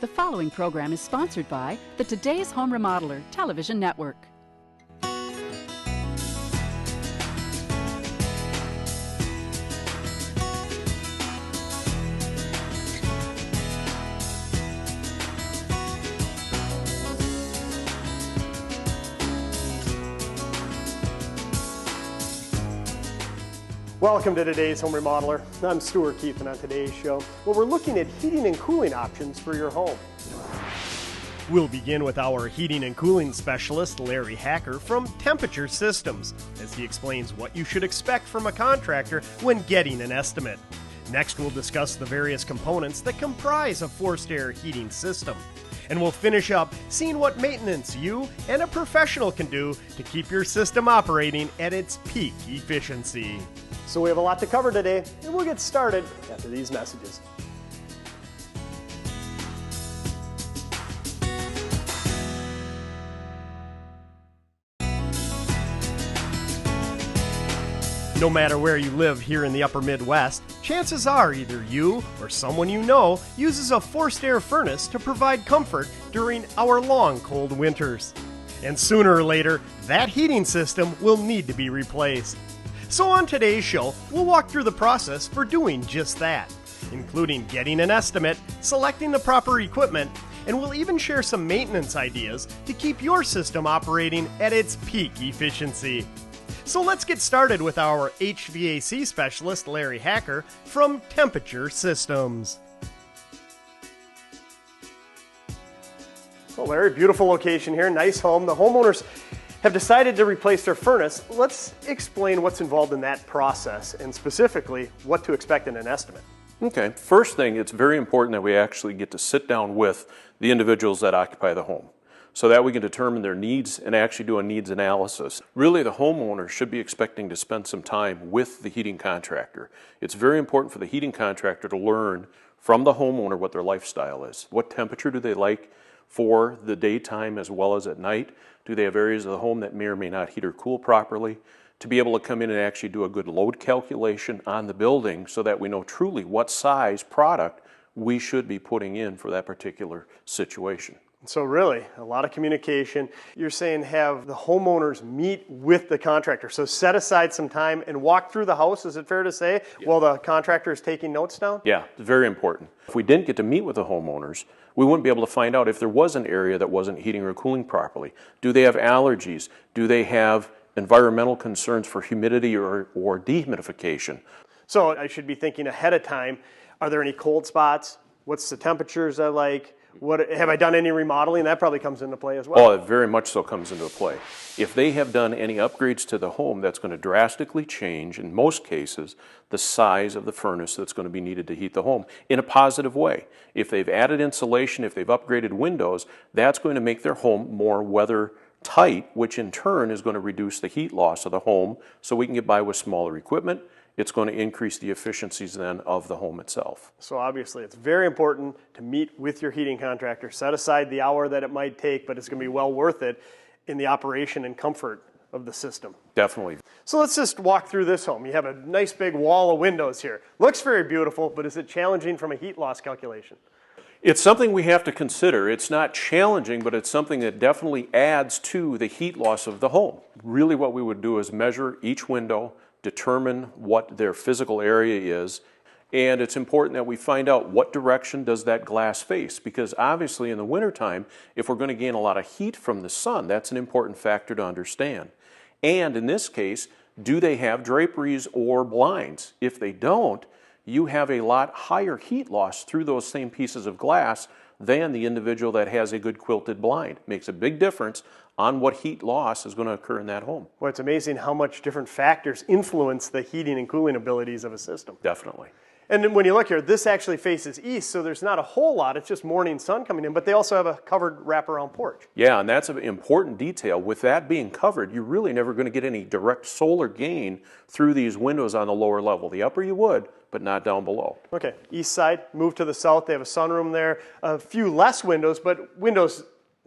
The following program is sponsored by the Today's Home Remodeler television network. Welcome to Today's Home Remodeler. I'm Stuart Keith, and on today's show, we're looking at heating and cooling options for your home. We'll begin with our heating and cooling specialist, Larry Hacker from Temperature Systems, as he explains what you should expect from a contractor when getting an estimate. Next, we'll discuss the various components that comprise a forced air heating system. And we'll finish up seeing what maintenance you and a professional can do to keep your system operating at its peak efficiency. So we have a lot to cover today, and we'll get started after these messages. No matter where you live here in the upper Midwest, chances are either you or someone you know uses a forced air furnace to provide comfort during our long cold winters. And sooner or later, that heating system will need to be replaced. So on today's show, we'll walk through the process for doing just that, including getting an estimate, selecting the proper equipment, and we'll even share some maintenance ideas to keep your system operating at its peak efficiency. So let's get started with our HVAC specialist, Larry Hacker from Temperature Systems. Well, Larry, beautiful location here, nice home. The homeowners have decided to replace their furnace. Let's explain what's involved in that process and specifically what to expect in an estimate. Okay, first thing, it's very important that we actually get to sit down with the individuals that occupy the home so that we can determine their needs and actually do a needs analysis. Really, the homeowner should be expecting to spend some time with the heating contractor. It's very important for the heating contractor to learn from the homeowner what their lifestyle is. What temperature do they like for the daytime as well as at night? Do they have areas of the home that may or may not heat or cool properly? To be able to come in and actually do a good load calculation on the building so that we know truly what size product we should be putting in for that particular situation. So really, a lot of communication. You're saying have the homeowners meet with the contractor. So set aside some time and walk through the house, is it fair to say, while the contractor is taking notes down? Yeah, it's very important. If we didn't get to meet with the homeowners, we wouldn't be able to find out if there was an area that wasn't heating or cooling properly. Do they have allergies? Do they have environmental concerns for humidity or dehumidification? So I should be thinking ahead of time, are there any cold spots? What's the temperatures I like? What, have I done any remodeling? That probably comes into play as well. Oh, it very much so comes into play. If they have done any upgrades to the home, that's going to drastically change, in most cases, the size of the furnace that's going to be needed to heat the home in a positive way. If they've added insulation, if they've upgraded windows, that's going to make their home more weather tight, which in turn is going to reduce the heat loss of the home so we can get by with smaller equipment. It's going to increase the efficiencies then of the home itself. So obviously it's very important to meet with your heating contractor. Set aside the hour that it might take, but it's going to be well worth it in the operation and comfort of the system. Definitely. So let's just walk through this home. You have a nice big wall of windows here. Looks very beautiful, but is it challenging from a heat loss calculation? It's something we have to consider. It's not challenging, but it's something that definitely adds to the heat loss of the home. Really what we would do is measure each window, determine what their physical area is, and it's important that we find out what direction does that glass face, because obviously in the wintertime, if we're going to gain a lot of heat from the sun, that's an important factor to understand. And in this case, do they have draperies or blinds? If they don't, you have a lot higher heat loss through those same pieces of glass than the individual that has a good quilted blind. Makes a big difference on what heat loss is going to occur in that home. Well, it's amazing how much different factors influence the heating and cooling abilities of a system. Definitely. And then when you look here, this actually faces east, so there's not a whole lot. It's just morning sun coming in, but they also have a covered wraparound porch. Yeah, and that's an important detail. With that being covered, you're really never going to get any direct solar gain through these windows on the lower level. The upper you would, but not down below. Okay, east side, move to the south. They have a sunroom there. A few less windows, but windows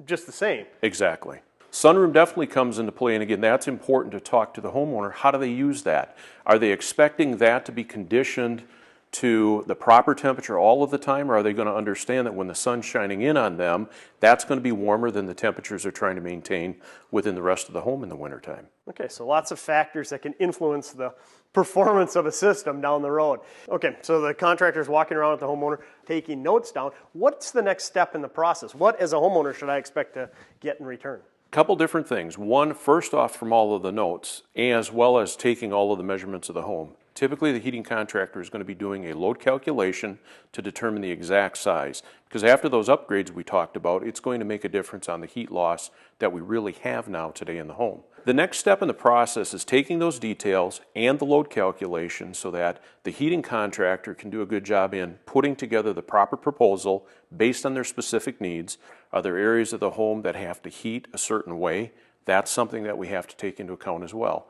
just the same. Exactly. Sunroom definitely comes into play, and again, that's important to talk to the homeowner. How do they use that? Are they expecting that to be conditioned to the proper temperature all of the time, or are they going to understand that when the sun's shining in on them, that's going to be warmer than the temperatures they're trying to maintain within the rest of the home in the wintertime? Okay, so lots of factors that can influence the performance of a system down the road. Okay, so the contractor's walking around with the homeowner, taking notes down. What's the next step in the process? What, as a homeowner, should I expect to get in return? Couple different things. One, first off, from all of the notes, as well as taking all of the measurements of the home. Typically, the heating contractor is going to be doing a load calculation to determine the exact size. Because after those upgrades we talked about, it's going to make a difference on the heat loss that we really have now today in the home. The next step in the process is taking those details and the load calculation so that the heating contractor can do a good job in putting together the proper proposal based on their specific needs. Are there areas of the home that have to heat a certain way? That's something that we have to take into account as well.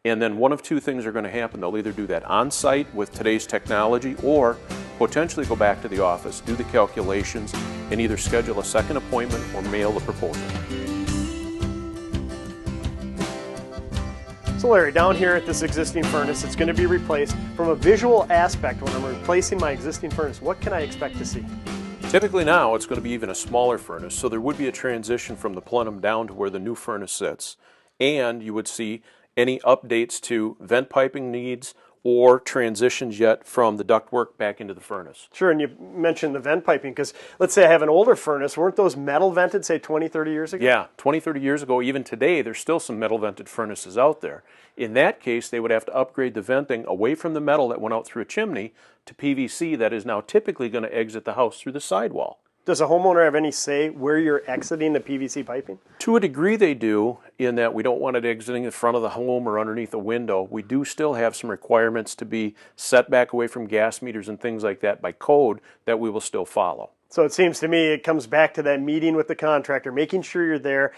And then one of two things are going to happen. They'll either do that on-site with today's technology or potentially go back to the office, do the calculations, and either schedule a second appointment or mail the proposal. So Larry, down here at this existing furnace, it's going to be replaced. From a visual aspect, when I'm replacing my existing furnace, what can I expect to see? Typically now it's going to be even a smaller furnace, so there would be a transition from the plenum down to where the new furnace sits. And you would see any updates to vent piping needs or transitions yet from the ductwork back into the furnace. Sure, and you mentioned the vent piping, because let's say I have an older furnace. Weren't those metal vented, say 20, 30 years ago? Yeah, 20, 30 years ago, even today, there's still some metal vented furnaces out there. In that case, they would have to upgrade the venting away from the metal that went out through a chimney to PVC that is now typically going to exit the house through the sidewall. Does a homeowner have any say where you're exiting the PVC piping? To a degree they do, in that we don't want it exiting in front of the home or underneath a window. We do still have some requirements to be set back away from gas meters and things like that by code that we will still follow. So it seems to me it comes back to that meeting with the contractor, making sure you're there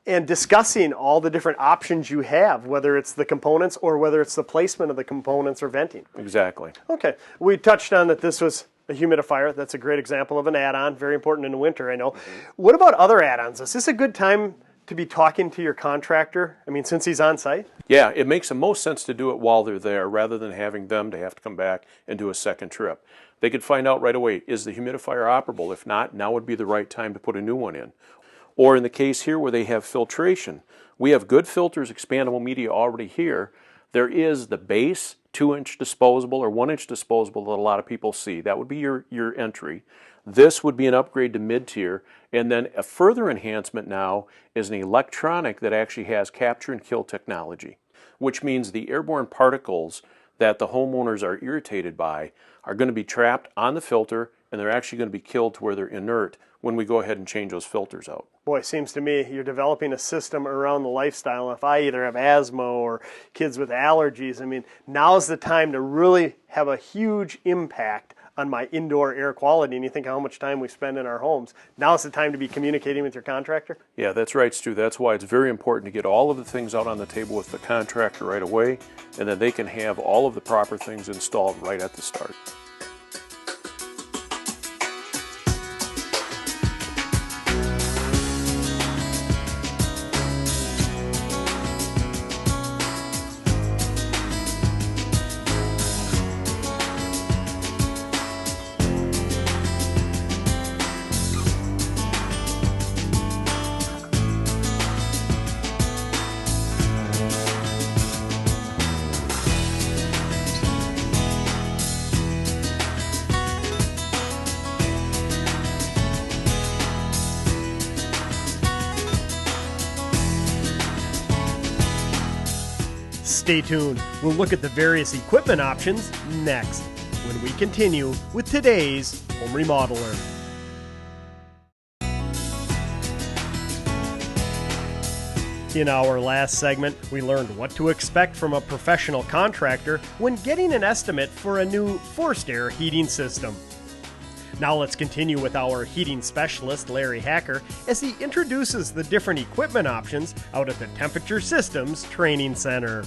and discussing all the different options you have, whether it's the components or whether it's the placement of the components or venting. Exactly. Okay, we touched on that this was a humidifier. That's a great example of an add-on, very important in the winter, I know. What about other add-ons? Is this a good time to be talking to your contractor? I mean, since he's on site? Yeah, it makes the most sense to do it while they're there rather than having them to have to come back and do a second trip. They could find out right away, is the humidifier operable? If not, now would be the right time to put a new one in. Or in the case here where they have filtration, we have good filters, expandable media already here. There is the base 2-inch disposable or 1-inch disposable that a lot of people see. That would be your entry. This would be an upgrade to mid-tier, and then a further enhancement now is an electronic that actually has capture and kill technology, which means the airborne particles that the homeowners are irritated by are going to be trapped on the filter, and they're actually going to be killed to where they're inert when we go ahead and change those filters out. Boy, it seems to me you're developing a system around the lifestyle. If I either have asthma or kids with allergies, I mean, now's the time to really have a huge impact on my indoor air quality. And you think how much time we spend in our homes. Now's the time to be communicating with your contractor? Yeah, that's right, Stu. That's why it's very important to get all of the things out on the table with the contractor right away, and then they can have all of the proper things installed right at the start. Stay tuned. We'll look at the various equipment options next when we continue with today's Home Remodeler. In our last segment, we learned what to expect from a professional contractor when getting an estimate for a new forced air heating system. Now let's continue with our heating specialist, Larry Hacker, as he introduces the different equipment options out at the Temperature Systems Training Center.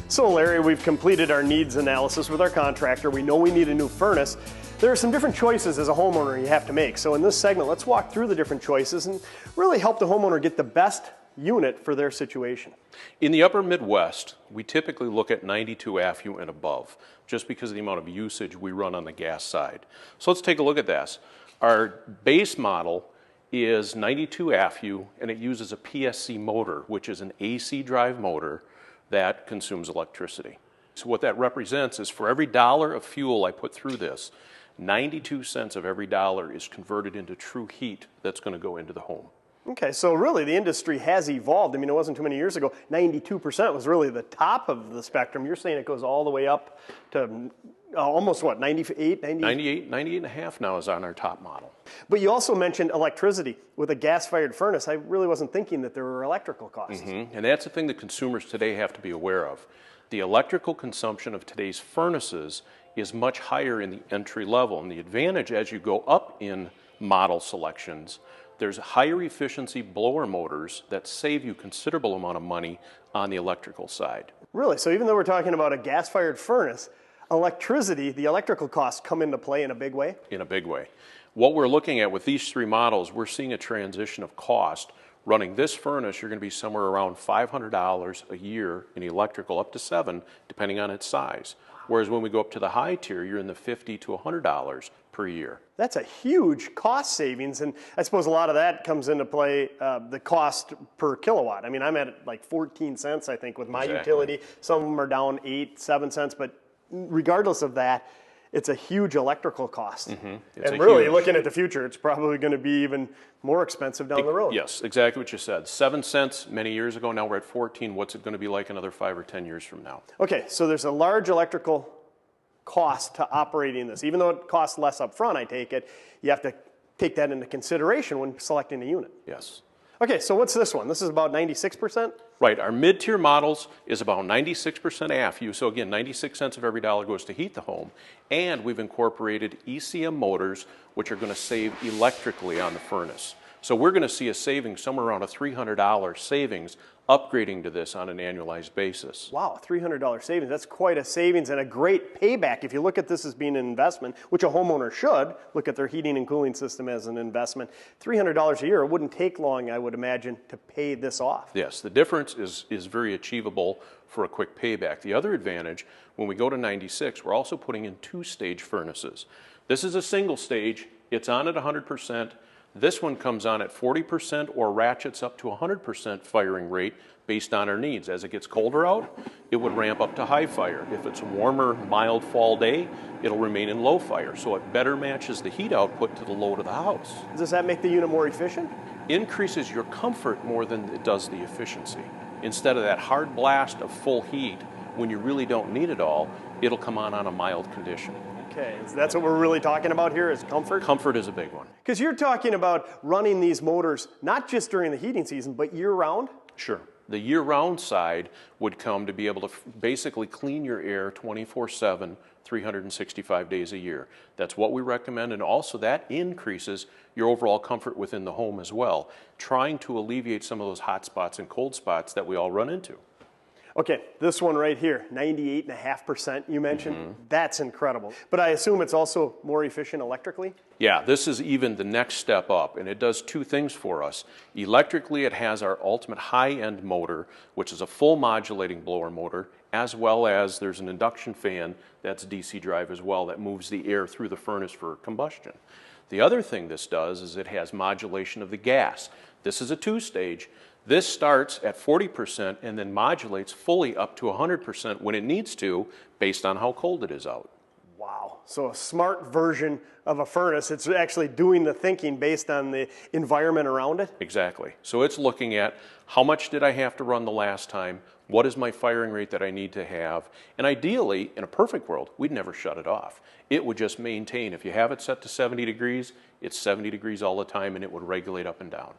So Larry, we've completed our needs analysis with our contractor. We know we need a new furnace. There are some different choices as a homeowner you have to make. So in this segment, let's walk through the different choices and really help the homeowner get the best unit for their situation? In the upper Midwest, we typically look at 92 AFU and above, just because of the amount of usage we run on the gas side. So let's take a look at this. Our base model is 92 AFU, and it uses a PSC motor, which is an AC drive motor that consumes electricity. So what that represents is for every dollar of fuel I put through this, 92 cents of every dollar is converted into true heat that's going to go into the home. Okay, so really the industry has evolved. I mean, it wasn't too many years ago. 92% was really the top of the spectrum. You're saying it goes all the way up to almost what, 98, 90? 98 and a half now is on our top model. But you also mentioned electricity. With a gas-fired furnace, I really wasn't thinking that there were electrical costs. And that's the thing that consumers today have to be aware of. The electrical consumption of today's furnaces is much higher in the entry level. And the advantage as you go up in model selections, there's higher efficiency blower motors that save you considerable amount of money on the electrical side. Really? So even though we're talking about a gas-fired furnace, electricity, the electrical costs come into play in a big way? In a big way. What we're looking at with these three models, we're seeing a transition of cost. Running this furnace, you're going to be somewhere around $500 a year in electrical, up to $700, depending on its size. Whereas when we go up to the high tier, you're in the $50 to $100 per year. That's a huge cost savings, and I suppose a lot of that comes into play, the cost per kilowatt. I mean, I'm at like 14 cents, I think, with my utility. Some of them are down 8, 7 cents, but regardless of that, it's a huge electrical cost. And really, looking at the future, it's probably going to be even more expensive down the road. Yes, exactly what you said. 7 cents many years ago, now we're at 14. What's it going to be like another 5 or 10 years from now? Okay, so there's a large electrical cost to operating this. Even though it costs less up front, I take it, you have to take that into consideration when selecting a unit. Yes. Okay, so what's this one? This is about 96%? Right, our mid-tier models is about 96% AFU, so again, 96 cents of every dollar goes to heat the home, and we've incorporated ECM motors, which are going to save electrically on the furnace. So we're going to see a savings somewhere around a $300 savings upgrading to this on an annualized basis. Wow, $300 savings. That's quite a savings and a great payback. If you look at this as being an investment, which a homeowner should look at their heating and cooling system as an investment, $300 a year, it wouldn't take long, I would imagine, to pay this off. Yes, the difference is very achievable for a quick payback. The other advantage, when we go to 96, we're also putting in 2-stage furnaces. This is a single stage. It's on at 100%. This one comes on at 40% or ratchets up to 100% firing rate based on our needs. As it gets colder out, it would ramp up to high fire. If it's a warmer, mild fall day, it'll remain in low fire. So it better matches the heat output to the load of the house. Does that make the unit more efficient? Increases your comfort more than it does the efficiency. Instead of that hard blast of full heat, when you really don't need it all, it'll come on a mild condition. Okay, so that's what we're really talking about here is comfort? Comfort is a big one. Because you're talking about running these motors not just during the heating season, but year-round? Sure. The year-round side would come to be able to basically clean your air 24/7, 365 days a year. That's what we recommend, and also that increases your overall comfort within the home as well, trying to alleviate some of those hot spots and cold spots that we all run into. Okay, this one right here, 98.5% you mentioned. That's incredible. But I assume it's also more efficient electrically? Yeah, this is even the next step up, and it does 2 things for us. Electrically, it has our ultimate high-end motor, which is a full modulating blower motor, as well as there's an induction fan that's DC drive as well that moves the air through the furnace for combustion. The other thing this does is it has modulation of the gas. This is a 2-stage. This starts at 40% and then modulates fully up to 100% when it needs to, based on how cold it is out. Wow. So a smart version of a furnace. It's actually doing the thinking based on the environment around it? Exactly. So it's looking at how much did I have to run the last time? What is my firing rate that I need to have? And ideally, in a perfect world, we'd never shut it off. It would just maintain. If you have it set to 70 degrees, it's 70 degrees all the time and it would regulate up and down.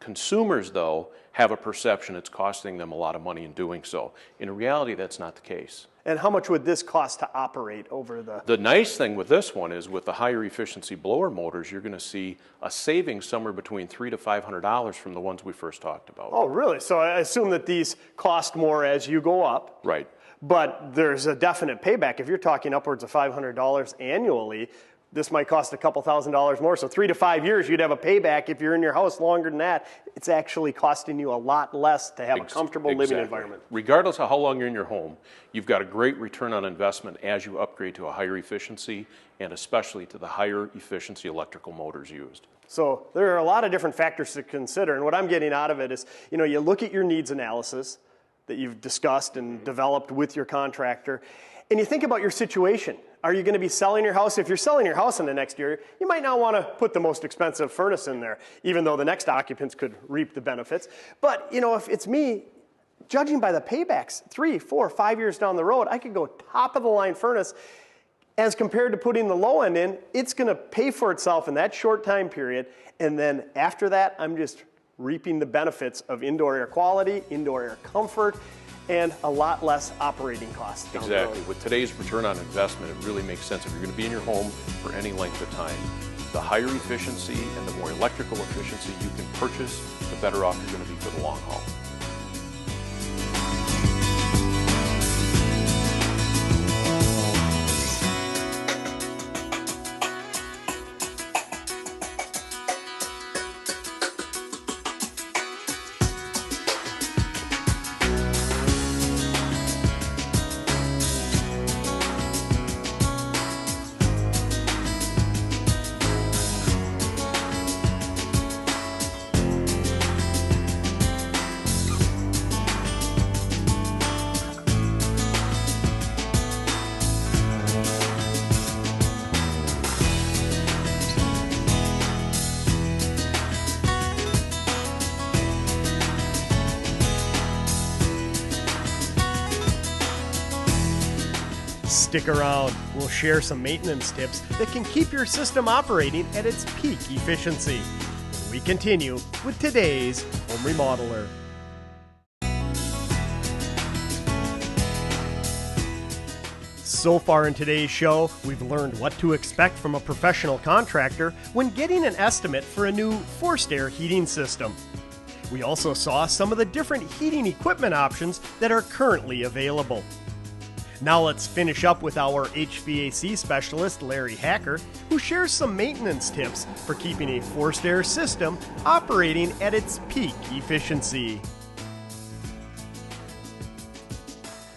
Consumers, though, have a perception it's costing them a lot of money in doing so. In reality, that's not the case. And how much would this cost to operate over the... The nice thing with this one is with the higher efficiency blower motors, you're going to see a savings somewhere between $300 to $500 from the ones we first talked about. Oh, really? So I assume that these cost more as you go up. Right. But there's a definite payback. If you're talking upwards of $500 annually this might cost a couple $1,000s more. So 3 to 5 years, you'd have a payback. If you're in your house longer than that, it's actually costing you a lot less to have a comfortable living environment. Regardless of how long you're in your home, you've got a great return on investment as you upgrade to a higher efficiency and especially to the higher efficiency electrical motors used. So there are a lot of different factors to consider, and what I'm getting out of it is, you look at your needs analysis that you've discussed and developed with your contractor, and you think about your situation. Are you going to be selling your house? If you're selling your house in the next year, you might not want to put the most expensive furnace in there, even though the next occupants could reap the benefits. But, if it's me, judging by the paybacks, 3, 4, 5 years down the road, I could go top of the line furnace. As compared to putting the low end in, it's going to pay for itself in that short time period. And then after that, I'm just reaping the benefits of indoor air quality, indoor air comfort, and a lot less operating costs. Exactly. With today's return on investment, it really makes sense if you're going to be in your home for any length of time. The higher efficiency and the more electrical efficiency you can purchase, the better off you're going to be for the long haul. Stick around. We'll share some maintenance tips that can keep your system operating at its peak efficiency. When we continue with today's Home Remodeler. So far in today's show, we've learned what to expect from a professional contractor when getting an estimate for a new forced air heating system. We also saw some of the different heating equipment options that are currently available. Now let's finish up with our HVAC specialist, Larry Hacker, who shares some maintenance tips for keeping a forced air system operating at its peak efficiency.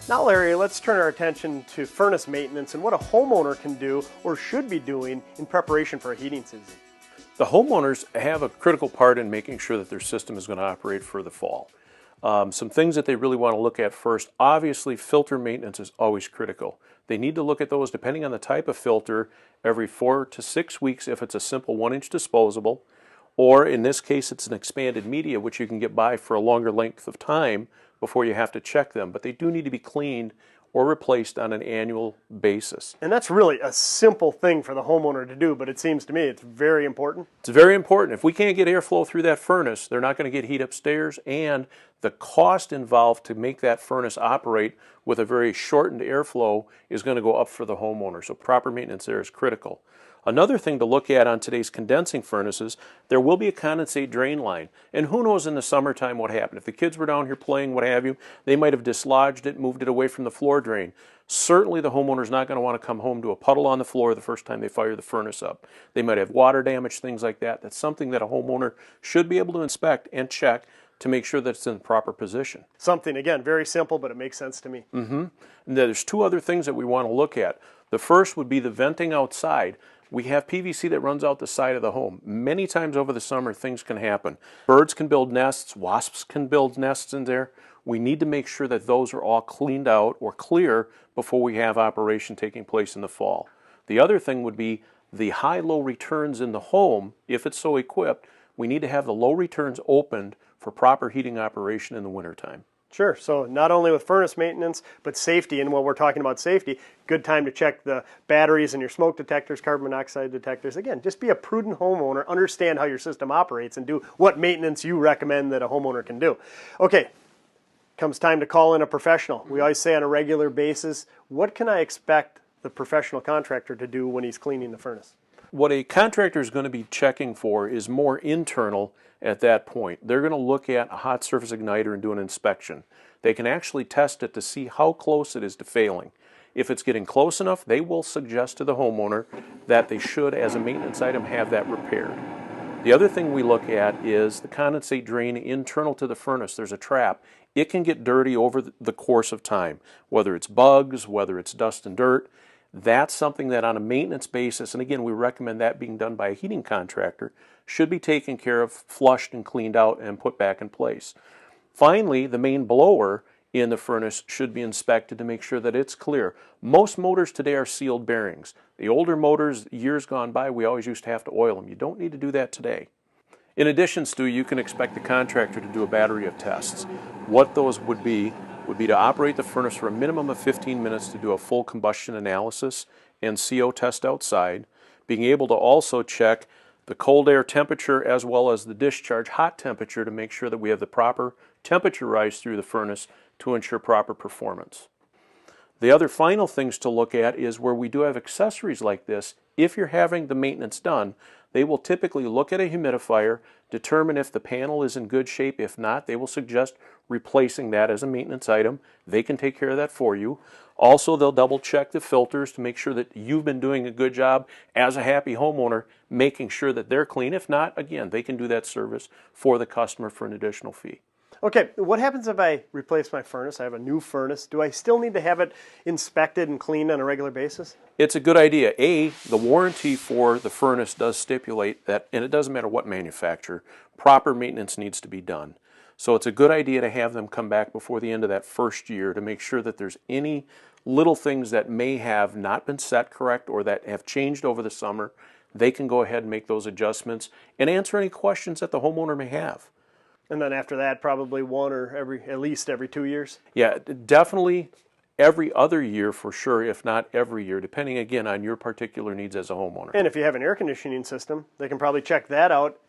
Now, Larry, let's turn our attention to furnace maintenance and what a homeowner can do or should be doing in preparation for a heating season. The homeowners have a critical part in making sure that their system is going to operate for the fall. Some things that they really want to look at first, obviously filter maintenance is always critical. They need to look at those, depending on the type of filter, every 4 to 6 weeks if it's a simple 1-inch disposable, or in this case it's an expanded media which you can get by for a longer length of time before you have to check them. But they do need to be cleaned or replaced on an annual basis. And that's really a simple thing for the homeowner to do, but it seems to me it's very important. It's very important. If we can't get airflow through that furnace, they're not going to get heat upstairs, and the cost involved to make that furnace operate with a very shortened airflow is going to go up for the homeowner. So proper maintenance there is critical. Another thing to look at on today's condensing furnaces, there will be a condensate drain line. And who knows in the summertime what happened. If the kids were down here playing, what have you, they might have dislodged it, moved it away from the floor drain. Certainly the homeowner's not going to want to come home to a puddle on the floor the first time they fire the furnace up. They might have water damage, things like that. That's something that a homeowner should be able to inspect and check to make sure that it's in the proper position. Something, again, very simple, but it makes sense to me. And there's 2 other things that we want to look at. The first would be the venting outside. We have PVC that runs out the side of the home. Many times over the summer, things can happen. Birds can build nests, wasps can build nests in there. We need to make sure that those are all cleaned out or clear before we have operation taking place in the fall. The other thing would be the high-low returns in the home. If it's so equipped, we need to have the low returns opened for proper heating operation in the wintertime. Sure. So not only with furnace maintenance, but safety. And when we're talking about safety, good time to check the batteries and your smoke detectors, carbon monoxide detectors. Again, just be a prudent homeowner, understand how your system operates, and do what maintenance you recommend that a homeowner can do. Okay, comes time to call in a professional. We always say on a regular basis, what can I expect the professional contractor to do when he's cleaning the furnace? What a contractor is going to be checking for is more internal at that point. They're going to look at a hot surface igniter and do an inspection. They can actually test it to see how close it is to failing. If it's getting close enough, they will suggest to the homeowner that they should, as a maintenance item, have that repaired. The other thing we look at is the condensate drain internal to the furnace. There's a trap. It can get dirty over the course of time, whether it's bugs, whether it's dust and dirt. That's something that on a maintenance basis, and again, we recommend that being done by a heating contractor, should be taken care of, flushed and cleaned out and put back in place. Finally, the main blower in the furnace should be inspected to make sure that it's clear. Most motors today are sealed bearings. The older motors, years gone by, we always used to have to oil them. You don't need to do that today. In addition, Stu, you can expect the contractor to do a battery of tests. What those would be to operate the furnace for a minimum of 15 minutes to do a full combustion analysis and CO test outside, being able to also check the cold air temperature as well as the discharge hot temperature to make sure that we have the proper temperature rise through the furnace to ensure proper performance. The other final things to look at is where we do have accessories like this. If you're having the maintenance done, they will typically look at a humidifier, determine if the panel is in good shape. If not, they will suggest replacing that as a maintenance item. They can take care of that for you. Also, they'll double check the filters to make sure that you've been doing a good job as a happy homeowner, making sure that they're clean. If not, again, they can do that service for the customer for an additional fee. Okay, what happens if I replace my furnace? I have a new furnace. Do I still need to have it inspected and cleaned on a regular basis? It's a good idea. The warranty for the furnace does stipulate that, and it doesn't matter what manufacturer, proper maintenance needs to be done. So it's a good idea to have them come back before the end of that first year to make sure that there's any little things that may have not been set correct or that have changed over the summer. They can go ahead and make those adjustments and answer any questions that the homeowner may have. And then after that, probably one or at least every 2 years? Yeah, definitely every other year for sure, if not every year, depending again on your particular needs as a homeowner. And if you have an air conditioning system, they can probably check that out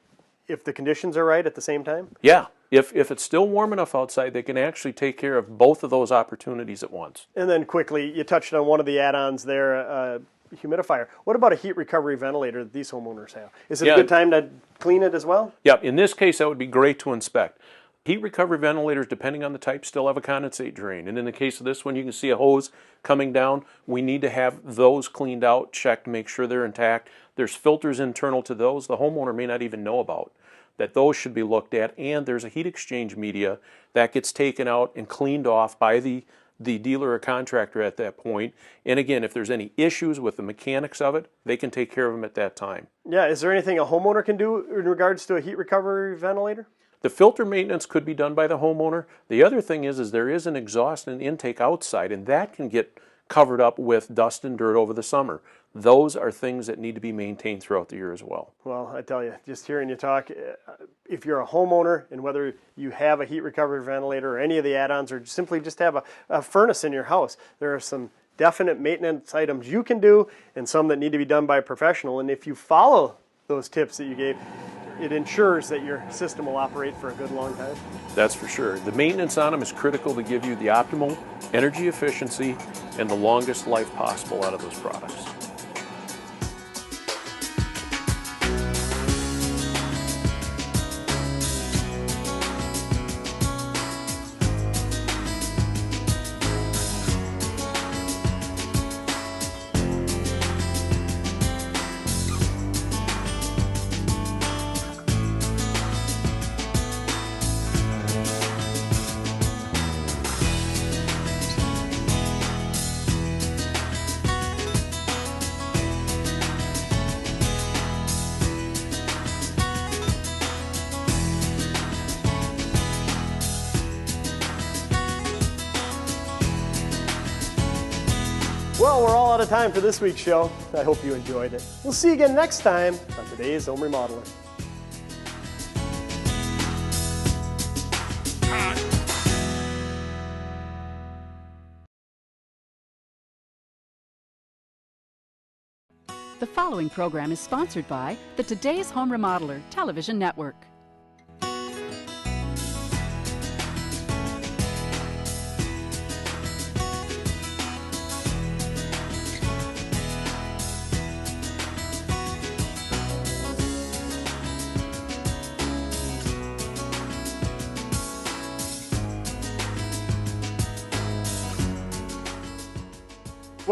if the conditions are right at the same time? Yeah, if it's still warm enough outside, they can actually take care of both of those opportunities at once. And then quickly, you touched on one of the add-ons there, humidifier. What about a heat recovery ventilator that these homeowners have? Is it a good time to clean it as well? Yeah, in this case, that would be great to inspect. Heat recovery ventilators, depending on the type, still have a condensate drain. And in the case of this one, you can see a hose coming down. We need to have those cleaned out, checked, make sure they're intact. There's filters internal to those the homeowner may not even know about, that those should be looked at. And there's a heat exchange media that gets taken out and cleaned off by the dealer or contractor at that point. And again, if there's any issues with the mechanics of it, they can take care of them at that time. Yeah, is there anything a homeowner can do in regards to a heat recovery ventilator? The filter maintenance could be done by the homeowner. The other thing is there is an exhaust and intake outside, and that can get covered up with dust and dirt over the summer. Those are things that need to be maintained throughout the year as well. Well, I tell you, just hearing you talk, if you're a homeowner and whether you have a heat recovery ventilator or any of the add-ons or simply just have a furnace in your house, there are some definite maintenance items you can do and some that need to be done by a professional. And if you follow those tips that you gave, it ensures that your system will operate for a good long time. That's for sure. The maintenance on them is critical to give you the optimal energy efficiency and the longest life possible out of those products. Well, we're all out of time for this week's show. I hope you enjoyed it. We'll see you again next time on today's Home Remodeler. The following program is sponsored by the Today's Home Remodeler television network.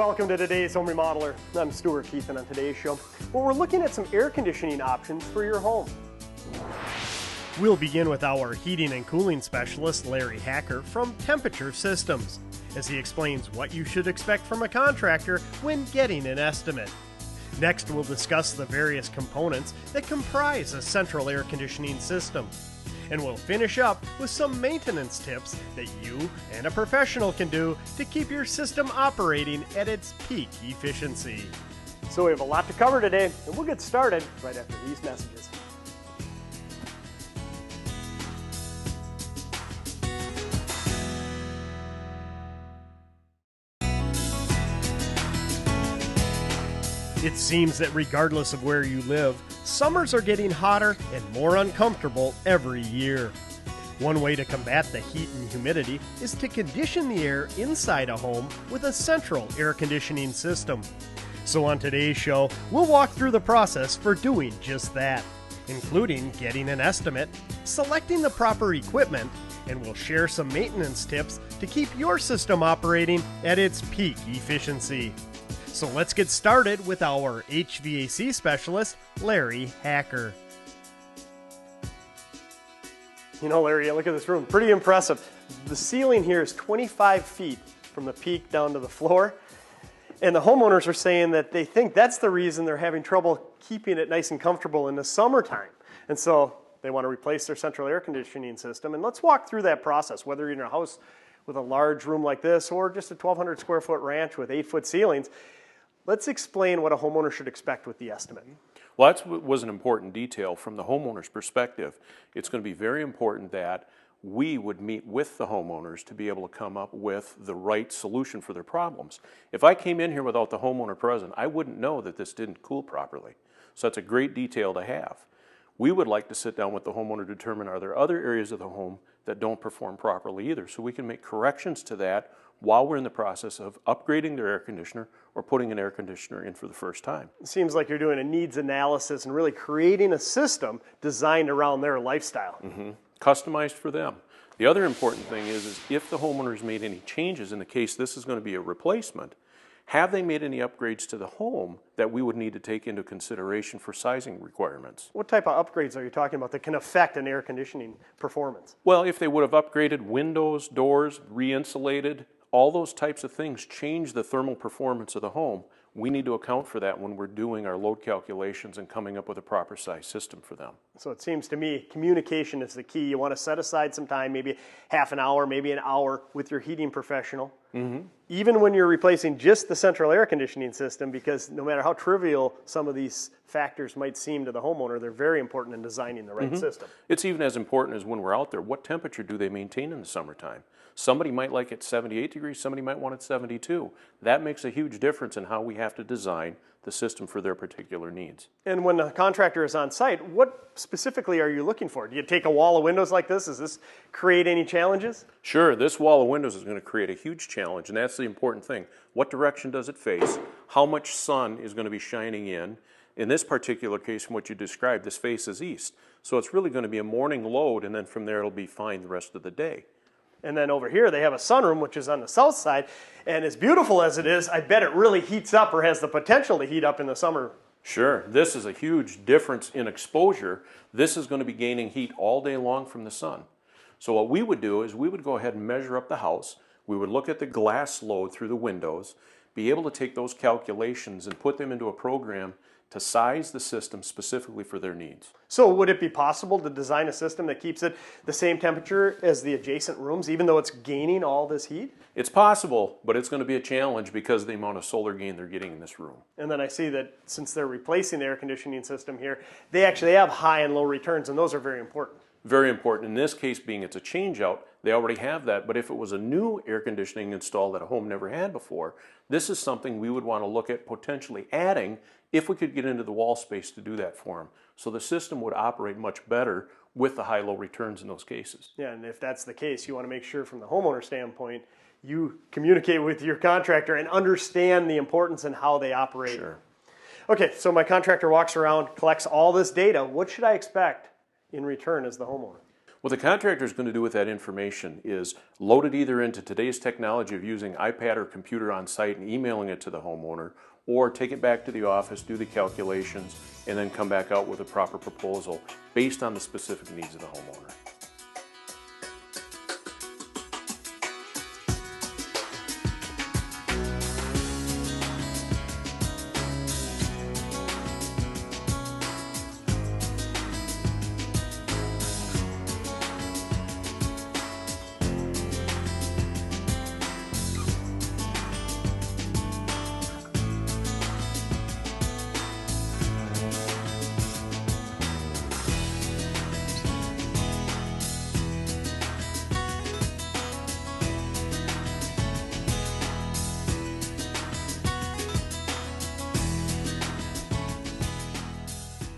Welcome to today's Home Remodeler. I'm Stuart Keith, and on today's show, we're looking at some air conditioning options for your home. We'll begin with our heating and cooling specialist, Larry Hacker from Temperature Systems, as he explains what you should expect from a contractor when getting an estimate. Next, we'll discuss the various components that comprise a central air conditioning system. And we'll finish up with some maintenance tips that you and a professional can do to keep your system operating at its peak efficiency. So we have a lot to cover today, and we'll get started right after these messages. It seems that regardless of where you live, summers are getting hotter and more uncomfortable every year. One way to combat the heat and humidity is to condition the air inside a home with a central air conditioning system. So on today's show, we'll walk through the process for doing just that, including getting an estimate, selecting the proper equipment, and we'll share some maintenance tips to keep your system operating at its peak efficiency. So let's get started with our HVAC specialist, Larry Hacker. You know, Larry, look at this room. Pretty impressive. The ceiling here is 25 feet from the peak down to the floor. And the homeowners are saying that they think that's the reason they're having trouble keeping it nice and comfortable in the summertime. And so they want to replace their central air conditioning system. And let's walk through that process, whether you're in a house with a large room like this or just a 1,200 square foot ranch with 8-foot ceilings. Let's explain what a homeowner should expect with the estimate. Well, that was an important detail from the homeowner's perspective. It's going to be very important that we would meet with the homeowners to be able to come up with the right solution for their problems. If I came in here without the homeowner present, I wouldn't know that this didn't cool properly. So that's a great detail to have. We would like to sit down with the homeowner to determine, are there other areas of the home that don't perform properly either, so we can make corrections to that while we're in the process of upgrading their air conditioner or putting an air conditioner in for the first time. It seems like you're doing a needs analysis and really creating a system designed around their lifestyle. Customized for them. The other important thing is if the homeowner's made any changes, in the case this is going to be a replacement, have they made any upgrades to the home that we would need to take into consideration for sizing requirements? What type of upgrades are you talking about that can affect an air conditioning performance? Well, if they would have upgraded windows, doors, re-insulated, all those types of things change the thermal performance of the home. We need to account for that when we're doing our load calculations and coming up with a proper size system for them. So it seems to me communication is the key. You want to set aside some time, maybe half an hour, maybe an hour with your heating professional. Even when you're replacing just the central air conditioning system, because no matter how trivial some of these factors might seem to the homeowner, they're very important in designing the right system. It's even as important as when we're out there, what temperature do they maintain in the summertime? Somebody might like it 78 degrees, somebody might want it 72. That makes a huge difference in how we have to design the system for their particular needs. And when the contractor is on site, what specifically are you looking for? Do you take a wall of windows like this? Does this create any challenges? Sure, this wall of windows is going to create a huge challenge, and that's the important thing. What direction does it face? How much sun is going to be shining in? In this particular case, from what you described, this faces east. So it's really going to be a morning load, and then from there it'll be fine the rest of the day. And then over here they have a sunroom, which is on the south side, and as beautiful as it is, I bet it really heats up or has the potential to heat up in the summer. Sure, this is a huge difference in exposure. This is going to be gaining heat all day long from the sun. So what we would do is we would go ahead and measure up the house. We would look at the glass load through the windows, be able to take those calculations and put them into a program to size the system specifically for their needs. So would it be possible to design a system that keeps it the same temperature as the adjacent rooms, even though it's gaining all this heat? It's possible, but it's going to be a challenge because of the amount of solar gain they're getting in this room. And then I see that since they're replacing the air conditioning system here, they actually have high and low returns, and those are very important. Very important. In this case, being it's a change out, they already have that, but if it was a new air conditioning installed that a home never had before, this is something we would want to look at potentially adding if we could get into the wall space to do that for them. So the system would operate much better with the high-low returns in those cases. Yeah, and if that's the case, you want to make sure from the homeowner standpoint, you communicate with your contractor and understand the importance and how they operate. Sure. Okay, so my contractor walks around, collects all this data. What should I expect in return as the homeowner? What the contractor is going to do with that information is load it either into today's technology of using iPad or computer on site and emailing it to the homeowner, or take it back to the office, do the calculations, and then come back out with a proper proposal based on the specific needs of the homeowner.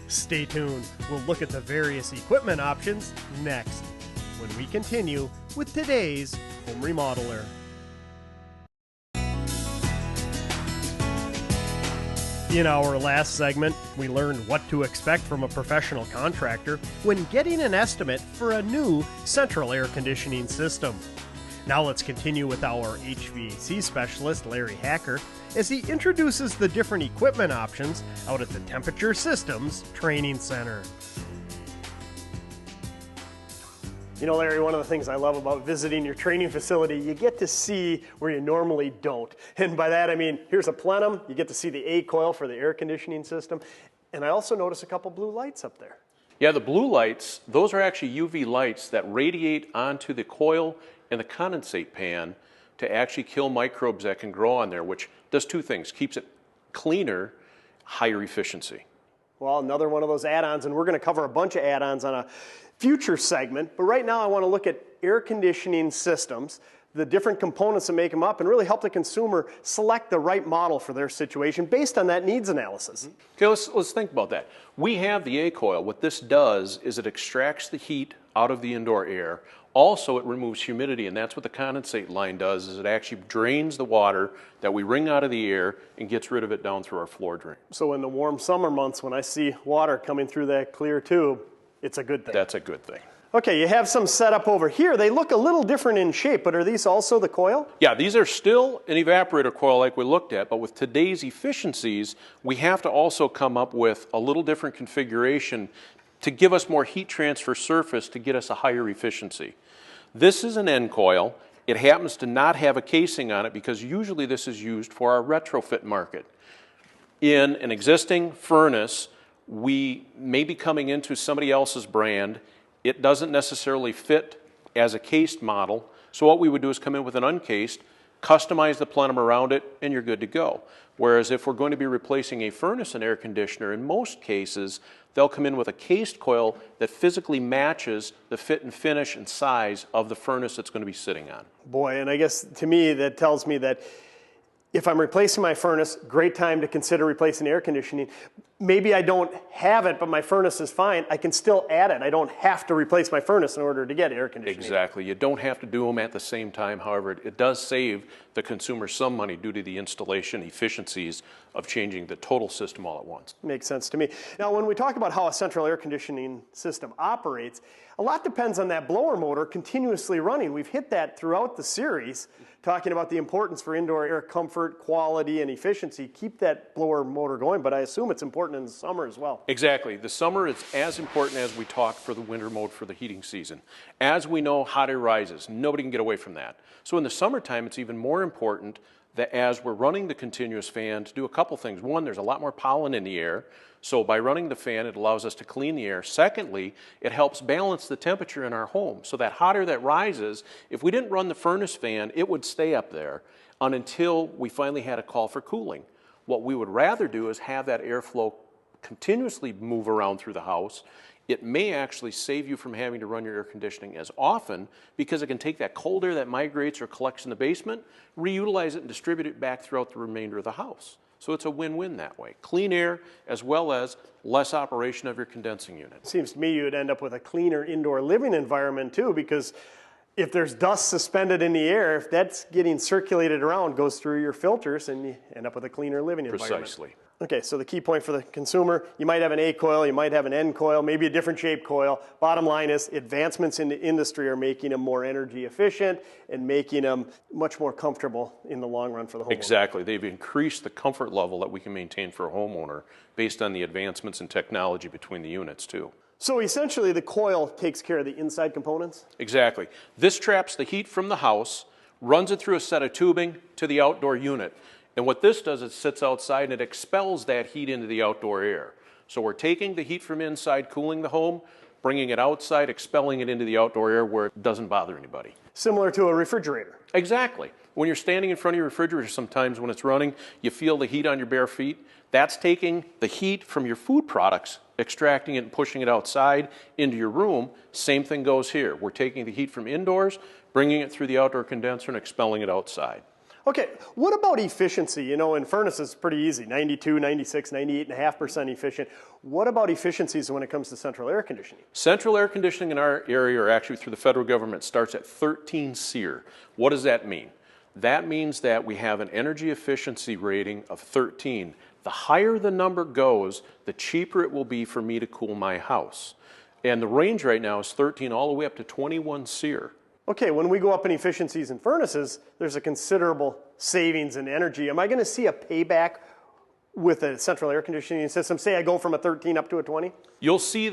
Stay tuned. We'll look at the various equipment options next when we continue with today's Home Remodeler. In our last segment, we learned what to expect from a professional contractor when getting an estimate for a new central air conditioning system. Now let's continue with our HVAC specialist, Larry Hacker, as he introduces the different equipment options out at the Temperature Systems Training Center. You know, Larry, one of the things I love about visiting your training facility, you get to see where you normally don't. And by that I mean, here's a plenum, you get to see the A coil for the air conditioning system, and I also notice a couple blue lights up there. Yeah, the blue lights, those are actually UV lights that radiate onto the coil and the condensate pan to actually kill microbes that can grow on there, which does two things: keeps it cleaner, higher efficiency. Well, another one of those add-ons, and we're going to cover a bunch of add-ons on a future segment, but right now I want to look at air conditioning systems, the different components that make them up, and really help the consumer select the right model for their situation based on that needs analysis. Okay, let's think about that. We have the A coil. What this does is it extracts the heat out of the indoor air. Also, it removes humidity, and that's what the condensate line does, is it actually drains the water that we wring out of the air and gets rid of it down through our floor drain. So in the warm summer months, when I see water coming through that clear tube, it's a good thing. That's a good thing. Okay, you have some set up over here. They look a little different in shape, but are these also the coil? Yeah, these are still an evaporator coil like we looked at, but with today's efficiencies, we have to also come up with a little different configuration to give us more heat transfer surface to get us a higher efficiency. This is an end coil. It happens to not have a casing on it because usually this is used for our retrofit market. In an existing furnace, we may be coming into somebody else's brand. It doesn't necessarily fit as a cased model, so what we would do is come in with an uncased, customize the plenum around it, and you're good to go. Whereas if we're going to be replacing a furnace and air conditioner, in most cases, they'll come in with a cased coil that physically matches the fit and finish and size of the furnace it's going to be sitting on. Boy, and I guess to me that tells me that if I'm replacing my furnace, great time to consider replacing air conditioning. Maybe I don't have it, but my furnace is fine. I can still add it. I don't have to replace my furnace in order to get air conditioning. Exactly. You don't have to do them at the same time. However, it does save the consumer some money due to the installation efficiencies of changing the total system all at once. Makes sense to me. Now, when we talk about how a central air conditioning system operates, a lot depends on that blower motor continuously running. We've hit that throughout the series, talking about the importance for indoor air comfort, quality, and efficiency. Keep that blower motor going, but I assume it's important in the summer as well. Exactly. The summer is as important as we talk for the winter mode for the heating season. As we know, hot air rises. Nobody can get away from that. So in the summertime, it's even more important that as we're running the continuous fan to do a couple things. One, there's a lot more pollen in the air. So by running the fan, it allows us to clean the air. Secondly, it helps balance the temperature in our home. So that hot air that rises, if we didn't run the furnace fan, it would stay up there until we finally had a call for cooling. What we would rather do is have that airflow continuously move around through the house. It may actually save you from having to run your air conditioning as often because it can take that cold air that migrates or collects in the basement, reutilize it and distribute it back throughout the remainder of the house. So it's a win-win that way. Clean air as well as less operation of your condensing unit. Seems to me you'd end up with a cleaner indoor living environment too, because if there's dust suspended in the air, if that's getting circulated around, goes through your filters and you end up with a cleaner living environment. Precisely. Okay, so the key point for the consumer, you might have an A coil, you might have an N coil, maybe a different shaped coil. Bottom line is advancements in the industry are making them more energy efficient and making them much more comfortable in the long run for the homeowner. Exactly. They've increased the comfort level that we can maintain for a homeowner based on the advancements in technology between the units too. So essentially the coil takes care of the inside components? Exactly. This traps the heat from the house, runs it through a set of tubing to the outdoor unit. And what this does, it sits outside and it expels that heat into the outdoor air. So we're taking the heat from inside, cooling the home, bringing it outside, expelling it into the outdoor air where it doesn't bother anybody. Similar to a refrigerator. Exactly. When you're standing in front of your refrigerator sometimes when it's running, you feel the heat on your bare feet. That's taking the heat from your food products, extracting it and pushing it outside into your room. Same thing goes here. We're taking the heat from indoors, bringing it through the outdoor condenser and expelling it outside. Okay, what about efficiency? You know, in furnaces, it's pretty easy, 92, 96, 98.5% efficient. What about efficiencies when it comes to central air conditioning? Central air conditioning in our area, or actually through the federal government, starts at 13 SEER. What does that mean? That means that we have an energy efficiency rating of 13. The higher the number goes, the cheaper it will be for me to cool my house. And the range right now is 13 all the way up to 21 SEER. Okay, when we go up in efficiencies in furnaces, there's a considerable savings in energy. Am I going to see a payback with a central air conditioning system? Say I go from a 13 up to a 20? You'll see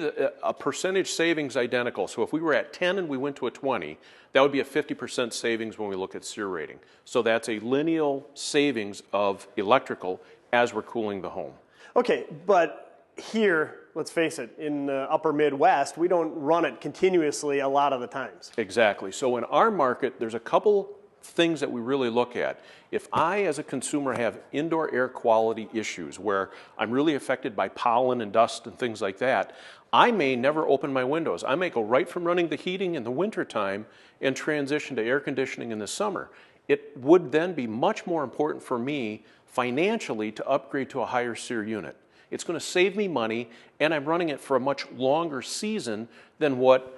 a percentage savings identical. So if we were at 10 and we went to a 20, that would be a 50% savings when we look at SEER rating. So that's a lineal savings of electrical as we're cooling the home. Okay, but here, let's face it, in the upper Midwest, we don't run it continuously a lot of the times. Exactly. So in our market, there's a couple things that we really look at. If I, as a consumer, have indoor air quality issues where I'm really affected by pollen and dust and things like that, I may never open my windows. I may go right from running the heating in the wintertime and transition to air conditioning in the summer. It would then be much more important for me financially to upgrade to a higher SEER unit. It's going to save me money, and I'm running it for a much longer season than what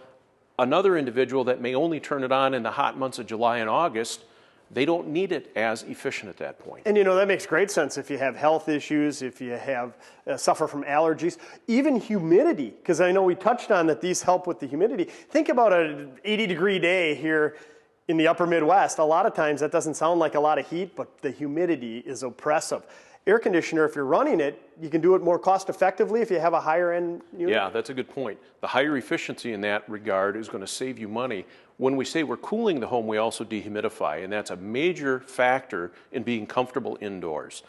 another individual that may only turn it on in the hot months of July and August, they don't need it as efficient at that point. And you know, that makes great sense if you have health issues, if you have suffer from allergies, even humidity, because I know we touched on that these help with the humidity. Think about an 80-degree day here in the upper Midwest. A lot of times that doesn't sound like a lot of heat, but the humidity is oppressive. Air conditioner, if you're running it, you can do it more cost effectively if you have a higher end unit. Yeah, that's a good point. The higher efficiency in that regard is going to save you money. When we say we're cooling the home, we also dehumidify, and that's a major factor in being comfortable indoors.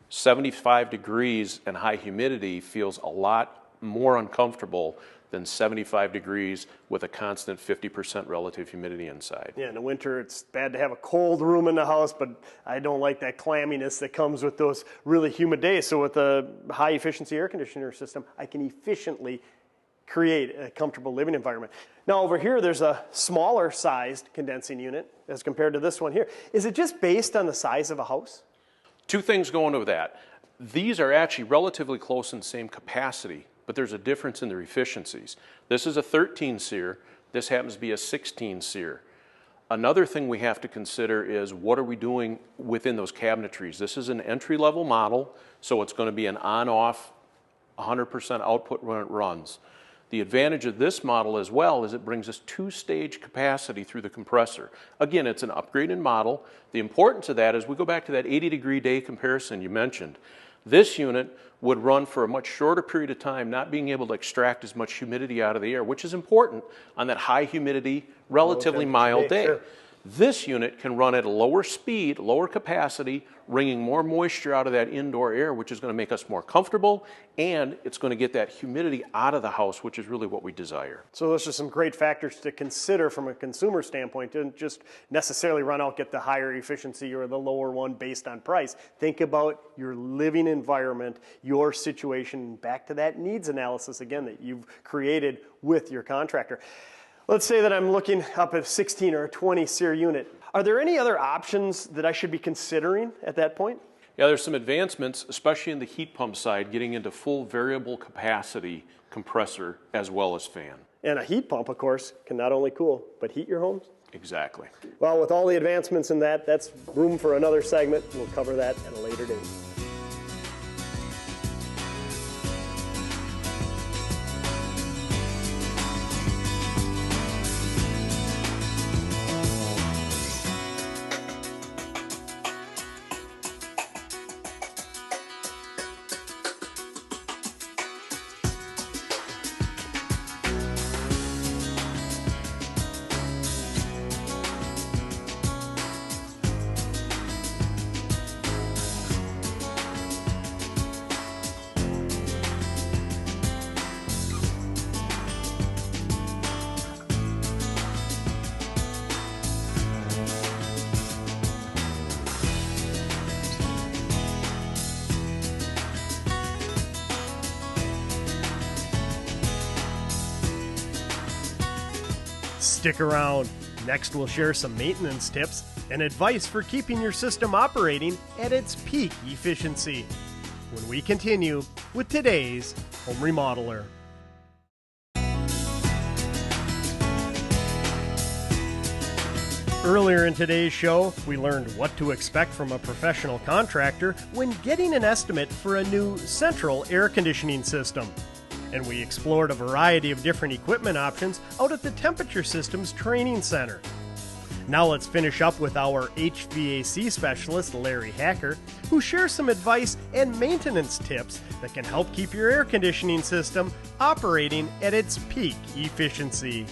75 degrees and high humidity feels a lot more uncomfortable than 75 degrees with a constant 50% relative humidity inside. Yeah, in the winter it's bad to have a cold room in the house, but I don't like that clamminess that comes with those really humid days. So with a high efficiency air conditioner system, I can efficiently create a comfortable living environment. Now over here there's a smaller sized condensing unit as compared to this one here. Is it just based on the size of a house? Two things go into that. These are actually relatively close in same capacity, but there's a difference in their efficiencies. This is a 13 SEER, this happens to be a 16 SEER. Another thing we have to consider is what are we doing within those cabinetries. This is an entry-level model, so it's going to be an on-off 100% output when it runs. The advantage of this model as well is it brings us two-stage capacity through the compressor. Again, it's an upgraded model. The importance of that is we go back to that 80-degree day comparison you mentioned. This unit would run for a much shorter period of time, not being able to extract as much humidity out of the air, which is important on that high humidity, relatively mild day. Sure. This unit can run at a lower speed, lower capacity, wringing more moisture out of that indoor air, which is going to make us more comfortable, and it's going to get that humidity out of the house, which is really what we desire. So those are some great factors to consider from a consumer standpoint. Don't just necessarily run out, get the higher efficiency or the lower one based on price. Think about your living environment, your situation, back to that needs analysis again that you've created with your contractor. Let's say that I'm looking up at a 16 or a 20 SEER unit. Are there any other options that I should be considering at that point? Yeah, there's some advancements, especially in the heat pump side, getting into full variable capacity compressor as well as fan. And a heat pump, of course, can not only cool, but heat your homes? Exactly. Well, with all the advancements in that, that's room for another segment. We'll cover that at a later date. Stick around. Next, we'll share some maintenance tips and advice for keeping your system operating at its peak efficiency when we continue with today's Home Remodeler. Earlier in today's show, we learned what to expect from a professional contractor when getting an estimate for a new central air conditioning system. And we explored a variety of different equipment options out at the Temperature Systems Training Center. Now let's finish up with our HVAC specialist, Larry Hacker, who shares some advice and maintenance tips that can help keep your air conditioning system operating at its peak efficiency.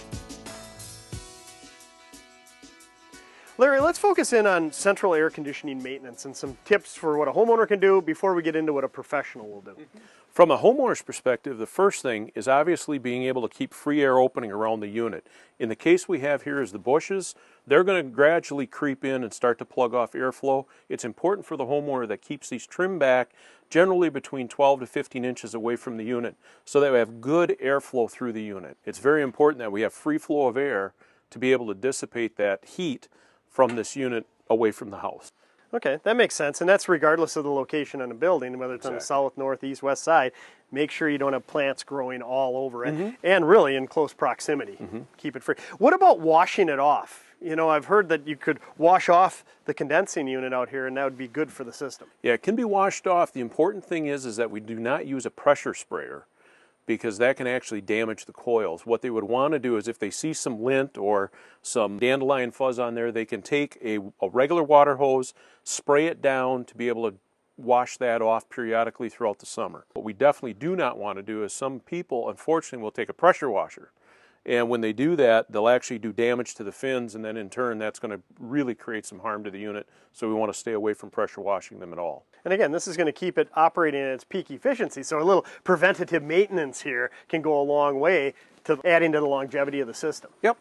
Larry, let's focus in on central air conditioning maintenance and some tips for what a homeowner can do before we get into what a professional will do. From a homeowner's perspective, the first thing is obviously being able to keep free air opening around the unit. In the case we have here is the bushes. They're going to gradually creep in and start to plug off airflow. It's important for the homeowner that keeps these trimmed back generally between 12 to 15 inches away from the unit so that we have good airflow through the unit. It's very important that we have free flow of air to be able to dissipate that heat from this unit away from the house. Okay, that makes sense, and that's regardless of the location on the building, whether it's on the south, north, east, west side. Make sure you don't have plants growing all over it, and really in close proximity. Keep it free. What about washing it off? You know, I've heard that you could wash off the condensing unit out here, and that would be good for the system. Yeah, it can be washed off. The important thing is that we do not use a pressure sprayer, because that can actually damage the coils. What they would want to do is if they see some lint or some dandelion fuzz on there, they can take a regular water hose, spray it down to be able to wash that off periodically throughout the summer. What we definitely do not want to do is some people, unfortunately, will take a pressure washer. And when they do that, they'll actually do damage to the fins, and then in turn that's going to really create some harm to the unit. So we want to stay away from pressure washing them at all. And again, this is going to keep it operating at its peak efficiency. So a little preventative maintenance here can go a long way to adding to the longevity of the system. Yep.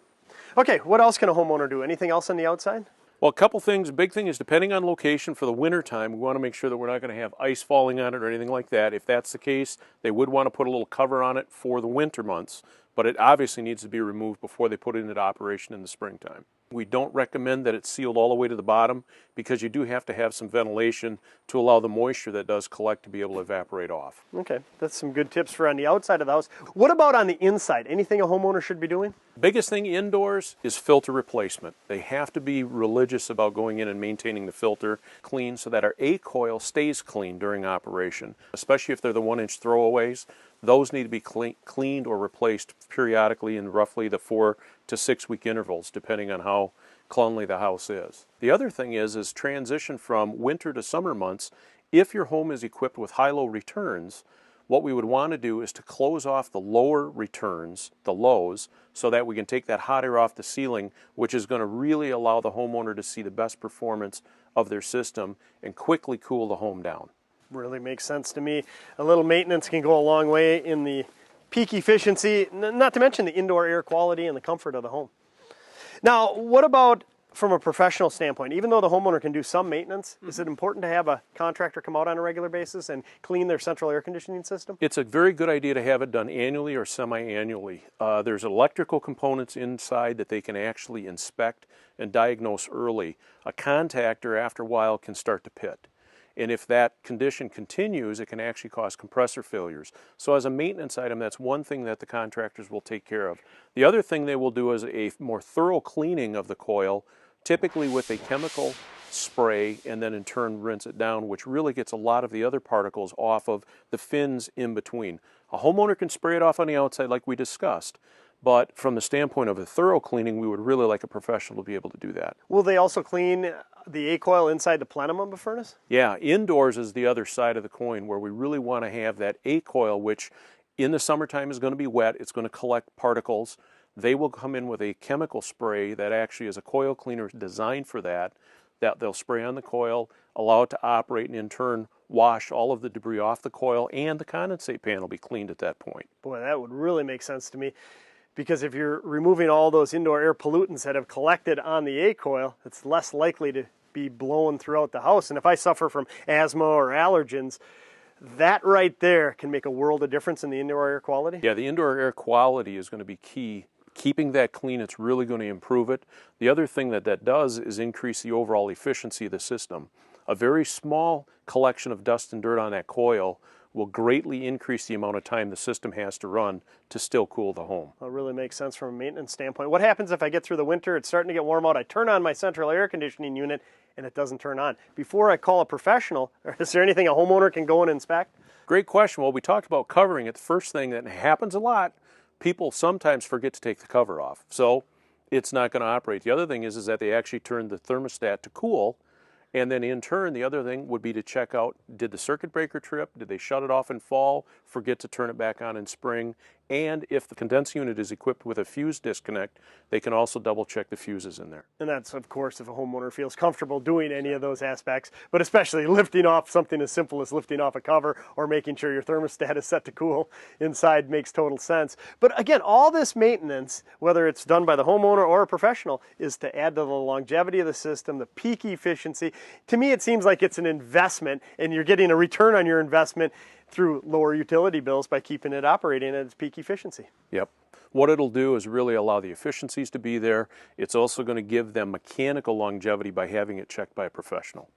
Okay, what else can a homeowner do? Anything else on the outside? Well, a couple things. A big thing is depending on location for the winter time, we want to make sure that we're not going to have ice falling on it or anything like that. If that's the case, they would want to put a little cover on it for the winter months, but it obviously needs to be removed before they put it into operation in the springtime. We don't recommend that it's sealed all the way to the bottom because you do have to have some ventilation to allow the moisture that does collect to be able to evaporate off. Okay, that's some good tips for on the outside of the house. What about on the inside? Anything a homeowner should be doing? Biggest thing indoors is filter replacement. They have to be religious about going in and maintaining the filter clean so that our A coil stays clean during operation, especially if they're the 1-inch throwaways. Those need to be cleaned or replaced periodically in roughly the 4 to 6 week intervals, depending on how cleanly the house is. The other thing is transition from winter to summer months. If your home is equipped with high-low returns, what we would want to do is to close off the lower returns, the lows, so that we can take that hot air off the ceiling, which is going to really allow the homeowner to see the best performance of their system and quickly cool the home down. Really makes sense to me. A little maintenance can go a long way in the peak efficiency, not to mention the indoor air quality and the comfort of the home. Now, what about from a professional standpoint? Even though the homeowner can do some maintenance, is it important to have a contractor come out on a regular basis and clean their central air conditioning system? It's a very good idea to have it done annually or semi-annually. There's electrical components inside that they can actually inspect and diagnose early. A contactor, after a while, can start to pit. And if that condition continues, it can actually cause compressor failures. So as a maintenance item, that's one thing that the contractors will take care of. The other thing they will do is a more thorough cleaning of the coil, typically with a chemical spray, and then in turn rinse it down, which really gets a lot of the other particles off of the fins in between. A homeowner can spray it off on the outside like we discussed, but from the standpoint of a thorough cleaning, we would really like a professional to be able to do that. Will they also clean the A-coil inside the plenum of the furnace? Yeah, indoors is the other side of the coin where we really want to have that A-coil, which in the summertime is going to be wet. It's going to collect particles. They will come in with a chemical spray that actually is a coil cleaner designed for that they'll spray on the coil, allow it to operate, and in turn wash all of the debris off the coil, and the condensate pan will be cleaned at that point. Boy, that would really make sense to me. Because if you're removing all those indoor air pollutants that have collected on the A-coil, it's less likely to be blown throughout the house. And if I suffer from asthma or allergens, that right there can make a world of difference in the indoor air quality. Yeah, the indoor air quality is going to be key keeping that clean, it's really going to improve it. The other thing that does is increase the overall efficiency of the system. A very small collection of dust and dirt on that coil will greatly increase the amount of time the system has to run to still cool the home. That really makes sense from a maintenance standpoint. What happens if I get through the winter, it's starting to get warm out, I turn on my central air conditioning unit and it doesn't turn on? Before I call a professional, is there anything a homeowner can go and inspect? Great question. Well, we talked about covering it. The first thing that happens a lot, people sometimes forget to take the cover off. So it's not going to operate. The other thing is that they actually turn the thermostat to cool. And then in turn, the other thing would be to check out, did the circuit breaker trip? Did they shut it off in fall, forget to turn it back on in spring? And if the condensing unit is equipped with a fuse disconnect, they can also double check the fuses in there. And that's, of course, if a homeowner feels comfortable doing any of those aspects, but especially lifting off something as simple as lifting off a cover or making sure your thermostat is set to cool inside makes total sense. But again, all this maintenance, whether it's done by the homeowner or a professional, is to add to the longevity of the system, the peak efficiency. To me, it seems like it's an investment, and you're getting a return on your investment through lower utility bills by keeping it operating at its peak efficiency. Yep. What it'll do is really allow the efficiencies to be there. It's also going to give them mechanical longevity by having it checked by a professional.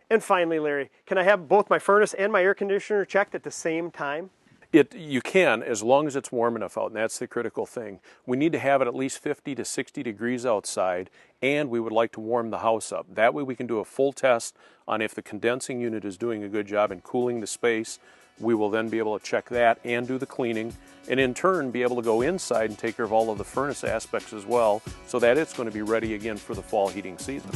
And finally, Larry, can I have both my furnace and my air conditioner checked at the same time? You can, as long as it's warm enough out, and that's the critical thing. We need to have it at least 50 to 60 degrees outside, and we would like to warm the house up. That way we can do a full test on if the condensing unit is doing a good job in cooling the space. We will then be able to check that and do the cleaning, and in turn be able to go inside and take care of all of the furnace aspects as well, so that it's going to be ready again for the fall heating season.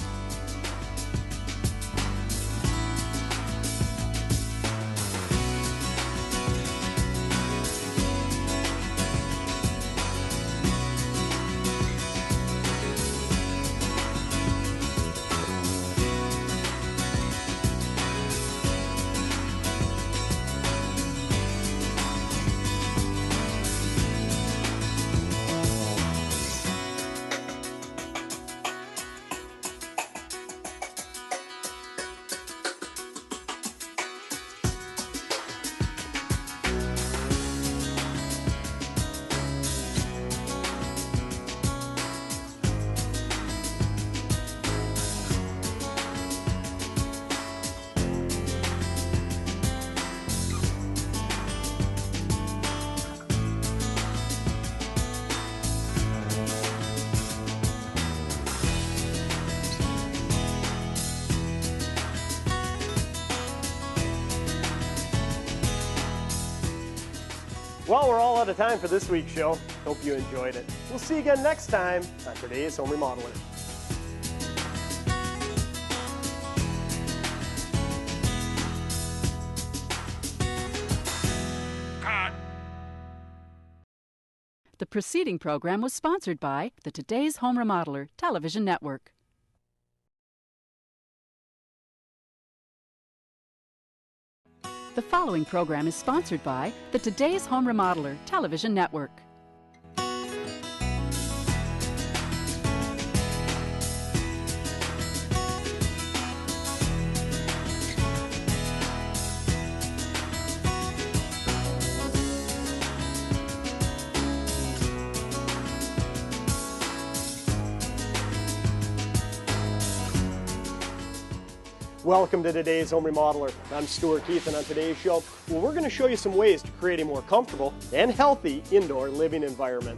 Well, we're all out of time for this week's show. Hope you enjoyed it. We'll see you again next time on Today's Home Remodeler. The preceding program was sponsored by the Today's Home Remodeler television network. The following program is sponsored by the Today's Home Remodeler television network. Welcome to Today's Home Remodeler. I'm Stuart Keith, and on today's show, we're going to show you some ways to create a more comfortable and healthy indoor living environment.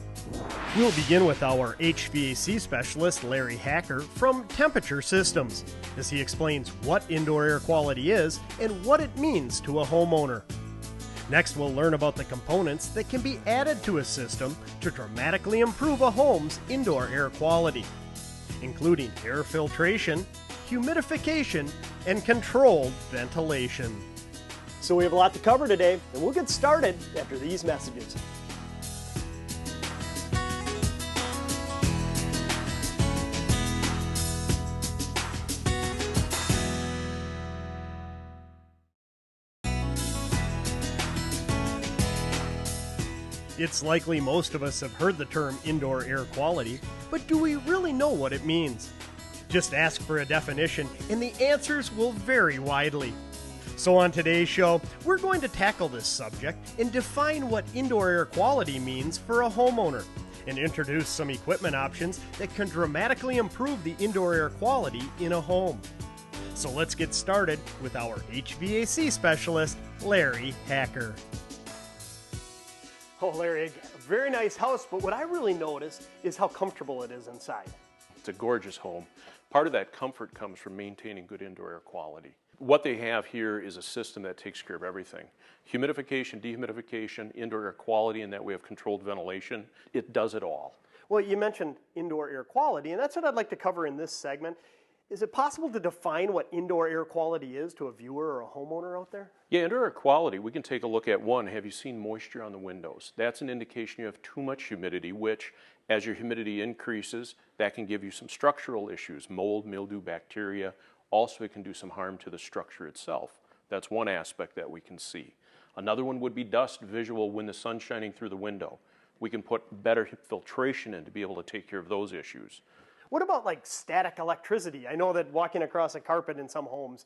We'll begin with our HVAC specialist, Larry Hacker, from Temperature Systems, as he explains what indoor air quality is and what it means to a homeowner. Next, we'll learn about the components that can be added to a system to dramatically improve a home's indoor air quality, including air filtration, humidification, and controlled ventilation. So we have a lot to cover today, and we'll get started after these messages. It's likely most of us have heard the term indoor air quality, but do we really know what it means? Just ask for a definition, and the answers will vary widely. So on today's show, we're going to tackle this subject and define what indoor air quality means for a homeowner, and introduce some equipment options that can dramatically improve the indoor air quality in a home. So let's get started with our HVAC specialist, Larry Hacker. Oh, Larry, a very nice house, but what I really noticed is how comfortable it is inside. It's a gorgeous home. Part of that comfort comes from maintaining good indoor air quality. What they have here is a system that takes care of everything. Humidification, dehumidification, indoor air quality, and that we have controlled ventilation. It does it all. Well, you mentioned indoor air quality, and that's what I'd like to cover in this segment. Is it possible to define what indoor air quality is to a viewer or a homeowner out there? Yeah, indoor air quality, we can take a look at one. Have you seen moisture on the windows? That's an indication you have too much humidity, which, as your humidity increases, that can give you some structural issues, mold, mildew, bacteria. Also, it can do some harm to the structure itself. That's one aspect that we can see. Another one would be dust visual when the sun's shining through the window. We can put better filtration in to be able to take care of those issues. What about like static electricity? I know that walking across a carpet in some homes,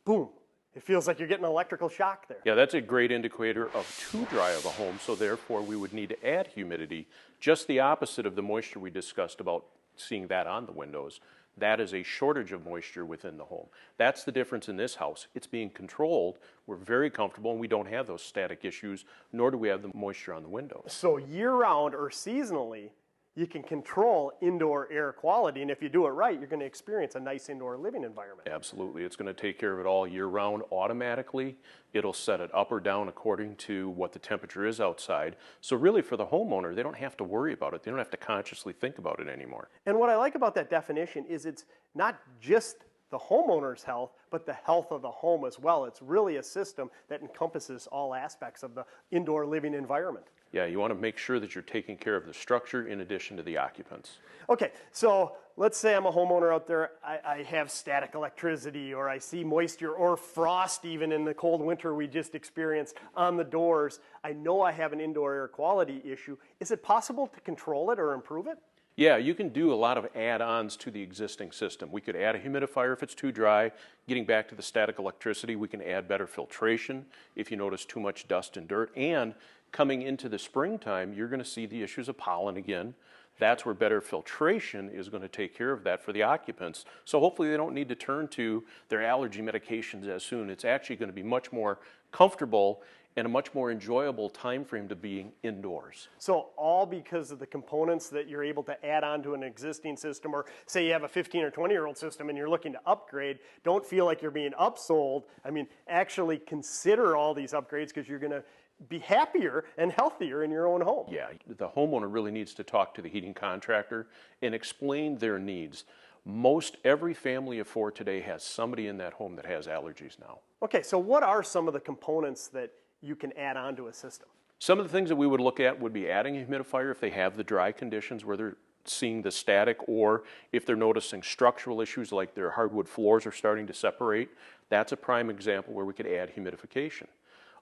boom, it feels like you're getting an electrical shock there. Yeah, that's a great indicator of too dry of a home, so therefore we would need to add humidity, just the opposite of the moisture we discussed about seeing that on the windows. That is a shortage of moisture within the home. That's the difference in this house. It's being controlled. We're very comfortable, and we don't have those static issues, nor do we have the moisture on the windows. So year-round or seasonally, you can control indoor air quality, and if you do it right, you're going to experience a nice indoor living environment. Absolutely. It's going to take care of it all year-round automatically. It'll set it up or down according to what the temperature is outside. So really, for the homeowner, they don't have to worry about it. They don't have to consciously think about it anymore. And what I like about that definition is it's not just the homeowner's health, but the health of the home as well. It's really a system that encompasses all aspects of the indoor living environment. Yeah, you want to make sure that you're taking care of the structure in addition to the occupants. Okay, so let's say I'm a homeowner out there, I have static electricity, or I see moisture or frost even in the cold winter we just experienced on the doors. I know I have an indoor air quality issue. Is it possible to control it or improve it? Yeah, you can do a lot of add-ons to the existing system. We could add a humidifier if it's too dry. Getting back to the static electricity, we can add better filtration if you notice too much dust and dirt. And coming into the springtime, you're going to see the issues of pollen again. That's where better filtration is going to take care of that for the occupants. So hopefully they don't need to turn to their allergy medications as soon. It's actually going to be much more comfortable and a much more enjoyable time frame to being indoors. So all because of the components that you're able to add on to an existing system, or say you have a 15 or 20-year-old system and you're looking to upgrade, don't feel like you're being upsold. I mean, actually consider all these upgrades because you're going to be happier and healthier in your own home. Yeah, the homeowner really needs to talk to the heating contractor and explain their needs. Most every family of four today has somebody in that home that has allergies now. Okay, so what are some of the components that you can add on to a system? Some of the things that we would look at would be adding a humidifier if they have the dry conditions where they're seeing the static, or if they're noticing structural issues like their hardwood floors are starting to separate. That's a prime example where we could add humidification.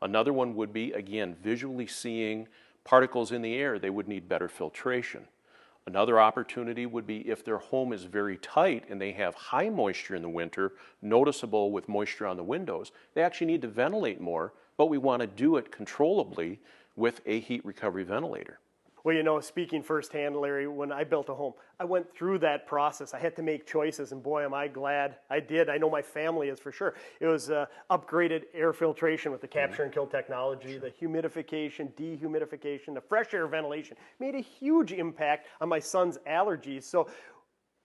Another one would be, again, visually seeing particles in the air. They would need better filtration. Another opportunity would be if their home is very tight and they have high moisture in the winter, noticeable with moisture on the windows, they actually need to ventilate more, but we want to do it controllably with a heat recovery ventilator. Well, you know, speaking firsthand, Larry, when I built a home, I went through that process. I had to make choices, and boy, am I glad I did. I know my family is for sure. It was upgraded air filtration with the capture and kill technology, the humidification, dehumidification, the fresh air ventilation made a huge impact on my son's allergies. So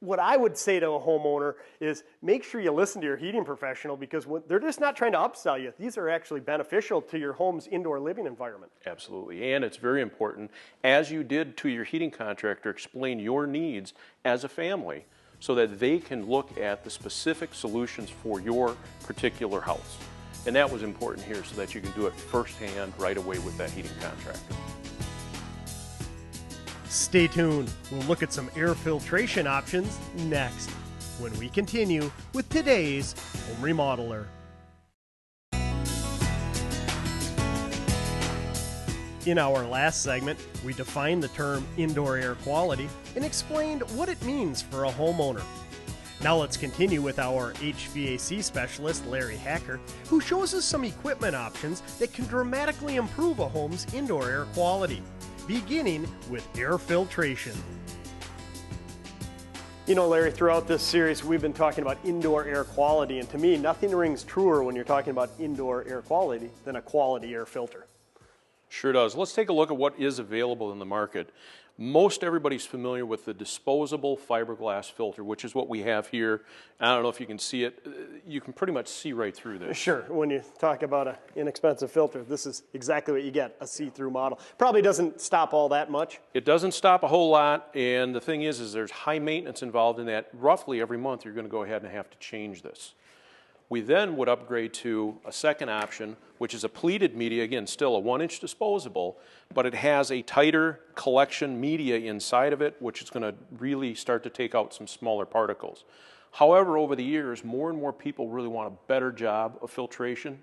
what I would say to a homeowner is make sure you listen to your heating professional, because they're just not trying to upsell you. These are actually beneficial to your home's indoor living environment. Absolutely, and it's very important, as you did to your heating contractor, explain your needs as a family so that they can look at the specific solutions for your particular house. And that was important here so that you can do it firsthand right away with that heating contractor. Stay tuned. We'll look at some air filtration options next when we continue with today's Home Remodeler. In our last segment, we defined the term indoor air quality and explained what it means for a homeowner. Now let's continue with our HVAC specialist, Larry Hacker, who shows us some equipment options that can dramatically improve a home's indoor air quality, beginning with air filtration. You know, Larry, throughout this series, we've been talking about indoor air quality, and to me, nothing rings truer when you're talking about indoor air quality than a quality air filter. Sure does. Let's take a look at what is available in the market. Most everybody's familiar with the disposable fiberglass filter, which is what we have here. I don't know if you can see it. You can pretty much see right through this. Sure. When you talk about an inexpensive filter, this is exactly what you get, a see-through model. Probably doesn't stop all that much. It doesn't stop a whole lot, and the thing is there's high maintenance involved in that. Roughly every month you're going to go ahead and have to change this. We then would upgrade to a second option, which is a pleated media, again, still a 1-inch disposable, but it has a tighter collection media inside of it, which is going to really start to take out some smaller particles. However, over the years, more and more people really want a better job of filtration.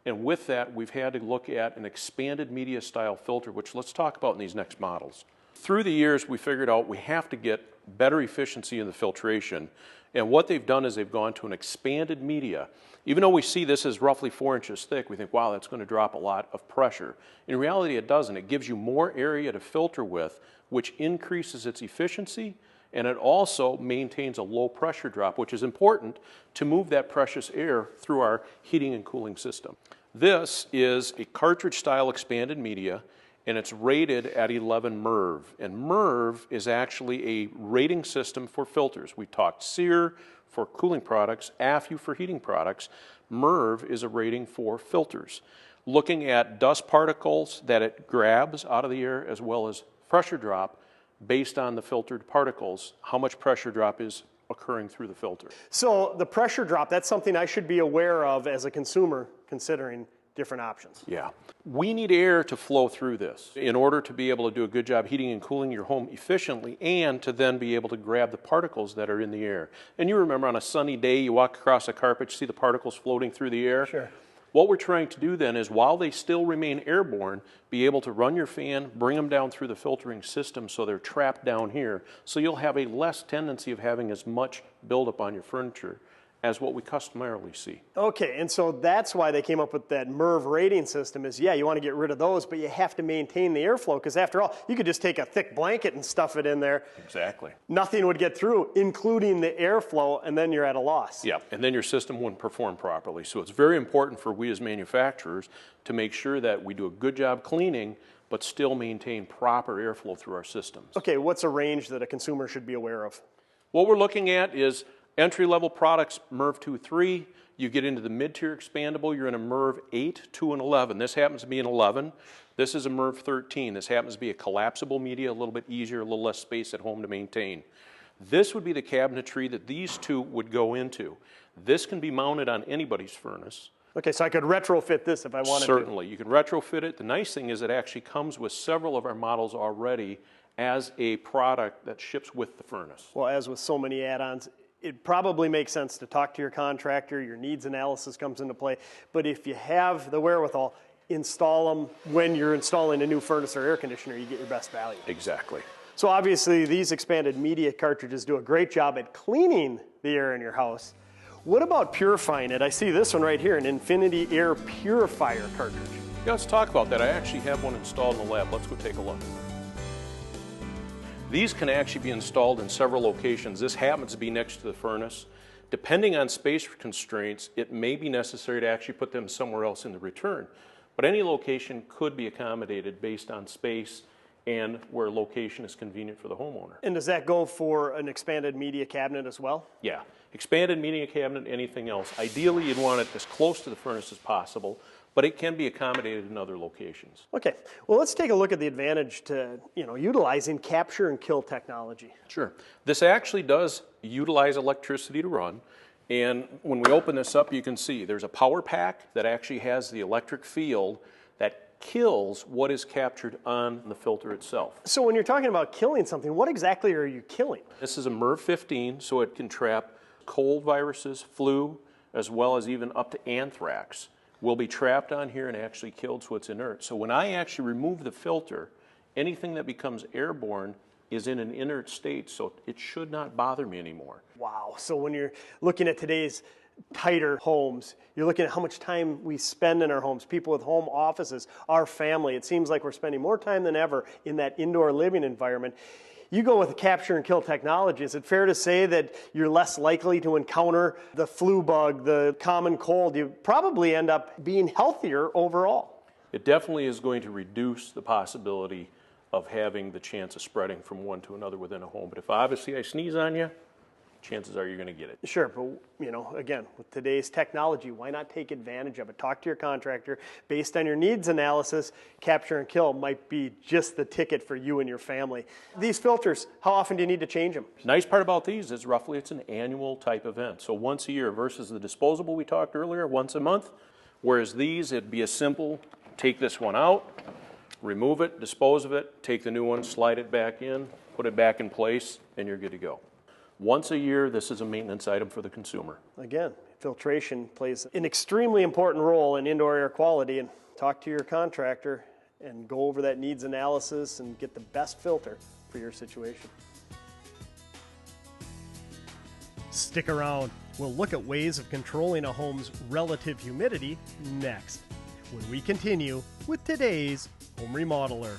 And with that, we've had to look at an expanded media style filter, which let's talk about in these next models. Through the years, we figured out we have to get better efficiency in the filtration. And what they've done is they've gone to an expanded media. Even though we see this as roughly 4 inches thick, we think, wow, that's going to drop a lot of pressure. In reality, it doesn't. It gives you more area to filter with, which increases its efficiency, and it also maintains a low pressure drop, which is important to move that precious air through our heating and cooling system. This is a cartridge-style expanded media, and it's rated at 11 MERV. And MERV is actually a rating system for filters. We talked SEER for cooling products, AFU for heating products. MERV is a rating for filters. Looking at dust particles that it grabs out of the air as well as pressure drop based on the filtered particles, how much pressure drop is occurring through the filter. So the pressure drop, that's something I should be aware of as a consumer considering different options. Yeah. We need air to flow through this in order to be able to do a good job heating and cooling your home efficiently and to then be able to grab the particles that are in the air. And you remember on a sunny day, you walk across a carpet, you see the particles floating through the air? Sure. What we're trying to do then is, while they still remain airborne, be able to run your fan, bring them down through the filtering system so they're trapped down here, so you'll have a less tendency of having as much buildup on your furniture as what we customarily see. Okay, and so that's why they came up with that MERV rating system is, yeah, you want to get rid of those, but you have to maintain the airflow, because after all, you could just take a thick blanket and stuff it in there. Exactly. Nothing would get through, including the airflow, and then you're at a loss. Yeah, and then your system wouldn't perform properly. So it's very important for we as manufacturers to make sure that we do a good job cleaning, but still maintain proper airflow through our systems. Okay, what's a range that a consumer should be aware of? What we're looking at is entry-level products, MERV 2, 3. You get into the mid-tier expandable, you're in a MERV 8, 2, and 11. This happens to be an 11. This is a MERV 13. This happens to be a collapsible media, a little bit easier, a little less space at home to maintain. This would be the cabinetry that these two would go into. This can be mounted on anybody's furnace. Okay, so I could retrofit this if I wanted to. Certainly. You can retrofit it. The nice thing is it actually comes with several of our models already as a product that ships with the furnace. Well, as with so many add-ons, it probably makes sense to talk to your contractor. Your needs analysis comes into play. But if you have the wherewithal, install them when you're installing a new furnace or air conditioner, you get your best value. Exactly. So obviously these expanded media cartridges do a great job at cleaning the air in your house. What about purifying it? I see this one right here, an Infinity Air Purifier cartridge. Yeah, let's talk about that. I actually have one installed in the lab. Let's go take a look. These can actually be installed in several locations. This happens to be next to the furnace. Depending on space constraints, it may be necessary to actually put them somewhere else in the return. But any location could be accommodated based on space and where location is convenient for the homeowner. And does that go for an expanded media cabinet as well? Yeah. Expanded media cabinet, anything else. Ideally, you'd want it as close to the furnace as possible, but it can be accommodated in other locations. Okay, well, let's take a look at the advantage to, utilizing capture and kill technology. Sure. This actually does utilize electricity to run, and when we open this up, you can see there's a power pack that actually has the electric field that kills what is captured on the filter itself. So when you're talking about killing something, what exactly are you killing? This is a MERV 15, so it can trap cold viruses, flu, as well as even up to anthrax will be trapped on here and actually killed, so it's inert. So when I actually remove the filter, anything that becomes airborne is in an inert state, so it should not bother me anymore. Wow. So when you're looking at today's tighter homes, you're looking at how much time we spend in our homes, people with home offices, our family. It seems like we're spending more time than ever in that indoor living environment. You go with capture and kill technology. Is it fair to say that you're less likely to encounter the flu bug, the common cold? You probably end up being healthier overall. It definitely is going to reduce the possibility of having the chance of spreading from one to another within a home. But if obviously I sneeze on you, chances are you're going to get it. Sure, but again, with today's technology, why not take advantage of it? Talk to your contractor. Based on your needs analysis, capture and kill might be just the ticket for you and your family. These filters, how often do you need to change them? Nice part about these is roughly it's an annual type event. So once a year versus the disposable we talked earlier, once a month. Whereas these, it'd be a simple, take this one out, remove it, dispose of it, take the new one, slide it back in, put it back in place, and you're good to go. Once a year, this is a maintenance item for the consumer. Again, filtration plays an extremely important role in indoor air quality, and talk to your contractor and go over that needs analysis and get the best filter for your situation. Stick around. We'll look at ways of controlling a home's relative humidity next, when we continue with today's Home Remodeler.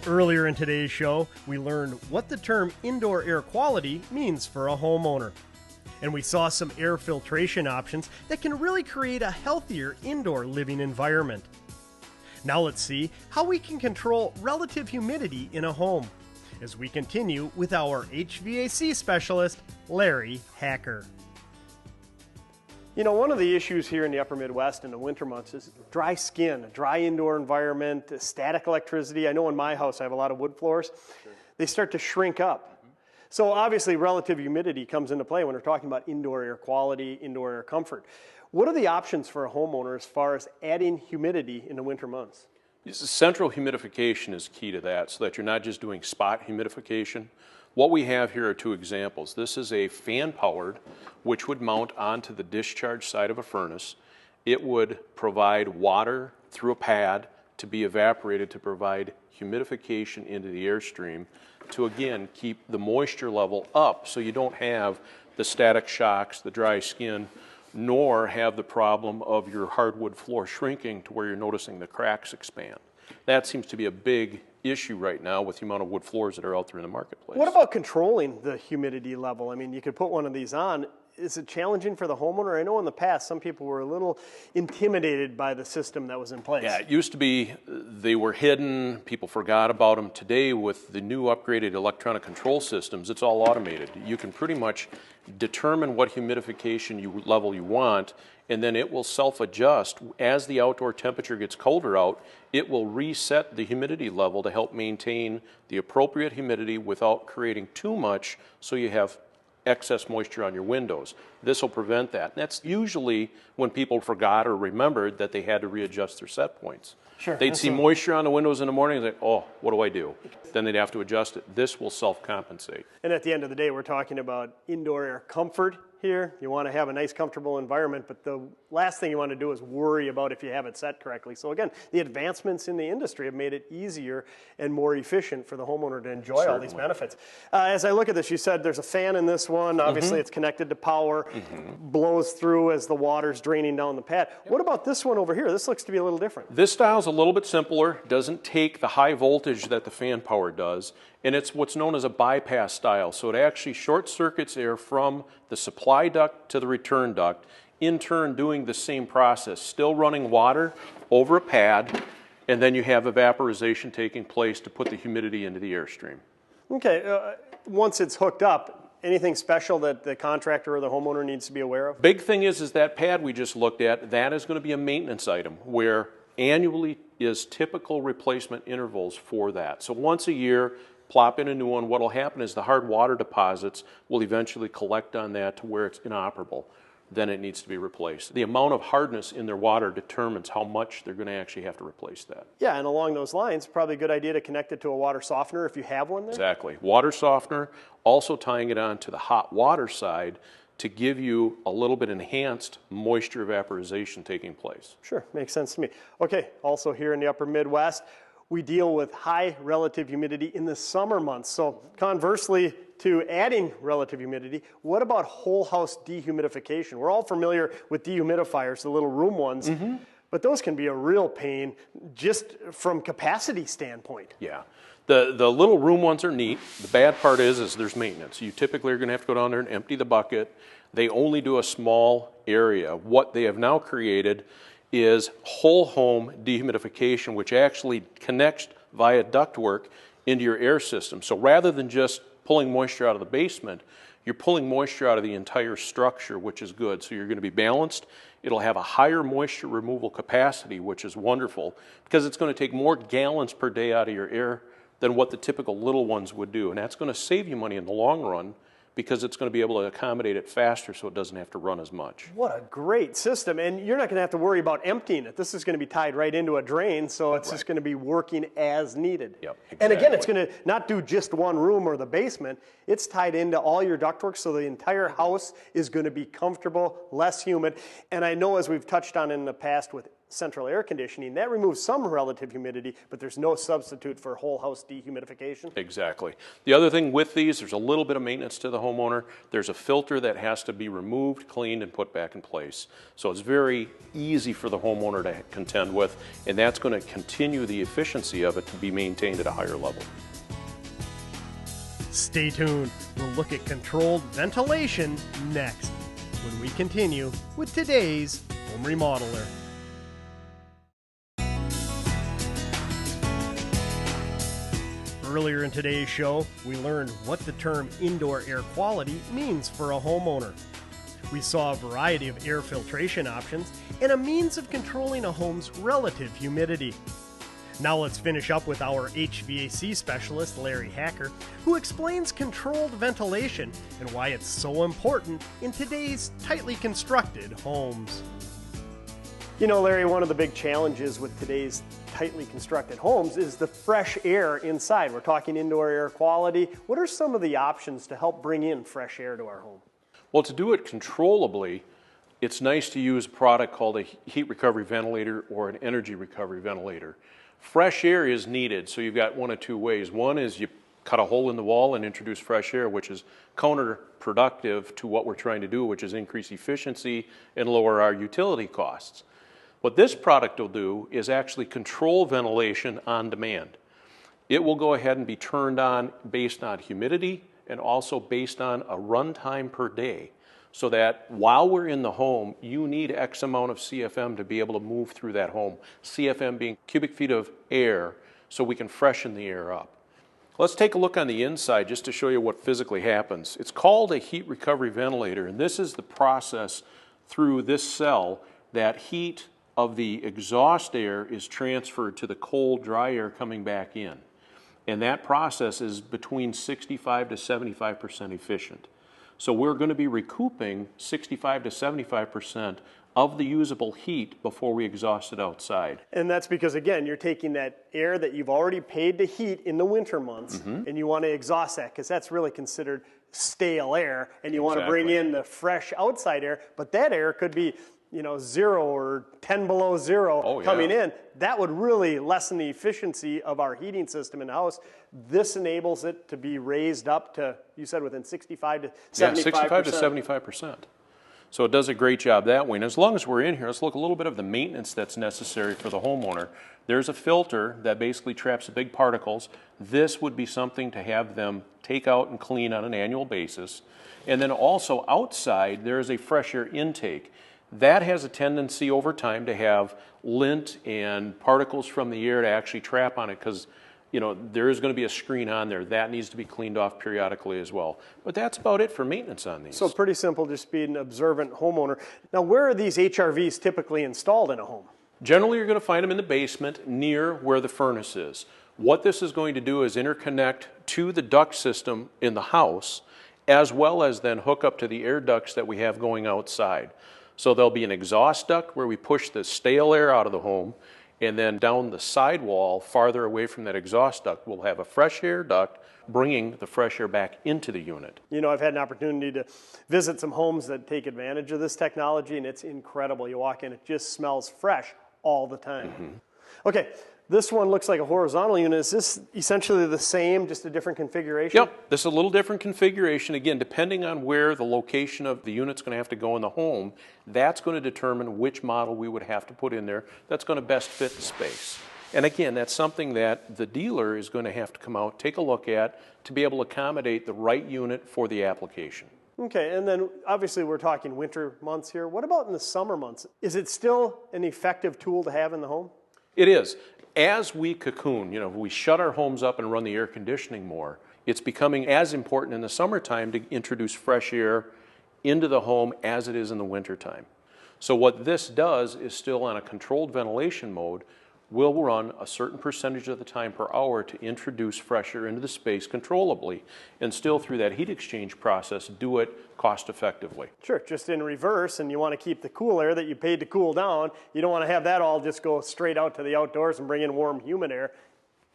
Earlier in today's show, we learned what the term indoor air quality means for a homeowner. And we saw some air filtration options that can really create a healthier indoor living environment. Now let's see how we can control relative humidity in a home as we continue with our HVAC specialist, Larry Hacker. You know, one of the issues here in the upper Midwest in the winter months is dry skin, a dry indoor environment, static electricity. I know in my house I have a lot of wood floors. Sure. They start to shrink up. So obviously relative humidity comes into play when we're talking about indoor air quality, indoor air comfort. What are the options for a homeowner as far as adding humidity in the winter months? Central humidification is key to that, so that you're not just doing spot humidification. What we have here are two examples. This is a fan-powered, which would mount onto the discharge side of a furnace. It would provide water through a pad to be evaporated to provide humidification into the airstream to, again, keep the moisture level up so you don't have the static shocks, the dry skin, nor have the problem of your hardwood floor shrinking to where you're noticing the cracks expand. That seems to be a big issue right now with the amount of wood floors that are out there in the marketplace. What about controlling the humidity level? I mean, you could put one of these on. Is it challenging for the homeowner? I know in the past some people were a little intimidated by the system that was in place. Yeah, it used to be they were hidden, people forgot about them. Today with the new upgraded electronic control systems, it's all automated. You can pretty much determine what humidification level you want, and then it will self-adjust. As the outdoor temperature gets colder out, it will reset the humidity level to help maintain the appropriate humidity without creating too much so you have excess moisture on your windows. This will prevent that. And that's usually when people forgot or remembered that they had to readjust their set points. Sure. They'd see moisture on the windows in the morning and say, oh, what do I do? Then they'd have to adjust it. This will self-compensate. And at the end of the day, we're talking about indoor air comfort here. You want to have a nice, comfortable environment, but the last thing you want to do is worry about if you have it set correctly. So again, the advancements in the industry have made it easier and more efficient for the homeowner to enjoy all these benefits. As I look at this, you said there's a fan in this one. Obviously, it's connected to power, blows through as the water's draining down the pad. What about this one over here? This looks to be a little different. This style's a little bit simpler, doesn't take the high voltage that the fan power does, and it's what's known as a bypass style. So it actually short circuits air from the supply duct to the return duct, in turn doing the same process, still running water over a pad, and then you have evaporization taking place to put the humidity into the airstream. Okay, once it's hooked up, anything special that the contractor or the homeowner needs to be aware of? Big thing is that pad we just looked at, that is going to be a maintenance item where annually is typical replacement intervals for that. So once a year, plop in a new one. What will happen is the hard water deposits will eventually collect on that to where it's inoperable. Then it needs to be replaced. The amount of hardness in their water determines how much they're going to actually have to replace that. Yeah, and along those lines, probably a good idea to connect it to a water softener if you have one there. Exactly. Water softener, also tying it on to the hot water side to give you a little bit enhanced moisture vaporization taking place. Sure, makes sense to me. Okay, also here in the upper Midwest, we deal with high relative humidity in the summer months. So conversely to adding relative humidity, what about whole house dehumidification? We're all familiar with dehumidifiers, the little room ones, but those can be a real pain just from capacity standpoint. Yeah. The little room ones are neat. The bad part is there's maintenance. You typically are going to have to go down there and empty the bucket. They only do a small area. What they have now created is whole home dehumidification, which actually connects via ductwork into your air system. So rather than just pulling moisture out of the basement, you're pulling moisture out of the entire structure, which is good. So you're going to be balanced. It'll have a higher moisture removal capacity, which is wonderful, because it's going to take more gallons per day out of your air than what the typical little ones would do. And that's going to save you money in the long run, because it's going to be able to accommodate it faster so it doesn't have to run as much. What a great system. And you're not going to have to worry about emptying it. This is going to be tied right into a drain, so it's just going to be working as needed. Yep, exactly. And again, it's going to not do just one room or the basement. It's tied into all your ductwork, so the entire house is going to be comfortable, less humid. And I know, as we've touched on in the past with central air conditioning, that removes some relative humidity, but there's no substitute for whole house dehumidification. Exactly. The other thing with these, there's a little bit of maintenance to the homeowner. There's a filter that has to be removed, cleaned, and put back in place. So it's very easy for the homeowner to contend with, and that's going to continue the efficiency of it to be maintained at a higher level. Stay tuned. We'll look at controlled ventilation next, when we continue with today's Home Remodeler. Earlier in today's show, we learned what the term indoor air quality means for a homeowner. We saw a variety of air filtration options and a means of controlling a home's relative humidity. Now let's finish up with our HVAC specialist, Larry Hacker, who explains controlled ventilation and why it's so important in today's tightly constructed homes. You know, Larry, one of the big challenges with today's tightly constructed homes is the fresh air inside. We're talking indoor air quality. What are some of the options to help bring in fresh air to our home? Well, to do it controllably, it's nice to use a product called a heat recovery ventilator or an energy recovery ventilator. Fresh air is needed, so you've got one of two ways. One is you cut a hole in the wall and introduce fresh air, which is counterproductive to what we're trying to do, which is increase efficiency and lower our utility costs. What this product will do is actually control ventilation on demand. It will go ahead and be turned on based on humidity and also based on a runtime per day, so that while we're in the home, you need X amount of CFM to be able to move through that home. CFM being cubic feet of air, so we can freshen the air up. Let's take a look on the inside just to show you what physically happens. It's called a heat recovery ventilator, and this is the process through this cell that heat of the exhaust air is transferred to the cold, dry air coming back in. And that process is between 65 to 75% efficient. So we're going to be recouping 65 to 75% of the usable heat before we exhaust it outside. And that's because, again, you're taking that air that you've already paid to heat in the winter months, and you want to exhaust that, because that's really considered stale air, and you want to bring in the fresh outside air, but that air could be 0 or 10 below zero coming in. That would really lessen the efficiency of our heating system in the house. This enables it to be raised up to, you said, within 65 to 75%. Yeah, 65 to 75%. So it does a great job that way. And as long as we're in here, let's look a little bit of the maintenance that's necessary for the homeowner. There's a filter that basically traps the big particles. This would be something to have them take out and clean on an annual basis. And then also outside, there's a fresh air intake. That has a tendency over time to have lint and particles from the air to actually trap on it, because there is going to be a screen on there. That needs to be cleaned off periodically as well. But that's about it for maintenance on these. So pretty simple, just be an observant homeowner. Now, where are these HRVs typically installed in a home? Generally, you're going to find them in the basement near where the furnace is. What this is going to do is interconnect to the duct system in the house, as well as then hook up to the air ducts that we have going outside. So there'll be an exhaust duct where we push the stale air out of the home, And then down the sidewall, farther away from that exhaust duct, we'll have a fresh air duct bringing the fresh air back into the unit. You know, I've had an opportunity to visit some homes that take advantage of this technology, and it's incredible. You walk in, it just smells fresh all the time. Okay, this one looks like a horizontal unit. Is this essentially the same, just a different configuration? Yep, this is a little different configuration. Again, depending on where the location of the unit's going to have to go in the home, that's going to determine which model we would have to put in there that's going to best fit the space. And again, that's something that the dealer is going to have to come out, take a look at to be able to accommodate the right unit for the application. Okay, and then obviously we're talking winter months here. What about in the summer months? Is it still an effective tool to have in the home? It is. As we cocoon, we shut our homes up and run the air conditioning more, it's becoming as important in the summertime to introduce fresh air into the home as it is in the wintertime. So what this does is still on a controlled ventilation mode, we'll run a certain percentage of the time per hour to introduce fresh air into the space controllably, and still through that heat exchange process do it cost effectively. Sure, just in reverse, and you want to keep the cool air that you paid to cool down. You don't want to have that all just go straight out to the outdoors and bring in warm, humid air.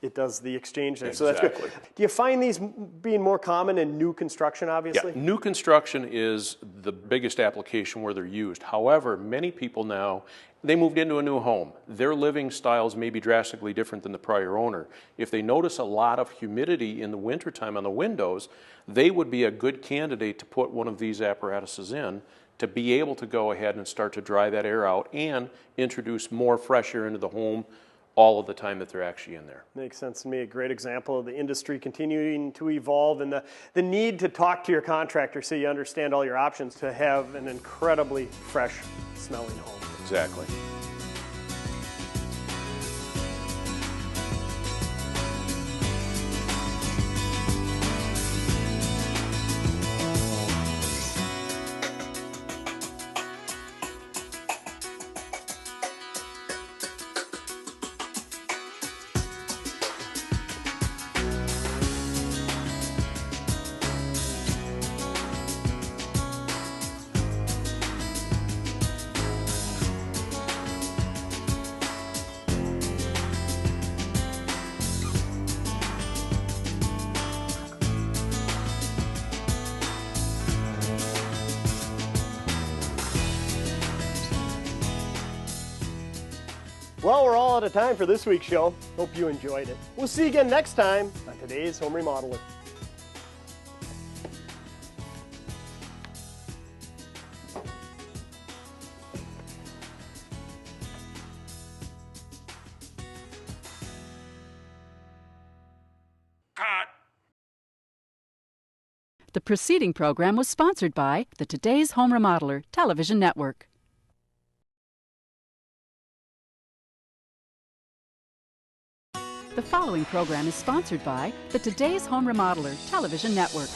It does the exchange there, so that's good. Do you find these being more common in new construction, obviously? Yeah, new construction is the biggest application where they're used. However, many people now, they moved into a new home. Their living styles may be drastically different than the prior owner. If they notice a lot of humidity in the wintertime on the windows, they would be a good candidate to put one of these apparatuses in to be able to go ahead and start to dry that air out and introduce more fresh air into the home all of the time that they're actually in there. Makes sense to me. A great example of the industry continuing to evolve and the need to talk to your contractor so you understand all your options to have an incredibly fresh smelling home. Exactly. Well, we're all out of time for this week's show. Hope you enjoyed it. We'll see you again next time on today's Home Remodeler. The preceding program was sponsored by the Today's Home Remodeler Television Network. The following program is sponsored by the Today's Home Remodeler Television Network.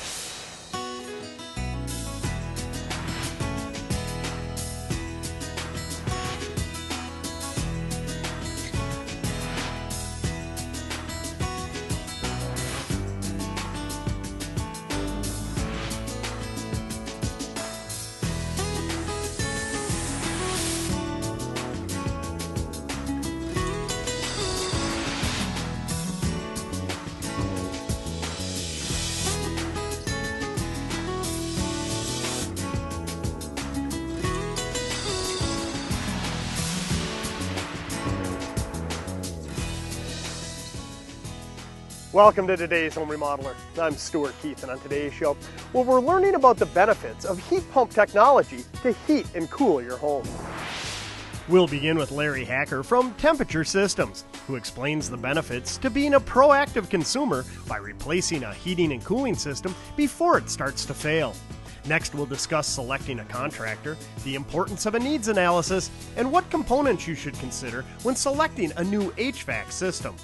Welcome to today's Home Remodeler. I'm Stuart Keith, and on today's show, well, we're learning about the benefits of heat pump technology to heat and cool your home. We'll begin with Larry Hacker from Temperature Systems, who explains the benefits to being a proactive consumer by replacing a heating and cooling system before it starts to fail. Next, we'll discuss selecting a contractor, the importance of a needs analysis, and what components you should consider when selecting a new HVAC system.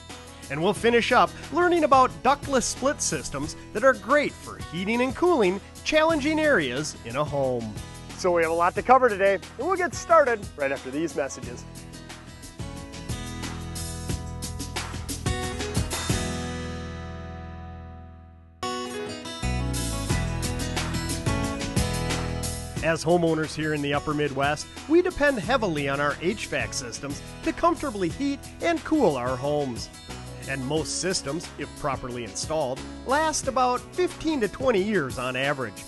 And we'll finish up learning about ductless split systems that are great for heating and cooling challenging areas in a home. So we have a lot to cover today, and we'll get started right after these messages. As homeowners here in the upper Midwest, we depend heavily on our HVAC systems to comfortably heat and cool our homes. And most systems, if properly installed, last about 15 to 20 years on average.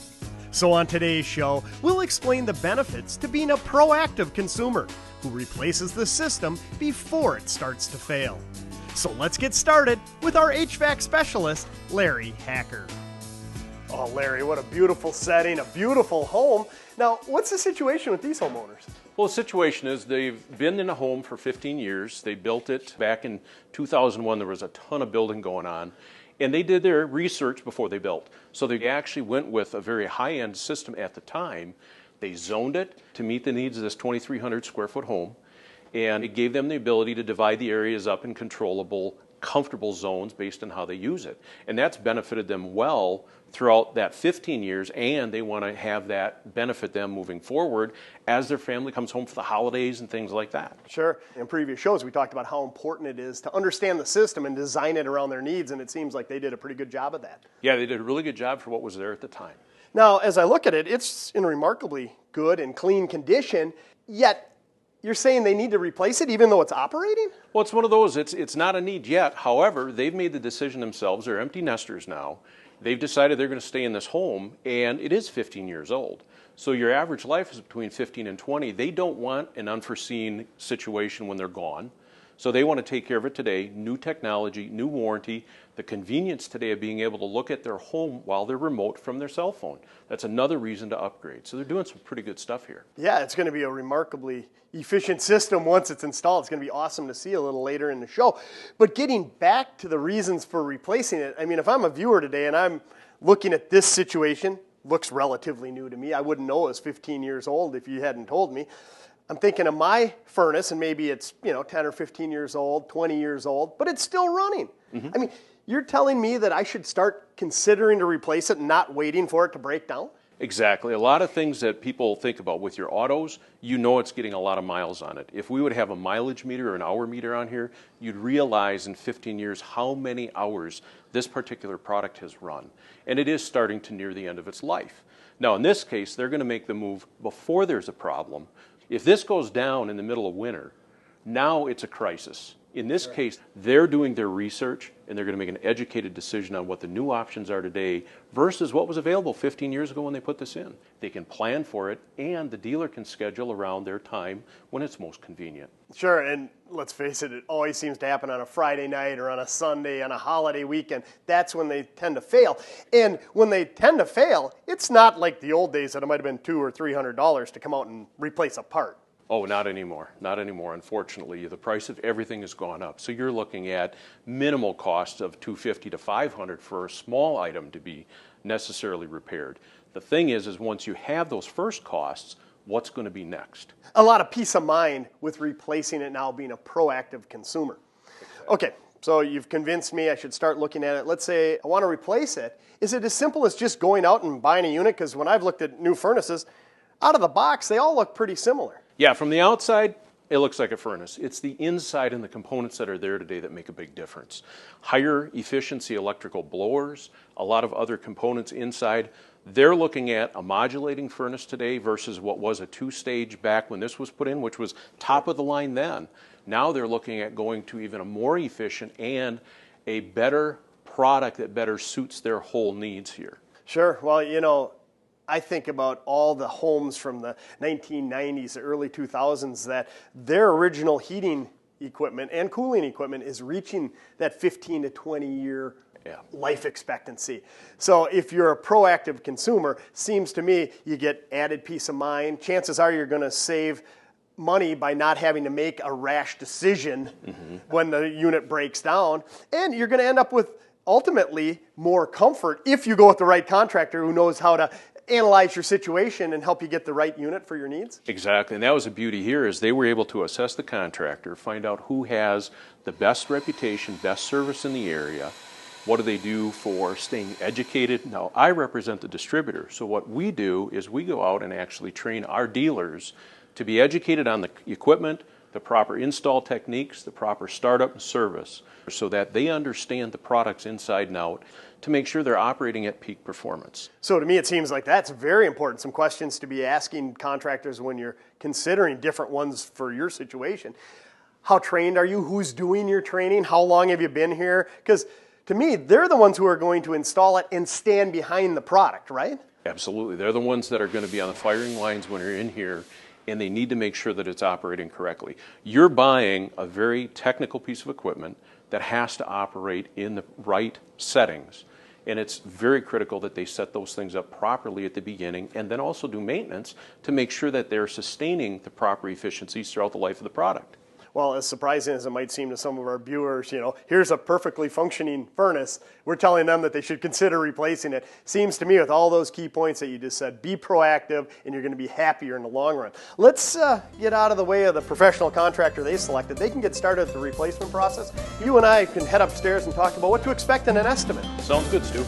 So on today's show, we'll explain the benefits to being a proactive consumer who replaces the system before it starts to fail. So let's get started with our HVAC specialist, Larry Hacker. Oh, Larry, what a beautiful setting, a beautiful home. Now, what's the situation with these homeowners? Well, the situation is they've been in a home for 15 years. They built it back in 2001. There was a ton of building going on. And they did their research before they built. So they actually went with a very high-end system at the time. They zoned it to meet the needs of this 2,300 square foot home. And it gave them the ability to divide the areas up in controllable, comfortable zones based on how they use it. And that's benefited them well throughout that 15 years, and they want to have that benefit them moving forward as their family comes home for the holidays and things like that. Sure. In previous shows, we talked about how important it is to understand the system and design it around their needs, and it seems like they did a pretty good job of that. Yeah, they did a really good job for what was there at the time. Now, as I look at it, it's in remarkably good and clean condition, yet you're saying they need to replace it even though it's operating? Well, it's one of those, it's not a need yet. However, they've made the decision themselves. They're empty nesters now. They've decided they're going to stay in this home, and it is 15 years old. So your average life is between 15 and 20. They don't want an unforeseen situation when they're gone. So they want to take care of it today. New technology, new warranty, the convenience today of being able to look at their home while they're remote from their cell phone. That's another reason to upgrade. So they're doing some pretty good stuff here. Yeah, it's going to be a remarkably efficient system once it's installed. It's going to be awesome to see a little later in the show. But getting back to the reasons for replacing it, I mean, if I'm a viewer today and I'm looking at this situation, looks relatively new to me. I wouldn't know it was 15 years old if you hadn't told me. I'm thinking of my furnace, and maybe it's 10 or 15 years old, 20 years old, but it's still running. Mm-hmm. I mean, you're telling me that I should start considering to replace it and not waiting for it to break down? Exactly. A lot of things that people think about with your autos, it's getting a lot of miles on it. If we would have a mileage meter or an hour meter on here, you'd realize in 15 years how many hours this particular product has run. And it is starting to near the end of its life. Now, in this case, they're going to make the move before there's a problem. If this goes down in the middle of winter, now it's a crisis. In this case, they're doing their research, and they're going to make an educated decision on what the new options are today versus what was available 15 years ago when they put this in. They can plan for it, and the dealer can schedule around their time when it's most convenient. Sure, and let's face it, it always seems to happen on a Friday night or on a Sunday, on a holiday weekend. That's when they tend to fail. And when they tend to fail, it's not like the old days that it might have been $200 or $300 to come out and replace a part. Oh, not anymore. Not anymore. Unfortunately, the price of everything has gone up. So you're looking at minimal costs of $250 to $500 for a small item to be necessarily repaired. The thing is once you have those first costs, what's going to be next? A lot of peace of mind with replacing it now, being a proactive consumer. Okay, so you've convinced me I should start looking at it. Let's say I want to replace it. Is it as simple as just going out and buying a unit? Because when I've looked at new furnaces, out of the box, they all look pretty similar. Yeah, from the outside, it looks like a furnace. It's the inside and the components that are there today that make a big difference. Higher efficiency electrical blowers, a lot of other components inside. They're looking at a modulating furnace today versus what was a two-stage back when this was put in, which was top of the line then. Now they're looking at going to even a more efficient and a better product that better suits their whole needs here. Sure. Well, I think about all the homes from the 1990s, the early 2000s, that their original heating equipment and cooling equipment is reaching that 15 to 20 year life expectancy. So if you're a proactive consumer, seems to me you get added peace of mind. Chances are you're going to save money by not having to make a rash decision when the unit breaks down, and you're going to end up with ultimately more comfort if you go with the right contractor who knows how to analyze your situation and help you get the right unit for your needs. Exactly, and that was the beauty here is they were able to assess the contractor, find out who has the best reputation, best service in the area. What do they do for staying educated? Now, I represent the distributor, so what we do is we go out and actually train our dealers to be educated on the equipment, the proper install techniques, the proper startup and service, so that they understand the products inside and out to make sure they're operating at peak performance. So to me, it seems like that's very important. Some questions to be asking contractors when you're considering different ones for your situation. How trained are you? Who's doing your training? How long have you been here? Because to me, they're the ones who are going to install it and stand behind the product, right? Absolutely. They're the ones that are going to be on the firing lines when you're in here, and they need to make sure that it's operating correctly. You're buying a very technical piece of equipment that has to operate in the right settings. And it's very critical that they set those things up properly at the beginning and then also do maintenance to make sure that they're sustaining the proper efficiencies throughout the life of the product. Well, as surprising as it might seem to some of our viewers, here's a perfectly functioning furnace. We're telling them that they should consider replacing it. Seems to me with all those key points that you just said, be proactive and you're going to be happier in the long run. Let's get out of the way of the professional contractor they selected. They can get started with the replacement process. You and I can head upstairs and talk about what to expect in an estimate. Sounds good, Stu.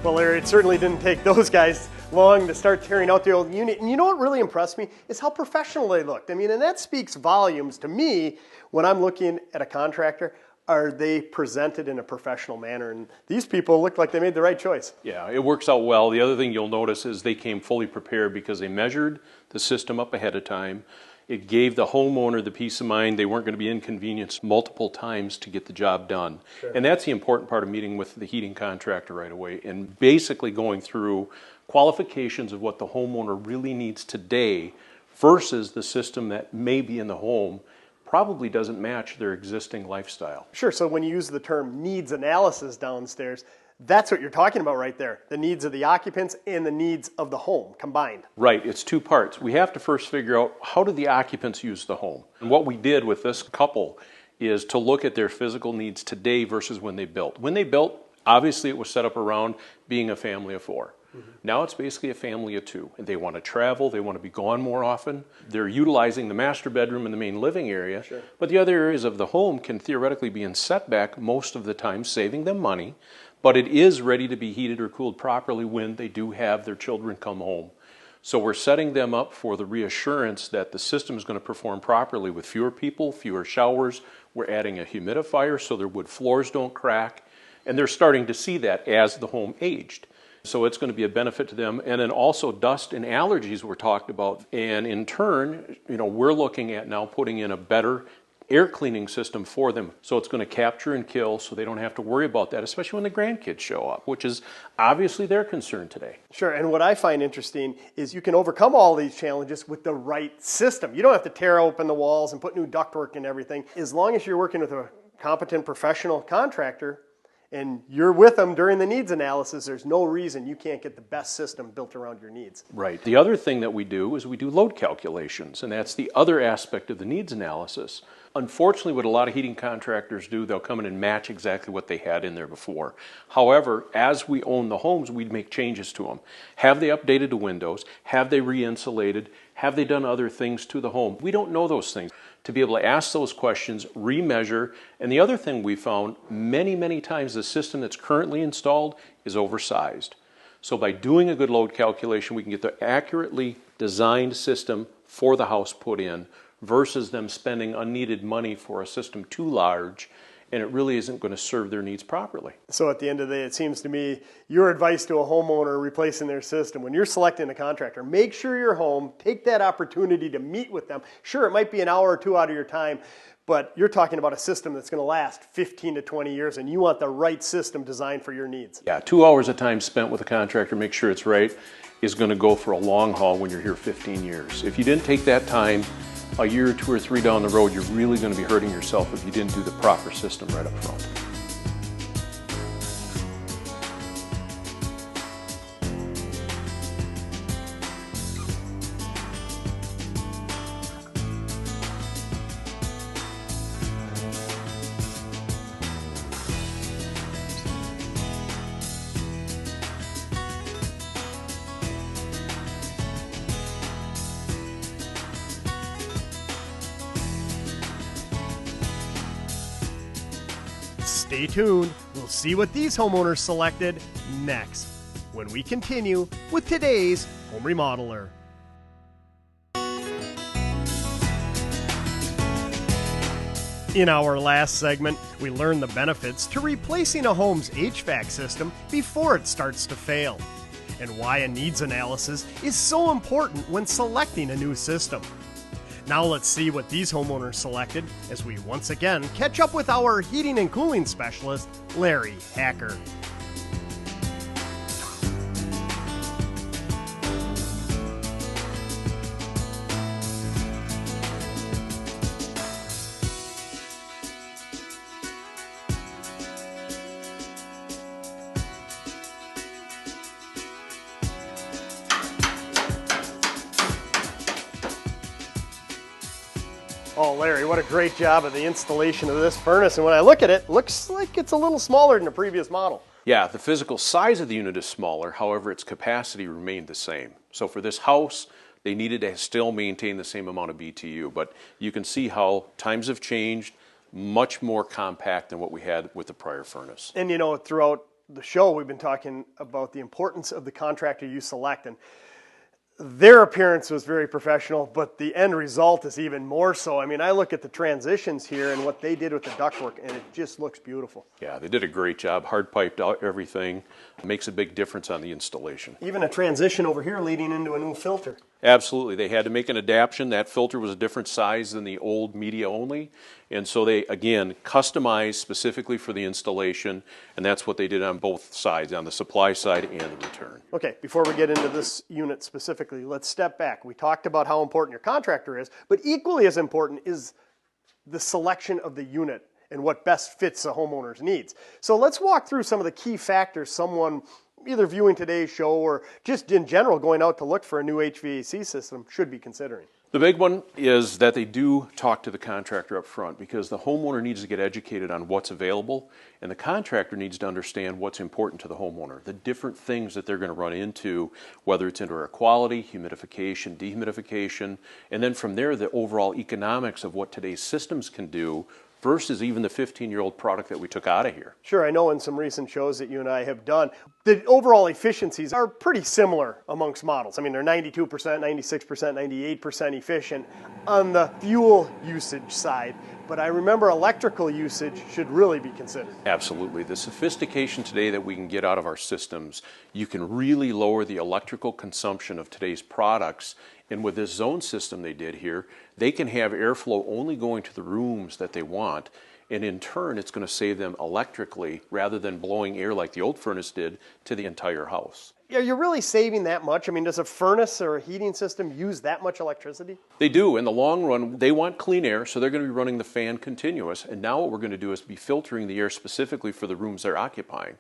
Well, Larry, it certainly didn't take those guys long to start tearing out the old unit. And you know what really impressed me is how professional they looked. I mean, and that speaks volumes to me when I'm looking at a contractor. Are they presented in a professional manner? And these people look like they made the right choice. Yeah, it works out well. The other thing you'll notice is they came fully prepared because they measured the system up ahead of time. It gave the homeowner the peace of mind they weren't going to be inconvenienced multiple times to get the job done. Sure. And that's the important part of meeting with the heating contractor right away and basically going through qualifications of what the homeowner really needs today versus the system that may be in the home probably doesn't match their existing lifestyle. Sure, so when you use the term needs analysis downstairs, that's what you're talking about right there. The needs of the occupants and the needs of the home combined. Right, it's two parts. We have to first figure out how do the occupants use the home. And what we did with this couple is to look at their physical needs today versus when they built. When they built, obviously it was set up around being a family of four. Mm-hmm. Now it's basically a family of two. And they want to travel, they want to be gone more often. They're utilizing the master bedroom and the main living area. Sure. But the other areas of the home can theoretically be in setback most of the time, saving them money. But it is ready to be heated or cooled properly when they do have their children come home. So we're setting them up for the reassurance that the system is going to perform properly with fewer people, fewer showers. We're adding a humidifier so their wood floors don't crack. And they're starting to see that as the home aged. So it's going to be a benefit to them. And then also dust and allergies were talked about. And in turn, we're looking at now putting in a better air cleaning system for them. So it's going to capture and kill so they don't have to worry about that, especially when the grandkids show up, which is obviously their concern today. Sure, and what I find interesting is you can overcome all these challenges with the right system. You don't have to tear open the walls and put new ductwork and everything. As long as you're working with a competent professional contractor and you're with them during the needs analysis, there's no reason you can't get the best system built around your needs. Right. The other thing that we do is we do load calculations, and that's the other aspect of the needs analysis. Unfortunately, what a lot of heating contractors do, they'll come in and match exactly what they had in there before. However, as we own the homes, we'd make changes to them. Have they updated the windows? Have they re-insulated? Have they done other things to the home? We don't know those things. To be able to ask those questions, remeasure, and the other thing we found, many times the system that's currently installed is oversized. So by doing a good load calculation, we can get the accurately designed system for the house put in versus them spending unneeded money for a system too large, and it really isn't going to serve their needs properly. So at the end of the day, it seems to me, your advice to a homeowner replacing their system, when you're selecting a contractor, make sure you're home, take that opportunity to meet with them. Sure, it might be an hour or two out of your time, but you're talking about a system that's going to last 15 to 20 years, and you want the right system designed for your needs. Yeah, 2 hours of time spent with a contractor, make sure it's right, is going to go for a long haul when you're here 15 years. If you didn't take that time, a year or two or three down the road, you're really going to be hurting yourself if you didn't do the proper system right up front. Stay tuned. We'll see what these homeowners selected next when we continue with today's Home Remodeler. In our last segment, we learned the benefits to replacing a home's HVAC system before it starts to fail, and why a needs analysis is so important when selecting a new system. Now let's see what these homeowners selected as we once again catch up with our heating and cooling specialist, Larry Hacker. Oh, Larry, what a great job of the installation of this furnace. And when I look at it, looks like it's a little smaller than the previous model. Yeah, the physical size of the unit is smaller, however, its capacity remained the same. So for this house, they needed to still maintain the same amount of BTU, but you can see how times have changed, much more compact than what we had with the prior furnace. And you know, throughout the show, we've been talking about the importance of the contractor you select, and their appearance was very professional, but the end result is even more so. I mean, I look at the transitions here and what they did with the ductwork, and it just looks beautiful. Yeah, they did a great job, hard piped out everything. It makes a big difference on the installation. Even a transition over here leading into a new filter. Absolutely, they had to make an adaptation. That filter was a different size than the old media only, and so they, again, customized specifically for the installation, and that's what they did on both sides, on the supply side and the return. Okay, before we get into this unit specifically, let's step back. We talked about how important your contractor is, but equally as important is the selection of the unit and what best fits a homeowner's needs. So let's walk through some of the key factors someone either viewing today's show or just in general going out to look for a new HVAC system should be considering. The big one is that they do talk to the contractor up front, because the homeowner needs to get educated on what's available, and the contractor needs to understand what's important to the homeowner, the different things that they're going to run into, whether it's indoor air quality, humidification, dehumidification, and then from there the overall economics of what today's systems can do versus even the 15-year-old product that we took out of here. Sure, I know in some recent shows that you and I have done, the overall efficiencies are pretty similar amongst models. I mean, they're 92%, 96%, 98% efficient on the fuel usage side, but I remember electrical usage should really be considered. Absolutely. The sophistication today that we can get out of our systems, you can really lower the electrical consumption of today's products. And with this zone system they did here, they can have airflow only going to the rooms that they want, and in turn it's going to save them electrically rather than blowing air like the old furnace did to the entire house. Are you really saving that much? I mean, does a furnace or a heating system use that much electricity? They do. In the long run, they want clean air, so they're going to be running the fan continuous, and now what we're going to do is be filtering the air specifically for the rooms they're occupying.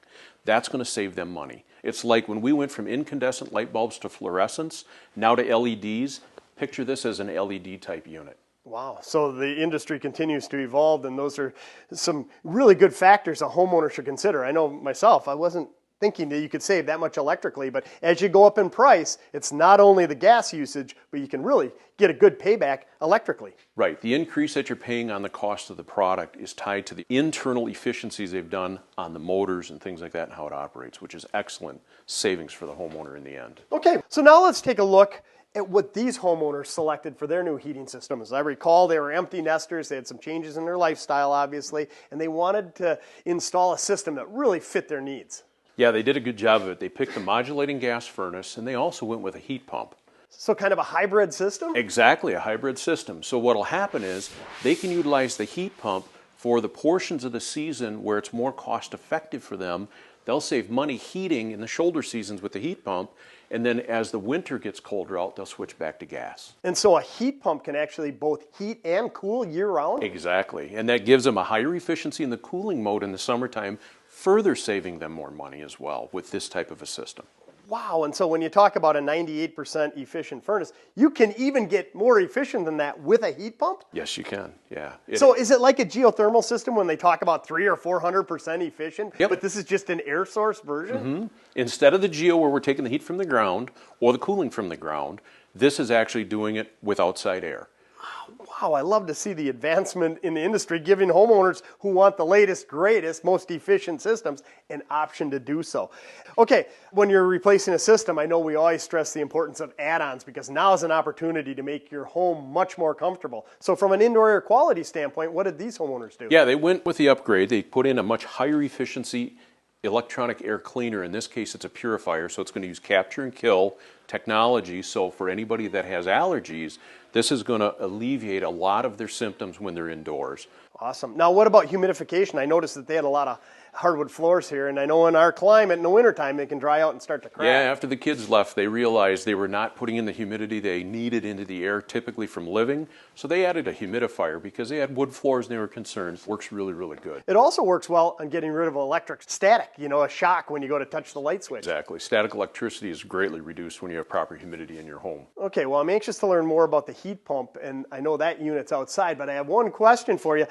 That's going to save them money. It's like when we went from incandescent light bulbs to fluorescents, now to LEDs. Picture this as an LED type unit. Wow, so the industry continues to evolve, and those are some really good factors a homeowner should consider. I know myself, I wasn't thinking that you could save that much electrically, but as you go up in price, it's not only the gas usage, but you can really get a good payback electrically. Right. The increase that you're paying on the cost of the product is tied to the internal efficiencies they've done on the motors and things like that and how it operates, which is excellent savings for the homeowner in the end. Okay, so now let's take a look at what these homeowners selected for their new heating system. As I recall, they were empty nesters. They had some changes in their lifestyle, obviously, and they wanted to install a system that really fit their needs. Yeah, they did a good job of it. They picked the modulating gas furnace, and they also went with a heat pump. So kind of a hybrid system? Exactly, a hybrid system. So what will happen is they can utilize the heat pump for the portions of the season where it's more cost effective for them. They'll save money heating in the shoulder seasons with the heat pump, and then as the winter gets colder out, they'll switch back to gas. And so a heat pump can actually both heat and cool year-round? Exactly, and that gives them a higher efficiency in the cooling mode in the summertime, further saving them more money as well with this type of a system. Wow, and so when you talk about a 98% efficient furnace, you can even get more efficient than that with a heat pump? Yes, you can, yeah. So is it like a geothermal system when they talk about 300 or 400% efficient, Yep. but this is just an air source version? Mm-hmm. Instead of the geo where we're taking the heat from the ground or the cooling from the ground, this is actually doing it with outside air. Wow, I love to see the advancement in the industry, giving homeowners who want the latest, greatest, most efficient systems an option to do so. Okay, when you're replacing a system, I know we always stress the importance of add-ons because now is an opportunity to make your home much more comfortable. So from an indoor air quality standpoint, what did these homeowners do? Yeah, they went with the upgrade. They put in a much higher efficiency electronic air cleaner. In this case, it's a purifier, so it's going to use capture and kill technology. So for anybody that has allergies, this is going to alleviate a lot of their symptoms when they're indoors. Awesome. Now, what about humidification? I noticed that they had a lot of hardwood floors here, and I know in our climate, in the wintertime, they can dry out and start to crack. Yeah, after the kids left, they realized they were not putting in the humidity they needed into the air, typically from living, so they added a humidifier because they had wood floors and they were concerned. Works really, really good. It also works well on getting rid of electric static, you know, a shock when you go to touch the light switch. Exactly. Static electricity is greatly reduced when you have proper humidity in your home. Okay, well, I'm anxious to learn more about the heat pump, and I know that unit's outside, but I have one question for you.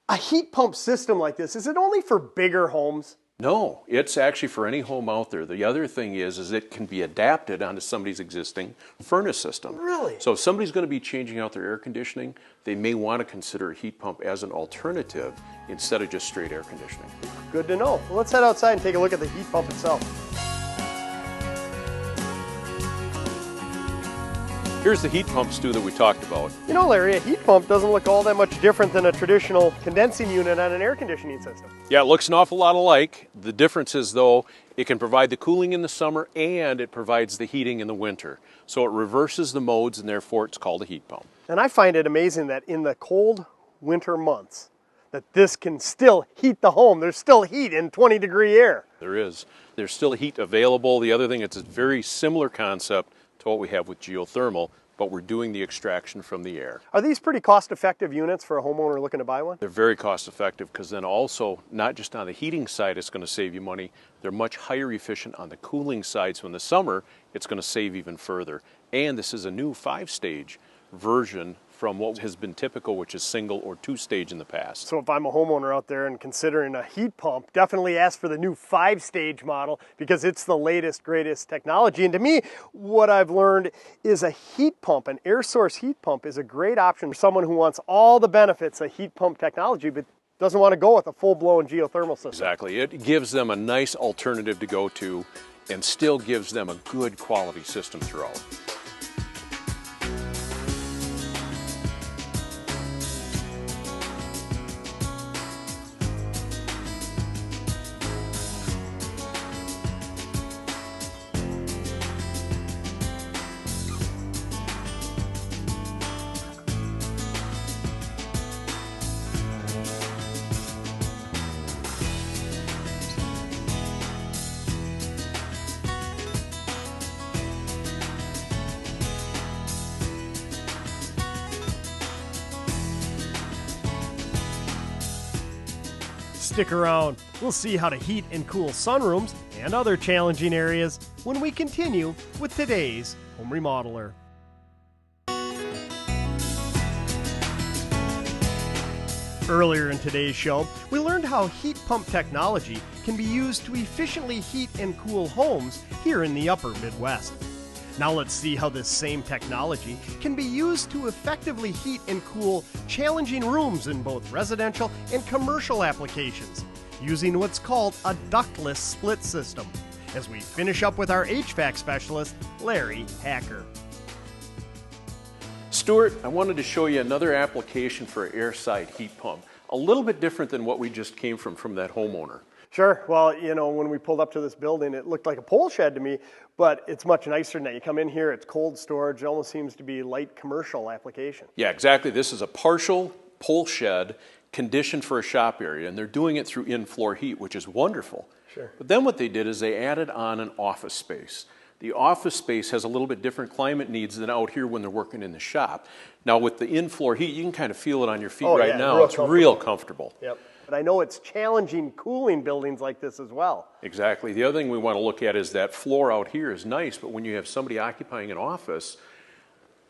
A heat pump system like this, is it only for bigger homes? No, it's actually for any home out there. The other thing is it can be adapted onto somebody's existing furnace system. Really? So if somebody's going to be changing out their air conditioning, they may want to consider a heat pump as an alternative instead of just straight air conditioning. Good to know. Well, let's head outside and take a look at the heat pump itself. Here's the heat pump, Stu, that we talked about. You know, Larry, a heat pump doesn't look all that much different than a traditional condensing unit on an air conditioning system. Yeah, it looks an awful lot alike. The difference is, though, it can provide the cooling in the summer and it provides the heating in the winter. So it reverses the modes and therefore it's called a heat pump. And I find it amazing that in the cold winter months, that this can still heat the home. There's still heat in 20-degree air. There is. There's still heat available. The other thing, it's a very similar concept to what we have with geothermal, but we're doing the extraction from the air. Are these pretty cost-effective units for a homeowner looking to buy one? They're very cost-effective because then also, not just on the heating side it's going to save you money, they're much higher efficient on the cooling side, so in the summer it's going to save even further. And this is a new 5-stage version from what has been typical, which is single or 2-stage in the past. So if I'm a homeowner out there and considering a heat pump, definitely ask for the new 5-stage model because it's the latest, greatest technology. And to me, what I've learned is a heat pump, an air source heat pump, is a great option for someone who wants all the benefits of heat pump technology, but doesn't want to go with a full-blown geothermal system. Exactly. It gives them a nice alternative to go to and still gives them a good quality system throughout. Stick around. We'll see how to heat and cool sunrooms and other challenging areas when we continue with today's Home Remodeler. Earlier in today's show, we learned how heat pump technology can be used to efficiently heat and cool homes here in the upper Midwest. Now let's see how this same technology can be used to effectively heat and cool challenging rooms in both residential and commercial applications, using what's called a ductless split system, as we finish up with our HVAC specialist, Larry Hacker. Stuart, I wanted to show you another application for an airside heat pump, a little bit different than what we just came from that homeowner. Sure. Well, you know, when we pulled up to this building, it looked like a pole shed to me, but it's much nicer than that. You come in here, it's cold storage. It almost seems to be light commercial application. Yeah, exactly. This is a partial pole shed conditioned for a shop area, and they're doing it through in-floor heat, which is wonderful. Sure. But then what they did is they added on an office space. The office space has a little bit different climate needs than out here when they're working in the shop. Now with the in-floor heat, you can kind of feel it on your feet right now. It's real comfortable. Yep. But I know it's challenging cooling buildings like this as well. Exactly. The other thing we want to look at is that floor out here is nice, but when you have somebody occupying an office,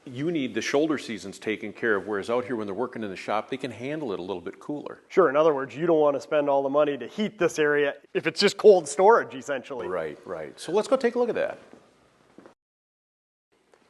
you need the shoulder seasons taken care of, whereas out here when they're working in the shop, they can handle it a little bit cooler. Sure. In other words, you don't want to spend all the money to heat this area if it's just cold storage, essentially. Right, right. So let's go take a look at that.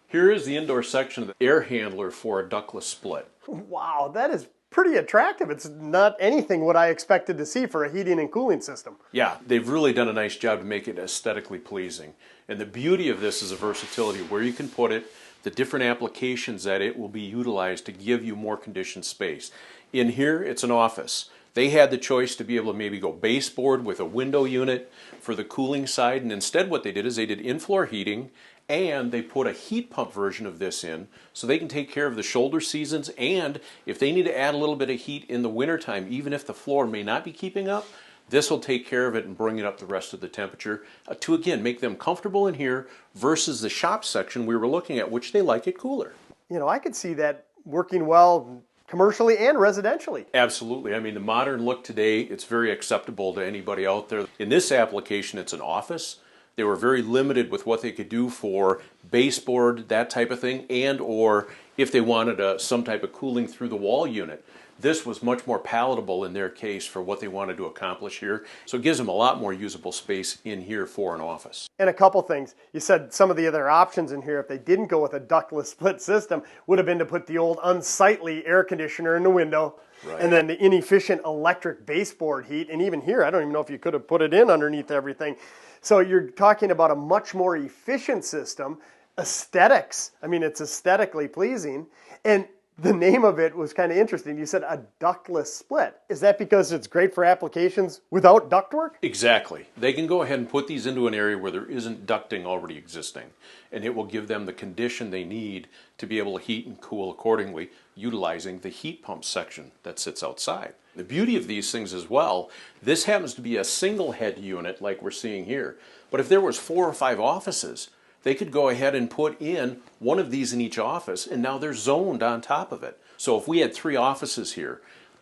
Here is the indoor section of the air handler for a ductless split. Wow, that is pretty attractive. It's not anything what I expected to see for a heating and cooling system. Yeah, they've really done a nice job to make it aesthetically pleasing. And the beauty of this is the versatility, where you can put it, the different applications that it will be utilized to give you more conditioned space. In here, it's an office. They had the choice to be able to maybe go baseboard with a window unit for the cooling side, and instead what they did is they did in-floor heating, and they put a heat pump version of this in so they can take care of the shoulder seasons, and if they need to add a little bit of heat in the wintertime, even if the floor may not be keeping up, this will take care of it and bring it up the rest of the temperature to, again, make them comfortable in here versus the shop section we were looking at, which they like it cooler. You know, I could see that working well commercially and residentially. Absolutely. I mean, the modern look today, it's very acceptable to anybody out there. In this application, it's an office. They were very limited with what they could do for baseboard, that type of thing, and or if they wanted some type of cooling through the wall unit. This was much more palatable in their case for what they wanted to accomplish here. So it gives them a lot more usable space in here for an office. And a couple things. You said some of the other options in here, if they didn't go with a ductless split system, would have been to put the old unsightly air conditioner in the window. Right. And then the inefficient electric baseboard heat. And even here, I don't even know if you could have put it in underneath everything. So you're talking about a much more efficient system. Aesthetics, I mean, it's aesthetically pleasing. And the name of it was kind of interesting. You said a ductless split. Is that because it's great for applications without ductwork? Exactly. They can go ahead and put these into an area where there isn't ducting already existing, and it will give them the condition they need to be able to heat and cool accordingly, utilizing the heat pump section that sits outside. The beauty of these things as well, this happens to be a single head unit like we're seeing here, but if there was 4 or 5 offices, they could go ahead and put in one of these in each office, and now they're zoned on top of it. So if we had 3 offices here,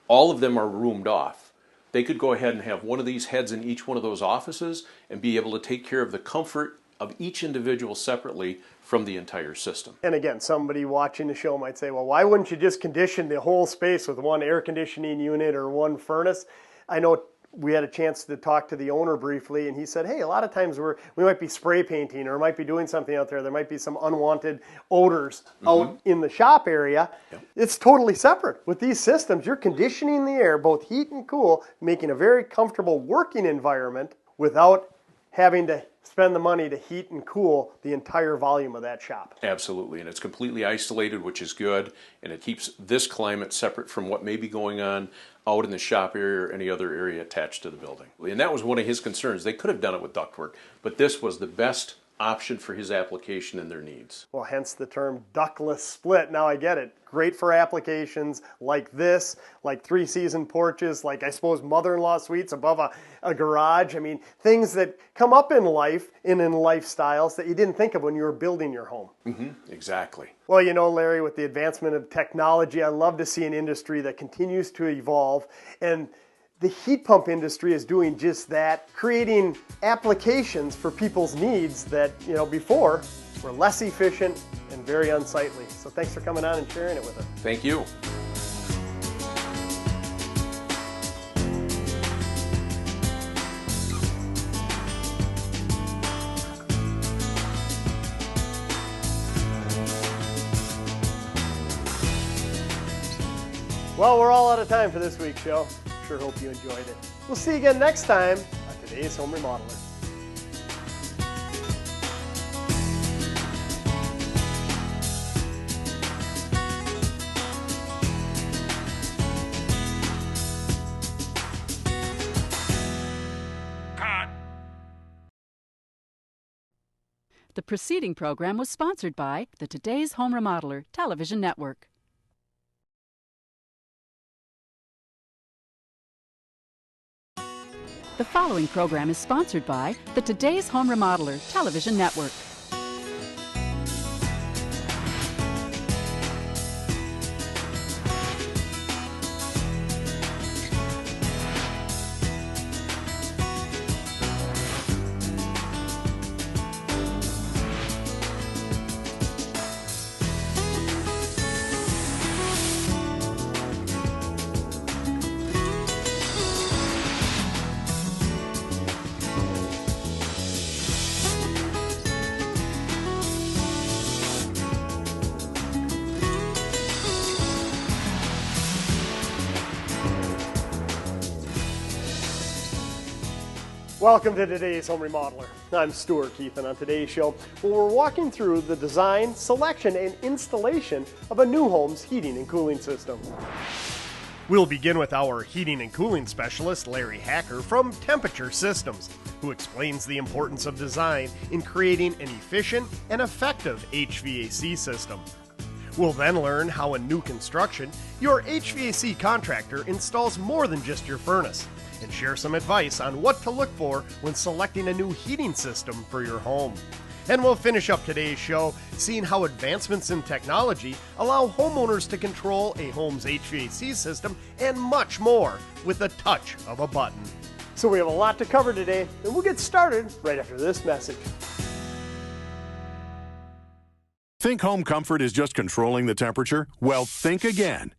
all of them are roomed off. They could go ahead and have one of these heads in each one of those offices and be able to take care of the comfort of each individual separately from the entire system. And again, somebody watching the show might say, well, why wouldn't you just condition the whole space with one air conditioning unit or one furnace? I know we had a chance to talk to the owner briefly, and he said, hey, a lot of times we might be spray painting or might be doing something out there. There might be some unwanted odors out in the shop area. Yep. It's totally separate. With these systems, you're conditioning the air, both heat and cool, making a very comfortable working environment without having to spend the money to heat and cool the entire volume of that shop. Absolutely, and it's completely isolated, which is good, and it keeps this climate separate from what may be going on out in the shop area or any other area attached to the building. And that was one of his concerns. They could have done it with ductwork, but this was the best option for his application and their needs. Well, hence the term ductless split. Now I get it. Great for applications like this, like 3-season porches, like I suppose mother-in-law suites above a garage. I mean, things that come up in life and in lifestyles that you didn't think of when you were building your home. Exactly. Well, you know, Larry, with the advancement of technology, I love to see an industry that continues to evolve, and the heat pump industry is doing just that, creating applications for people's needs that, you know, before were less efficient and very unsightly. So thanks for coming on and sharing it with us. Thank you. Well, we're all out of time for this week's show. Sure hope you enjoyed it. We'll see you again next time on Today's Home Remodeler. The preceding program was sponsored by the Today's Home Remodeler television network. The following program is sponsored by the Today's Home Remodeler television network. Welcome to today's Home Remodeler. I'm Stuart Keith, and on today's show, we're walking through the design, selection, and installation of a new home's heating and cooling system. We'll begin with our heating and cooling specialist, Larry Hacker from Temperature Systems, who explains the importance of design in creating an efficient and effective HVAC system. We'll then learn how in new construction, your HVAC contractor installs more than just your furnace, and share some advice on what to look for when selecting a new heating system for your home. And we'll finish up today's show seeing how advancements in technology allow homeowners to control a home's HVAC system and much more with the touch of a button. So we have a lot to cover today, and we'll get started right after this message. Think home comfort is just controlling the temperature? Well, think again.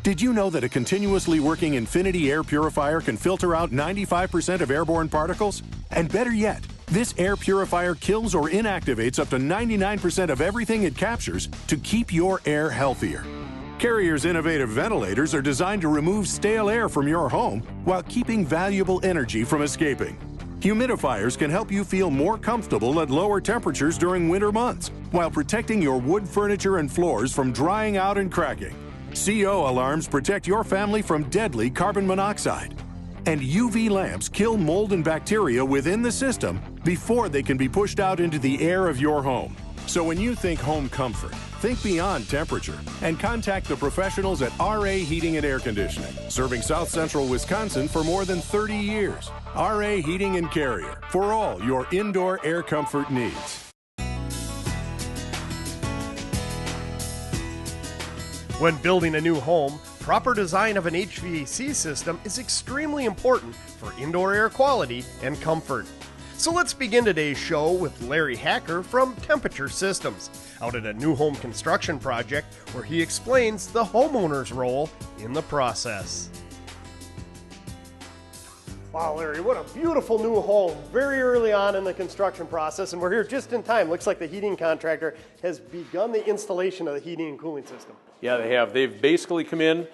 Did you know that a continuously working Infinity air purifier can filter out 95% of airborne particles? And better yet, this air purifier kills or inactivates up to 99% of everything it captures to keep your air healthier. Carrier's innovative ventilators are designed to remove stale air from your home while keeping valuable energy from escaping. Humidifiers can help you feel more comfortable at lower temperatures during winter months, while protecting your wood furniture and floors from drying out and cracking. CO alarms protect your family from deadly carbon monoxide. And UV lamps kill mold and bacteria within the system before they can be pushed out into the air of your home. So when you think home comfort, think beyond temperature and contact the professionals at RA Heating and Air Conditioning, serving South Central Wisconsin for more than 30 years. RA Heating and Carrier, for all your indoor air comfort needs. When building a new home, proper design of an HVAC system is extremely important for indoor air quality and comfort. So let's begin today's show with Larry Hacker from Temperature Systems, out at a new home construction project where he explains the homeowner's role in the process. Wow, Larry, what a beautiful new home, very early on in the construction process, and we're here just in time. Looks like the heating contractor has begun the installation of the heating and cooling system. Yeah, they have. They've basically come in,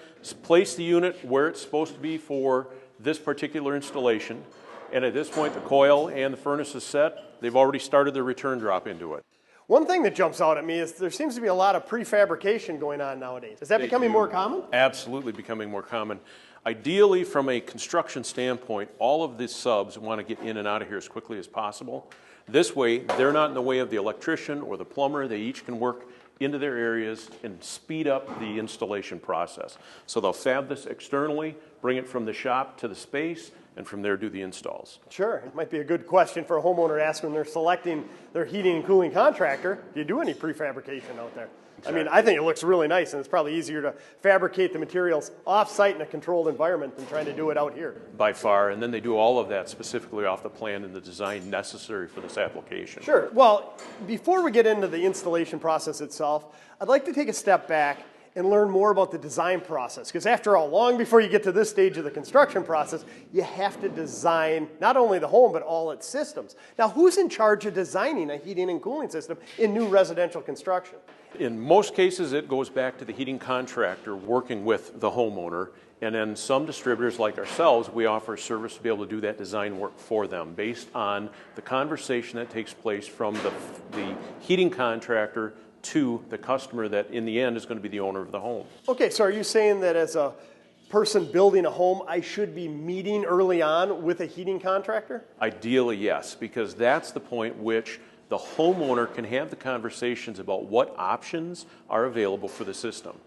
placed the unit where it's supposed to be for this particular installation, and at this point the coil and the furnace is set. They've already started their return drop into it. One thing that jumps out at me is there seems to be a lot of prefabrication going on nowadays. Is that becoming more common? Absolutely becoming more common. Ideally, from a construction standpoint, all of the subs want to get in and out of here as quickly as possible. This way, they're not in the way of the electrician or the plumber. They each can work into their areas and speed up the installation process. So they'll fab this externally, bring it from the shop to the space, and from there do the installs. Sure. It might be a good question for a homeowner to ask when they're selecting their heating and cooling contractor. Do you do any prefabrication out there? Exactly. I mean, I think it looks really nice, and it's probably easier to fabricate the materials off-site in a controlled environment than trying to do it out here. By far, and then they do all of that specifically off the plan and the design necessary for this application. Sure. Well, before we get into the installation process itself, I'd like to take a step back and learn more about the design process. Because after all, long before you get to this stage of the construction process, you have to design not only the home, but all its systems. Now, who's in charge of designing a heating and cooling system in new residential construction? In most cases, it goes back to the heating contractor working with the homeowner. And then some distributors like ourselves, we offer a service to be able to do that design work for them based on the conversation that takes place from the heating contractor to the customer that in the end is going to be the owner of the home. Okay, so are you saying that as a person building a home, I should be meeting early on with a heating contractor? Ideally, yes, because that's the point which the homeowner can have the conversations about what options are available for the system.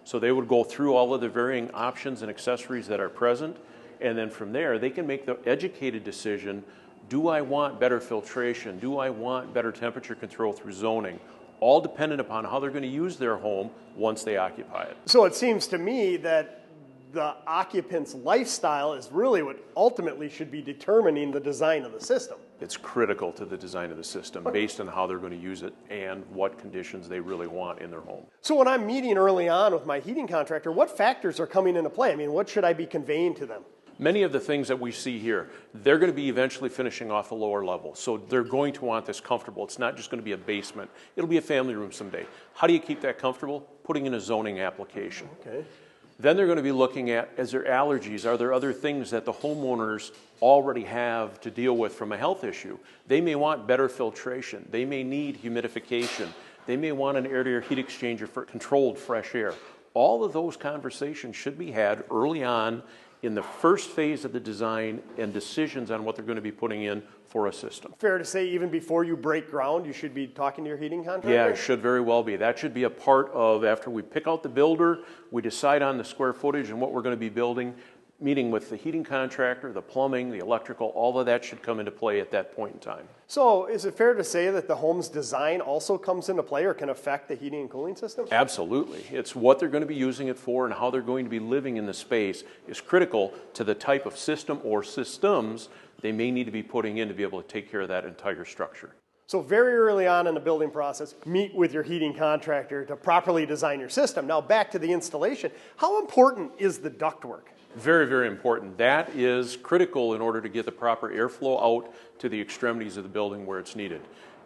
So they would go through all of the varying options and accessories that are present, and then from there they can make the educated decision, do I want better filtration? Do I want better temperature control through zoning? All dependent upon how they're going to use their home once they occupy it. So it seems to me that the occupant's lifestyle is really what ultimately should be determining the design of the system. It's critical to the design of the system based on how they're going to use it and what conditions they really want in their home. So when I'm meeting early on with my heating contractor, what factors are coming into play? I mean, what should I be conveying to them? Many of the things that we see here, they're going to be eventually finishing off the lower level. So they're going to want this comfortable. It's not just going to be a basement. It'll be a family room someday. How do you keep that comfortable? Putting in a zoning application. Okay. Then they're going to be looking at, is there allergies? Are there other things that the homeowners already have to deal with from a health issue? They may want better filtration. They may need humidification. They may want an air-to-air heat exchanger for controlled fresh air. All of those conversations should be had early on in the first phase of the design and decisions on what they're going to be putting in for a system. Fair to say even before you break ground, you should be talking to your heating contractor? Yeah, it should very well be. That should be a part of, after we pick out the builder, we decide on the square footage and what we're going to be building, meeting with the heating contractor, the plumbing, the electrical, all of that should come into play at that point in time. So is it fair to say that the home's design also comes into play or can affect the heating and cooling system? Absolutely. It's what they're going to be using it for and how they're going to be living in the space is critical to the type of system or systems they may need to be putting in to be able to take care of that entire structure. So very early on in the building process, meet with your heating contractor to properly design your system. Now back to the installation. How important is the ductwork? Very, very important. That is critical in order to get the proper airflow out to the extremities of the building where it's needed.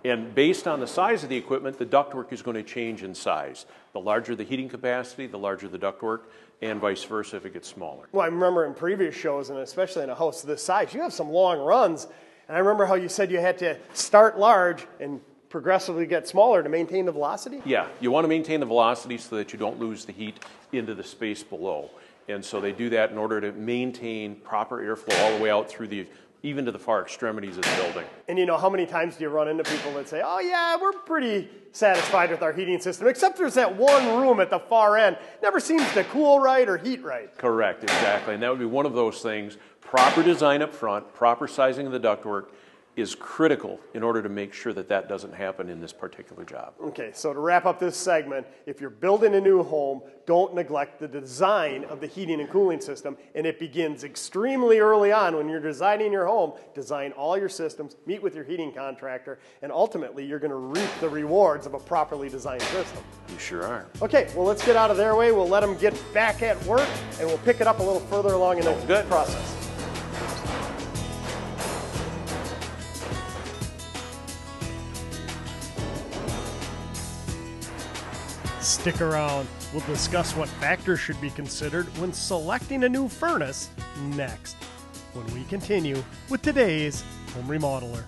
And based on the size of the equipment, the ductwork is going to change in size. The larger the heating capacity, the larger the ductwork, and vice versa if it gets smaller. Well, I remember in previous shows, and especially in a house this size, you have some long runs. And I remember how you said you had to start large and progressively get smaller to maintain the velocity? Yeah, you want to maintain the velocity so that you don't lose the heat into the space below. And so they do that in order to maintain proper airflow all the way out through even to the far extremities of the building. And you know, how many times do you run into people that say, oh yeah, we're pretty satisfied with our heating system, except there's that one room at the far end, never seems to cool right or heat right. Correct, exactly. And that would be one of those things. Proper design up front, proper sizing of the ductwork is critical in order to make sure that that doesn't happen in this particular job. Okay, so to wrap up this segment, if you're building a new home, don't neglect the design of the heating and cooling system, and it begins extremely early on when you're designing your home. Design all your systems, meet with your heating contractor, and ultimately you're going to reap the rewards of a properly designed system. You sure are. Okay, well let's get out of their way, we'll let them get back at work, and we'll pick it up a little further along in the process. Stick around. We'll discuss what factors should be considered when selecting a new furnace next, when we continue with today's Home Remodeler.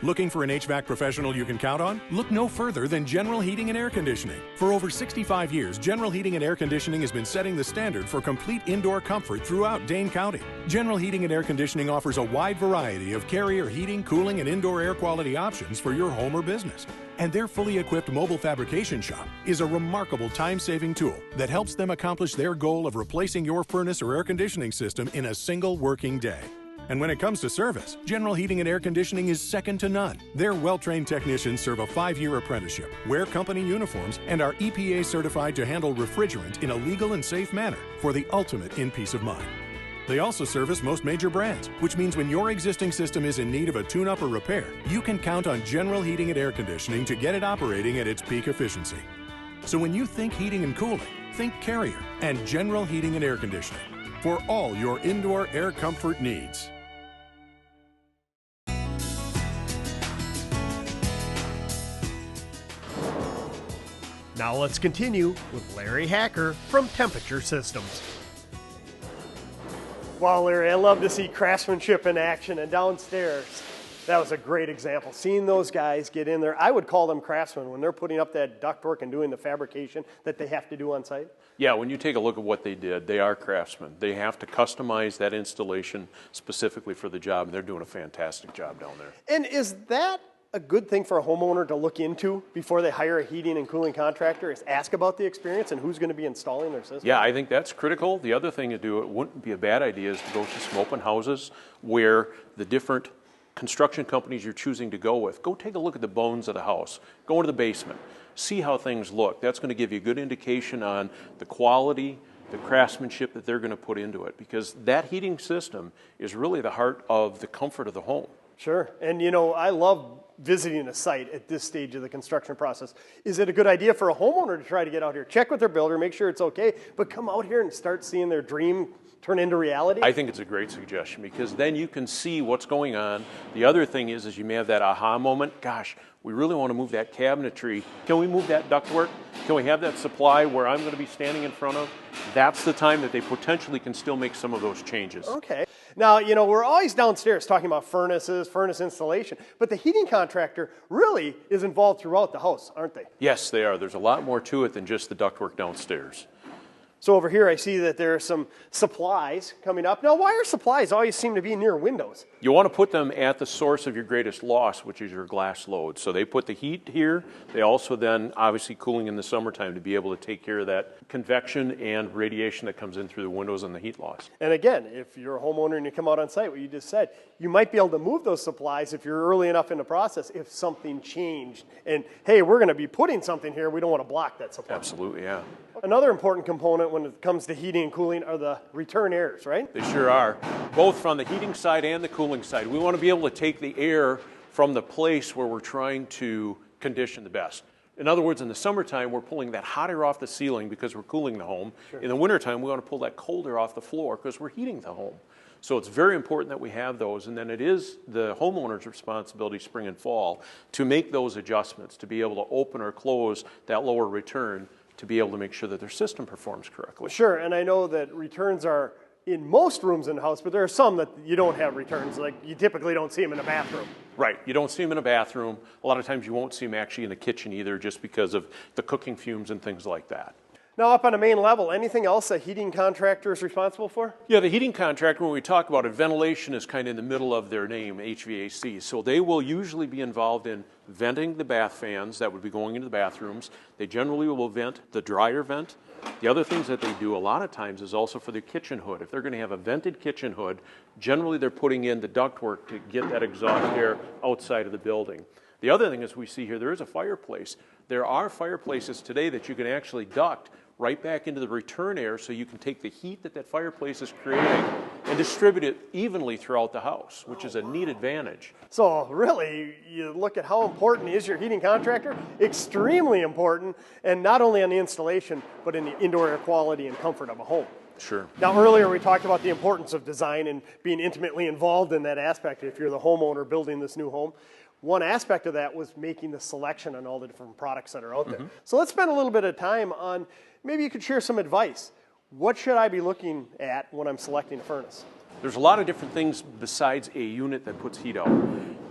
Looking for an HVAC professional you can count on? Look no further than General Heating and Air Conditioning. For over 65 years, General Heating and Air Conditioning has been setting the standard for complete indoor comfort throughout Dane County. General Heating and Air Conditioning offers a wide variety of carrier heating, cooling, and indoor air quality options for your home or business. And their fully equipped mobile fabrication shop is a remarkable time-saving tool that helps them accomplish their goal of replacing your furnace or air conditioning system in a single working day. And when it comes to service, General Heating and Air Conditioning is second to none. Their well-trained technicians serve a 5-year apprenticeship, wear company uniforms, and are EPA certified to handle refrigerant in a legal and safe manner for the ultimate in peace of mind. They also service most major brands, which means when your existing system is in need of a tune-up or repair, you can count on General Heating and Air Conditioning to get it operating at its peak efficiency. So when you think heating and cooling, think Carrier and General Heating and Air Conditioning for all your indoor air comfort needs. Now let's continue with Larry Hacker from Temperature Systems. Wow, Larry, I love to see craftsmanship in action, and downstairs, that was a great example. Seeing those guys get in there, I would call them craftsmen when they're putting up that ductwork and doing the fabrication that they have to do on site. Yeah, when you take a look at what they did, they are craftsmen. They have to customize that installation specifically for the job, and they're doing a fantastic job down there. And is that a good thing for a homeowner to look into before they hire a heating and cooling contractor, is ask about the experience and who's going to be installing their system? Yeah, I think that's critical. The other thing to do, it wouldn't be a bad idea, is to go to some open houses where the different construction companies you're choosing to go with, go take a look at the bones of the house. Go into the basement. See how things look. That's going to give you a good indication on the quality, the craftsmanship that they're going to put into it, because that heating system is really the heart of the comfort of the home. Sure. And you know, I love visiting a site at this stage of the construction process? Is it a good idea for a homeowner to try to get out here, check with their builder, make sure it's okay, but come out here and start seeing their dream turn into reality? I think it's a great suggestion because then you can see what's going on. The other thing is you may have that aha moment. Gosh, we really want to move that cabinetry. Can we move that ductwork? Can we have that supply where I'm going to be standing in front of? That's the time that they potentially can still make some of those changes. Okay. Now, we're always downstairs talking about furnaces, furnace installation, but the heating contractor really is involved throughout the house, aren't they? Yes, they are. There's a lot more to it than just the ductwork downstairs. So over here I see that there are some supplies coming up. Now, why are supplies always seem to be near windows? You want to put them at the source of your greatest loss, which is your glass load. So they put the heat here. They also then, obviously cooling in the summertime to be able to take care of that convection and radiation that comes in through the windows and the heat loss. And again, if you're a homeowner and you come out on site, what you just said, you might be able to move those supplies if you're early enough in the process if something changed. And hey, we're going to be putting something here, we don't want to block that supply. Absolutely, yeah. Another important component when it comes to heating and cooling are the return airs, right? They sure are, both from the heating side and the cooling side. We want to be able to take the air from the place where we're trying to condition the best. In other words, in the summertime, we're pulling that hot air off the ceiling because we're cooling the home. Sure. In the wintertime, we want to pull that cold air off the floor because we're heating the home. So it's very important that we have those, and then it is the homeowner's responsibility, spring and fall, to make those adjustments, to be able to open or close that lower return to be able to make sure that their system performs correctly. Sure, and I know that returns are in most rooms in the house, but there are some that you don't have returns, like you typically don't see them in a bathroom. Right, you don't see them in a bathroom. A lot of times you won't see them actually in the kitchen either, just because of the cooking fumes and things like that. Now, up on the main level, anything else a heating contractor is responsible for? Yeah, the heating contractor, when we talk about it, ventilation is kind of in the middle of their name, HVAC. So they will usually be involved in venting the bath fans that would be going into the bathrooms. They generally will vent the dryer vent. The other things that they do a lot of times is also for the kitchen hood. If they're going to have a vented kitchen hood, generally they're putting in the ductwork to get that exhaust air outside of the building. The other thing is we see here, there is a fireplace. There are fireplaces today that you can actually duct right back into the return air so you can take the heat that fireplace is creating and distribute it evenly throughout the house, which is a neat advantage. So really, you look at how important is your heating contractor? Extremely important, and not only on the installation, but in the indoor air quality and comfort of a home. Sure. Now, earlier we talked about the importance of design and being intimately involved in that aspect if you're the homeowner building this new home. One aspect of that was making the selection on all the different products that are out there. Mm-hmm. So let's spend a little bit of time on, maybe you could share some advice. What should I be looking at when I'm selecting a furnace? There's a lot of different things besides a unit that puts heat out.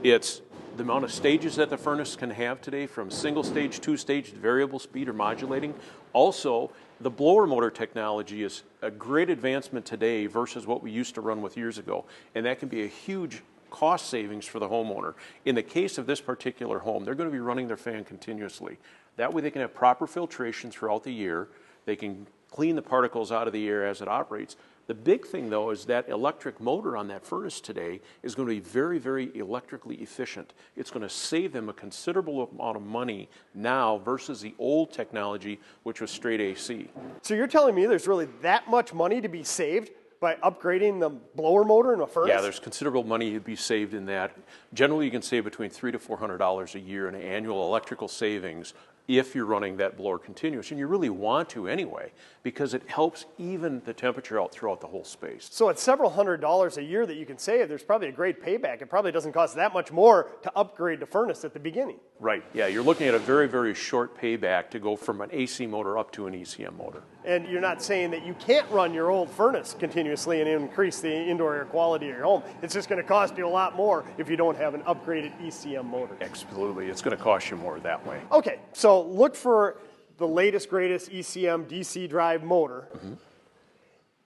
It's the amount of stages that the furnace can have today, from single stage, two stage, variable speed, or modulating. Also, the blower motor technology is a great advancement today versus what we used to run with years ago, and that can be a huge cost savings for the homeowner. In the case of this particular home, they're going to be running their fan continuously. That way they can have proper filtration throughout the year. They can clean the particles out of the air as it operates. The big thing, though, is that electric motor on that furnace today is going to be very, very electrically efficient. It's going to save them a considerable amount of money now versus the old technology, which was straight AC. So you're telling me there's really that much money to be saved by upgrading the blower motor in a furnace? Yeah, there's considerable money to be saved in that. Generally, you can save between $300 to $400 a year in annual electrical savings if you're running that blower continuous, and you really want to anyway, because it helps even the temperature out throughout the whole space. So at several $100s a year that you can save, there's probably a great payback. It probably doesn't cost that much more to upgrade the furnace at the beginning. Right, yeah, you're looking at a very, very short payback to go from an AC motor up to an ECM motor. And you're not saying that you can't run your old furnace continuously and increase the indoor air quality of your home. It's just going to cost you a lot more if you don't have an upgraded ECM motor. Absolutely, it's going to cost you more that way. Okay, so look for the latest, greatest ECM DC drive motor. Mm-hmm.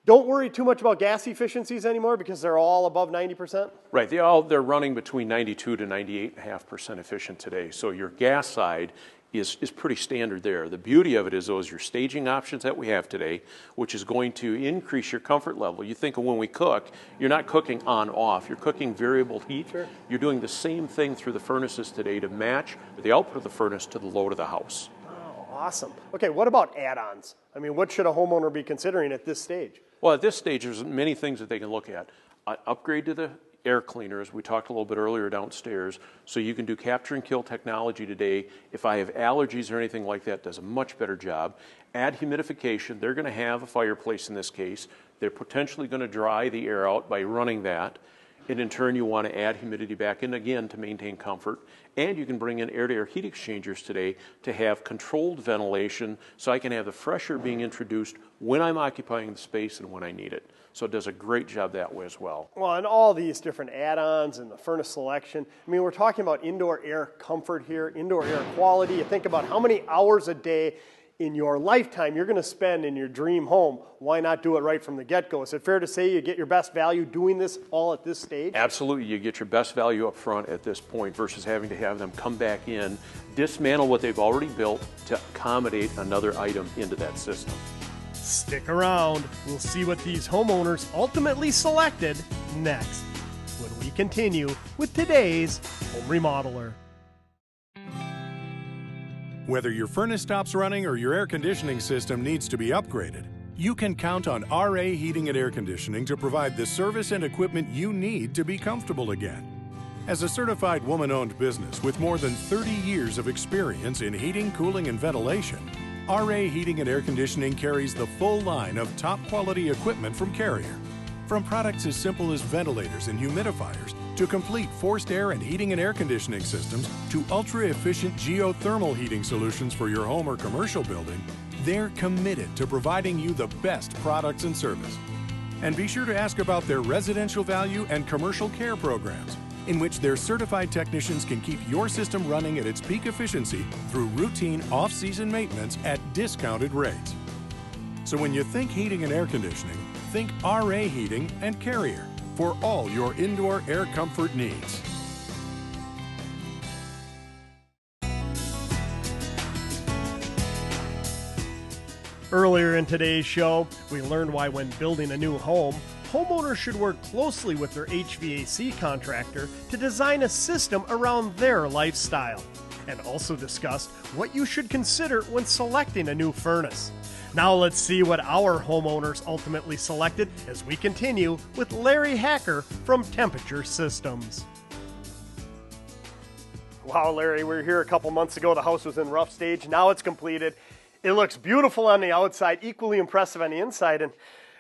Don't worry too much about gas efficiencies anymore because they're all above 90%? Right, they're running between 92 to 98.5% efficient today. So your gas side is pretty standard there. The beauty of it is those your staging options that we have today, which is going to increase your comfort level. You think of when we cook, you're not cooking on off, you're cooking variable heat. Sure. You're doing the same thing through the furnaces today to match the output of the furnace to the load of the house. Oh, awesome. Okay, what about add-ons? I mean, what should a homeowner be considering at this stage? Well, at this stage, there's many things that they can look at. Upgrade to the air cleaner, as we talked a little bit earlier downstairs, so you can do capture and kill technology today. If I have allergies or anything like that, it does a much better job. Add humidification. They're going to have a fireplace in this case. They're potentially going to dry the air out by running that. And in turn, you want to add humidity back in again to maintain comfort. And you can bring in air-to-air heat exchangers today to have controlled ventilation, so I can have the fresh air being introduced when I'm occupying the space and when I need it. So it does a great job that way as well. Well, and all these different add-ons and the furnace selection, I mean, we're talking about indoor air comfort here, indoor air quality. You think about how many hours a day in your lifetime you're going to spend in your dream home. Why not do it right from the get-go? Is it fair to say you get your best value doing this all at this stage? Absolutely. You get your best value up front at this point versus having to have them come back in, dismantle what they've already built to accommodate another item into that system. Stick around. We'll see what these homeowners ultimately selected next when we continue with today's Home Remodeler. Whether your furnace stops running or your air conditioning system needs to be upgraded, you can count on RA Heating and Air Conditioning to provide the service and equipment you need to be comfortable again. As a certified woman-owned business with more than 30 years of experience in heating, cooling, and ventilation, RA Heating and Air Conditioning carries the full line of top-quality equipment from Carrier. From products as simple as ventilators and humidifiers to complete forced air and heating and air conditioning systems to ultra-efficient geothermal heating solutions for your home or commercial building, they're committed to providing you the best products and service. And be sure to ask about their residential value and commercial care programs, in which their certified technicians can keep your system running at its peak efficiency through routine off-season maintenance at discounted rates. So when you think heating and air conditioning, think RA Heating and Carrier for all your indoor air comfort needs. Earlier in today's show, we learned why when building a new home, homeowners should work closely with their HVAC contractor to design a system around their lifestyle, and also discussed what you should consider when selecting a new furnace. Now let's see what our homeowners ultimately selected as we continue with Larry Hacker from Temperature Systems. Wow, Larry, we were here a couple months ago. The house was in rough stage. Now it's completed. It looks beautiful on the outside, equally impressive on the inside. And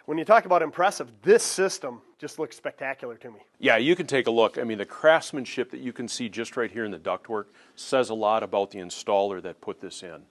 when you talk about impressive, this system just looks spectacular to me. Yeah, you can take a look. I mean, the craftsmanship that you can see just right here in the ductwork says a lot about the installer that put this in.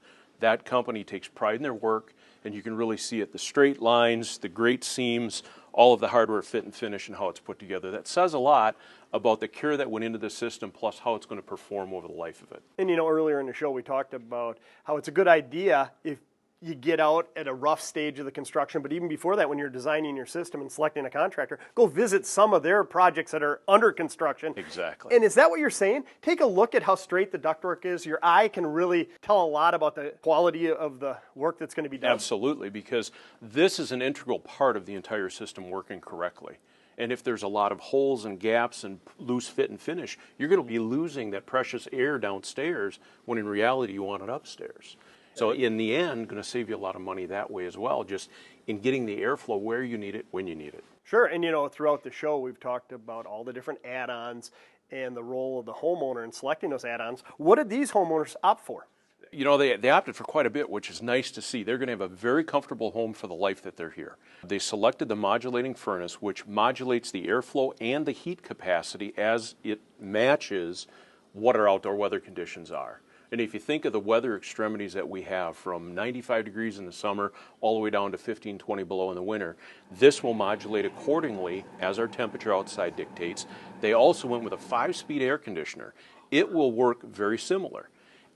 That company takes pride in their work, and you can really see it. The straight lines, the great seams, all of the hardware fit and finish and how it's put together. That says a lot about the care that went into the system, plus how it's going to perform over the life of it. And you know, earlier in the show we talked about how it's a good idea if you get out at a rough stage of the construction, but even before that, when you're designing your system and selecting a contractor, go visit some of their projects that are under construction. Exactly. And is that what you're saying? Take a look at how straight the ductwork is. Your eye can really tell a lot about the quality of the work that's going to be done. Absolutely, because this is an integral part of the entire system working correctly. And if there's a lot of holes and gaps and loose fit and finish, you're going to be losing that precious air downstairs when in reality you want it upstairs. So in the end, going to save you a lot of money that way as well, just in getting the airflow where you need it, when you need it. Sure, and you know, throughout the show we've talked about all the different add-ons and the role of the homeowner in selecting those add-ons. What did these homeowners opt for? You know, they opted for quite a bit, which is nice to see. They're going to have a very comfortable home for the life that they're here. They selected the modulating furnace, which modulates the airflow and the heat capacity as it matches what our outdoor weather conditions are. And if you think of the weather extremities that we have, from 95 degrees in the summer all the way down to 15, 20 below in the winter, this will modulate accordingly as our temperature outside dictates. They also went with a 5-speed air conditioner. It will work very similar.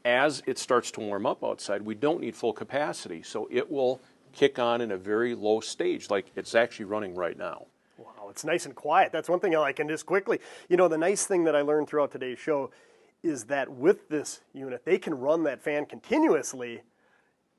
As it starts to warm up outside, we don't need full capacity, so it will kick on in a very low stage, like it's actually running right now. Wow, it's nice and quiet. That's one thing I like. And just quickly, you know, the nice thing that I learned throughout today's show is that with this unit, they can run that fan continuously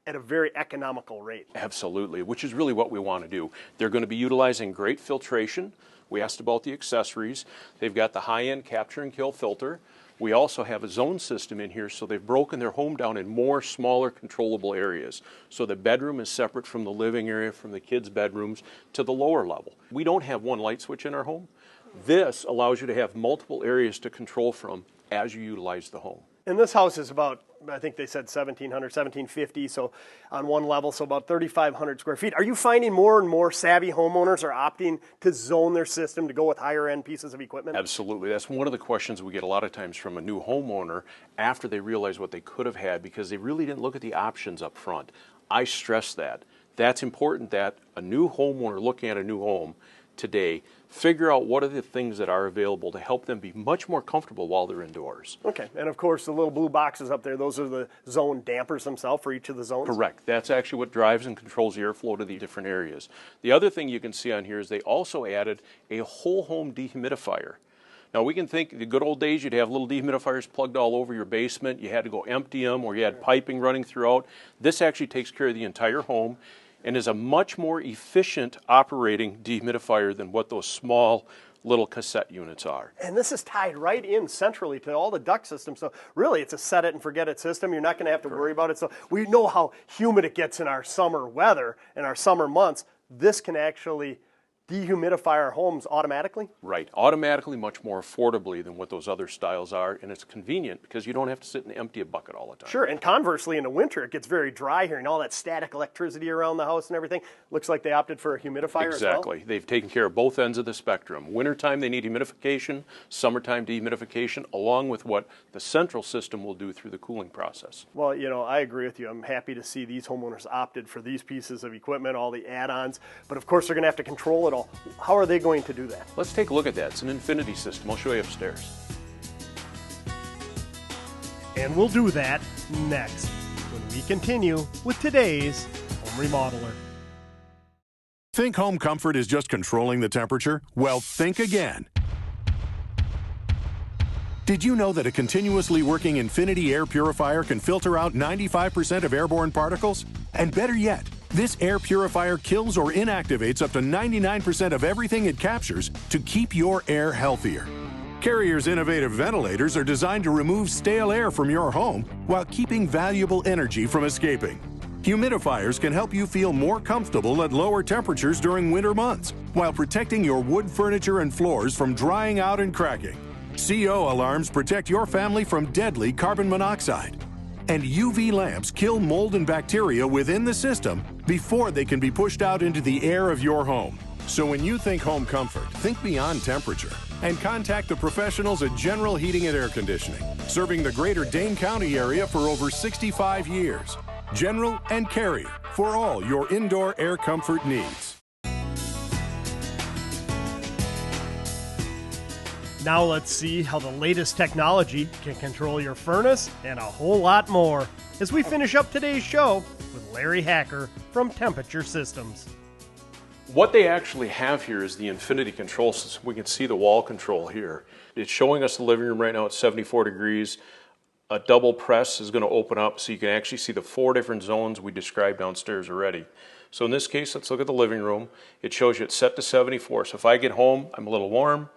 at a very economical rate. Absolutely, which is really what we want to do. They're going to be utilizing great filtration. We asked about the accessories. They've got the high-end capture and kill filter. We also have a zone system in here, so they've broken their home down in more smaller controllable areas. So the bedroom is separate from the living area, from the kids' bedrooms to the lower level. We don't have one light switch in our home. This allows you to have multiple areas to control from as you utilize the home. And this house is about, I think they said 1,700, 1,750, so on one level, so about 3,500 square feet. Are you finding more and more savvy homeowners are opting to zone their system to go with higher end pieces of equipment? Absolutely. That's one of the questions we get a lot of times from a new homeowner after they realize what they could have had because they really didn't look at the options up front. I stress that. That's important that a new homeowner looking at a new home today figure out what are the things that are available to help them be much more comfortable while they're indoors. Okay, and of course the little blue boxes up there, those are the zone dampers themselves for each of the zones? Correct. That's actually what drives and controls the airflow to the different areas. The other thing you can see on here is they also added a whole home dehumidifier. Now we can think the good old days you'd have little dehumidifiers plugged all over your basement, you had to go empty them or you had piping running throughout. This actually takes care of the entire home and is a much more efficient operating dehumidifier than what those small little cassette units are. And this is tied right in centrally to all the duct systems. So really it's a set it and forget it system. You're not going to have to worry about it. So we know how humid it gets in our summer weather, in our summer months. This can actually dehumidify our homes automatically? Right, automatically much more affordably than what those other styles are, and it's convenient because you don't have to sit and empty a bucket all the time. Sure, and conversely in the winter it gets very dry here and all that static electricity around the house and everything. Looks like they opted for a humidifier as well? Exactly. They've taken care of both ends of the spectrum. Wintertime they need humidification, summertime dehumidification, along with what the central system will do through the cooling process. Well, you know, I agree with you. I'm happy to see these homeowners opted for these pieces of equipment, all the add-ons, but of course they're going to have to control it all. How are they going to do that? Let's take a look at that. It's an infinity system. I'll show you upstairs. And we'll do that next when we continue with today's Home Remodeler. Think home comfort is just controlling the temperature? Well, think again. Did you know that a continuously working Infinity air purifier can filter out 95% of airborne particles? And better yet, this air purifier kills or inactivates up to 99% of everything it captures to keep your air healthier. Carrier's innovative ventilators are designed to remove stale air from your home while keeping valuable energy from escaping. Humidifiers can help you feel more comfortable at lower temperatures during winter months while protecting your wood furniture and floors from drying out and cracking. CO alarms protect your family from deadly carbon monoxide. And UV lamps kill mold and bacteria within the system before they can be pushed out into the air of your home. So when you think home comfort, think beyond temperature and contact the professionals at General Heating and Air Conditioning, serving the greater Dane County area for over 65 years. General and Carrier for all your indoor air comfort needs. Now let's see how the latest technology can control your furnace and a whole lot more as we finish up today's show with Larry Hacker from Temperature Systems. What they actually have here is the infinity control system. We can see the wall control here. It's showing us the living room right now at 74 degrees. A double press is going to open up so you can actually see the 4 different zones we described downstairs already. So in this case, let's look at the living room. It shows you it's set to 74. So if I get home, I'm a little warm,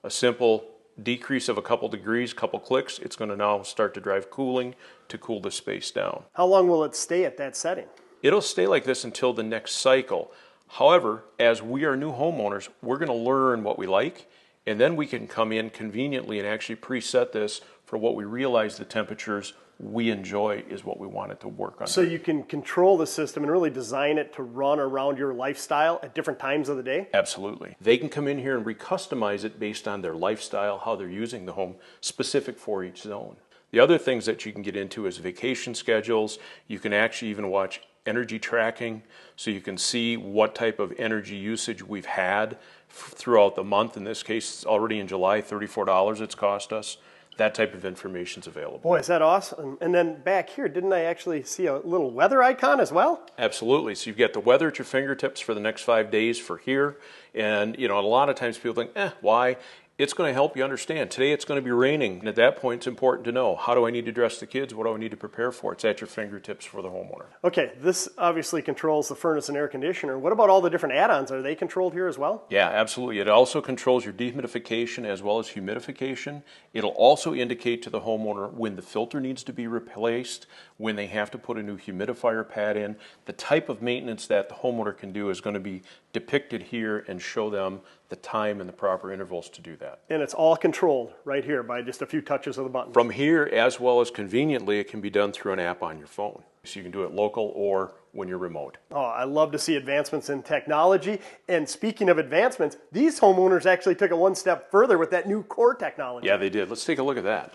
a simple decrease of a couple degrees, couple clicks, it's going to now start to drive cooling to cool the space down. How long will it stay at that setting? It'll stay like this until the next cycle. However, as we are new homeowners, we're going to learn what we like, and then we can come in conveniently and actually preset this for what we realize the temperatures we enjoy is what we want it to work on. So you can control the system and really design it to run around your lifestyle at different times of the day? Absolutely. They can come in here and recustomize it based on their lifestyle, how they're using the home, specific for each zone. The other things that you can get into is vacation schedules. You can actually even watch energy tracking, so you can see what type of energy usage we've had throughout the month. In this case, it's already in July, $34 it's cost us. That type of information is available. Boy, is that awesome. And then back here, didn't I actually see a little weather icon as well? Absolutely. So you've got the weather at your fingertips for the next 5 days for here. And, you know, a lot of times people think, why? It's going to help you understand. Today it's going to be raining. And at that point, it's important to know, how do I need to dress the kids? What do I need to prepare for? It's at your fingertips for the homeowner. Okay, this obviously controls the furnace and air conditioner. What about all the different add-ons? Are they controlled here as well? Yeah, absolutely. It also controls your dehumidification as well as humidification. It'll also indicate to the homeowner when the filter needs to be replaced, when they have to put a new humidifier pad in. The type of maintenance that the homeowner can do is going to be depicted here and show them the time and the proper intervals to do that. And it's all controlled right here by just a few touches of the button. From here, as well as conveniently, it can be done through an app on your phone. So you can do it local or when you're remote. Oh, I love to see advancements in technology. And speaking of advancements, these homeowners actually took it one step further with that new core technology. Yeah, they did. Let's take a look at that.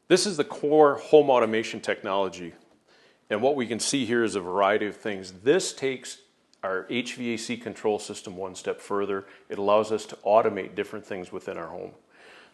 This is the core home automation technology. And what we can see here is a variety of things. This takes our HVAC control system one step further. It allows us to automate different things within our home.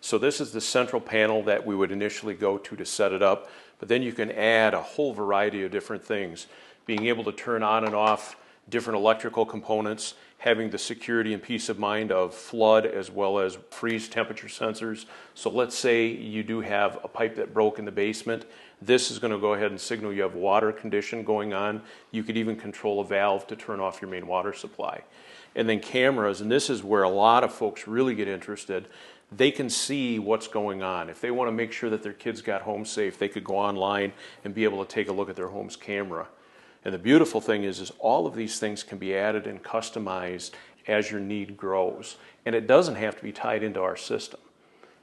So this is the central panel that we would initially go to set it up, but then you can add a whole variety of different things. Being able to turn on and off different electrical components, having the security and peace of mind of flood as well as freeze temperature sensors. So let's say you do have a pipe that broke in the basement. This is going to go ahead and signal you have water condition going on. You could even control a valve to turn off your main water supply. And then cameras, and this is where a lot of folks really get interested. They can see what's going on. If they want to make sure that their kids got home safe, they could go online and be able to take a look at their home's camera. And the beautiful thing is all of these things can be added and customized as your need grows. And it doesn't have to be tied into our system.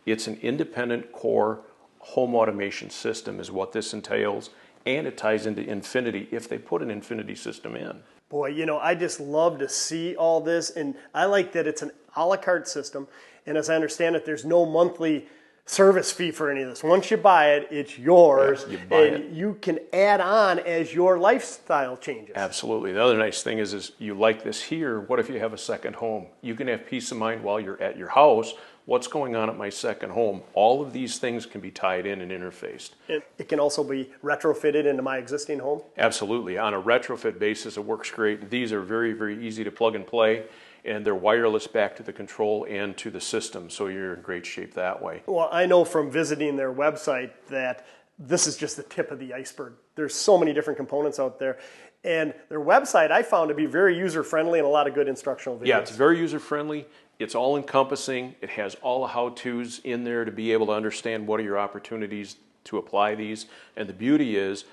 It's an independent core home automation system is what this entails, and it ties into Infinity if they put an Infinity system in. Boy, you know, I just love to see all this, and I like that it's an a la carte system, and as I understand it, there's no monthly service fee for any of this. Once you buy it, it's yours, you buy it. You can add on as your lifestyle changes. Absolutely. The other nice thing is you like this here. What if you have a second home? You can have peace of mind while you're at your house. What's going on at my second home? All of these things can be tied in and interfaced. It can also be retrofitted into my existing home? Absolutely. On a retrofit basis, it works great. These are very, very easy to plug and play, and they're wireless back to the control and to the system, so you're in great shape that way. Well, I know from visiting their website that this is just the tip of the iceberg. There's so many different components out there. And their website I found to be very user-friendly and a lot of good instructional videos. Yeah, it's very user-friendly. It's all-encompassing. It has all the how-tos in there to be able to understand what are your opportunities to apply these. And the beauty is,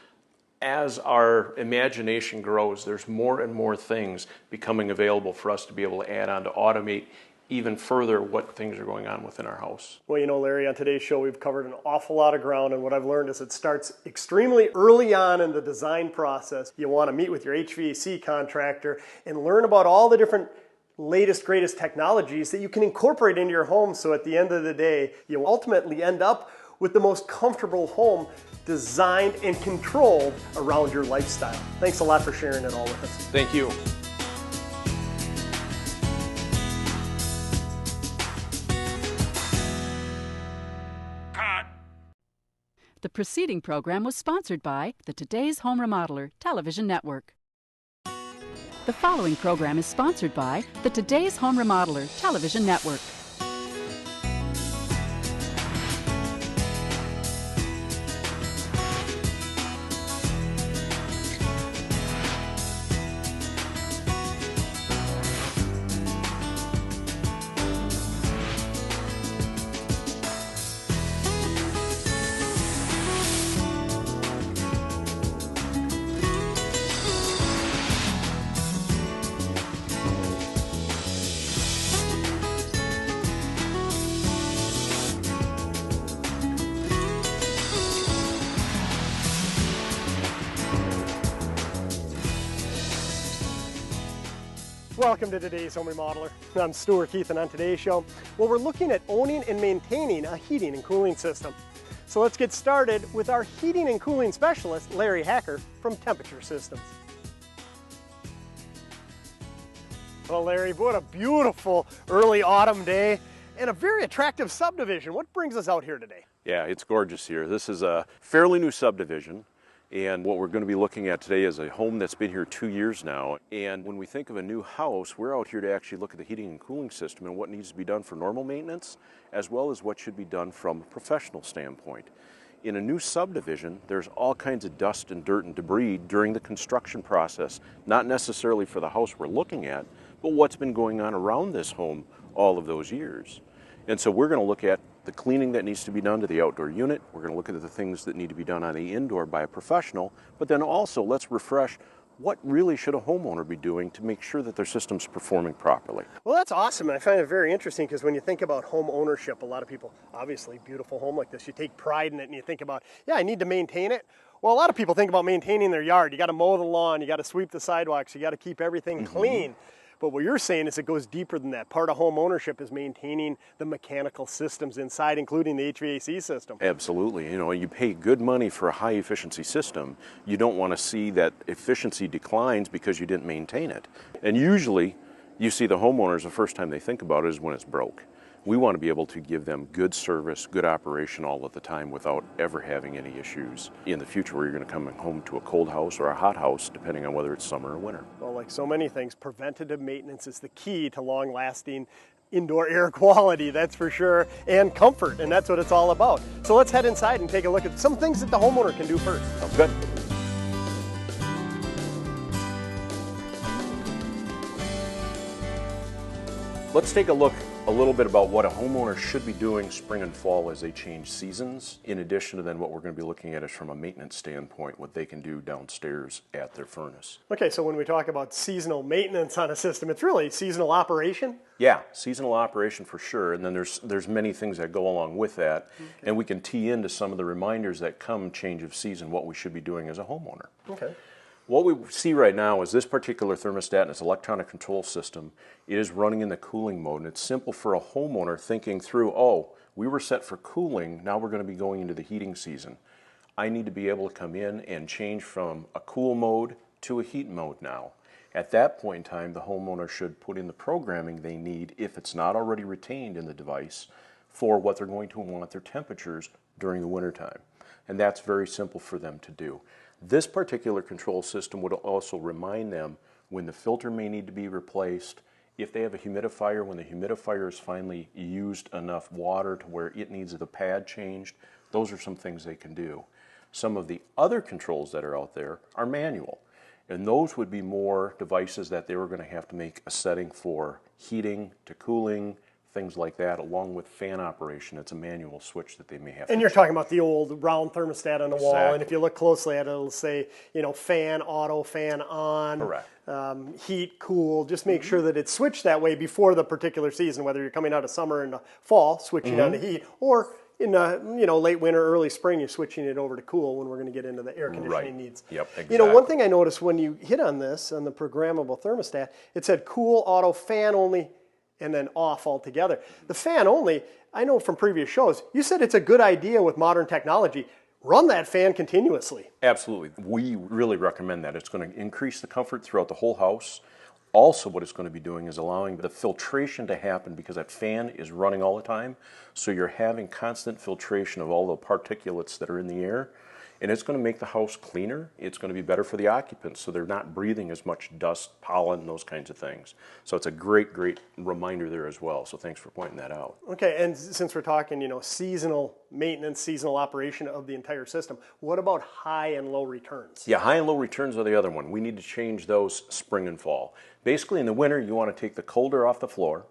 as our imagination grows, there's more and more things becoming available for us to be able to add on to automate even further what things are going on within our house. Well, you know, Larry, on today's show, we've covered an awful lot of ground, and what I've learned is it starts extremely early on in the design process. You want to meet with your HVAC contractor and learn about all the different latest, greatest technologies that you can incorporate into your home, so at the end of the day, you ultimately end up with the most comfortable home designed and controlled around your lifestyle. Thanks a lot for sharing it all with us. Thank you. The preceding program was sponsored by the Today's Home Remodeler Television Network. The following program is sponsored by the Today's Home Remodeler Television Network. Welcome to Today's Home Remodeler. I'm Stuart Keith, and on today's show, well, we're looking at owning and maintaining a heating and cooling system. So let's get started with our heating and cooling specialist, Larry Hacker from Temperature Systems. Well, Larry, what a beautiful early autumn day and a very attractive subdivision. What brings us out here today? Yeah, it's gorgeous here. This is a fairly new subdivision, and what we're going to be looking at today is a home that's been here 2 years now. And when we think of a new house, we're out here to actually look at the heating and cooling system and what needs to be done for normal maintenance, as well as what should be done from a professional standpoint. In a new subdivision, there's all kinds of dust and dirt and debris during the construction process, not necessarily for the house we're looking at, but what's been going on around this home all of those years. And so we're going to look at the cleaning that needs to be done to the outdoor unit. We're going to look at the things that need to be done on the indoor by a professional, but then also let's refresh what really should a homeowner be doing to make sure that their system's performing properly? Well, that's awesome. And I find it very interesting because when you think about home ownership, a lot of people, obviously, beautiful home like this, you take pride in it and you think about, yeah, I need to maintain it. Well, a lot of people think about maintaining their yard. You got to mow the lawn, you got to sweep the sidewalks, you got to keep everything clean. But what you're saying is it goes deeper than that. Part of home ownership is maintaining the mechanical systems inside, including the HVAC system. Absolutely. You know, you pay good money for a high efficiency system. You don't want to see that efficiency declines because you didn't maintain it. And usually you see the homeowners, the first time they think about it is when it's broke. We want to be able to give them good service, good operation all of the time without ever having any issues in the future where you're going to come home to a cold house or a hot house, depending on whether it's summer or winter. Well, like so many things, preventative maintenance is the key to long-lasting indoor air quality, that's for sure, and comfort, and that's what it's all about. So let's head inside and take a look at some things that the homeowner can do first. Sounds good. Let's take a look a little bit about what a homeowner should be doing spring and fall as they change seasons, in addition to then what we're going to be looking at is from a maintenance standpoint, what they can do downstairs at their furnace. Okay, so when we talk about seasonal maintenance on a system, it's really seasonal operation? Yeah, seasonal operation for sure, and then there's many things that go along with that, and we can tee into some of the reminders that come change of season, what we should be doing as a homeowner. Okay. What we see right now is this particular thermostat and its electronic control system, it is running in the cooling mode, and it's simple for a homeowner thinking through, oh, we were set for cooling, now we're going to be going into the heating season. I need to be able to come in and change from a cool mode to a heat mode now. At that point in time, the homeowner should put in the programming they need, if it's not already retained in the device, for what they're going to want their temperatures during the wintertime. And that's very simple for them to do. This particular control system would also remind them when the filter may need to be replaced, if they have a humidifier, when the humidifier has finally used enough water to where it needs the pad changed. Those are some things they can do. Some of the other controls that are out there are manual, and those would be more devices that they were going to have to make a setting for heating to cooling, things like that, along with fan operation. It's a manual switch that they may have. And you're talking about the old round thermostat on the wall, and if you look closely at it, it'll say, you know, fan, auto, fan on, correct. Heat, cool. Just make sure that it's switched that way before the particular season, whether you're coming out of summer and fall, switching on to heat, or in late winter, early spring, you're switching it over to cool when we're going to get into the air conditioning needs. Yep, exactly. You know, one thing I noticed when you hit on this, on the programmable thermostat, it said cool, auto, fan only, and then off altogether. The fan only, I know from previous shows, you said it's a good idea with modern technology. Run that fan continuously. Absolutely. We really recommend that. It's going to increase the comfort throughout the whole house. Also, what it's going to be doing is allowing the filtration to happen because that fan is running all the time. So you're having constant filtration of all the particulates that are in the air. And it's going to make the house cleaner. It's going to be better for the occupants, so they're not breathing as much dust, pollen, those kinds of things. So it's a great, great reminder there as well. So thanks for pointing that out. Okay, and since we're talking, you know, seasonal maintenance, seasonal operation of the entire system, what about high and low returns? Yeah, high and low returns are the other one. We need to change those spring and fall. Basically, in the winter, you want to take the colder off the floor.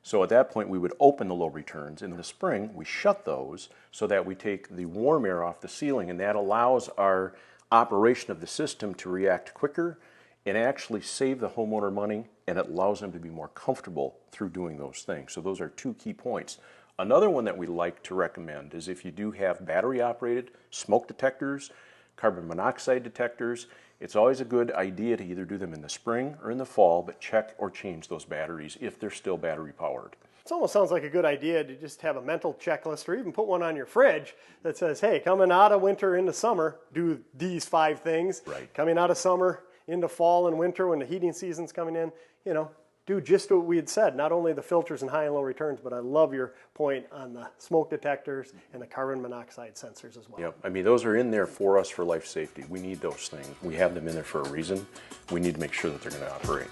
So at that point, we would open the low returns. In the spring, we shut those so that we take the warm air off the ceiling, and that allows our operation of the system to react quicker and actually save the homeowner money, and it allows them to be more comfortable through doing those things. So those are two key points. Another one that we like to recommend is if you do have battery-operated smoke detectors, carbon monoxide detectors, it's always a good idea to either do them in the spring or in the fall, but check or change those batteries if they're still battery powered. It almost sounds like a good idea to just have a mental checklist or even put one on your fridge that says, hey, coming out of winter into summer, do these 5 things. Right. Coming out of summer into fall and winter when the heating season's coming in, you know, do just what we had said, not only the filters and high and low returns, but I love your point on the smoke detectors and the carbon monoxide sensors as well. Yep, I mean, those are in there for us for life safety. We need those things. We have them in there for a reason. We need to make sure that they're going to operate.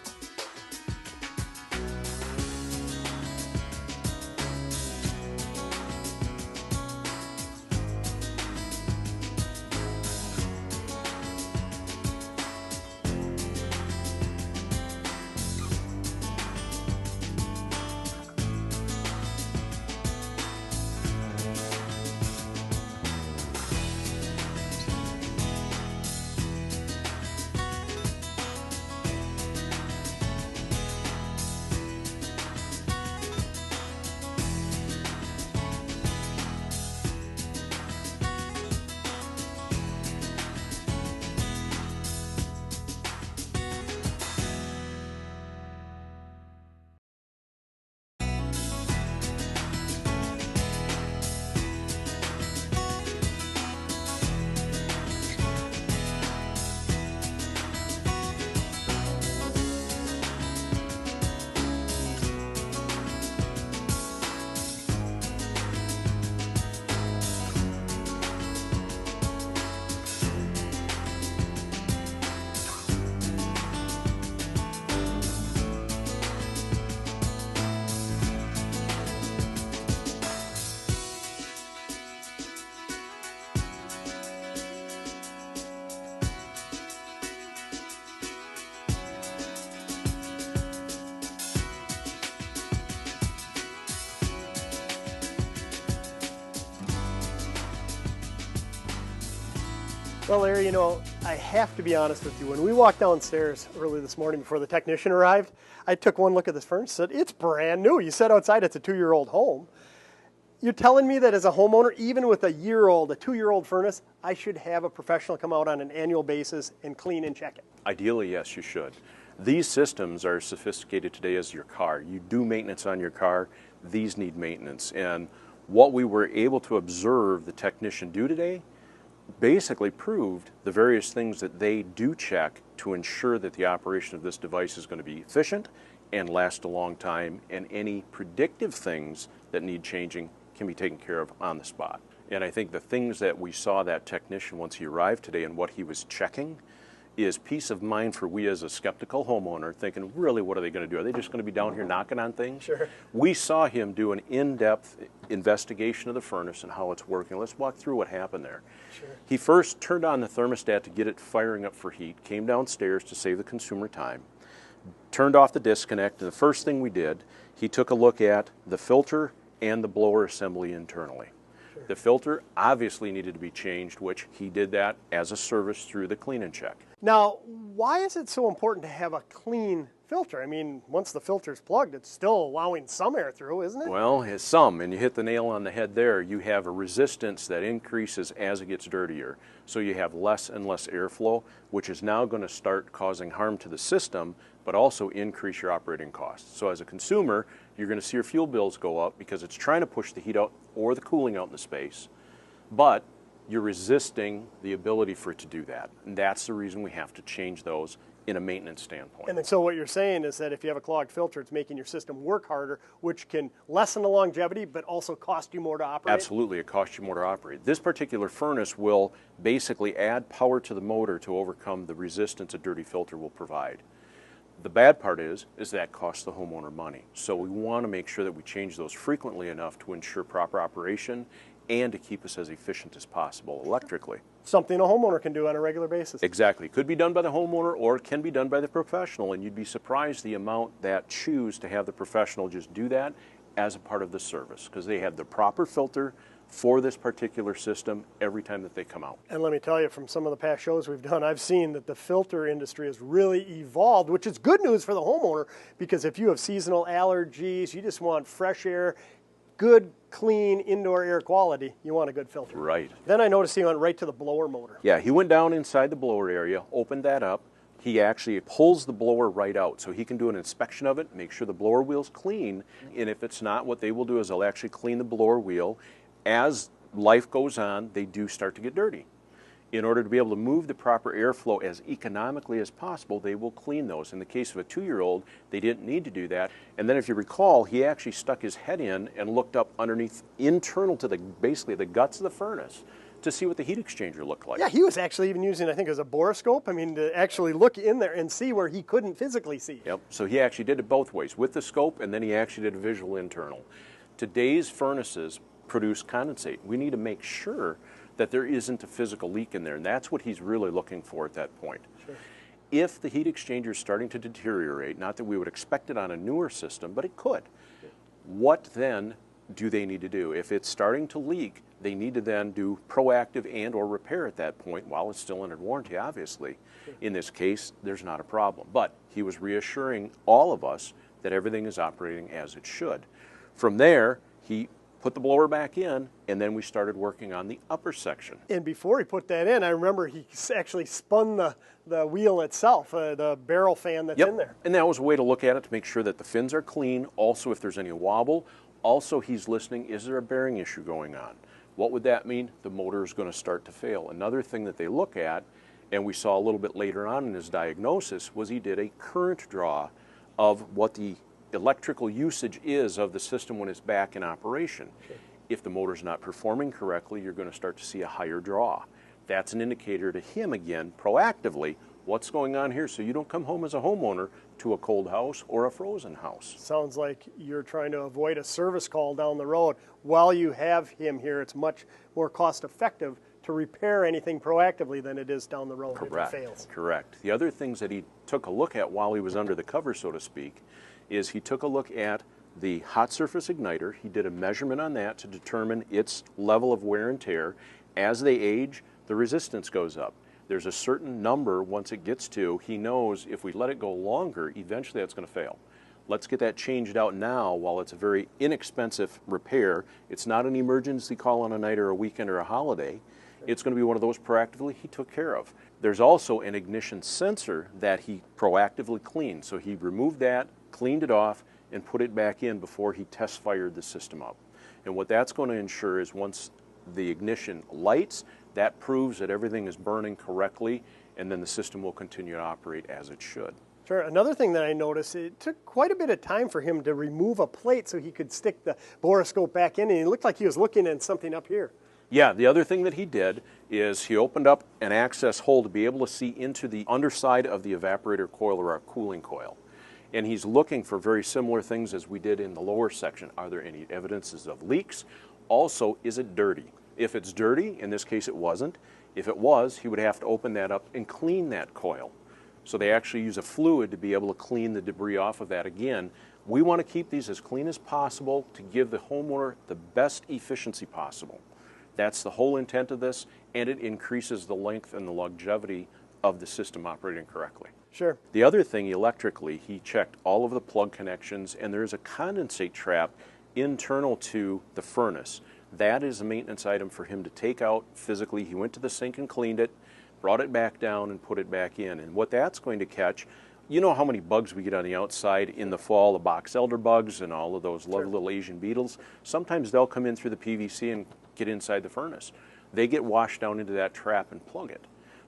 Well, Larry, you know, I have to be honest with you. When we walked downstairs early this morning before the technician arrived, I took one look at this furnace and said, it's brand new. You said outside it's a 2-year-old home. You're telling me that as a homeowner, even with a 2-year-old furnace, I should have a professional come out on an annual basis and clean and check it? Ideally, yes, you should. These systems are as sophisticated today as your car. You do maintenance on your car, these need maintenance. And what we were able to observe the technician do today basically proved the various things that they do check to ensure that the operation of this device is going to be efficient and last a long time, and any predictive things that need changing can be taken care of on the spot. And I think the things that we saw that technician once he arrived today and what he was checking is peace of mind for we as a skeptical homeowner thinking, really, what are they going to do? Are they just going to be down here knocking on things? Sure. We saw him do an in-depth investigation of the furnace and how it's working. Let's walk through what happened there. Sure. He first turned on the thermostat to get it firing up for heat, came downstairs to save the consumer time, turned off the disconnect, and the first thing we did, he took a look at the filter and the blower assembly internally. Sure. The filter obviously needed to be changed, which he did that as a service through the clean and check. Now, why is it so important to have a clean filter? I mean, once the filter's plugged, it's still allowing some air through, isn't it? Well, it's some, and you hit the nail on the head there. You have a resistance that increases as it gets dirtier. So you have less and less airflow, which is now going to start causing harm to the system, but also increase your operating costs. So as a consumer, you're going to see your fuel bills go up because it's trying to push the heat out or the cooling out in the space, but you're resisting the ability for it to do that. And that's the reason we have to change those in a maintenance standpoint. And then, so what you're saying is that if you have a clogged filter, it's making your system work harder, which can lessen the longevity, but also cost you more to operate? Absolutely, it costs you more to operate. This particular furnace will basically add power to the motor to overcome the resistance a dirty filter will provide. The bad part is that costs the homeowner money. So we want to make sure that we change those frequently enough to ensure proper operation and to keep us as efficient as possible electrically. Something a homeowner can do on a regular basis. Exactly. Could be done by the homeowner or it can be done by the professional, and you'd be surprised the amount that choose to have the professional just do that as a part of the service, because they have the proper filter for this particular system every time that they come out. And let me tell you, from some of the past shows we've done, I've seen that the filter industry has really evolved, which is good news for the homeowner, because if you have seasonal allergies, you just want fresh air, good, clean indoor air quality, you want a good filter. Right. Then I noticed he went right to the blower motor. Yeah, he went down inside the blower area, opened that up. He actually pulls the blower right out, so he can do an inspection of it, make sure the blower wheel's clean, and if it's not, what they will do is they'll actually clean the blower wheel. As life goes on, they do start to get dirty. In order to be able to move the proper airflow as economically as possible, they will clean those. In the case of a 2-year-old, they didn't need to do that. And then if you recall, he actually stuck his head in and looked up underneath, internal to basically the guts of the furnace, to see what the heat exchanger looked like. Yeah, he was actually even using, I think, as a borescope, to actually look in there and see where he couldn't physically see. Yep, so he actually did it both ways, with the scope, and then he actually did a visual internal. Today's furnaces produce condensate. We need to make sure that there isn't a physical leak in there, and that's what he's really looking for at that point. Sure. If the heat exchanger is starting to deteriorate, not that we would expect it on a newer system, but it could, what then do they need to do? If it's starting to leak, they need to then do proactive and or repair at that point while it's still under warranty, obviously. Sure. In this case, there's not a problem. But he was reassuring all of us that everything is operating as it should. From there, he put the blower back in, and then we started working on the upper section. And before he put that in, I remember he actually spun the wheel itself, the barrel fan that's in there. And that was a way to look at it to make sure that the fins are clean. Also, if there's any wobble, also he's listening, is there a bearing issue going on? What would that mean? The motor is going to start to fail. Another thing that they look at, and we saw a little bit later on in his diagnosis, was he did a current draw of what the electrical usage is of the system when it's back in operation. Sure. If the motor's not performing correctly, you're going to start to see a higher draw. That's an indicator to him, again, proactively, what's going on here, so you don't come home as a homeowner to a cold house or a frozen house. Sounds like you're trying to avoid a service call down the road. While you have him here, it's much more cost effective to repair anything proactively than it is down the road if it fails. Correct. The other things that he took a look at while he was under the cover, so to speak, is he took a look at the hot surface igniter. He did a measurement on that to determine its level of wear and tear. As they age, the resistance goes up. There's a certain number once it gets to, he knows if we let it go longer, eventually that's going to fail. Let's get that changed out now while it's a very inexpensive repair. It's not an emergency call on a night or a weekend or a holiday. It's going to be one of those proactively he took care of. There's also an ignition sensor that he proactively cleaned. So he removed that, cleaned it off, and put it back in before he test fired the system up. And what that's going to ensure is once the ignition lights, that proves that everything is burning correctly, and then the system will continue to operate as it should. Sure. Another thing that I noticed, it took quite a bit of time for him to remove a plate so he could stick the borescope back in, and it looked like he was looking at something up here. Yeah, the other thing that he did is he opened up an access hole to be able to see into the underside of the evaporator coil or our cooling coil. And he's looking for very similar things as we did in the lower section. Are there any evidences of leaks? Also, is it dirty? If it's dirty, in this case it wasn't, if it was, he would have to open that up and clean that coil. So they actually use a fluid to be able to clean the debris off of that. Again, we want to keep these as clean as possible to give the homeowner the best efficiency possible. That's the whole intent of this, and it increases the length and the longevity of the system operating correctly. Sure. The other thing, electrically, he checked all of the plug connections, and there's a condensate trap internal to the furnace. That is a maintenance item for him to take out physically. He went to the sink and cleaned it, brought it back down and put it back in. And what that's going to catch, you know how many bugs we get on the outside in the fall, the box elder bugs and all of those lovely little Asian beetles. Sometimes they'll come in through the PVC and get inside the furnace. They get washed down into that trap and plug it.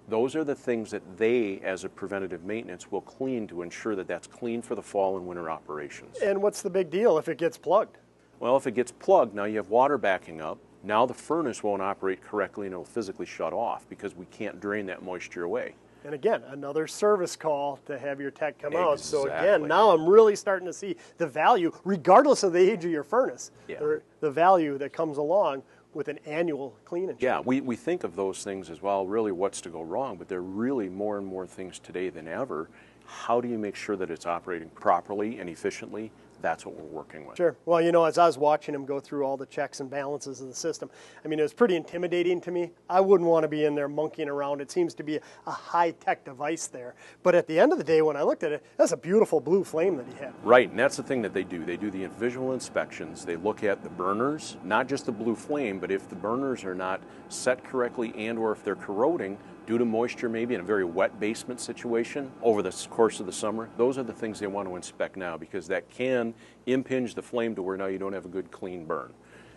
Those are the things that they, as a preventative maintenance, will clean to ensure that that's clean for the fall and winter operations. And what's the big deal if it gets plugged? Well, if it gets plugged, now you have water backing up. Now the furnace won't operate correctly and it'll physically shut off because we can't drain that moisture away. And again, another service call to have your tech come out. So Exactly. again, now I'm really starting to see the value, regardless of the age of your furnace, the value that comes along with an annual clean and change. Yeah, we think of those things as well, really what's to go wrong, but there are really more and more things today than ever. How do you make sure that it's operating properly and efficiently? That's what we're working with. Sure. Well, you know, as I was watching him go through all the checks and balances of the system, I mean, it was pretty intimidating to me. I wouldn't want to be in there monkeying around. It seems to be a high-tech device there. But at the end of the day, when I looked at it, that's a beautiful blue flame that he had. Right, and that's the thing that they do. They do the visual inspections. They look at the burners, not just the blue flame, but if the burners are not set correctly and or if they're corroding, due to moisture maybe in a very wet basement situation over the course of the summer, those are the things they want to inspect now because that can impinge the flame to where now you don't have a good clean burn.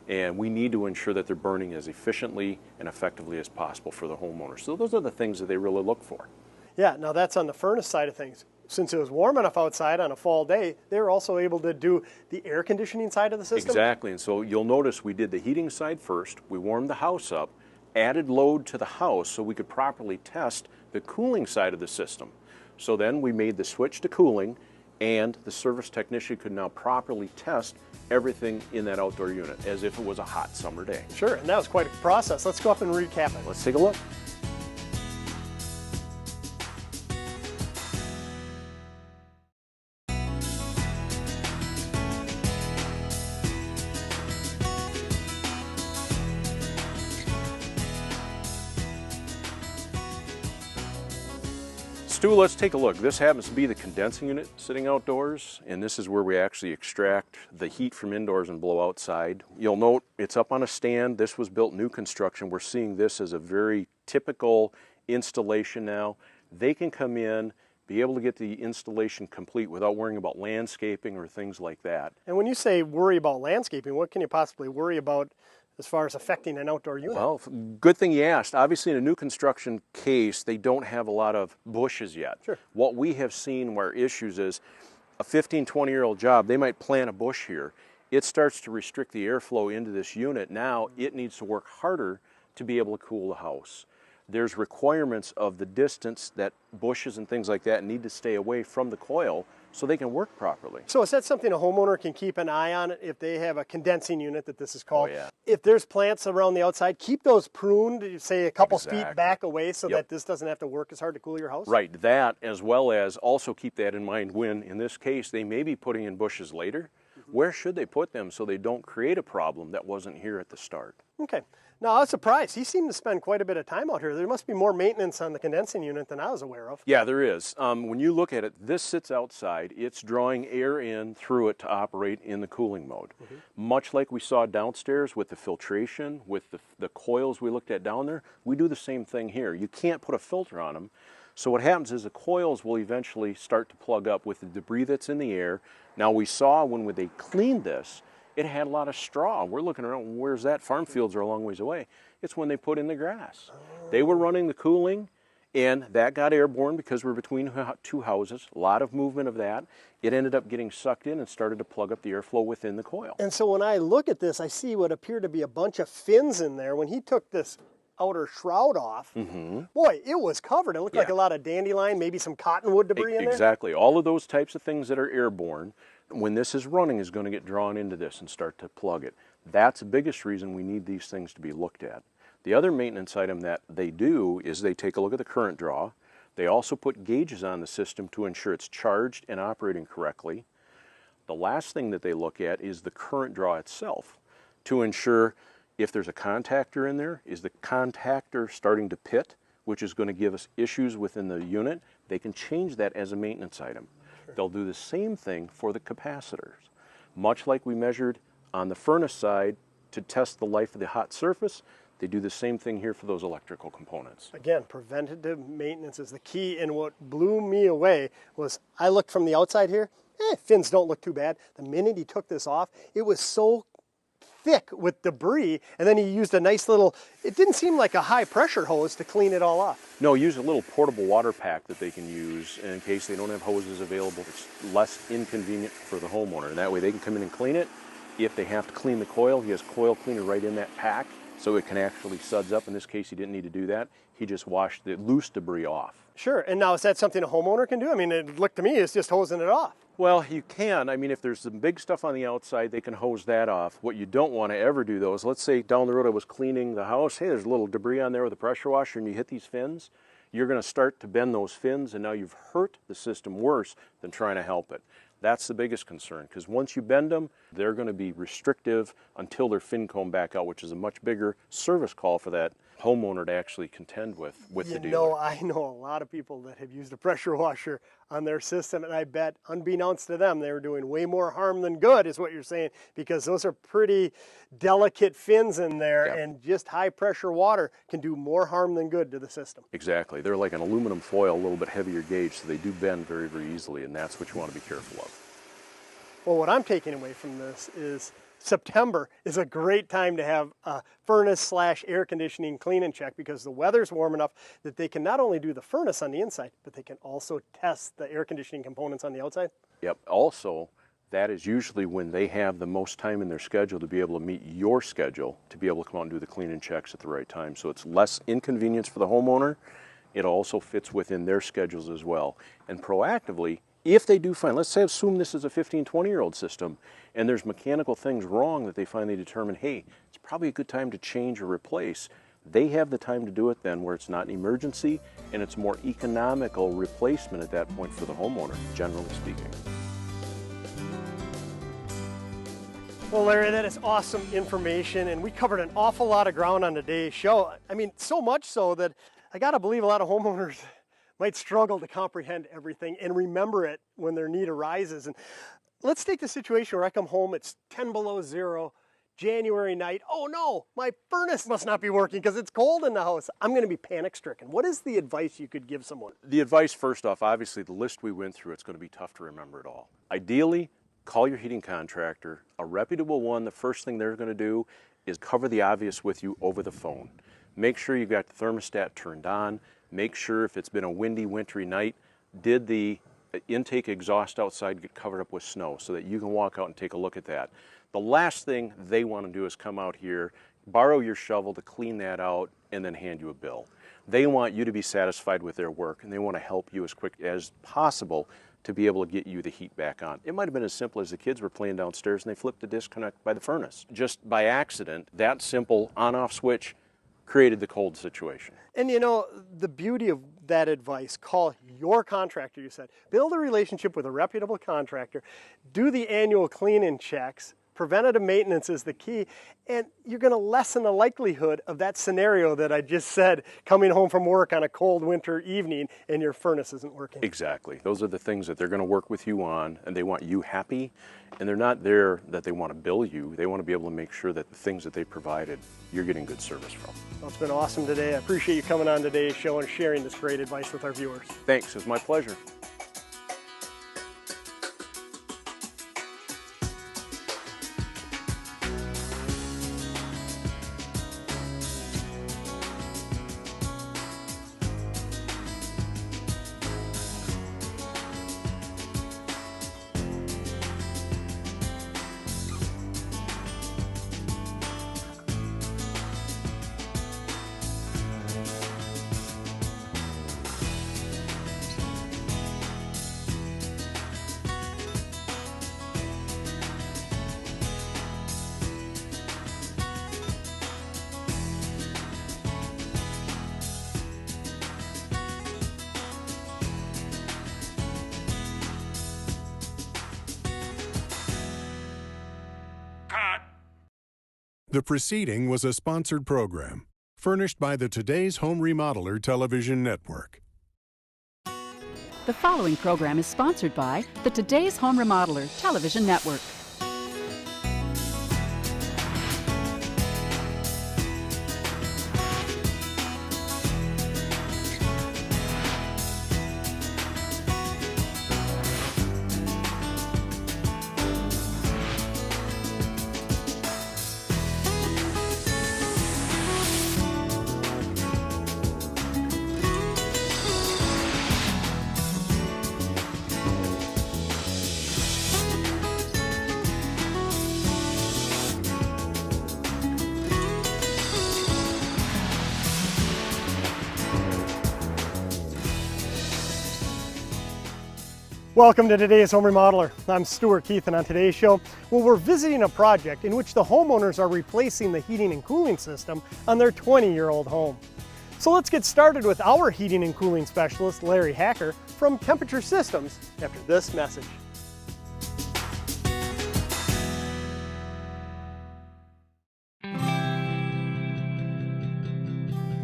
And we need to ensure that they're burning as efficiently and effectively as possible for the homeowner. So those are the things that they really look for. Yeah, now that's on the furnace side of things. Since it was warm enough outside on a fall day, they were also able to do the air conditioning side of the system? Exactly, and so you'll notice we did the heating side first, we warmed the house up, added load to the house so we could properly test the cooling side of the system. So then we made the switch to cooling and the service technician could now properly test everything in that outdoor unit as if it was a hot summer day. Sure, and that was quite a process. Let's go up and recap it. Let's take a look. Stu, let's take a look. This happens to be the condensing unit sitting outdoors, and this is where we actually extract the heat from indoors and blow outside. You'll note it's up on a stand. This was built new construction. We're seeing this as a very typical installation now. They can come in, be able to get the installation complete without worrying about landscaping or things like that. And when you say worry about landscaping, what can you possibly worry about as far as affecting an outdoor unit? Well, good thing you asked. Obviously, in a new construction case, they don't have a lot of bushes yet. Sure. What we have seen where issues is a 15, 20-year-old job, they might plant a bush here. It starts to restrict the airflow into this unit. Now, it needs to work harder to be able to cool the house. There's requirements of the distance that bushes and things like that need to stay away from the coil so they can work properly. So is that something a homeowner can keep an eye on if they have a condensing unit that this is called? Oh, yeah. If there's plants around the outside, keep those pruned, say a couple feet Exactly. back away so Yep. that this doesn't have to work as hard to cool your house? Right, that as well as also keep that in mind when, in this case, they may be putting in bushes later. Where should they put them so they don't create a problem that wasn't here at the start? Okay. Now, I was surprised. He seemed to spend quite a bit of time out here. There must be more maintenance on the condensing unit than I was aware of. Yeah, there is. When you look at it, this sits outside. It's drawing air in through it to operate in the cooling mode. Much like we saw downstairs with the filtration, with the coils we looked at down there, we do the same thing here. You can't put a filter on them. So what happens is the coils will eventually start to plug up with the debris that's in the air. Now we saw when they cleaned this, it had a lot of straw. We're looking around, where's that? Farm fields are a long ways away. It's when they put in the grass. They were running the cooling, and that got airborne because we're between two houses. A lot of movement of that. It ended up getting sucked in and started to plug up the airflow within the coil. And so when I look at this, I see what appear to be a bunch of fins in there. When he took this outer shroud off, boy, it was covered. It looked like a lot of dandelion, maybe some cottonwood debris in there. Exactly. All of those types of things that are airborne, when this is running, is going to get drawn into this and start to plug it. That's the biggest reason we need these things to be looked at. The other maintenance item that they do is they take a look at the current draw. They also put gauges on the system to ensure it's charged and operating correctly. The last thing that they look at is the current draw itself to ensure if there's a contactor in there, is the contactor starting to pit, which is going to give us issues within the unit. They can change that as a maintenance item. They'll do the same thing for the capacitors. Much like we measured on the furnace side to test the life of the hot surface, they do the same thing here for those electrical components. Again, preventative maintenance is the key, and what blew me away was I looked from the outside here, fins don't look too bad. The minute he took this off, it was so thick with debris, and then he used a nice little, it didn't seem like a high pressure hose to clean it all off. No, use a little portable water pack that they can use in case they don't have hoses available. It's less inconvenient for the homeowner, and that way they can come in and clean it. If they have to clean the coil, he has coil cleaner right in that pack, so it can actually suds up. In this case, he didn't need to do that. He just washed the loose debris off. Sure, and now is that something a homeowner can do? I mean, it looked to me as just hosing it off. Well, you can. I mean, if there's some big stuff on the outside, they can hose that off. What you don't want to ever do, though, is let's say down the road I was cleaning the house. Hey, there's a little debris on there with a pressure washer, and you hit these fins. You're going to start to bend those fins, and now you've hurt the system worse than trying to help it. That's the biggest concern, because once you bend them, they're going to be restrictive until they're fin comb back out, which is a much bigger service call for that homeowner to actually contend with the dealer. You know, I know a lot of people that have used a pressure washer on their system, and I bet, unbeknownst to them, they were doing way more harm than good, is what you're saying, because those are pretty delicate fins in there, and just high pressure water can do more harm than good to the system. Exactly. They're like an aluminum foil, a little bit heavier gauge, so they do bend very, very easily, and that's what you want to be careful of. Well, what I'm taking away from this is September is a great time to have a furnace/air conditioning clean and check, because the weather's warm enough that they can not only do the furnace on the inside, but they can also test the air conditioning components on the outside. Yep. Also, that is usually when they have the most time in their schedule to be able to meet your schedule, to be able to come out and do the clean and checks at the right time. So it's less inconvenience for the homeowner. It also fits within their schedules as well. And proactively, if they do find, let's say assume this is a 15, 20-year-old system, and there's mechanical things wrong that they finally determine, hey, it's probably a good time to change or replace, they have the time to do it then where it's not an emergency and it's more economical replacement at that point for the homeowner, generally speaking. Well, Larry, that is awesome information, and we covered an awful lot of ground on today's show. I mean, so much so that I got to believe a lot of homeowners might struggle to comprehend everything and remember it when their need arises. And let's take the situation where I come home, it's 10 below zero, January night. Oh no, my furnace must not be working because it's cold in the house. I'm going to be panic stricken. What is the advice you could give someone? The advice, first off, obviously the list we went through, it's going to be tough to remember it all. Ideally, call your heating contractor, a reputable one. The first thing they're going to do is cover the obvious with you over the phone. Make sure you've got the thermostat turned on. Make sure if it's been a windy, wintry night, did the intake exhaust outside get covered up with snow so that you can walk out and take a look at that. The last thing they want to do is come out here, borrow your shovel to clean that out, and then hand you a bill. They want you to be satisfied with their work, and they want to help you as quick as possible to be able to get you the heat back on. It might have been as simple as the kids were playing downstairs and they flipped the disconnect by the furnace. Just by accident, that simple on-off switch created the cold situation. And you know, the beauty of that advice, call your contractor, you said. Build a relationship with a reputable contractor, do the annual clean-in checks, Preventative maintenance is the key, and you're going to lessen the likelihood of that scenario that I just said, coming home from work on a cold winter evening and your furnace isn't working. Exactly. Those are the things that they're going to work with you on, and they want you happy, and they're not there that they want to bill you. They want to be able to make sure that the things that they provided, you're getting good service from. Well, it's been awesome today. I appreciate you coming on today's show and sharing this great advice with our viewers. Thanks. It's my pleasure. The preceding was a sponsored program, furnished by the Today's Home Remodeler television network. The following program is sponsored by the Today's Home Remodeler television network. Welcome to Today's Home Remodeler. I'm Stuart Keith, and on today's show, we're visiting a project in which the homeowners are replacing the heating and cooling system on their 20-year-old home. So let's get started with our heating and cooling specialist, Larry Hacker, from Temperature Systems, after this message.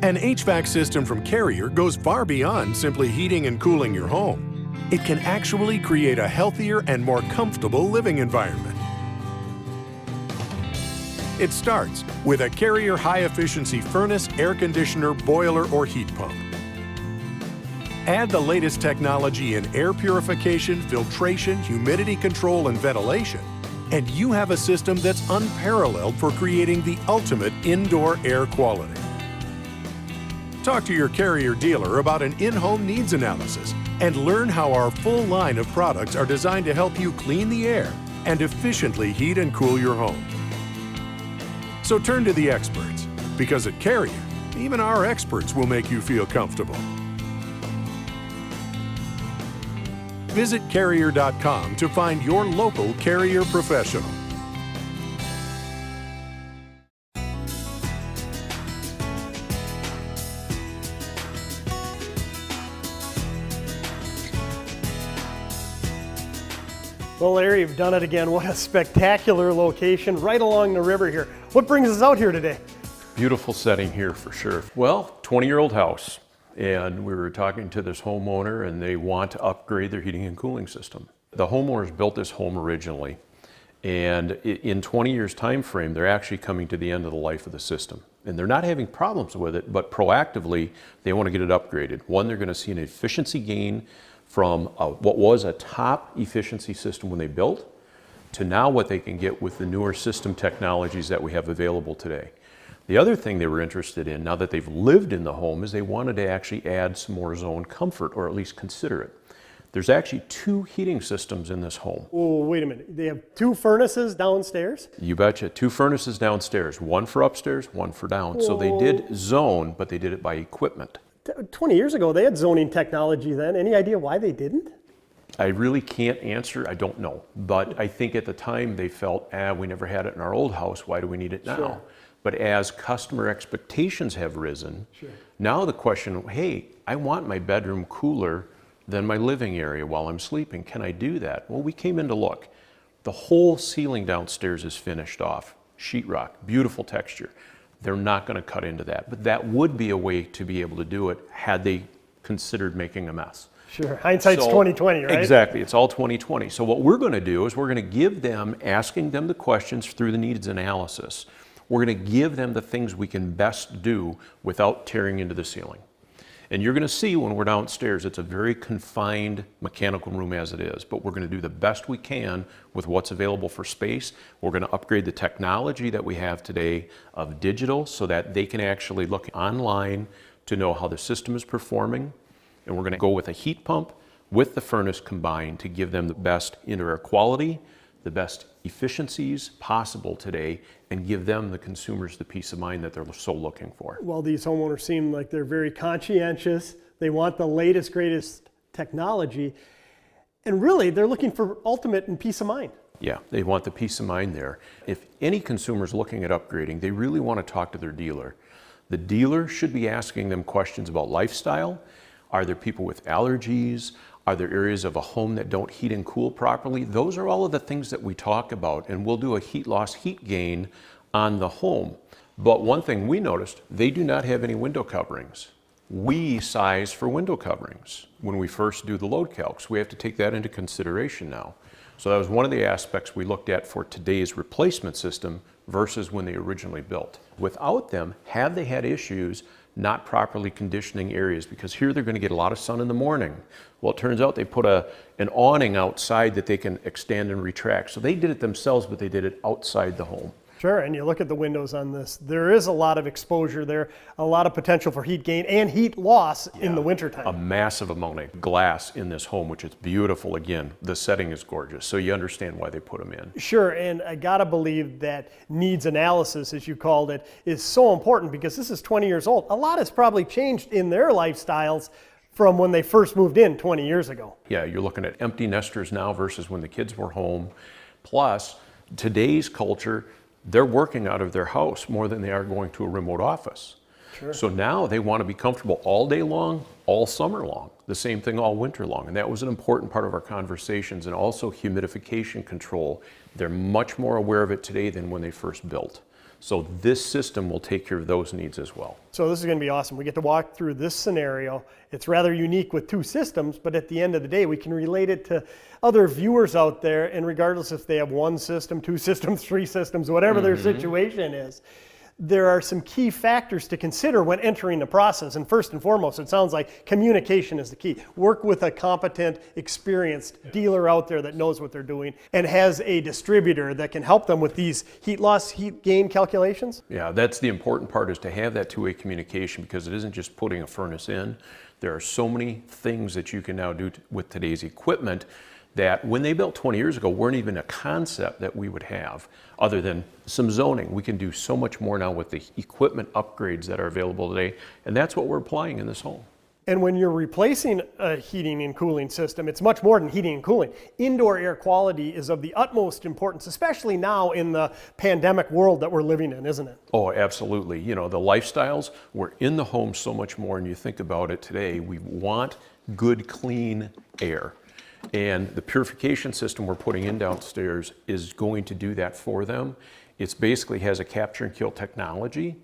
An HVAC system from Carrier goes far beyond simply heating and cooling your home. It can actually create a healthier and more comfortable living environment. It starts with a Carrier high-efficiency furnace, air conditioner, boiler, or heat pump. Add the latest technology in air purification, filtration, humidity control, and ventilation, and you have a system that's unparalleled for creating the ultimate indoor air quality. Talk to your Carrier dealer about an in-home needs analysis and learn how our full line of products are designed to help you clean the air and efficiently heat and cool your home. So turn to the experts, because at Carrier, even our experts will make you feel comfortable. Visit Carrier.com to find your local Carrier professional. Well, Larry, you've done it again. What a spectacular location right along the river here. What brings us out here today? Beautiful setting here for sure. Well, 20-year-old house, and we were talking to this homeowner, and they want to upgrade their heating and cooling system. The homeowners built this home originally, and in 20 years time frame, they're actually coming to the end of the life of the system. And they're not having problems with it, but proactively, they want to get it upgraded. One, they're going to see an efficiency gain from what was a top efficiency system when they built to now what they can get with the newer system technologies that we have available today. The other thing they were interested in, now that they've lived in the home, is they wanted to actually add some more zone comfort, or at least consider it. There's actually 2 heating systems in this home. Oh, wait a minute. They have 2 furnaces downstairs? You betcha. 2 furnaces downstairs, one for upstairs, one for down. Whoa. So they did zone, but they did it by equipment. 20 years ago, they had zoning technology then. Any idea why they didn't? I really can't answer. I don't know. But I think at the time they felt, we never had it in our old house. Why do we need it now? Sure. But as customer expectations have risen, sure, now the question, hey, I want my bedroom cooler than my living area while I'm sleeping. Can I do that? Well, we came in to look. The whole ceiling downstairs is finished off, sheetrock, beautiful texture. They're not going to cut into that, but that would be a way to be able to do it had they considered making a mess. Sure, hindsight's 20/20, right? Exactly, it's all 20/20. So what we're going to do is we're going to give them, asking them the questions through the needs analysis, we're going to give them the things we can best do without tearing into the ceiling. And you're going to see when we're downstairs, it's a very confined mechanical room as it is, but we're going to do the best we can with what's available for space. We're going to upgrade the technology that we have today of digital so that they can actually look online to know how the system is performing. And we're going to go with a heat pump with the furnace combined to give them the best indoor air quality, the best efficiencies possible today, and give them, the consumers, the peace of mind that they're so looking for. Well, these homeowners seem like they're very conscientious. They want the latest, greatest technology. And really, they're looking for ultimate and peace of mind. Yeah, they want the peace of mind there. If any consumer's looking at upgrading, they really want to talk to their dealer. The dealer should be asking them questions about lifestyle. Are there people with allergies? Are there areas of a home that don't heat and cool properly? Those are all of the things that we talk about, and we'll do a heat loss, heat gain on the home. But one thing we noticed, they do not have any window coverings. We size for window coverings when we first do the load calcs. We have to take that into consideration now. So that was one of the aspects we looked at for today's replacement system versus when they originally built. Without them, have they had issues not properly conditioning areas? Because here they're going to get a lot of sun in the morning. Well, it turns out they put an awning outside that they can extend and retract. So they did it themselves, but they did it outside the home. Sure, and you look at the windows on this, there is a lot of exposure there, a lot of potential for heat gain and heat loss in the wintertime. A massive amount of glass in this home, which is beautiful. Again, the setting is gorgeous, so you understand why they put them in. Sure, and I gotta believe that needs analysis, as you called it, is so important because this is 20 years old. A lot has probably changed in their lifestyles from when they first moved in 20 years ago. Yeah, you're looking at empty nesters now versus when the kids were home. Plus, today's culture, they're working out of their house more than they are going to a remote office. Sure. So now they want to be comfortable all day long, all summer long, the same thing all winter long. And that was an important part of our conversations, and also humidification control. They're much more aware of it today than when they first built. So this system will take care of those needs as well. So this is going to be awesome. We get to walk through this scenario. It's rather unique with two systems, but at the end of the day, we can relate it to other viewers out there, and regardless if they have one system, two systems, three systems, whatever their situation is, there are some key factors to consider when entering the process. And first and foremost, it sounds like communication is the key. Work with a competent, experienced dealer out there that knows what they're doing and has a distributor that can help them with these heat loss, heat gain calculations. Yeah, that's the important part, is to have that two-way communication, because it isn't just putting a furnace in. There are so many things that you can now do with today's equipment that when they built 20 years ago weren't even a concept that we would have, other than some zoning. We can do so much more now with the equipment upgrades that are available today, and that's what we're applying in this home. And when you're replacing a heating and cooling system, it's much more than heating and cooling. Indoor air quality is of the utmost importance, especially now in the pandemic world that we're living in, isn't it? Oh, absolutely. You know, the lifestyles, we're in the home so much more, and you think about it today, we want good, clean air. And the purification system we're putting in downstairs is going to do that for them. It basically has a capture and kill technology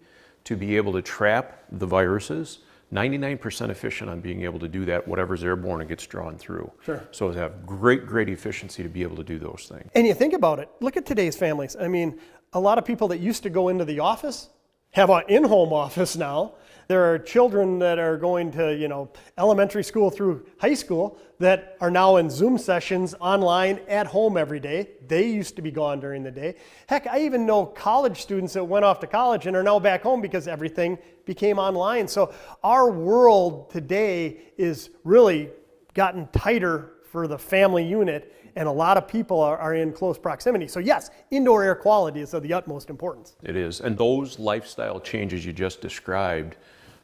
to be able to trap the viruses. 99% efficient on being able to do that. Whatever's airborne, it gets drawn through. Sure. So they have great efficiency to be able to do those things. And you think about it, look at today's families. I mean, a lot of people that used to go into the office have an in-home office now. There are children that are going to, elementary school through high school that are now in Zoom sessions online at home every day. They used to be gone during the day. Heck, I even know college students that went off to college and are now back home because everything became online. So our world today is really gotten tighter for the family unit, and a lot of people are in close proximity. So yes, indoor air quality is of the utmost importance. It is. And those lifestyle changes you just described,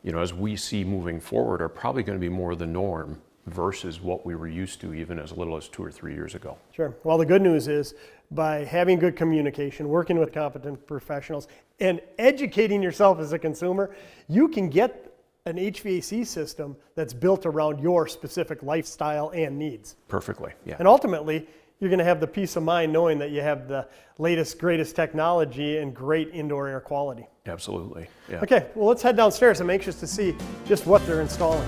as we see moving forward, are probably going to be more the norm versus what we were used to even as little as 2 or 3 years ago. Sure. Well, the good news is by having good communication, working with competent professionals, and educating yourself as a consumer, you can get an HVAC system that's built around your specific lifestyle and needs. Perfectly, yeah. And ultimately, you're going to have the peace of mind knowing that you have the latest, greatest technology and great indoor air quality. Absolutely. Yeah. Okay, well, let's head downstairs. I'm anxious to see just what they're installing.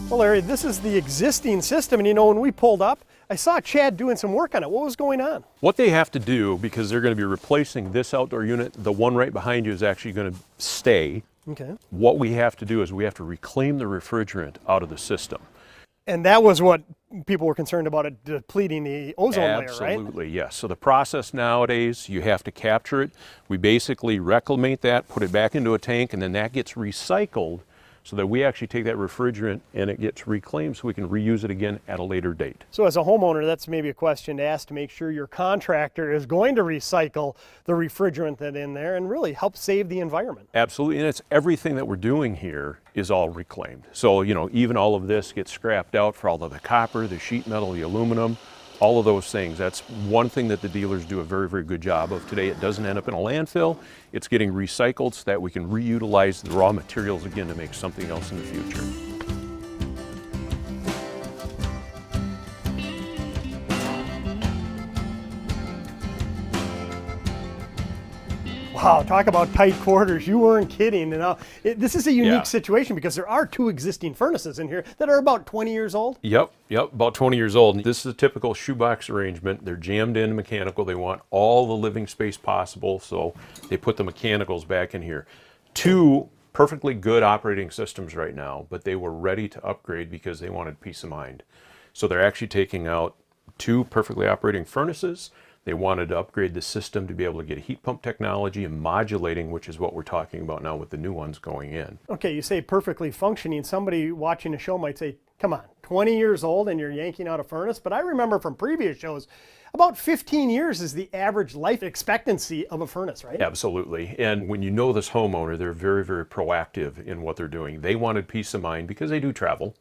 Well, Larry, this is the existing system, and you know, when we pulled up, I saw Chad doing some work on it. What was going on? What they have to do, because they're going to be replacing this outdoor unit, the one right behind you is actually going to stay. Okay. What we have to do is we have to reclaim the refrigerant out of the system. And that was what people were concerned about, it depleting the ozone layer, right? Absolutely, yes. So the process nowadays, you have to capture it. We basically reclimate that, put it back into a tank, and then that gets recycled so that we actually take that refrigerant and it gets reclaimed so we can reuse it again at a later date. So as a homeowner, that's maybe a question to ask, to make sure your contractor is going to recycle the refrigerant that's in there and really help save the environment. Absolutely, and it's everything that we're doing here is all reclaimed. So, you know, even all of this gets scrapped out for all of the copper, the sheet metal, the aluminum, all of those things. That's one thing that the dealers do a very, very good job of today. It doesn't end up in a landfill. It's getting recycled so that we can reutilize the raw materials again to make something else in the future. Wow, talk about tight quarters. You weren't kidding. And this is a unique situation because there are two existing furnaces in here that are about 20 years old. Yep, about 20 years old. This is a typical shoebox arrangement. They're jammed in mechanical. They want all the living space possible, so they put the mechanicals back in here. Two perfectly good operating systems right now, but they were ready to upgrade because they wanted peace of mind. So they're actually taking out two perfectly operating furnaces. They wanted to upgrade the system to be able to get heat pump technology and modulating, which is what we're talking about now with the new ones going in. Okay, you say perfectly functioning. Somebody watching a show might say, come on, 20 years old and you're yanking out a furnace? But I remember from previous shows, about 15 years is the average life expectancy of a furnace, right? Absolutely. And when you know this homeowner, they're very, very proactive in what they're doing. They wanted peace of mind because they do travel.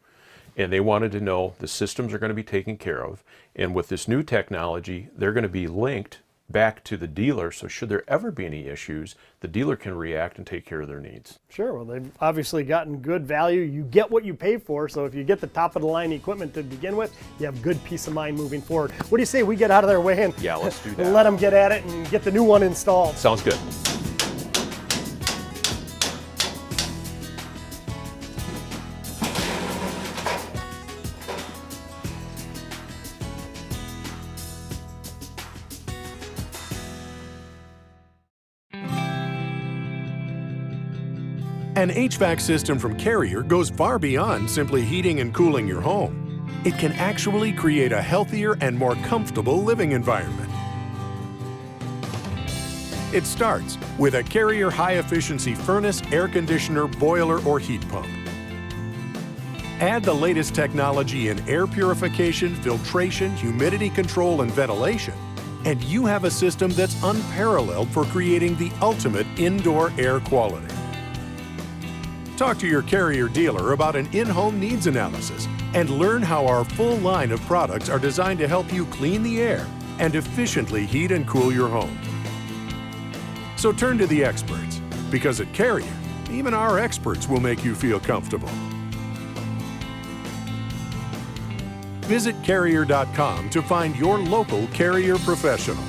And they wanted to know the systems are going to be taken care of. And with this new technology, they're going to be linked back to the dealer. So should there ever be any issues, the dealer can react and take care of their needs. Sure. Well, they've obviously gotten good value. You get what you pay for. So if you get the top of the line equipment to begin with, you have good peace of mind moving forward. What do you say we get out of their way and let's do that. Let them get at it and get the new one installed? Sounds good. An HVAC system from Carrier goes far beyond simply heating and cooling your home. It can actually create a healthier and more comfortable living environment. It starts with a Carrier high-efficiency furnace, air conditioner, boiler, or heat pump. Add the latest technology in air purification, filtration, humidity control, and ventilation, and you have a system that's unparalleled for creating the ultimate indoor air quality. Talk to your Carrier dealer about an in-home needs analysis and learn how our full line of products are designed to help you clean the air and efficiently heat and cool your home. So turn to the experts, because at Carrier, even our experts will make you feel comfortable. Visit Carrier.com to find your local Carrier professional.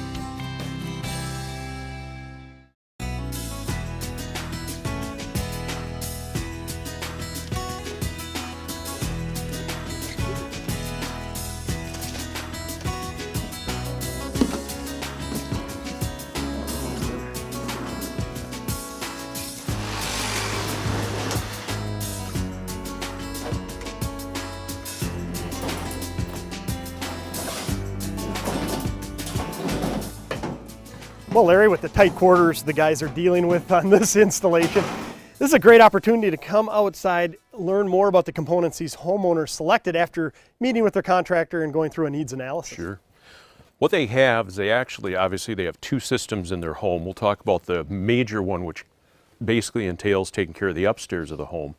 Well, Larry, with the tight quarters the guys are dealing with on this installation, this is a great opportunity to come outside, learn more about the components these homeowners selected after meeting with their contractor and going through a needs analysis. Sure. What they have is they have two systems in their home. We'll talk about the major one, which basically entails taking care of the upstairs of the home.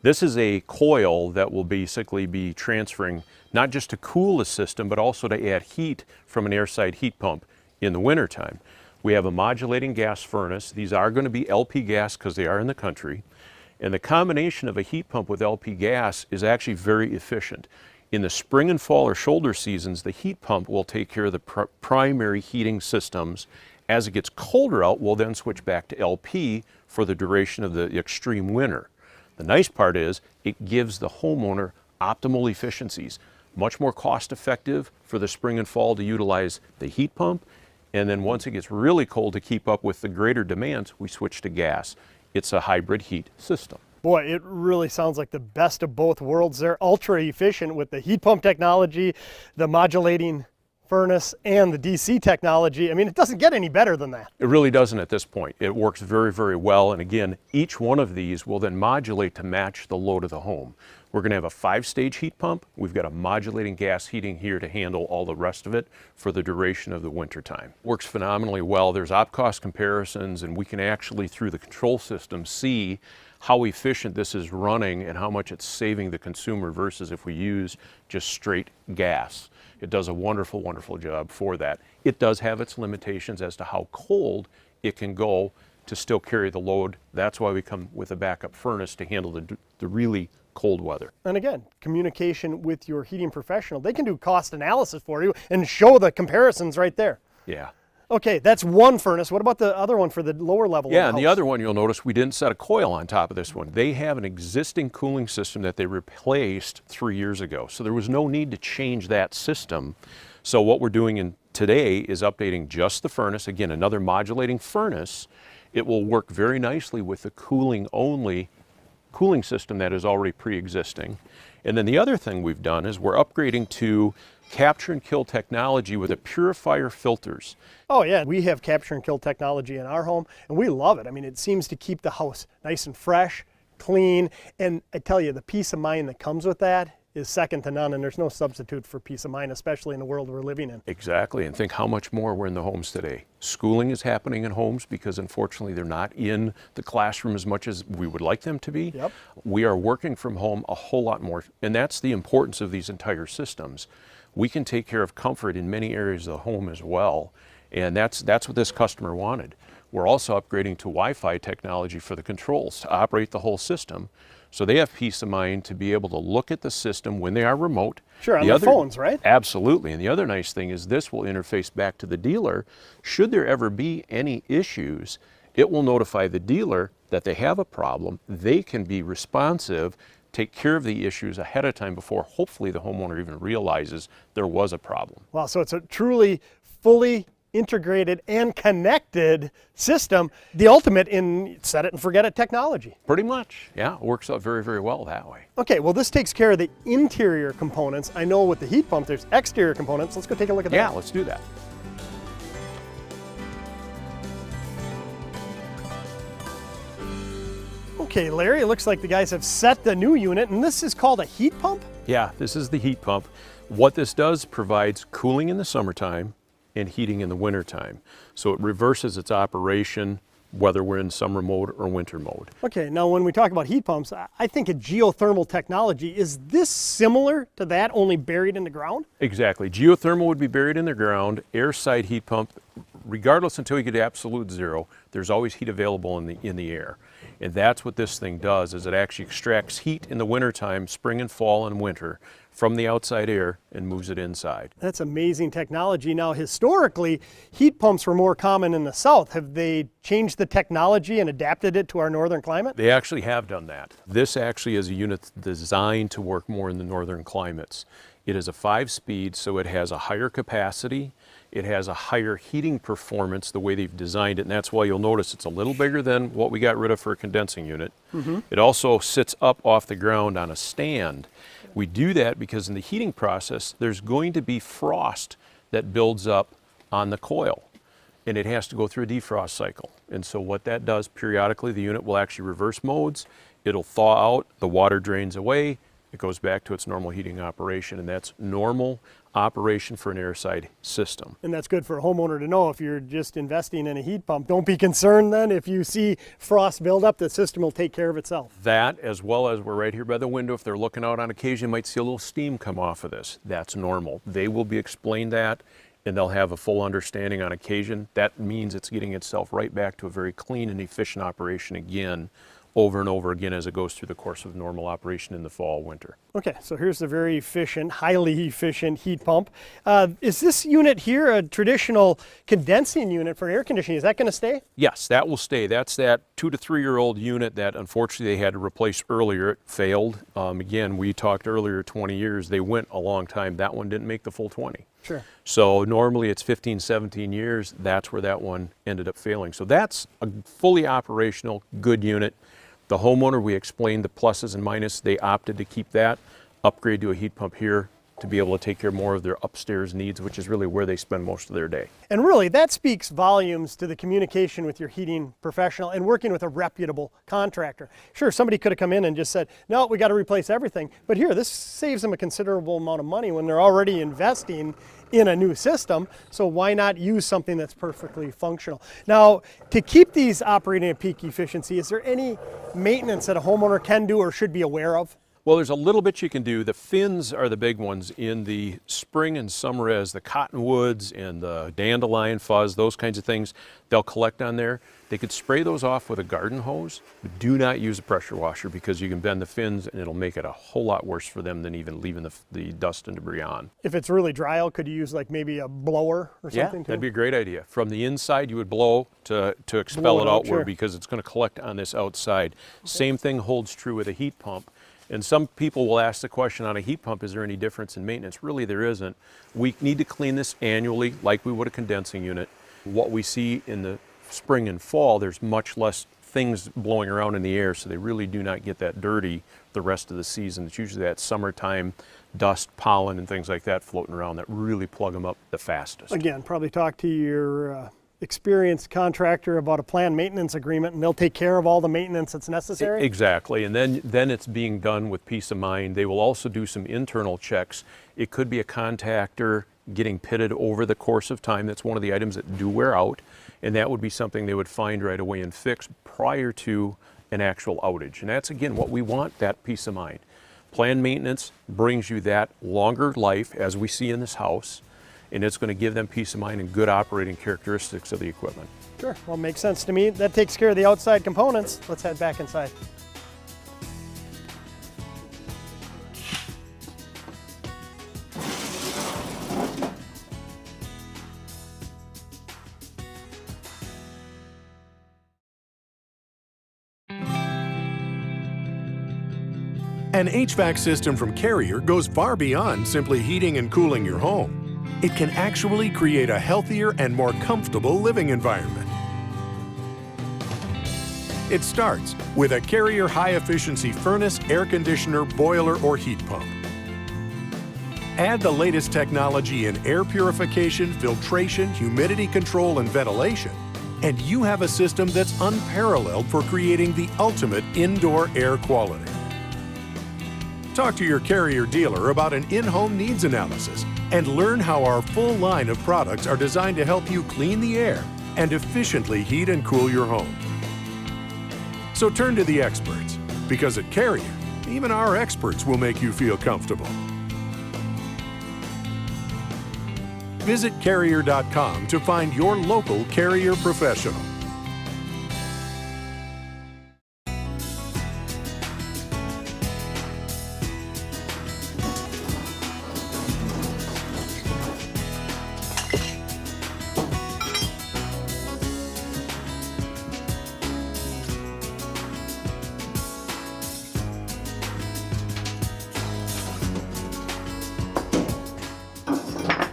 This is a coil that will basically be transferring not just to cool the system, but also to add heat from an air-side heat pump in the wintertime. We have a modulating gas furnace. These are going to be LP gas because they are in the country. And the combination of a heat pump with LP gas is actually very efficient. In the spring and fall or shoulder seasons, the heat pump will take care of the primary heating systems. As it gets colder out, we'll then switch back to LP for the duration of the extreme winter. The nice part is it gives the homeowner optimal efficiencies, much more cost effective for the spring and fall to utilize the heat pump. And then once it gets really cold, to keep up with the greater demands, we switch to gas. It's a hybrid heat system. Boy, it really sounds like the best of both worlds. They're ultra efficient with the heat pump technology, the modulating furnace, and the DC technology. I mean, it doesn't get any better than that. It really doesn't at this point. It works very, very well. And again, each one of these will then modulate to match the load of the home. We're going to have a 5-stage heat pump. We've got a modulating gas heating here to handle all the rest of it for the duration of the winter time. Works phenomenally well. There's op-cost comparisons, and we can actually, through the control system, see how efficient this is running and how much it's saving the consumer versus if we use just straight gas. It does a wonderful, wonderful job for that. It does have its limitations as to how cold it can go to still carry the load. That's why we come with a backup furnace to handle the really cold weather. And again, communication with your heating professional. They can do cost analysis for you and show the comparisons right there. Yeah. Okay, that's one furnace. What about the other one for the lower level? Yeah, and the other one, you'll notice we didn't set a coil on top of this one. They have an existing cooling system that they replaced 3 years ago. So there was no need to change that system. So what we're doing today is updating just the furnace. Again, another modulating furnace. It will work very nicely with the cooling system that is already pre-existing. And then the other thing we've done is we're upgrading to capture and kill technology with a purifier filters. Oh yeah, we have capture and kill technology in our home and we love it. I mean, it seems to keep the house nice and fresh, clean, and I tell you, the peace of mind that comes with that is second to none, and there's no substitute for peace of mind, especially in the world we're living in. Exactly, and think how much more we're in the homes today. Schooling is happening in homes because unfortunately they're not in the classroom as much as we would like them to be. Yep. We are working from home a whole lot more, and that's the importance of these entire systems. We can take care of comfort in many areas of the home as well, and that's what this customer wanted. We're also upgrading to Wi-Fi technology for the controls to operate the whole system, so they have peace of mind to be able to look at the system when they are remote. Sure, on their phones, right? Absolutely, and the other nice thing is this will interface back to the dealer. Should there ever be any issues, it will notify the dealer that they have a problem. They can be responsive, take care of the issues ahead of time before hopefully the homeowner even realizes there was a problem. Wow, so it's a truly fully integrated and connected system, the ultimate in set it and forget it technology. Pretty much, yeah, it works out very, very well that way. Okay, well this takes care of the interior components. I know with the heat pump there's exterior components. Let's go take a look at that. Yeah, let's do that. Okay, Larry, it looks like the guys have set the new unit, and this is called a heat pump? Yeah, this is the heat pump. What this does provides cooling in the summertime and heating in the wintertime. So it reverses its operation whether we're in summer mode or winter mode. Okay, now when we talk about heat pumps, I think of geothermal technology. Is this similar to that, only buried in the ground? Exactly. Geothermal would be buried in the ground. Air-side heat pump, regardless until you get to absolute zero, there's always heat available in the air. And that's what this thing does, is it actually extracts heat in the wintertime, spring and fall and winter, from the outside air and moves it inside. That's amazing technology. Now, historically, heat pumps were more common in the south. Have they changed the technology and adapted it to our northern climate? They actually have done that. This actually is a unit designed to work more in the northern climates. It is a 5-speed, so it has a higher capacity. It has a higher heating performance the way they've designed it, and that's why you'll notice it's a little bigger than what we got rid of for a condensing unit. Mm-hmm. It also sits up off the ground on a stand. We do that because in the heating process, there's going to be frost that builds up on the coil, and it has to go through a defrost cycle. And so what that does, periodically the unit will actually reverse modes. It'll thaw out, the water drains away, it goes back to its normal heating operation, and that's normal operation for an airside system. And that's good for a homeowner to know. If you're just investing in a heat pump, don't be concerned then if you see frost buildup, the system will take care of itself. That, as well as we're right here by the window, if they're looking out on occasion, you might see a little steam come off of this. That's normal. They will be explained that, and they'll have a full understanding on occasion. That means it's getting itself right back to a very clean and efficient operation again, over and over again as it goes through the course of normal operation in the fall, winter. Okay, so here's a very efficient, highly efficient heat pump. Is this unit here a traditional condensing unit for air conditioning? Is that going to stay? Yes, that will stay. That's that 2 to 3 year old unit that unfortunately they had to replace earlier. It failed. Again, we talked earlier 20 years. They went a long time. That one didn't make the full 20. Sure. So normally it's 15, 17 years. That's where that one ended up failing. So that's a fully operational, good unit. The homeowner, we explained the pluses and minuses. They opted to keep that, upgrade to a heat pump here to be able to take care more of their upstairs needs, which is really where they spend most of their day. And really, that speaks volumes to the communication with your heating professional and working with a reputable contractor. Sure, somebody could have come in and just said, no, we got to replace everything. But here, this saves them a considerable amount of money when they're already investing in a new system. So why not use something that's perfectly functional? Now, to keep these operating at peak efficiency, is there any maintenance that a homeowner can do or should be aware of? Well, there's a little bit you can do. The fins are the big ones. In the spring and summer, as the cottonwoods and the dandelion fuzz, those kinds of things, they'll collect on there. They could spray those off with a garden hose, but do not use a pressure washer because you can bend the fins and it'll make it a whole lot worse for them than even leaving the dust and debris on. If it's really dry out, could you use like maybe a blower or something? Yeah, that'd be a great idea. From the inside, you would blow to expel it outward, sure. because it's going to collect on this outside. Okay. Same thing holds true with a heat pump. And some people will ask the question on a heat pump, is there any difference in maintenance? Really, there isn't. We need to clean this annually like we would a condensing unit. What we see in the spring and fall, there's much less things blowing around in the air, so they really do not get that dirty the rest of the season. It's usually that summertime dust, pollen, and things like that floating around that really plug them up the fastest. Again, probably talk to your experienced contractor about a planned maintenance agreement, and they'll take care of all the maintenance that's necessary? Exactly, and then it's being done with peace of mind. They will also do some internal checks. It could be a contactor getting pitted over the course of time. That's one of the items that do wear out, and that would be something they would find right away and fix prior to an actual outage. And that's, again, what we want, that peace of mind. Planned maintenance brings you that longer life, as we see in this house, and it's going to give them peace of mind and good operating characteristics of the equipment. Sure, well, makes sense to me. That takes care of the outside components. Let's head back inside. An HVAC system from Carrier goes far beyond simply heating and cooling your home. It can actually create a healthier and more comfortable living environment. It starts with a Carrier high-efficiency furnace, air conditioner, boiler, or heat pump. Add the latest technology in air purification, filtration, humidity control, and ventilation, and you have a system that's unparalleled for creating the ultimate indoor air quality. Talk to your Carrier dealer about an in-home needs analysis and learn how our full line of products are designed to help you clean the air and efficiently heat and cool your home. So turn to the experts, because at Carrier, even our experts will make you feel comfortable. Visit Carrier.com to find your local Carrier professional.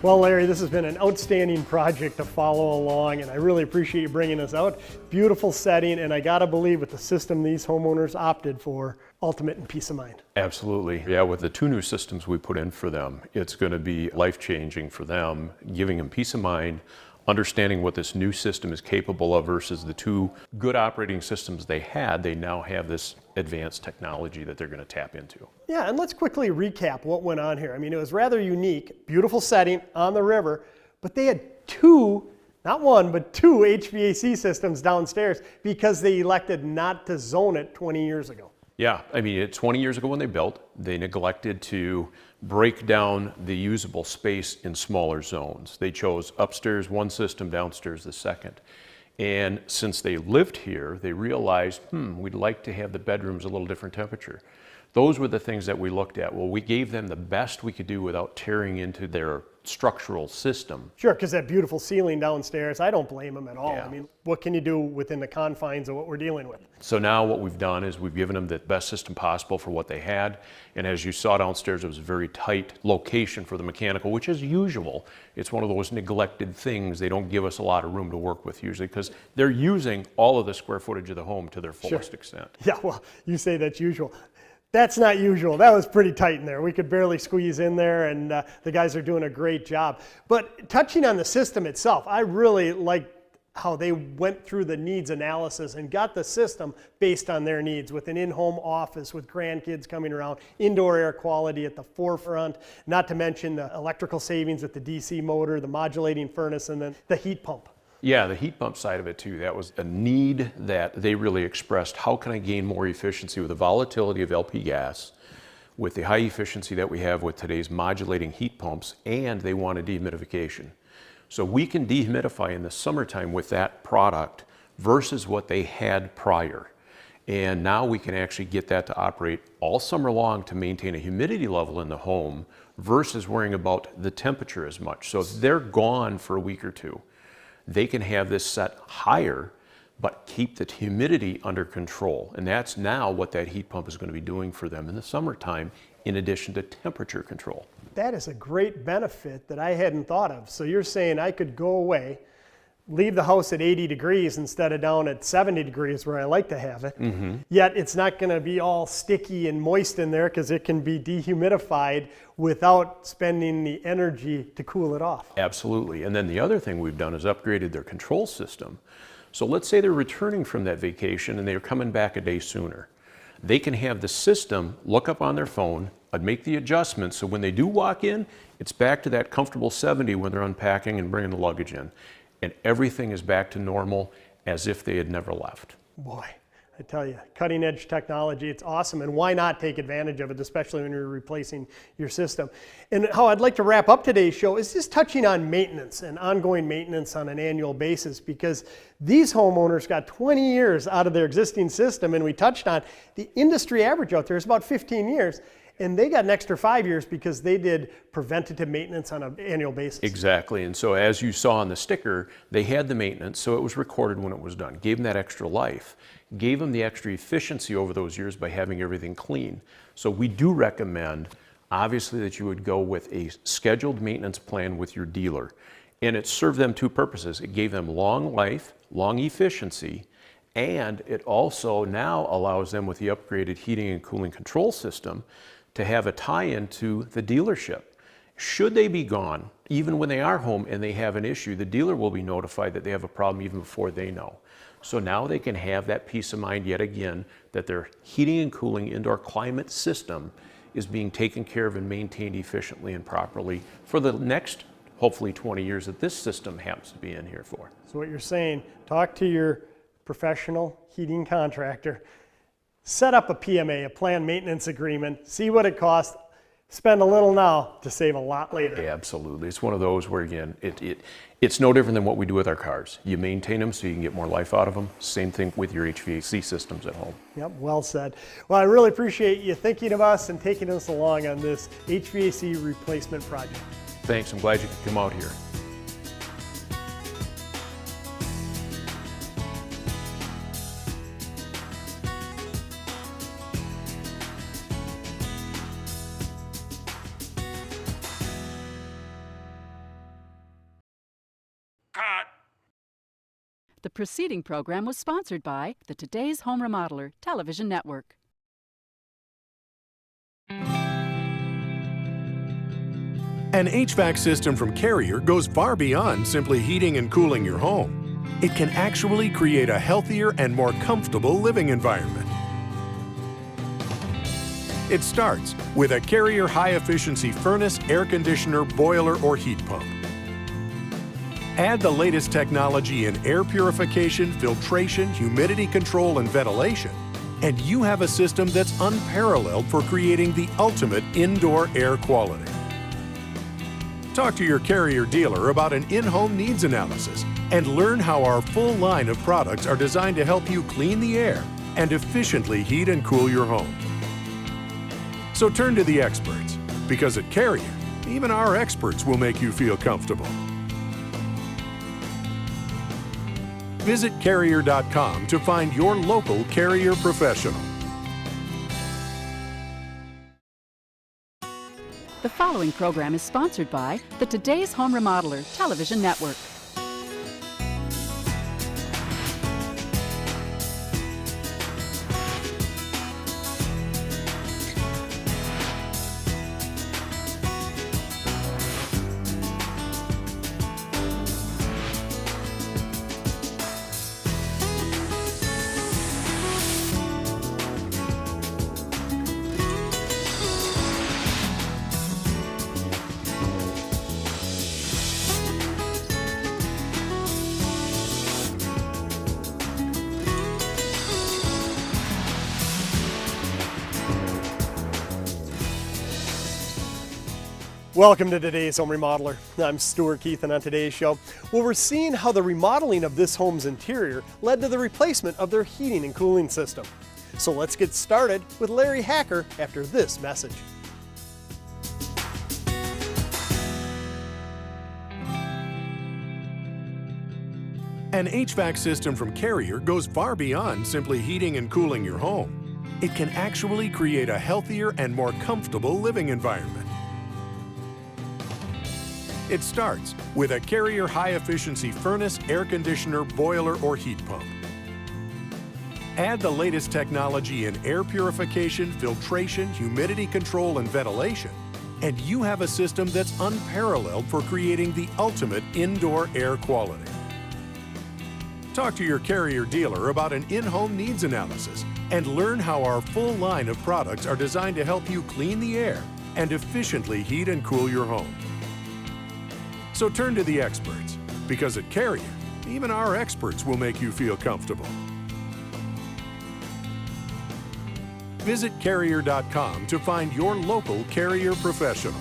Well, Larry, this has been an outstanding project to follow along, and I really appreciate you bringing us out. Beautiful setting, and I gotta believe with the system these homeowners opted for, ultimate in peace of mind. Absolutely. Yeah, with the 2 new systems we put in for them, it's going to be life-changing for them, giving them peace of mind, understanding what this new system is capable of versus the two good operating systems they had, they now have this advanced technology that they're going to tap into. Yeah, and let's quickly recap what went on here. I mean, it was rather unique, beautiful setting on the river, but they had two, not one, but two HVAC systems downstairs because they elected not to zone it 20 years ago. Yeah, I mean, 20 years ago when they built, they neglected to break down the usable space in smaller zones. They chose upstairs one system, downstairs the second. And since they lived here, they realized, we'd like to have the bedrooms a little different temperature. Those were the things that we looked at. Well, we gave them the best we could do without tearing into their structural system. Sure, because that beautiful ceiling downstairs, I don't blame them at all. Yeah. I mean, what can you do within the confines of what we're dealing with? So now what we've done is we've given them the best system possible for what they had. And as you saw downstairs, it was a very tight location for the mechanical, which is usual. It's one of those neglected things. They don't give us a lot of room to work with usually because they're using all of the square footage of the home to their fullest extent. Yeah, well, you say that's usual. That's not usual. That was pretty tight in there. We could barely squeeze in there, and the guys are doing a great job. But touching on the system itself, I really liked how they went through the needs analysis and got the system based on their needs with an in-home office with grandkids coming around, indoor air quality at the forefront, not to mention the electrical savings with the DC motor, the modulating furnace, and then the heat pump. Yeah, the heat pump side of it too. That was a need that they really expressed. How can I gain more efficiency with the volatility of LP gas, with the high efficiency that we have with today's modulating heat pumps, and they wanted dehumidification. So we can dehumidify in the summertime with that product versus what they had prior. And now we can actually get that to operate all summer long to maintain a humidity level in the home versus worrying about the temperature as much. So if they're gone for a week or two, they can have this set higher, but keep the humidity under control. And that's now what that heat pump is going to be doing for them in the summertime, in addition to temperature control. That is a great benefit that I hadn't thought of. So you're saying I could go away, leave the house at 80 degrees instead of down at 70 degrees where I like to have it. Yet it's not going to be all sticky and moist in there because it can be dehumidified without spending the energy to cool it off. Absolutely. And then the other thing we've done is upgraded their control system. So let's say they're returning from that vacation and they're coming back a day sooner. They can have the system look up on their phone and make the adjustments so when they do walk in, it's back to that comfortable 70 when they're unpacking and bringing the luggage in. And everything is back to normal as if they had never left. Boy, I tell you, cutting edge technology, it's awesome. And why not take advantage of it, especially when you're replacing your system? And how I'd like to wrap up today's show is just touching on maintenance and ongoing maintenance on an annual basis, because these homeowners got 20 years out of their existing system. And we touched on the industry average out there is about 15 years. And they got an extra 5 years because they did preventative maintenance on an annual basis. Exactly. And so as you saw on the sticker, they had the maintenance, so it was recorded when it was done. Gave them that extra life. Gave them the extra efficiency over those years by having everything clean. So we do recommend, obviously, that you would go with a scheduled maintenance plan with your dealer. And it served them two purposes. It gave them long life, long efficiency, and it also now allows them with the upgraded heating and cooling control system to have a tie-in to the dealership. Should they be gone, even when they are home and they have an issue, the dealer will be notified that they have a problem even before they know. So now they can have that peace of mind yet again that their heating and cooling indoor climate system is being taken care of and maintained efficiently and properly for the next, hopefully 20 years that this system happens to be in here for. So what you're saying, talk to your professional heating contractor, set up a PMA, a planned maintenance agreement, see what it costs, spend a little now to save a lot later. Yeah, absolutely. It's one of those where, again, it's no different than what we do with our cars. You maintain them so you can get more life out of them. Same thing with your HVAC systems at home. Yep, well said. Well, I really appreciate you thinking of us and taking us along on this HVAC replacement project. Thanks. I'm glad you could come out here. The preceding program was sponsored by the Today's Home Remodeler Television Network. An HVAC system from Carrier goes far beyond simply heating and cooling your home. It can actually create a healthier and more comfortable living environment. It starts with a Carrier high-efficiency furnace, air conditioner, boiler, or heat pump. Add the latest technology in air purification, filtration, humidity control, and ventilation, and you have a system that's unparalleled for creating the ultimate indoor air quality. Talk to your Carrier dealer about an in-home needs analysis and learn how our full line of products are designed to help you clean the air and efficiently heat and cool your home. So turn to the experts, because at Carrier, even our experts will make you feel comfortable. Visit Carrier.com to find your local Carrier professional. The following program is sponsored by the Today's Home Remodeler Television Network. Welcome to Today's Home Remodeler. I'm Stuart Keith, and on today's show, well, we're seeing how the remodeling of this home's interior led to the replacement of their heating and cooling system. So let's get started with Larry Hacker after this message. An HVAC system from Carrier goes far beyond simply heating and cooling your home. It can actually create a healthier and more comfortable living environment. It starts with a Carrier high-efficiency furnace, air conditioner, boiler, or heat pump. Add the latest technology in air purification, filtration, humidity control, and ventilation, and you have a system that's unparalleled for creating the ultimate indoor air quality. Talk to your Carrier dealer about an in-home needs analysis and learn how our full line of products are designed to help you clean the air and efficiently heat and cool your home. So turn to the experts, because at Carrier, even our experts will make you feel comfortable. Visit Carrier.com to find your local Carrier professional.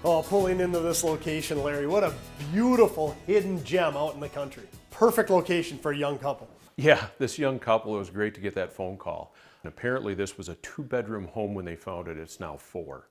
Oh, pulling into this location, Larry, what a beautiful hidden gem out in the country. Perfect location for a young couple. Yeah, this young couple, it was great to get that phone call. And apparently this was a 2-bedroom home when they found it. It's now 4.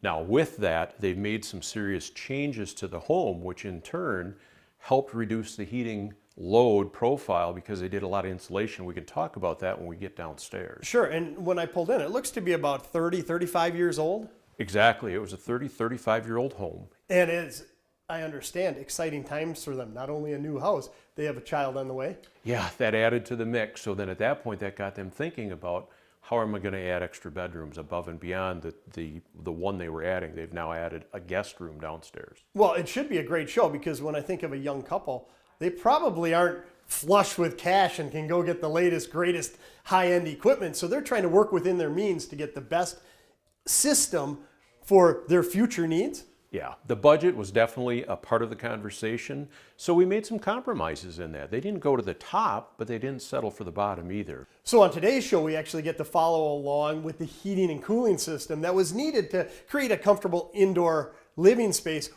Now with that, they've made some serious changes to the home, which in turn helped reduce the heating load profile because they did a lot of insulation. We can talk about that when we get downstairs. Sure, and when I pulled in, it looks to be about 30, 35 years old. Exactly, it was a 30, 35-year-old home. And it's, I understand, exciting times for them. Not only a new house, they have a child on the way. Yeah, that added to the mix. So then at that point, that got them thinking about how am I going to add extra bedrooms above and beyond the one they were adding. They've now added a guest room downstairs. Well, it should be a great show because when I think of a young couple, they probably aren't flush with cash and can go get the latest, greatest high-end equipment. So they're trying to work within their means to get the best system for their future needs. Yeah, the budget was definitely a part of the conversation, so we made some compromises in that. They didn't go to the top, but they didn't settle for the bottom either. So on today's show, we actually get to follow along with the heating and cooling system that was needed to create a comfortable indoor living space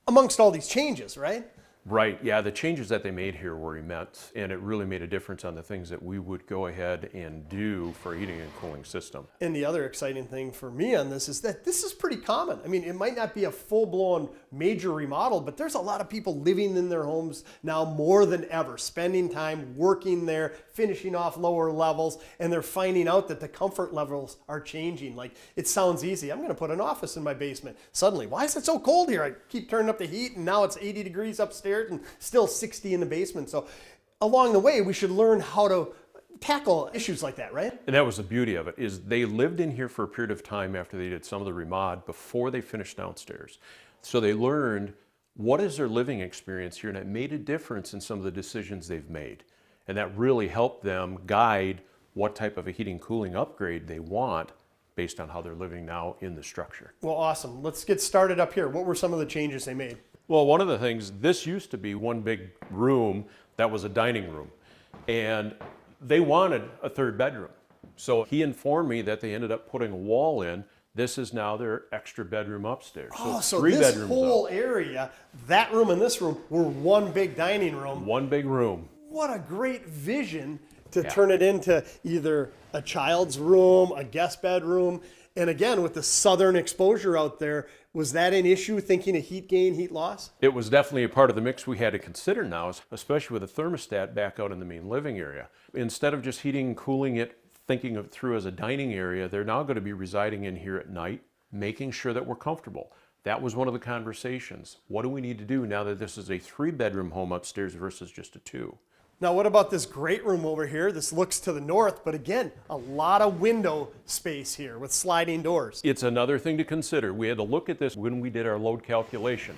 amongst all these changes, right? Right, yeah, the changes that they made here were immense, and it really made a difference on the things that we would go ahead and do for a heating and cooling system. And the other exciting thing for me on this is that this is pretty common. I mean, it might not be a full-blown major remodel, but there's a lot of people living in their homes now more than ever, spending time working there, finishing off lower levels, and they're finding out that the comfort levels are changing. Like, it sounds easy. I'm going to put an office in my basement. Suddenly, why is it so cold here? I keep turning up the heat, and now it's 80 degrees upstairs and still 60 in the basement. So along the way, we should learn how to tackle issues like that, right? And that was the beauty of it, is they lived in here for a period of time after they did some of the remod before they finished downstairs. So they learned what is their living experience here, and it made a difference in some of the decisions they've made. And that really helped them guide what type of a heating cooling upgrade they want based on how they're living now in the structure. Well, awesome. Let's get started up here. What were some of the changes they made? Well, one of the things, this used to be one big room that was a dining room, and they wanted a third bedroom. So he informed me that they ended up putting a wall in. This is now their extra bedroom upstairs. So three this bedrooms whole up. area, that room and this room were one big dining room. One big room. What a great vision to turn it into either a child's room, a guest bedroom. And again, with the southern exposure out there, was that an issue, thinking of heat gain, heat loss? It was definitely a part of the mix we had to consider now, especially with the thermostat back out in the main living area. Instead of just heating and cooling it, thinking of it through as a dining area, they're now going to be residing in here at night, making sure that we're comfortable. That was one of the conversations. What do we need to do now that this is a 3-bedroom home upstairs versus just a 2? Now, what about this great room over here? This looks to the north, but again, a lot of window space here with sliding doors. It's another thing to consider. We had to look at this when we did our load calculation.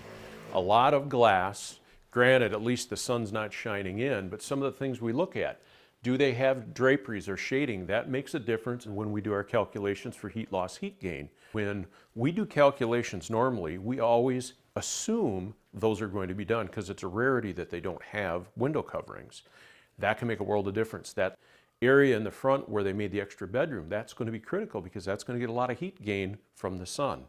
A lot of glass, granted, at least the sun's not shining in, but some of the things we look at, do they have draperies or shading? That makes a difference when we do our calculations for heat loss, heat gain. When we do calculations normally, we always assume those are going to be done because it's a rarity that they don't have window coverings. That can make a world of difference. That area in the front where they made the extra bedroom, that's going to be critical because that's going to get a lot of heat gain from the sun.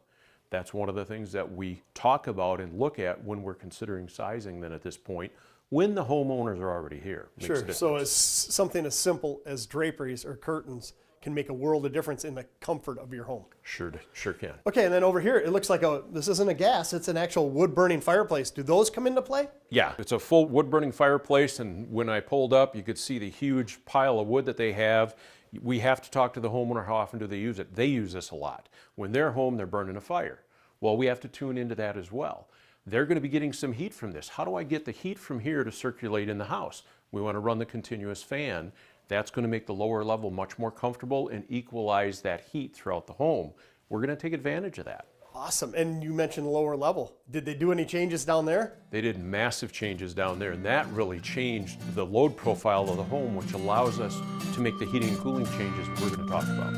That's one of the things that we talk about and look at when we're considering sizing then at this point, when the homeowners are already here. Sure, so as something as simple as draperies or curtains can make a world of difference in the comfort of your home. Sure can. Okay, and then over here, it looks like this isn't a gas, it's an actual wood-burning fireplace. Do those come into play? Yeah, it's a full wood-burning fireplace, and when I pulled up, you could see the huge pile of wood that they have. We have to talk to the homeowner, how often do they use it? They use this a lot. When they're home, they're burning a fire. Well, we have to tune into that as well. They're going to be getting some heat from this. How do I get the heat from here to circulate in the house? We want to run the continuous fan. That's going to make the lower level much more comfortable and equalize that heat throughout the home. We're going to take advantage of that. Awesome. And you mentioned the lower level. Did they do any changes down there? They did massive changes down there, and that really changed the load profile of the home, which allows us to make the heating and cooling changes we're going to talk about.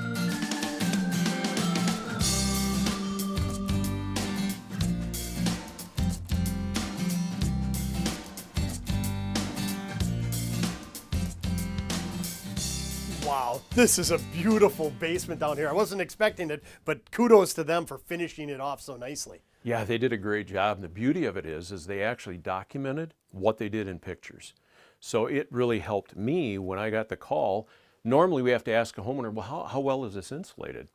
Wow, this is a beautiful basement down here. I wasn't expecting it, but kudos to them for finishing it off so nicely. Yeah, they did a great job. And the beauty of it is they actually documented what they did in pictures. So it really helped me when I got the call. Normally we have to ask a homeowner, well, how well is this insulated?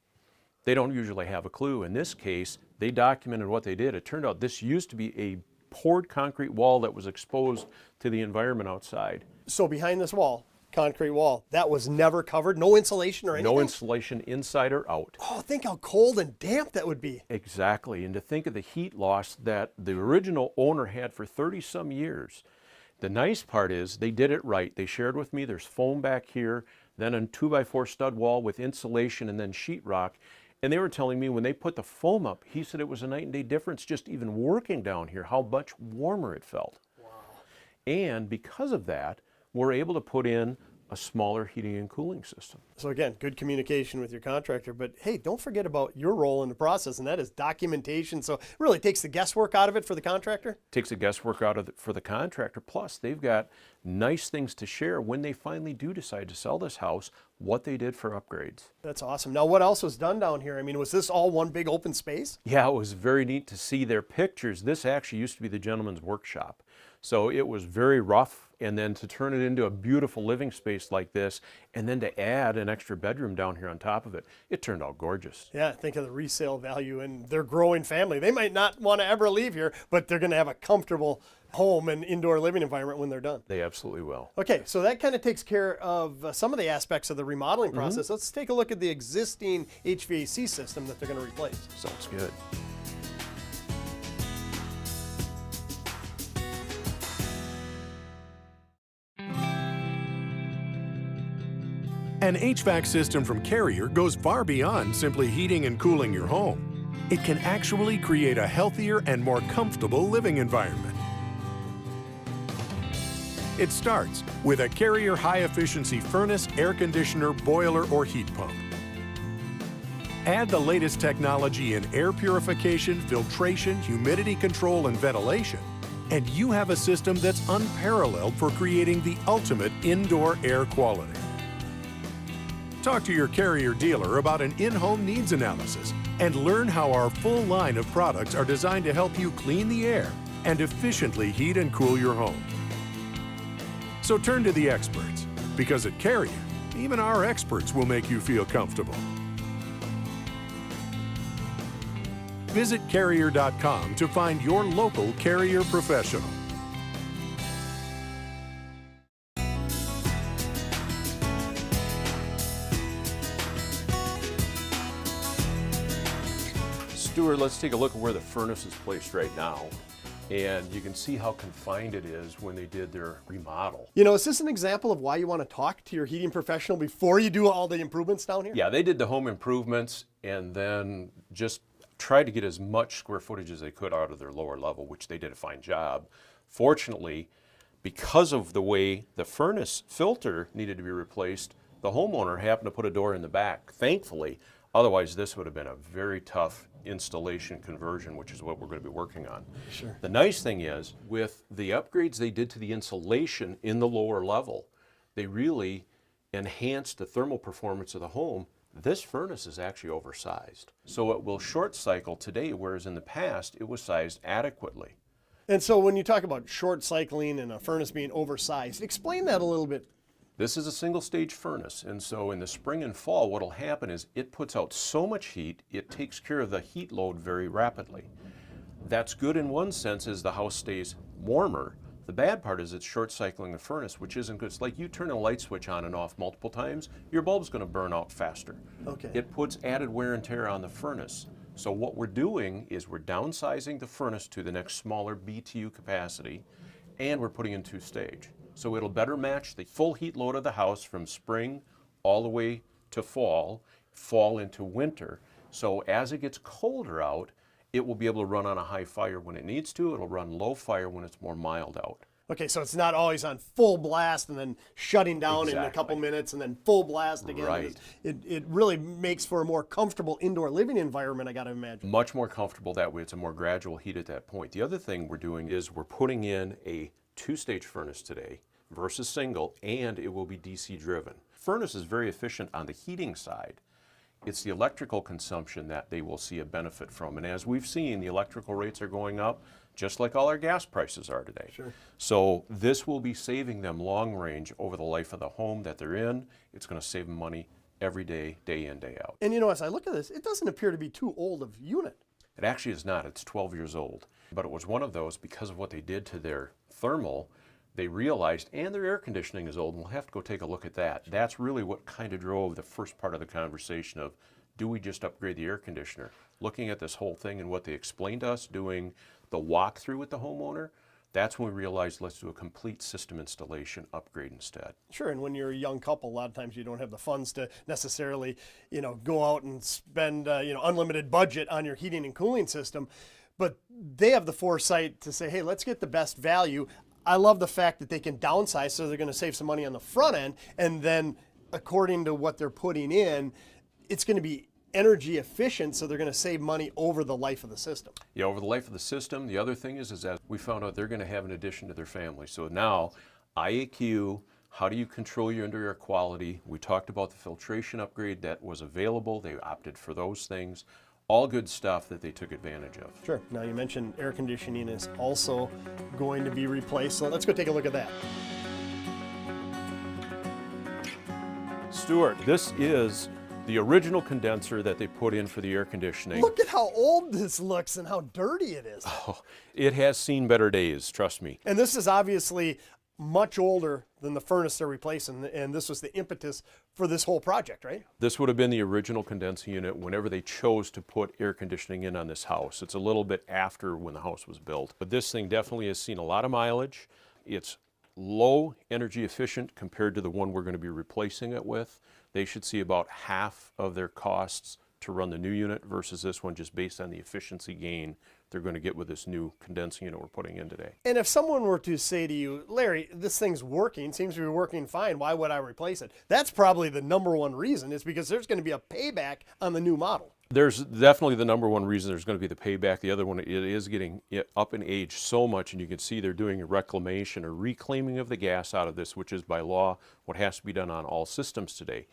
They don't usually have a clue. In this case, they documented what they did. It turned out this used to be a poured concrete wall that was exposed to the environment outside. So behind this wall, concrete wall, that was never covered, no insulation or anything? No insulation inside or out. Oh, think how cold and damp that would be. Exactly, and to think of the heat loss that the original owner had for 30-some years. The nice part is they did it right. They shared with me there's foam back here, then a 2x4 stud wall with insulation and then sheetrock. And they were telling me when they put the foam up, he said it was a night and day difference just even working down here, how much warmer it felt. Wow. And because of that, we're able to put in a smaller heating and cooling system. So again, good communication with your contractor, but hey, don't forget about your role in the process, and that is documentation. So it really takes the guesswork out of it for the contractor? Takes the guesswork out of it for the contractor. Plus, they've got nice things to share when they finally do decide to sell this house, what they did for upgrades. That's awesome. Now, what else was done down here? I mean, was this all one big open space? Yeah, it was very neat to see their pictures. This actually used to be the gentleman's workshop. So it was very rough, and then to turn it into a beautiful living space like this, and then to add an extra bedroom down here on top of it, it turned out gorgeous. Yeah, think of the resale value and their growing family. They might not want to ever leave here, but they're going to have a comfortable home and indoor living environment when they're done. They absolutely will. Okay, so that kind of takes care of some of the aspects of the remodeling process. Let's take a look at the existing HVAC system that they're going to replace. Sounds good. An HVAC system from Carrier goes far beyond simply heating and cooling your home. It can actually create a healthier and more comfortable living environment. It starts with a Carrier high-efficiency furnace, air conditioner, boiler, or heat pump. Add the latest technology in air purification, filtration, humidity control, and ventilation, and you have a system that's unparalleled for creating the ultimate indoor air quality. Talk to your Carrier dealer about an in-home needs analysis and learn how our full line of products are designed to help you clean the air and efficiently heat and cool your home. So turn to the experts, because at Carrier, even our experts will make you feel comfortable. Visit Carrier.com to find your local Carrier professional. Stuart, let's take a look at where the furnace is placed right now. And you can see how confined it is when they did their remodel. You know, is this an example of why you want to talk to your heating professional before you do all the improvements down here? Yeah, they did the home improvements and then just tried to get as much square footage as they could out of their lower level, which they did a fine job. Fortunately, because of the way the furnace filter needed to be replaced, the homeowner happened to put a door in the back, thankfully. Otherwise, this would have been a very tough installation conversion, which is what we're going to be working on. Sure. The nice thing is, with the upgrades they did to the insulation in the lower level, they really enhanced the thermal performance of the home. This furnace is actually oversized. So it will short cycle today, whereas in the past, it was sized adequately. And so when you talk about short cycling and a furnace being oversized, explain that a little bit. This is a single stage furnace, and so in the spring and fall, what will happen is it puts out so much heat, it takes care of the heat load very rapidly. That's good in one sense, as the house stays warmer. The bad part is it's short cycling the furnace, which isn't good. It's like you turn a light switch on and off multiple times, your bulb's going to burn out faster. Okay. It puts added wear and tear on the furnace. So what we're doing is we're downsizing the furnace to the next smaller BTU capacity, and we're putting in two-stage. So it'll better match the full heat load of the house from spring all the way to fall, fall into winter. So as it gets colder out, it will be able to run on a high fire when it needs to. It'll run low fire when it's more mild out. Okay, so it's not always on full blast and then shutting down in a couple minutes and then full blast again. Right. It really makes for a more comfortable indoor living environment, I got to imagine. Much more comfortable that way. It's a more gradual heat at that point. The other thing we're doing is we're putting in a two-stage furnace today versus single, and it will be DC driven. Furnace is very efficient on the heating side. It's the electrical consumption that they will see a benefit from. And as we've seen, the electrical rates are going up, just like all our gas prices are today. Sure. So this will be saving them long range over the life of the home that they're in. It's going to save them money every day, day in, day out. And you know, as I look at this, it doesn't appear to be too old of unit. It actually is not. It's 12 years old. But it was one of those, because of what they did to their thermal, they realized, and their air conditioning is old, and we'll have to go take a look at that. That's really what kind of drove the first part of the conversation of, do we just upgrade the air conditioner? Looking at this whole thing and what they explained to us, doing the walkthrough with the homeowner, that's when we realized, let's do a complete system installation upgrade instead. Sure, and when you're a young couple, a lot of times you don't have the funds to necessarily, go out and spend, unlimited budget on your heating and cooling system. But they have the foresight to say, hey, let's get the best value. I love the fact that they can downsize, so they're going to save some money on the front end, and then according to what they're putting in, it's going to be energy efficient, so they're going to save money over the life of the system. Yeah, over the life of the system. The other thing is that we found out they're going to have an addition to their family. So now, IAQ, how do you control your indoor air quality? We talked about the filtration upgrade that was available. They opted for those things. All good stuff that they took advantage of. Sure. Now you mentioned air conditioning is also going to be replaced, so let's go take a look at that. Stuart, this is the original condenser that they put in for the air conditioning. Look at how old this looks and how dirty it is. Oh, it has seen better days, trust me. And this is obviously much older than the furnace they're replacing, and this was the impetus for this whole project, right? This would have been the original condenser unit whenever they chose to put air conditioning in on this house. It's a little bit after when the house was built. But this thing definitely has seen a lot of mileage. It's low energy efficient compared to the one we're going to be replacing it with. they should see about half of their costs to run the new unit versus this one, just based on the efficiency gain they're going to get with this new condensing unit we're putting in today. And if someone were to say to you, Larry, this thing's working, seems to be working fine, why would I replace it? That's probably the number one reason, is because there's going to be a payback on the new model. There's definitely the number one reason there's going to be the payback. The other one, it is getting up in age so much, and you can see they're doing a reclamation or reclaiming of the gas out of this, which is by law what has to be done on all systems today.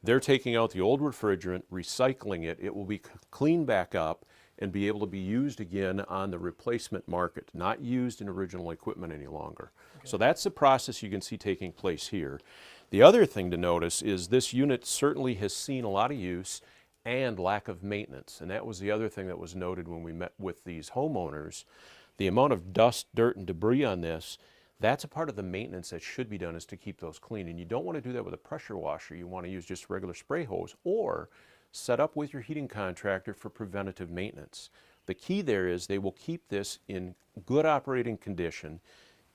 They're taking out the old refrigerant, recycling it. It will be cleaned back up and be able to be used again on the replacement market, not used in original equipment any longer. Okay. So that's the process you can see taking place here. The other thing to notice is this unit certainly has seen a lot of use and lack of maintenance. And that was the other thing that was noted when we met with these homeowners. The amount of dust, dirt, and debris on this, that's a part of the maintenance that should be done, is to keep those clean. And you don't want to do that with a pressure washer. You want to use just regular spray hose, or set up with your heating contractor for preventative maintenance. The key there is they will keep this in good operating condition,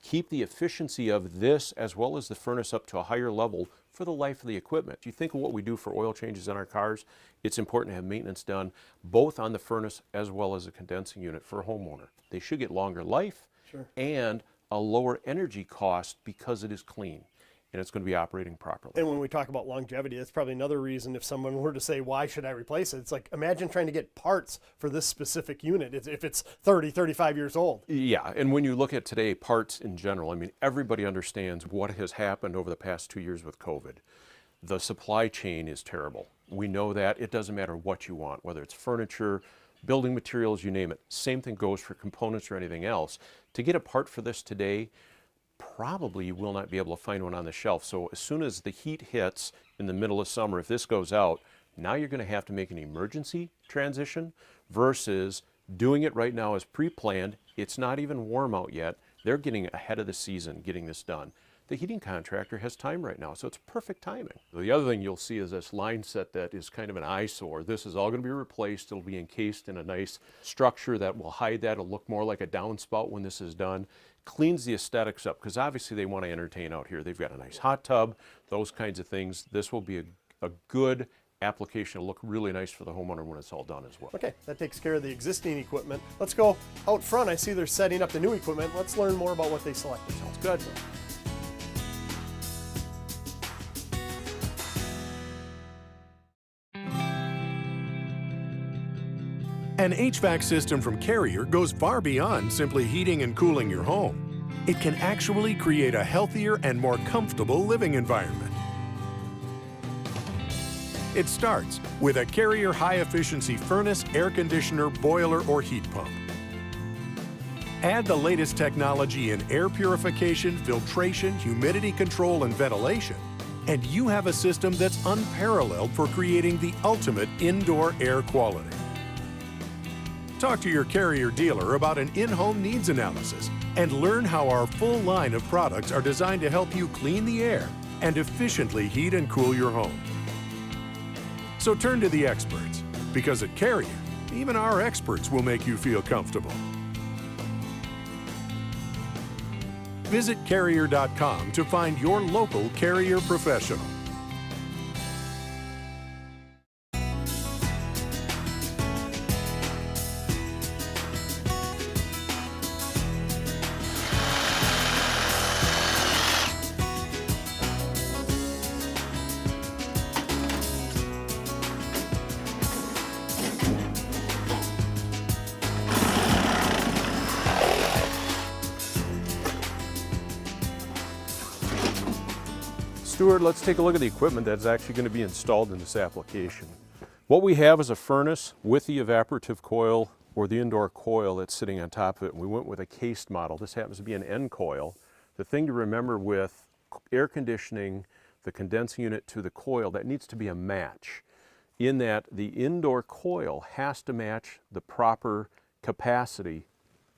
keep the efficiency of this as well as the furnace up to a higher level for the life of the equipment. If you think of what we do for oil changes in our cars, it's important to have maintenance done both on the furnace as well as a condensing unit for a homeowner. They should get longer life, sure, and a lower energy cost because it is clean and it's going to be operating properly. And when we talk about longevity, that's probably another reason if someone were to say, why should I replace it? It's like, imagine trying to get parts for this specific unit if it's 30, 35 years old. Yeah, and when you look at today, parts in general, I mean, everybody understands what has happened over the past 2 years with COVID. The supply chain is terrible. We know that. It doesn't matter what you want, whether it's furniture, building materials, you name it. Same thing goes for components or anything else. To get a part for this today, probably you will not be able to find one on the shelf. So as soon as the heat hits in the middle of summer, if this goes out, now you're going to have to make an emergency transition versus doing it right now as pre-planned. It's not even warm out yet. They're getting ahead of the season, getting this done. The heating contractor has time right now, so it's perfect timing. The other thing you'll see is this line set that is kind of an eyesore. This is all going to be replaced. It'll be encased in a nice structure that will hide that. It'll look more like a downspout when this is done. Cleans the aesthetics up, because obviously they want to entertain out here. They've got a nice hot tub, those kinds of things. This will be a good application. It'll look really nice for the homeowner when it's all done as well. Okay, that takes care of the existing equipment. Let's go out front. I see they're setting up the new equipment. Let's learn more about what they selected. Sounds good. An HVAC system from Carrier goes far beyond simply heating and cooling your home. It can actually create a healthier and more comfortable living environment. It starts with a Carrier high-efficiency furnace, air conditioner, boiler, or heat pump. Add the latest technology in air purification, filtration, humidity control, and ventilation, and you have a system that's unparalleled for creating the ultimate indoor air quality. Talk to your Carrier dealer about an in-home needs analysis and learn how our full line of products are designed to help you clean the air and efficiently heat and cool your home. So turn to the experts, because at Carrier, even our experts will make you feel comfortable. Visit Carrier.com to find your local Carrier professional. Stuart, let's take a look at the equipment that's actually going to be installed in this application. What we have is a furnace with the evaporative coil or the indoor coil that's sitting on top of it. And we went with a cased model. This happens to be an end coil. The thing to remember with air conditioning, the condensing unit to the coil, that needs to be a match, in that the indoor coil has to match the proper capacity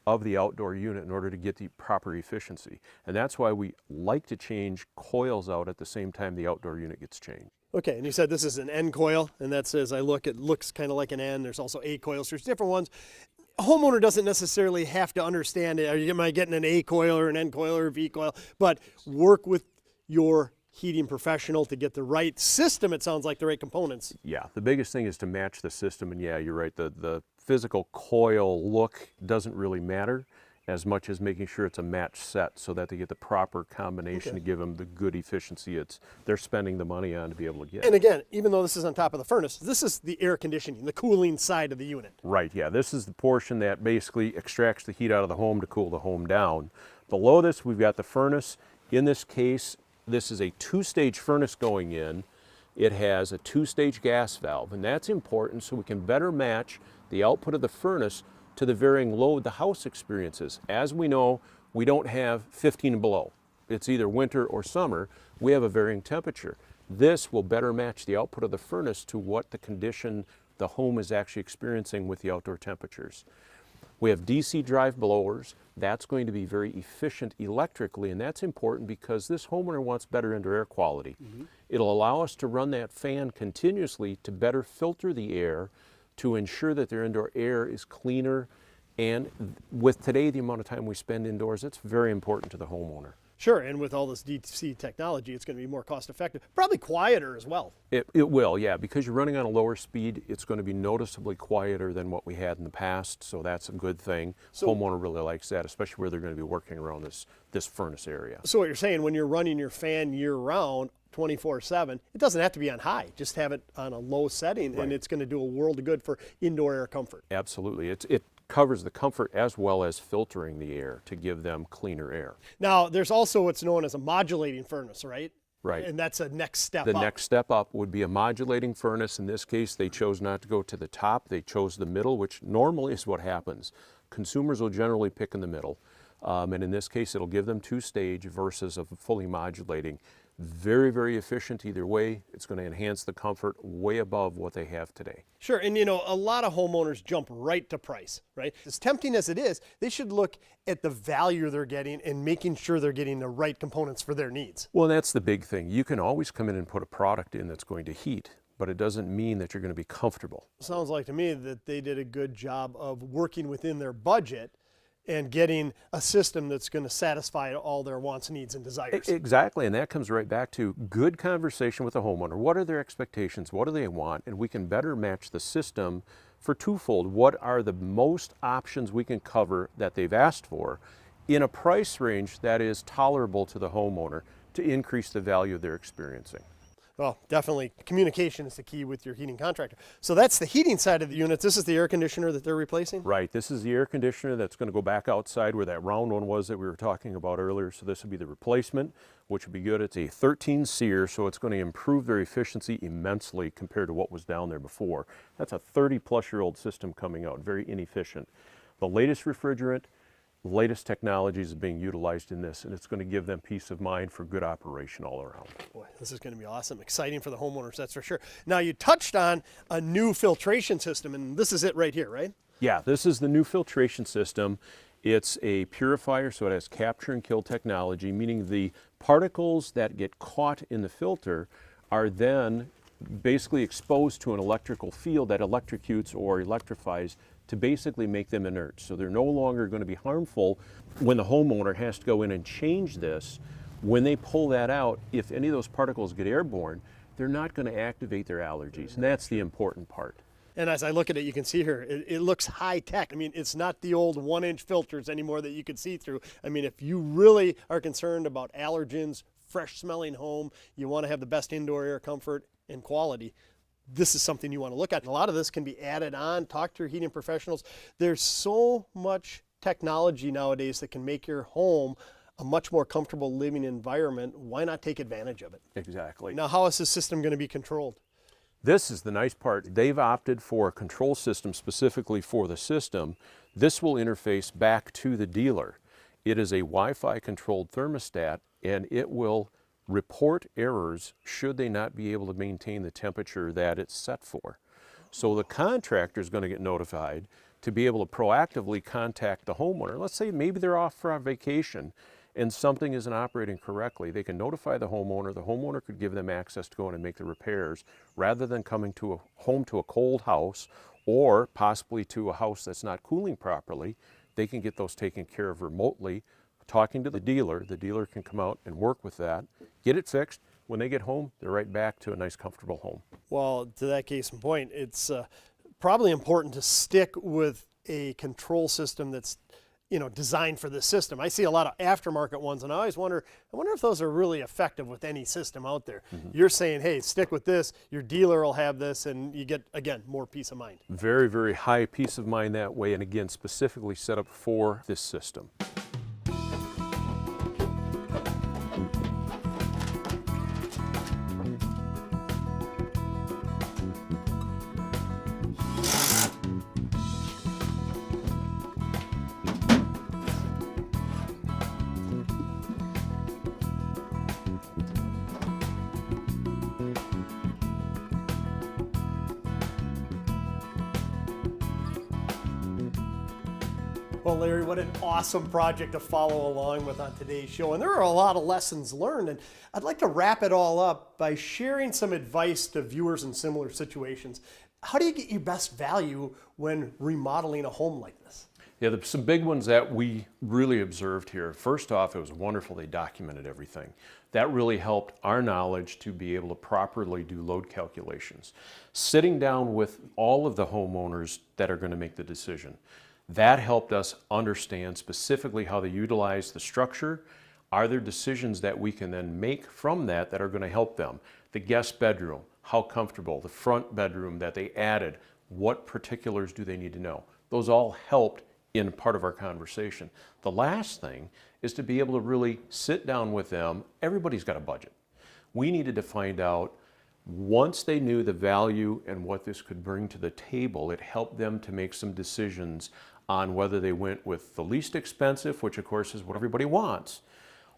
of the outdoor unit in order to get the proper efficiency. And that's why we like to change coils out at the same time the outdoor unit gets changed. Okay, and you said this is an N coil, and that's, as I look, it looks kind of like an N. There's also A coils. There's different ones. A homeowner doesn't necessarily have to understand, am I getting an A coil or an N coil or a V coil, but work with your heating professional to get the right system, it sounds like, the right components. Yeah, the biggest thing is to match the system, and yeah, you're right, the physical coil look doesn't really matter as much as making sure it's a match set so that they get the proper combination to give them the good efficiency they're spending the money on to be able to get. And again, even though this is on top of the furnace, this is the air conditioning, the cooling side of the unit. Right, yeah, this is the portion that basically extracts the heat out of the home to cool the home down. Below this, we've got the furnace. In this case, this is a two-stage furnace going in. It has a two-stage gas valve, and that's important so we can better match the output of the furnace to the varying load the house experiences. As we know, we don't have 15 and below. It's either winter or summer. We have a varying temperature. This will better match the output of the furnace to what the condition the home is actually experiencing with the outdoor temperatures. We have DC drive blowers. That's going to be very efficient electrically, and that's important because this homeowner wants better indoor air quality. It'll allow us to run that fan continuously to better filter the air to ensure that their indoor air is cleaner. And with today, the amount of time we spend indoors, it's very important to the homeowner. Sure, and with all this DC technology, it's going to be more cost effective, probably quieter as well. It will, yeah, because you're running on a lower speed, it's going to be noticeably quieter than what we had in the past, so that's a good thing. So, homeowner really likes that, especially where they're going to be working around this furnace area. So what you're saying, when you're running your fan year-round, 24/7, it doesn't have to be on high. Just have it on a low setting, and it's going to do a world of good for indoor air comfort. Absolutely. It covers the comfort as well as filtering the air to give them cleaner air. Now, there's also what's known as a modulating furnace, right? Right. And that's a next step up. The next step up would be a modulating furnace. In this case, they chose not to go to the top. They chose the middle, which normally is what happens. Consumers will generally pick in the middle. And in this case, it'll give them two-stage versus a fully modulating. Very, very efficient either way. It's going to enhance the comfort way above what they have today. Sure, and you know, a lot of homeowners jump right to price, right? As tempting as it is, they should look at the value they're getting and making sure they're getting the right components for their needs. Well, that's the big thing. You can always come in and put a product in that's going to heat, but it doesn't mean that you're going to be comfortable. Sounds like to me that they did a good job of working within their budget and getting a system that's going to satisfy all their wants, needs, and desires. Exactly, and that comes right back to good conversation with the homeowner. What are their expectations? What do they want? And we can better match the system for twofold. What are the most options we can cover that they've asked for in a price range that is tolerable to the homeowner to increase the value they're experiencing? Well, definitely communication is the key with your heating contractor. So that's the heating side of the unit. This is the air conditioner that they're replacing? Right. This is the air conditioner that's going to go back outside where that round one was that we were talking about earlier. So this would be the replacement, which would be good. It's a 13 SEER, so it's going to improve their efficiency immensely compared to what was down there before. That's a 30-plus-year-old system coming out, very inefficient. The latest refrigerant, latest technologies is being utilized in this, and it's going to give them peace of mind for good operation all around. Boy, this is going to be awesome. Exciting for the homeowners, that's for sure. Now, you touched on a new filtration system, and this is it right here, right? Yeah, this is the new filtration system. It's a purifier, so it has capture and kill technology, meaning the particles that get caught in the filter are then basically exposed to an electrical field that electrocutes or electrifies to basically make them inert. So they're no longer going to be harmful when the homeowner has to go in and change this. When they pull that out, if any of those particles get airborne, they're not going to activate their allergies. And that's the important part. And as I look at it, you can see here, it looks high tech. I mean, it's not the old 1-inch filters anymore that you could see through. I mean, if you really are concerned about allergens, fresh smelling home, you want to have the best indoor air comfort and quality, this is something you want to look at. And a lot of this can be added on. Talk to your heating professionals. There's so much technology nowadays that can make your home a much more comfortable living environment. Why not take advantage of it? Exactly. Now, how is this system going to be controlled? This is the nice part. They've opted for a control system specifically for the system. This will interface back to the dealer. It is a Wi-Fi controlled thermostat, and it will report errors should they not be able to maintain the temperature that it's set for. So the contractor is going to get notified to be able to proactively contact the homeowner. Let's say maybe they're off for a vacation and something isn't operating correctly. They can notify the homeowner. The homeowner could give them access to go in and make the repairs rather than coming to a cold house or possibly to a house that's not cooling properly. They can get those taken care of remotely. Talking to the dealer can come out and work with that, get it fixed, when they get home, they're right back to a nice, comfortable home. Well, to that case in point, it's probably important to stick with a control system that's designed for this system. I see a lot of aftermarket ones, and I always wonder if those are really effective with any system out there. You're saying, hey, stick with this, your dealer will have this, and you get, again, more peace of mind. Very, very high peace of mind that way, and again, specifically set up for this system. Well, Larry, what an awesome project to follow along with on today's show. And there are a lot of lessons learned. And I'd like to wrap it all up by sharing some advice to viewers in similar situations. How do you get your best value when remodeling a home like this? Yeah, there's some big ones that we really observed here. First off, it was wonderful they documented everything. That really helped our knowledge to be able to properly do load calculations. Sitting down with all of the homeowners that are going to make the decision. That helped us understand specifically how they utilize the structure. Are there decisions that we can then make from that are going to help them? The guest bedroom, how comfortable, the front bedroom that they added, what particulars do they need to know? Those all helped in part of our conversation. The last thing is to be able to really sit down with them. Everybody's got a budget. We needed to find out, once they knew the value and what this could bring to the table, it helped them to make some decisions on whether they went with the least expensive, which of course is what everybody wants,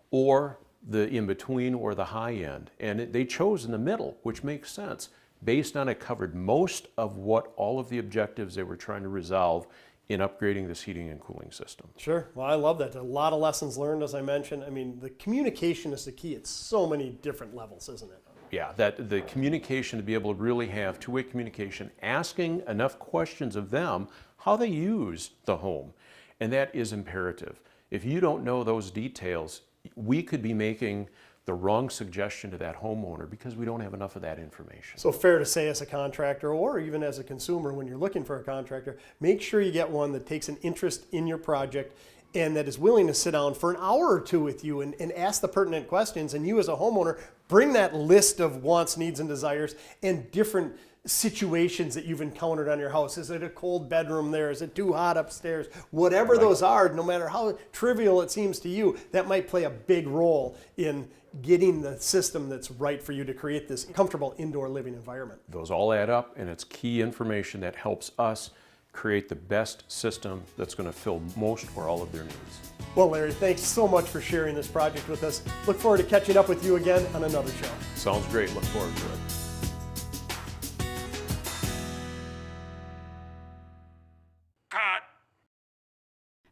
or the in-between or the high end. And they chose in the middle, which makes sense. Based on it covered most of what all of the objectives they were trying to resolve in upgrading this heating and cooling system. Sure. Well, I love that. A lot of lessons learned, as I mentioned. I mean, the communication is the key at so many different levels, isn't it? Yeah, that the communication, to be able to really have two-way communication, asking enough questions of them, how they use the home. And that is imperative. If you don't know those details, we could be making the wrong suggestion to that homeowner because we don't have enough of that information. So fair to say, as a contractor or even as a consumer, when you're looking for a contractor, make sure you get one that takes an interest in your project and that is willing to sit down for an hour or two with you and ask the pertinent questions. And you as a homeowner, bring that list of wants, needs, and desires and different situations that you've encountered on your house. Is it a cold bedroom there? Is it too hot upstairs? Whatever those are, no matter how trivial it seems to you, that might play a big role in getting the system that's right for you to create this comfortable indoor living environment. Those all add up, and it's key information that helps us create the best system that's going to fill most or all of their needs. Well, Larry, thanks so much for sharing this project with us. Look forward to catching up with you again on another show. Sounds great. Look forward to it.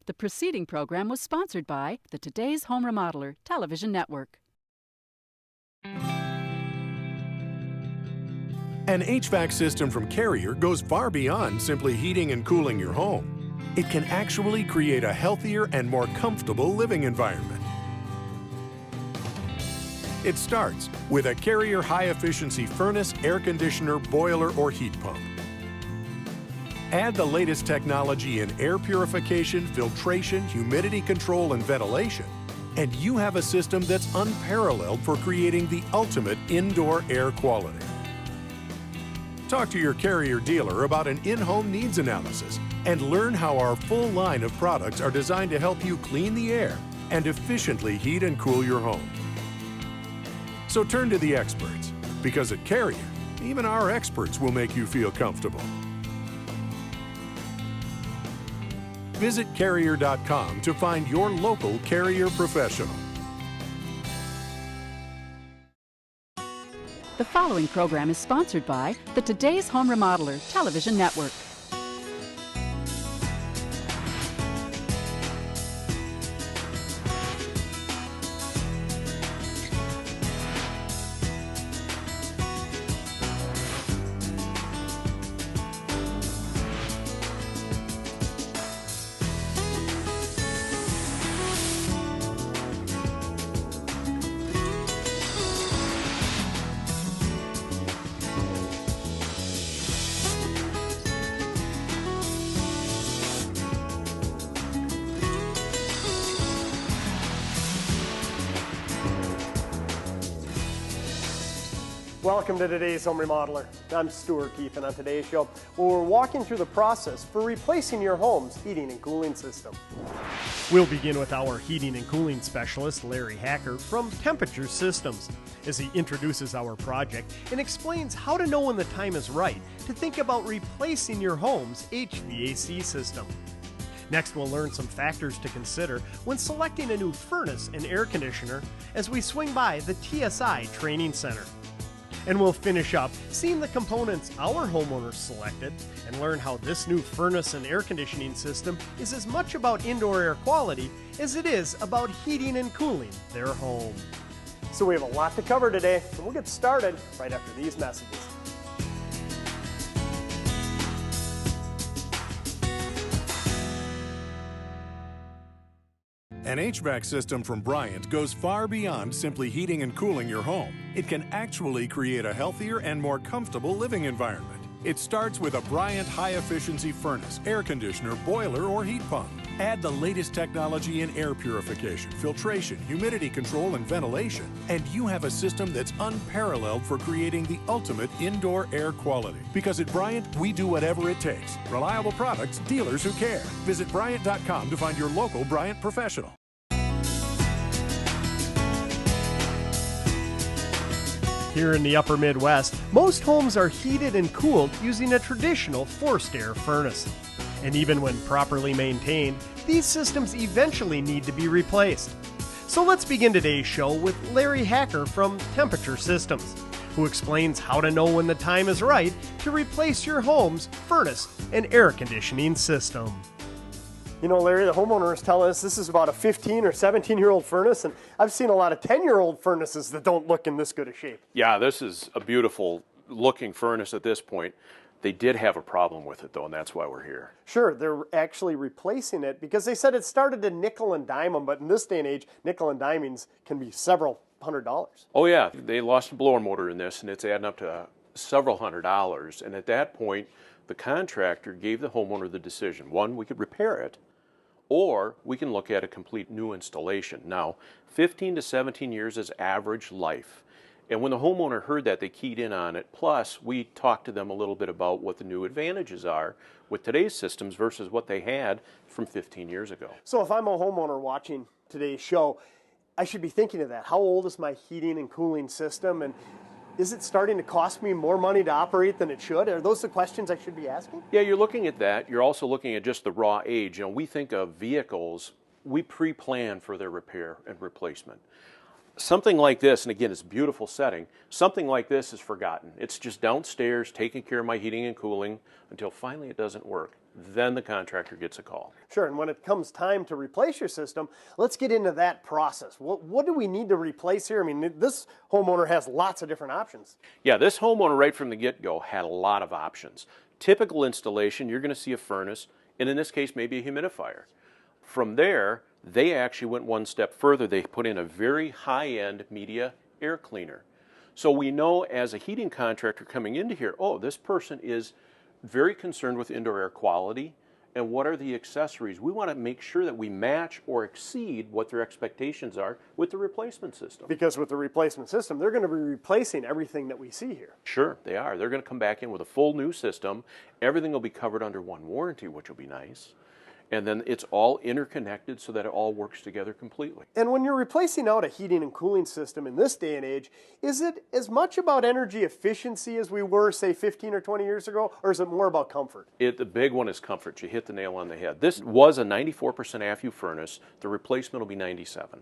The preceding program was sponsored by the Today's Home Remodeler Television Network. An HVAC system from Carrier goes far beyond simply heating and cooling your home. It can actually create a healthier and more comfortable living environment. It starts with a Carrier high-efficiency furnace, air conditioner, boiler, or heat pump. Add the latest technology in air purification, filtration, humidity control, and ventilation, and you have a system that's unparalleled for creating the ultimate indoor air quality. Talk to your Carrier dealer about an in-home needs analysis and learn how our full line of products are designed to help you clean the air and efficiently heat and cool your home. So turn to the experts, because at Carrier, even our experts will make you feel comfortable. Visit Carrier.com to find your local Carrier professional. The following program is sponsored by the Today's Home Remodeler Television Network. Welcome to today's Home Remodeler. I'm Stuart Keefe, and on today's show, we're walking through the process for replacing your home's heating and cooling system. We'll begin with our heating and cooling specialist, Larry Hacker from Temperature Systems, as he introduces our project and explains how to know when the time is right to think about replacing your home's HVAC system. Next, we'll learn some factors to consider when selecting a new furnace and air conditioner as we swing by the TSI Training Center. And we'll finish up seeing the components our homeowners selected and learn how this new furnace and air conditioning system is as much about indoor air quality as it is about heating and cooling their home. So we have a lot to cover today, and we'll get started right after these messages. An HVAC system from Bryant goes far beyond simply heating and cooling your home. It can actually create a healthier and more comfortable living environment. It starts with a Bryant high-efficiency furnace, air conditioner, boiler, or heat pump. Add the latest technology in air purification, filtration, humidity control, and ventilation, and you have a system that's unparalleled for creating the ultimate indoor air quality. Because at Bryant, we do whatever it takes. Reliable products, dealers who care. Visit Bryant.com to find your local Bryant professional. Here in the upper Midwest, most homes are heated and cooled using a traditional forced air furnace. And even when properly maintained, these systems eventually need to be replaced. So let's begin today's show with Larry Hacker from Temperature Systems, who explains how to know when the time is right to replace your home's furnace and air conditioning system. You know, Larry, the homeowners tell us this is about a 15 or 17-year-old furnace, and I've seen a lot of 10-year-old furnaces that don't look in this good a shape. Yeah, this is a beautiful looking furnace at this point. They did have a problem with it though, and that's why we're here. Sure, they're actually replacing it because they said it started to nickel and dime them, but in this day and age, nickel and dimings can be several $100s. Oh yeah, they lost a blower motor in this, and it's adding up to several $100s. And at that point, the contractor gave the homeowner the decision. One, we could repair it, or we can look at a complete new installation. Now, 15 to 17 years is average life. And when the homeowner heard that, they keyed in on it. Plus, we talked to them a little bit about what the new advantages are with today's systems versus what they had from 15 years ago. So if I'm a homeowner watching today's show, I should be thinking of that. How old is my heating and cooling system? And is it starting to cost me more money to operate than it should? Are those the questions I should be asking? Yeah, you're looking at that. You're also looking at just the raw age. You know, we think of vehicles, we pre-plan for their repair and replacement. Something like this, and again, it's a beautiful setting, something like this is forgotten. It's just downstairs taking care of my heating and cooling until finally it doesn't work. Then the contractor gets a call. Sure, and when it comes time to replace your system, let's get into that process. What do we need to replace here? I mean, this homeowner has lots of different options. Yeah, this homeowner right from the get-go had a lot of options. Typical installation, you're going to see a furnace, and in this case, maybe a humidifier. From there, they actually went one step further. They put in a very high-end media air cleaner. So we know as a heating contractor coming into here, oh, this person is very concerned with indoor air quality and what are the accessories. We want to make sure that we match or exceed what their expectations are with the replacement system. Because with the replacement system, they're going to be replacing everything that we see here. Sure, they are. They're going to come back in with a full new system. Everything will be covered under one warranty, which will be nice. And then it's all interconnected so that it all works together completely. And when you're replacing out a heating and cooling system in this day and age, is it as much about energy efficiency as we were, say, 15 or 20 years ago, or is it more about comfort? The big one is comfort. You hit the nail on the head. This was a 94% AFU furnace. The replacement will be 97.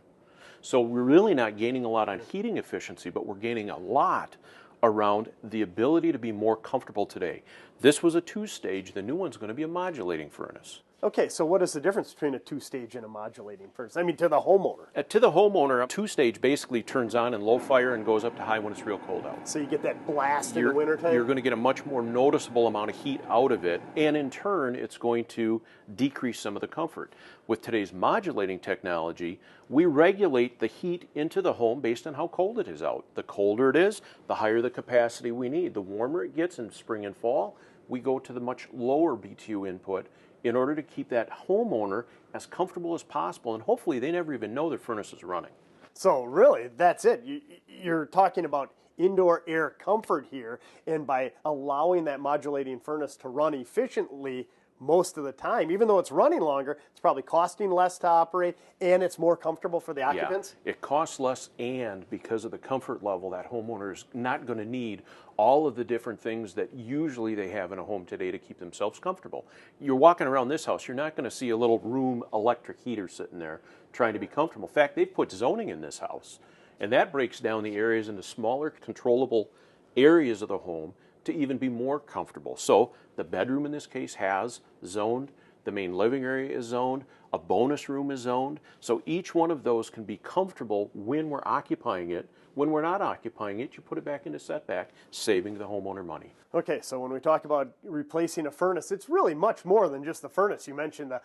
So we're really not gaining a lot on heating efficiency, but we're gaining a lot around the ability to be more comfortable today. This was a two-stage. The new one's going to be a modulating furnace. Okay, so what is the difference between a two-stage and a modulating furnace? I mean, to the homeowner. To the homeowner, a two-stage basically turns on in low fire and goes up to high when it's real cold out. So you get that blast in the wintertime? You're going to get a much more noticeable amount of heat out of it, and in turn, it's going to decrease some of the comfort. With today's modulating technology, we regulate the heat into the home based on how cold it is out. The colder it is, the higher the capacity we need. The warmer it gets in spring and fall, we go to the much lower BTU input in order to keep that homeowner as comfortable as possible, and hopefully they never even know their furnace is running. So really, that's it. You're talking about indoor air comfort here, and by allowing that modulating furnace to run efficiently most of the time, even though it's running longer, it's probably costing less to operate, and it's more comfortable for the occupants. Yeah, it costs less, and because of the comfort level, that homeowner is not going to need all of the different things that usually they have in a home today to keep themselves comfortable. You're walking around this house, you're not going to see a little room electric heater sitting there trying to be comfortable. In fact, they've put zoning in this house, and that breaks down the areas into smaller, controllable areas of the home to even be more comfortable. So the bedroom in this case has zoned, the main living area is zoned, a bonus room is zoned. So each one of those can be comfortable when we're occupying it. When we're not occupying it, you put it back into setback, saving the homeowner money. Okay, so when we talk about replacing a furnace, it's really much more than just the furnace. You mentioned the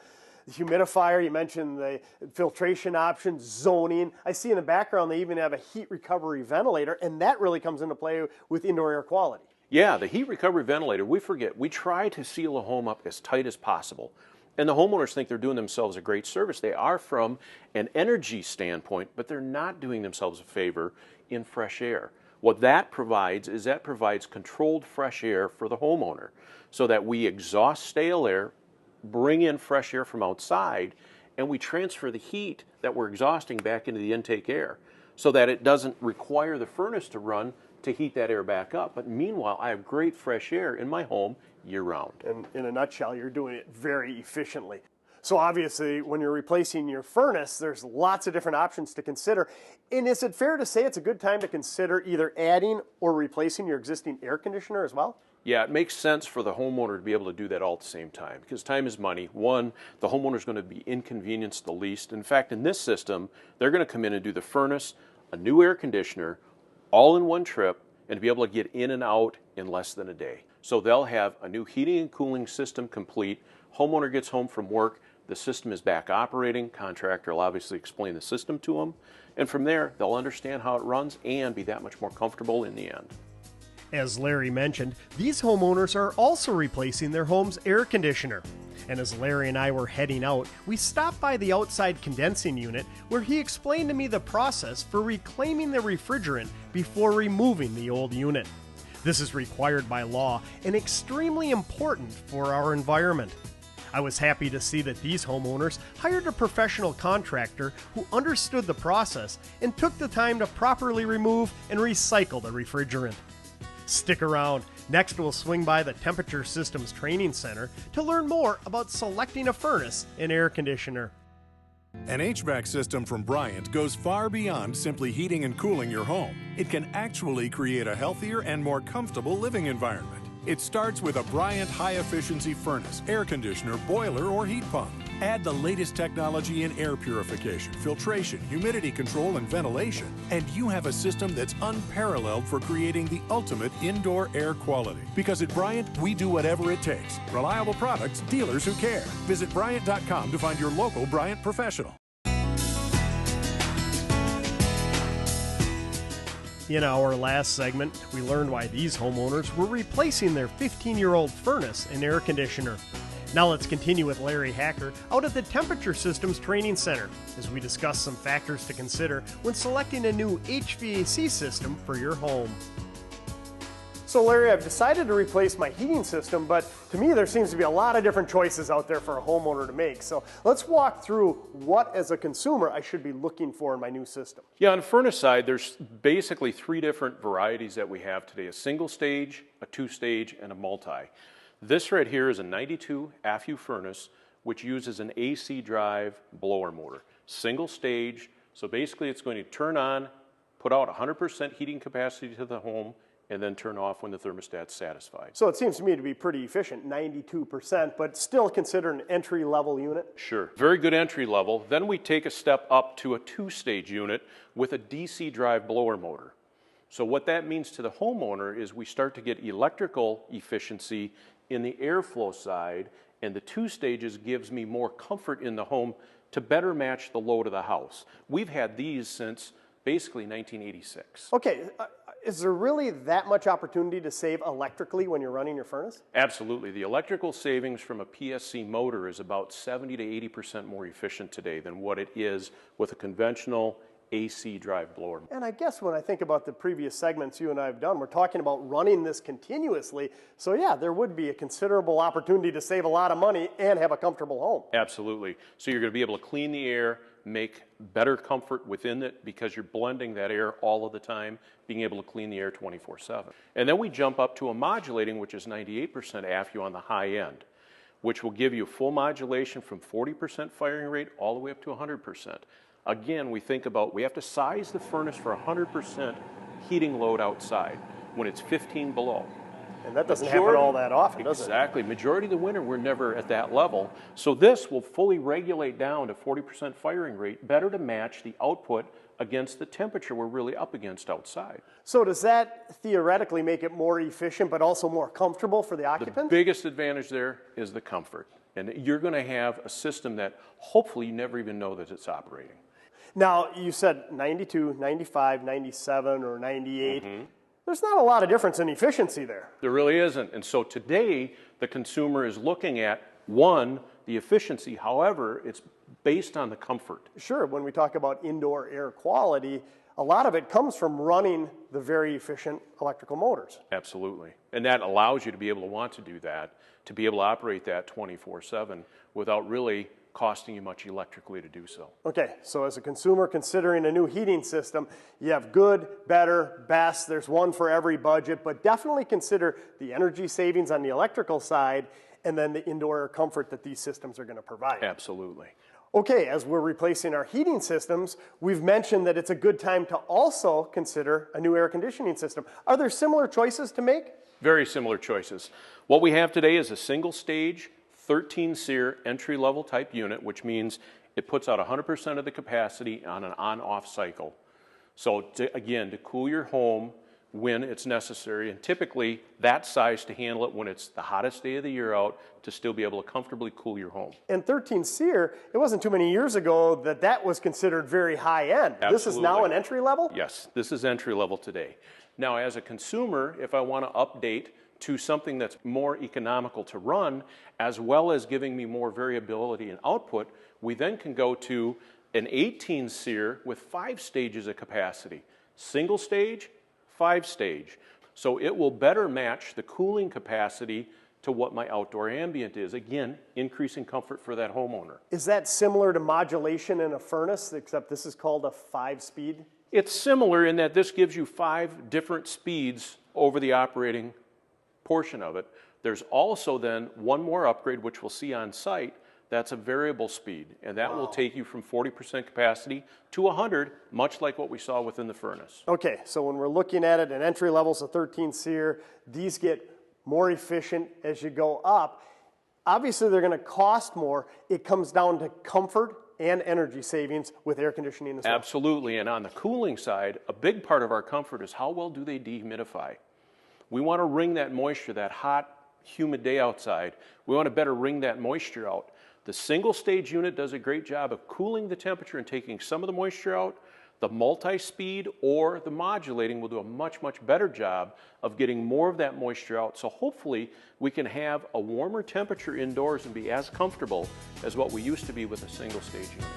humidifier, you mentioned the filtration options, zoning. I see in the background they even have a heat recovery ventilator, and that really comes into play with indoor air quality. Yeah, the heat recovery ventilator, we try to seal a home up as tight as possible. And the homeowners think they're doing themselves a great service. They are from an energy standpoint, but they're not doing themselves a favor in fresh air. What that provides is controlled fresh air for the homeowner so that we exhaust stale air, bring in fresh air from outside, and we transfer the heat that we're exhausting back into the intake air so that it doesn't require the furnace to run to heat that air back up. But meanwhile, I have great fresh air in my home year-round. And in a nutshell, you're doing it very efficiently. So obviously, when you're replacing your furnace, there's lots of different options to consider. And is it fair to say it's a good time to consider either adding or replacing your existing air conditioner as well? Yeah, it makes sense for the homeowner to be able to do that all at the same time because time is money. One, the homeowner is going to be inconvenienced the least. In fact, in this system, they're going to come in and do the furnace, a new air conditioner, all in one trip, and to be able to get in and out in less than a day. So they'll have a new heating and cooling system complete. Homeowner gets home from work, the system is back operating. Contractor will obviously explain the system to them. And from there, they'll understand how it runs and be that much more comfortable in the end. As Larry mentioned, these homeowners are also replacing their home's air conditioner. And as Larry and I were heading out, we stopped by the outside condensing unit where he explained to me the process for reclaiming the refrigerant before removing the old unit. This is required by law and extremely important for our environment. I was happy to see that these homeowners hired a professional contractor who understood the process and took the time to properly remove and recycle the refrigerant. Stick around. Next, we'll swing by the Temperature Systems Training Center to learn more about selecting a furnace and air conditioner. An HVAC system from Bryant goes far beyond simply heating and cooling your home. It can actually create a healthier and more comfortable living environment. It starts with a Bryant high-efficiency furnace, air conditioner, boiler, or heat pump. Add the latest technology in air purification, filtration, humidity control, and ventilation, and you have a system that's unparalleled for creating the ultimate indoor air quality. Because at Bryant, we do whatever it takes. Reliable products, dealers who care. Visit Bryant.com to find your local Bryant professional. In our last segment, we learned why these homeowners were replacing their 15-year-old furnace and air conditioner. Now let's continue with Larry Hacker out at the Temperature Systems Training Center as we discuss some factors to consider when selecting a new HVAC system for your home. So Larry, I've decided to replace my heating system, but to me there seems to be a lot of different choices out there for a homeowner to make. So let's walk through what, as a consumer, I should be looking for in my new system. Yeah, on the furnace side, there's basically three different varieties that we have today: a single stage, a two stage, and a multi. This right here is a 92 AFU furnace, which uses an AC drive blower motor. Single stage, so basically it's going to turn on, put out 100% heating capacity to the home, and then turn off when the thermostat's satisfied. So it seems to me to be pretty efficient, 92%, but still considered an entry-level unit? Sure, very good entry level. Then we take a step up to a two-stage unit with a DC drive blower motor. So what that means to the homeowner is we start to get electrical efficiency in the airflow side, and the two stages gives me more comfort in the home to better match the load of the house. We've had these since basically 1986. Okay, is there really that much opportunity to save electrically when you're running your furnace? Absolutely. The electrical savings from a PSC motor is about 70 to 80% more efficient today than what it is with a conventional AC drive blower. And I guess when I think about the previous segments you and I have done, we're talking about running this continuously. So yeah, there would be a considerable opportunity to save a lot of money and have a comfortable home. Absolutely. So you're going to be able to clean the air, make better comfort within it because you're blending that air all of the time, being able to clean the air 24/7. And then we jump up to a modulating, which is 98% AFU on the high end, which will give you full modulation from 40% firing rate all the way up to 100%. Again, we have to size the furnace for 100% heating load outside when it's 15 below. And that doesn't happen all that often, does it? Exactly. Majority of the winter, we're never at that level. So this will fully regulate down to 40% firing rate, better to match the output against the temperature we're really up against outside. So does that theoretically make it more efficient but also more comfortable for the occupants? The biggest advantage there is the comfort. And you're going to have a system that hopefully you never even know that it's operating. Now, you said 92, 95, 97, or 98. There's not a lot of difference in efficiency there. There really isn't. And so today, the consumer is looking at, one, the efficiency. However, it's based on the comfort. Sure, when we talk about indoor air quality, a lot of it comes from running the very efficient electrical motors. Absolutely. And that allows you to be able to want to do that, to be able to operate that 24/7 without really costing you much electrically to do so. Okay, so as a consumer considering a new heating system, you have good, better, best. There's one for every budget, but definitely consider the energy savings on the electrical side and then the indoor air comfort that these systems are going to provide. Absolutely. Okay, as we're replacing our heating systems, we've mentioned that it's a good time to also consider a new air conditioning system. Are there similar choices to make? Very similar choices. What we have today is a single stage 13 SEER entry-level type unit, which means it puts out 100% of the capacity on an on-off cycle. So again, to cool your home when it's necessary, and typically that size to handle it when it's the hottest day of the year out to still be able to comfortably cool your home. And 13 SEER, it wasn't too many years ago that was considered very high-end. Absolutely. This is now an entry-level? Yes, this is entry-level today. Now, as a consumer, if I want to update to something that's more economical to run, as well as giving me more variability in output, we then can go to an 18 SEER with 5 stages of capacity. Single stage, 5 stage. So it will better match the cooling capacity to what my outdoor ambient is. Again, increasing comfort for that homeowner. Is that similar to modulation in a furnace, except this is called a 5-speed? It's similar in that this gives you 5 different speeds over the operating portion of it. There's also then one more upgrade, which we'll see on site, that's a variable speed, and that will take you from 40% capacity to 100, much like what we saw within the furnace. Okay, so when we're looking at it, an entry level's a 13 SEER, these get more efficient as you go up. Obviously, they're going to cost more. It comes down to comfort and energy savings with air conditioning as well. Absolutely, and on the cooling side, a big part of our comfort is how well do they dehumidify. We want to wring that moisture, that hot, humid day outside. We want to better wring that moisture out. The single stage unit does a great job of cooling the temperature and taking some of the moisture out. The multi-speed or the modulating will do a much, much better job of getting more of that moisture out. So hopefully we can have a warmer temperature indoors and be as comfortable as what we used to be with a single stage unit.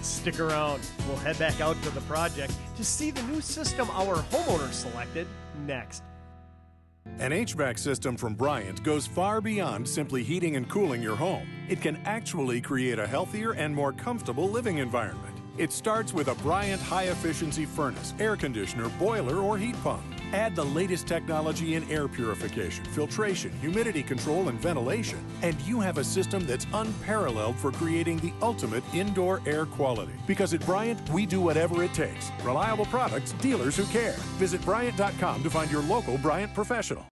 Stick around. We'll head back out to the project to see the new system our homeowner selected next. An HVAC system from Bryant goes far beyond simply heating and cooling your home. It can actually create a healthier and more comfortable living environment. It starts with a Bryant high-efficiency furnace, air conditioner, boiler, or heat pump. Add the latest technology in air purification, filtration, humidity control, and ventilation, and you have a system that's unparalleled for creating the ultimate indoor air quality. Because at Bryant, we do whatever it takes. Reliable products, dealers who care. Visit Bryant.com to find your local Bryant professional.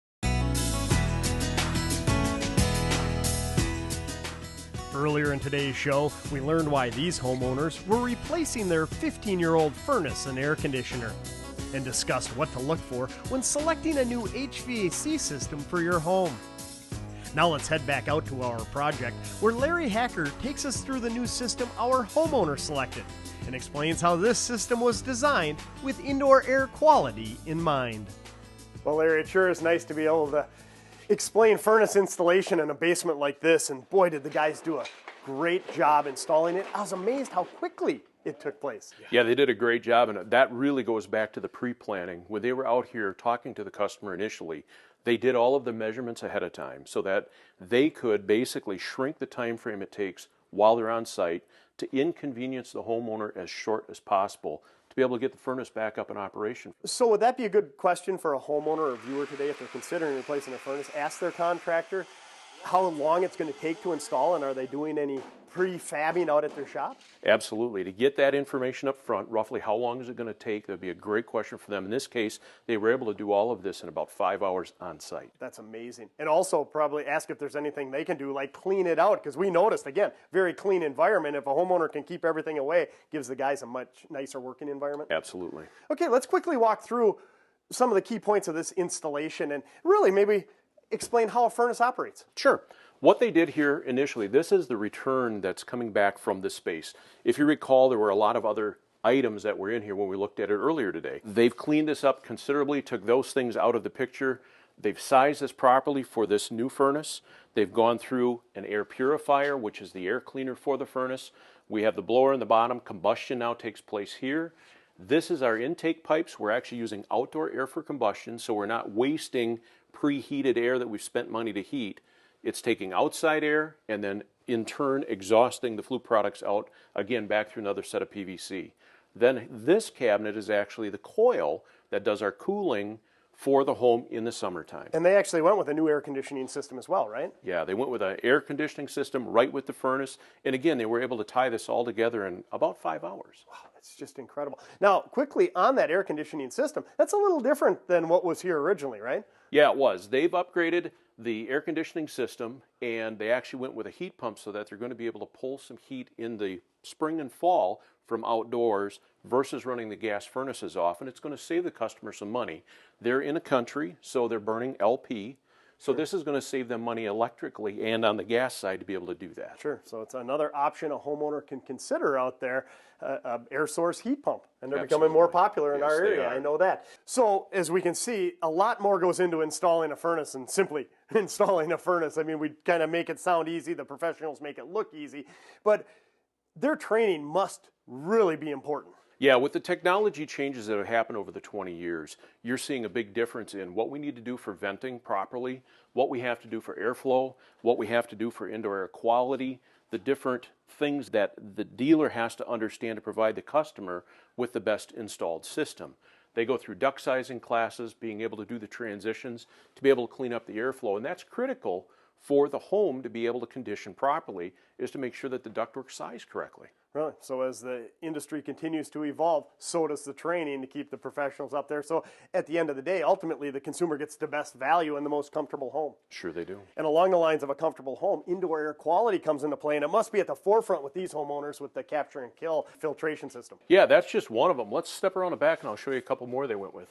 Earlier in today's show, we learned why these homeowners were replacing their 15-year-old furnace and air conditioner, and discussed what to look for when selecting a new HVAC system for your home. Now let's head back out to our project, where Larry Hacker takes us through the new system our homeowner selected and explains how this system was designed with indoor air quality in mind. Well, Larry, it sure is nice to be able to explain furnace installation in a basement like this, and boy, did the guys do a great job installing it. I was amazed how quickly it took place. Yeah, they did a great job, and that really goes back to the pre-planning. When they were out here talking to the customer initially, they did all of the measurements ahead of time so that they could basically shrink the time frame it takes while they're on site to inconvenience the homeowner as short as possible to be able to get the furnace back up in operation. So would that be a good question for a homeowner or viewer today if they're considering replacing their furnace? Ask their contractor how long it's going to take to install, and are they doing any prefabbing out at their shop? Absolutely. To get that information up front, roughly how long is it going to take, that would be a great question for them. In this case, they were able to do all of this in about 5 hours on site. That's amazing. And also probably ask if there's anything they can do, like clean it out, because we noticed, again, very clean environment. If a homeowner can keep everything away, gives the guys a much nicer working environment. Absolutely. Okay, let's quickly walk through some of the key points of this installation and really maybe explain how a furnace operates. Sure. What they did here initially, this is the return that's coming back from this space. If you recall, there were a lot of other items that were in here when we looked at it earlier today. They've cleaned this up considerably, took those things out of the picture. They've sized this properly for this new furnace. They've gone through an air purifier, which is the air cleaner for the furnace. We have the blower in the bottom. Combustion now takes place here. This is our intake pipes. We're actually using outdoor air for combustion, so we're not wasting preheated air that we've spent money to heat. It's taking outside air and then in turn exhausting the flue products out, again back through another set of PVC. Then this cabinet is actually the coil that does our cooling for the home in the summertime. And they actually went with a new air conditioning system as well, right? Yeah, they went with an air conditioning system right with the furnace. And again, they were able to tie this all together in about 5 hours. Wow, that's just incredible. Now, quickly on that air conditioning system, that's a little different than what was here originally, right? Yeah, it was. They've upgraded the air conditioning system, and they actually went with a heat pump so that they're going to be able to pull some heat in the spring and fall from outdoors versus running the gas furnaces off, and it's going to save the customer some money. They're in a country, so they're burning LP, so this is going to save them money electrically and on the gas side to be able to do that. Sure, so it's another option a homeowner can consider out there, air source heat pump, and they're becoming more popular in our area, I know that. So as we can see, a lot more goes into installing a furnace than simply installing a furnace. I mean, we kind of make it sound easy, the professionals make it look easy, but their training must really be important. Yeah, with the technology changes that have happened over the 20 years, you're seeing a big difference in what we need to do for venting properly, what we have to do for airflow, what we have to do for indoor air quality, the different things that the dealer has to understand to provide the customer with the best installed system. They go through duct sizing classes, being able to do the transitions, to be able to clean up the airflow, and that's critical for the home to be able to condition properly, is to make sure that the ductwork sized correctly. Really? So as the industry continues to evolve, so does the training to keep the professionals up there. So at the end of the day, ultimately the consumer gets the best value and the most comfortable home. Sure they do. And along the lines of a comfortable home, indoor air quality comes into play, and it must be at the forefront with these homeowners with the capture and kill filtration system. Yeah, that's just one of them. Let's step around the back and I'll show you a couple more they went with.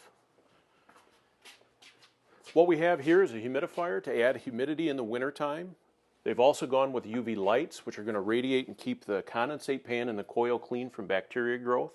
What we have here is a humidifier to add humidity in the wintertime. They've also gone with UV lights, which are going to radiate and keep the condensate pan and the coil clean from bacteria growth.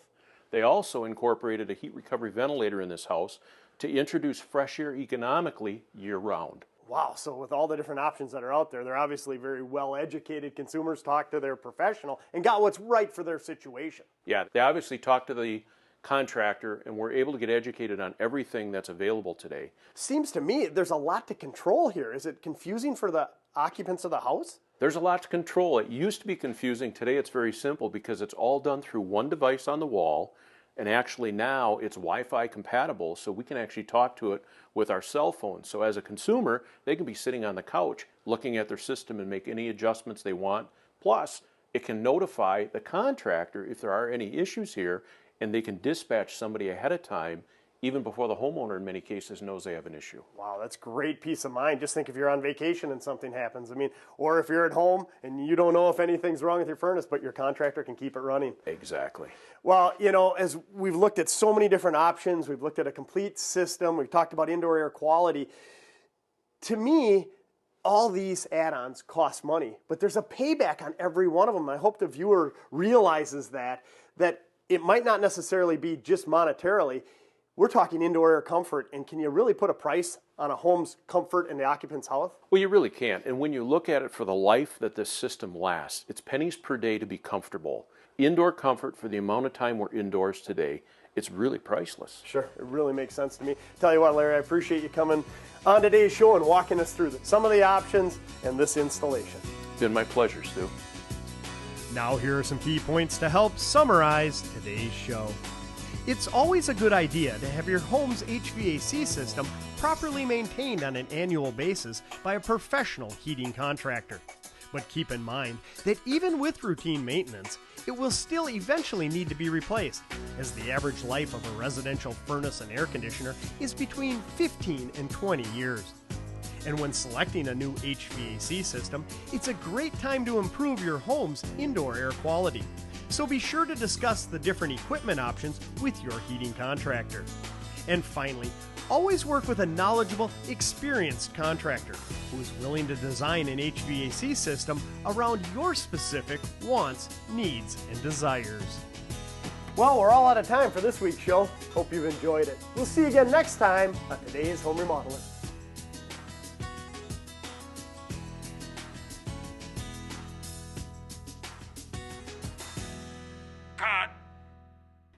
They also incorporated a heat recovery ventilator in this house to introduce fresh air economically year-round. Wow, so with all the different options that are out there, they're obviously very well-educated consumers, talked to their professional, and got what's right for their situation. Yeah, they obviously talked to the contractor and we're able to get educated on everything that's available today. Seems to me there's a lot to control here. Is it confusing for the occupants of the house? There's a lot to control. It used to be confusing. Today it's very simple because it's all done through one device on the wall, and actually now it's Wi-Fi compatible, so we can actually talk to it with our cell phone. So as a consumer, they can be sitting on the couch looking at their system and make any adjustments they want. Plus, it can notify the contractor if there are any issues here, and they can dispatch somebody ahead of time, even before the homeowner in many cases knows they have an issue. Wow, that's great peace of mind. Just think if you're on vacation and something happens. I mean, or if you're at home and you don't know if anything's wrong with your furnace, but your contractor can keep it running. Exactly. Well, you know, as we've looked at so many different options, we've looked at a complete system, we've talked about indoor air quality. To me, all these add-ons cost money, but there's a payback on every one of them. I hope the viewer realizes that it might not necessarily be just monetarily. We're talking indoor air comfort, and can you really put a price on a home's comfort and the occupant's health? Well, you really can't. And when you look at it for the life that this system lasts, it's pennies per day to be comfortable. indoor comfort for the amount of time we're indoors today, it's really priceless. Sure, it really makes sense to me. Tell you what, Larry, I appreciate you coming on today's show and walking us through some of the options and this installation. It's been my pleasure, Stu. Now here are some key points to help summarize today's show. It's always a good idea to have your home's HVAC system properly maintained on an annual basis by a professional heating contractor. But keep in mind that even with routine maintenance, it will still eventually need to be replaced, as the average life of a residential furnace and air conditioner is between 15 and 20 years. And when selecting a new HVAC system, it's a great time to improve your home's indoor air quality. So be sure to discuss the different equipment options with your heating contractor. And finally, always work with a knowledgeable, experienced contractor who is willing to design an HVAC system around your specific wants, needs, and desires. Well, we're all out of time for this week's show. Hope you've enjoyed it. We'll see you again next time on Today's Home Remodeler.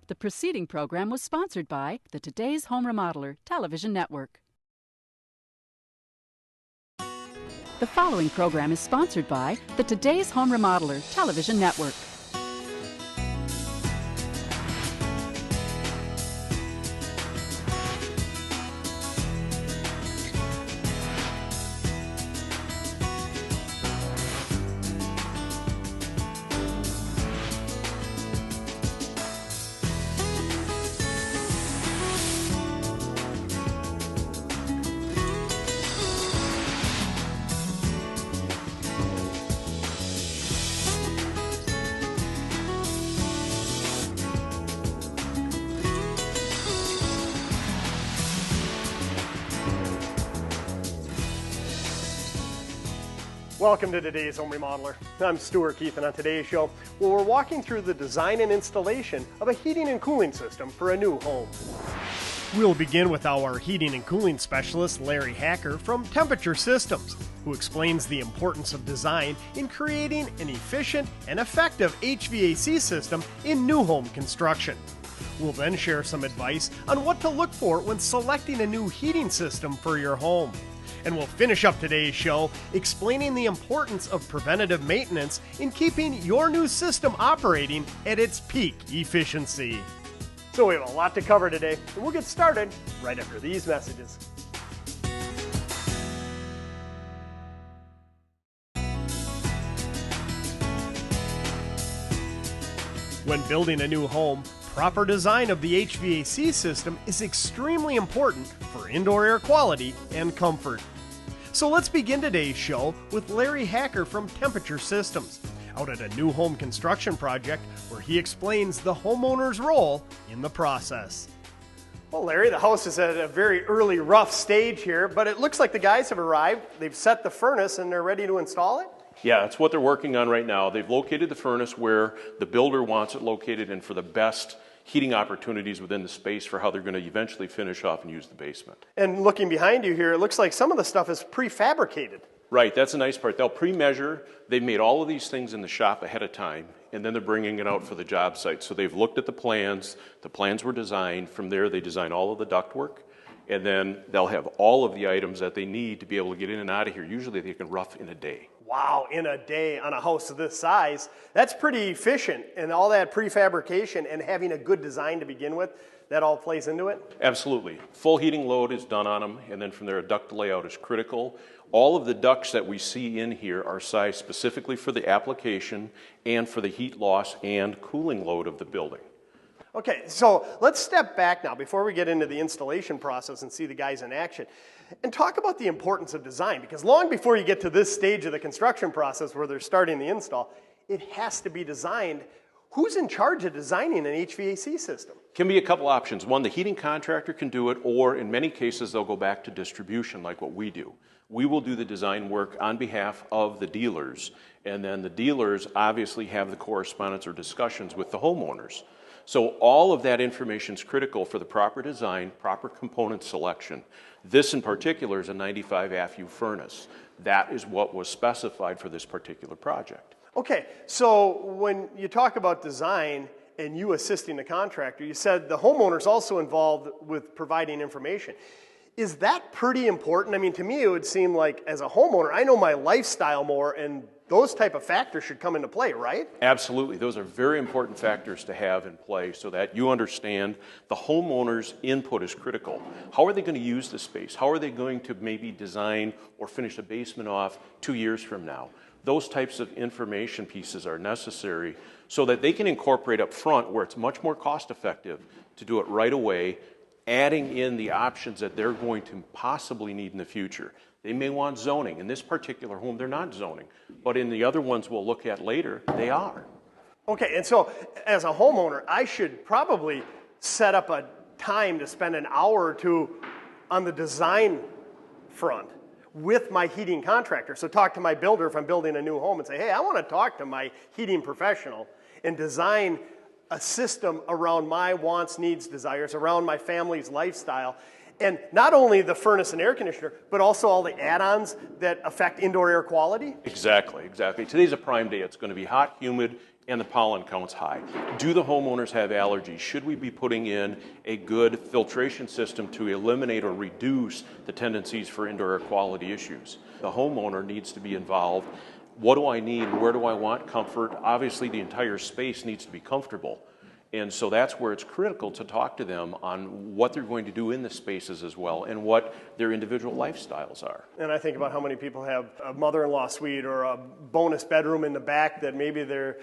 The preceding program was sponsored by the Today's Home Remodeler Television Network. The following program is sponsored by the Today's Home Remodeler Television Network. Welcome to Today's Home Remodeler. I'm Stuart Keith, and on today's show, we're walking through the design and installation of a heating and cooling system for a new home. We'll begin with our heating and cooling specialist, Larry Hacker from Temperature Systems, who explains the importance of design in creating an efficient and effective HVAC system in new home construction. We'll then share some advice on what to look for when selecting a new heating system for your home. And we'll finish up today's show explaining the importance of preventative maintenance in keeping your new system operating at its peak efficiency. So we have a lot to cover today, and we'll get started right after these messages. When building a new home, proper design of the HVAC system is extremely important for indoor air quality and comfort. So let's begin today's show with Larry Hacker from Temperature Systems, out at a new home construction project where he explains the homeowner's role in the process. Well, Larry, the house is at a very early rough stage here, but it looks like the guys have arrived. They've set the furnace and they're ready to install it? Yeah, that's what they're working on right now. They've located the furnace where the builder wants it located and for the best heating opportunities within the space for how they're going to eventually finish off and use the basement. And looking behind you here, it looks like some of the stuff is prefabricated. Right, that's a nice part. They'll pre-measure. They've made all of these things in the shop ahead of time, and then they're bringing it out for the job site. So they've looked at the plans. The plans were designed. From there, they design all of the ductwork, and then they'll have all of the items that they need to be able to get in and out of here. Usually they can rough in a day. Wow, in a day on a house of this size, that's pretty efficient. And all that prefabrication and having a good design to begin with, that all plays into it? Absolutely. Full heating load is done on them, and then from there, a duct layout is critical. All of the ducts that we see in here are sized specifically for the application and for the heat loss and cooling load of the building. Okay, so let's step back now before we get into the installation process and see the guys in action and talk about the importance of design, because long before you get to this stage of the construction process where they're starting the install, it has to be designed. Who's in charge of designing an HVAC system? Can be a couple options. One, the heating contractor can do it, or in many cases they'll go back to distribution like what we do. We will do the design work on behalf of the dealers, and then the dealers obviously have the correspondence or discussions with the homeowners. So all of that information is critical for the proper design, proper component selection. This in particular is a 95 AFU furnace. That is what was specified for this particular project. Okay, so when you talk about design and you assisting the contractor, you said the homeowner's also involved with providing information. Is that pretty important? I mean, to me, it would seem like as a homeowner, I know my lifestyle more, and those type of factors should come into play, right? Absolutely. Those are very important factors to have in play so that you understand the homeowner's input is critical. How are they going to use the space? How are they going to maybe design or finish a basement off 2 years from now? Those types of information pieces are necessary so that they can incorporate up front where it's much more cost effective to do it right away, adding in the options that they're going to possibly need in the future. They may want zoning. In this particular home, they're not zoning, but in the other ones we'll look at later, they are. Okay, and so as a homeowner, I should probably set up a time to spend an hour or two on the design front with my heating contractor. So talk to my builder if I'm building a new home and say, hey, I want to talk to my heating professional and design a system around my wants, needs, desires, around my family's lifestyle. And not only the furnace and air conditioner, but also all the add-ons that affect indoor air quality? Exactly, exactly. Today's a prime day. It's going to be hot, humid, and the pollen count's high. Do the homeowners have allergies? Should we be putting in a good filtration system to eliminate or reduce the tendencies for indoor air quality issues? The homeowner needs to be involved. What do I need? Where do I want comfort? Obviously, the entire space needs to be comfortable. And so that's where it's critical to talk to them on what they're going to do in the spaces as well and what their individual lifestyles are. And I think about how many people have a mother-in-law suite or a bonus bedroom in the back that maybe their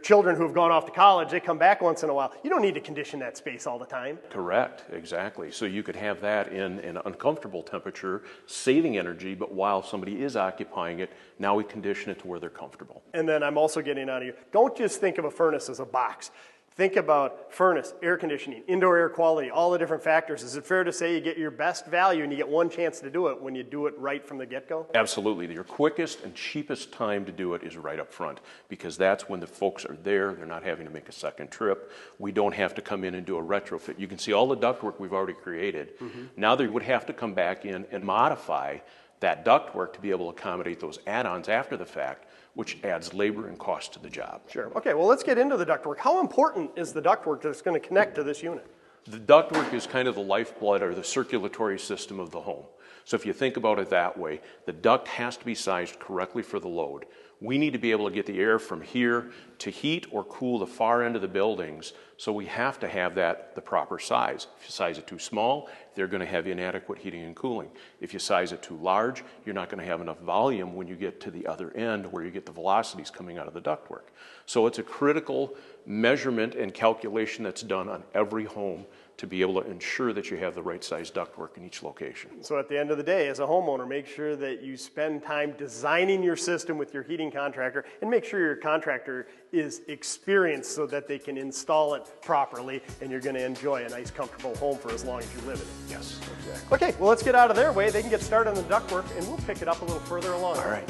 children who've gone off to college, they come back once in a while. You don't need to condition that space all the time. Correct, exactly. So you could have that in an uncomfortable temperature, saving energy, but while somebody is occupying it, now we condition it to where they're comfortable. And then I'm also getting out of you, don't just think of a furnace as a box. Think about furnace, air conditioning, indoor air quality, all the different factors. Is it fair to say you get your best value and you get one chance to do it when you do it right from the get-go? Absolutely. Your quickest and cheapest time to do it is right up front because that's when the folks are there. They're not having to make a second trip. We don't have to come in and do a retrofit. You can see all the ductwork we've already created. Mm-hmm. Now they would have to come back in and modify that ductwork to be able to accommodate those add-ons after the fact, which adds labor and cost to the job. Sure. Okay, well, let's get into the ductwork. How important is the ductwork that's going to connect to this unit? The ductwork is kind of the lifeblood or the circulatory system of the home. So if you think about it that way, the duct has to be sized correctly for the load. We need to be able to get the air from here to heat or cool the far end of the buildings, so we have to have that the proper size. If you size it too small, they're going to have inadequate heating and cooling. If you size it too large, you're not going to have enough volume when you get to the other end where you get the velocities coming out of the ductwork. So it's a critical measurement and calculation that's done on every home to be able to ensure that you have the right size ductwork in each location. So at the end of the day, as a homeowner, make sure that you spend time designing your system with your heating contractor and make sure your contractor is experienced so that they can install it properly and you're going to enjoy a nice, comfortable home for as long as you live in it. Yes, exactly. Okay, well, let's get out of their way. They can get started on the ductwork and we'll pick it up a little further along. All right.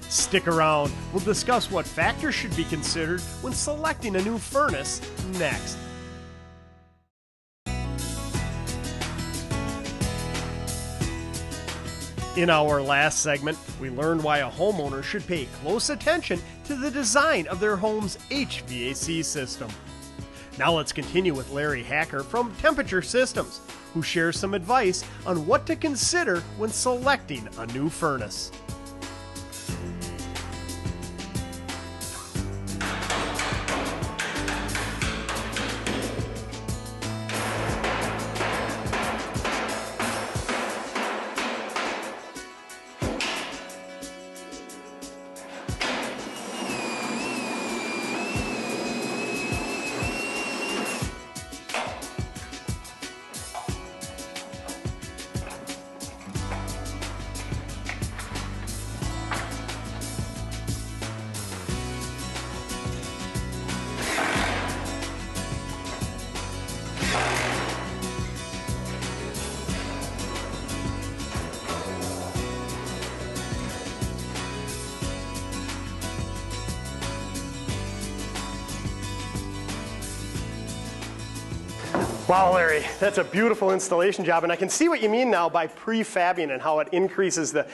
Stick around. We'll discuss what factors should be considered when selecting a new furnace next. In our last segment, we learned why a homeowner should pay close attention to the design of their home's HVAC system. Now let's continue with Larry Hacker from Temperature Systems, who shares some advice on what to consider when selecting a new furnace. Wow, Larry, that's a beautiful installation job, and I can see what you mean now by prefabbing and how it increases the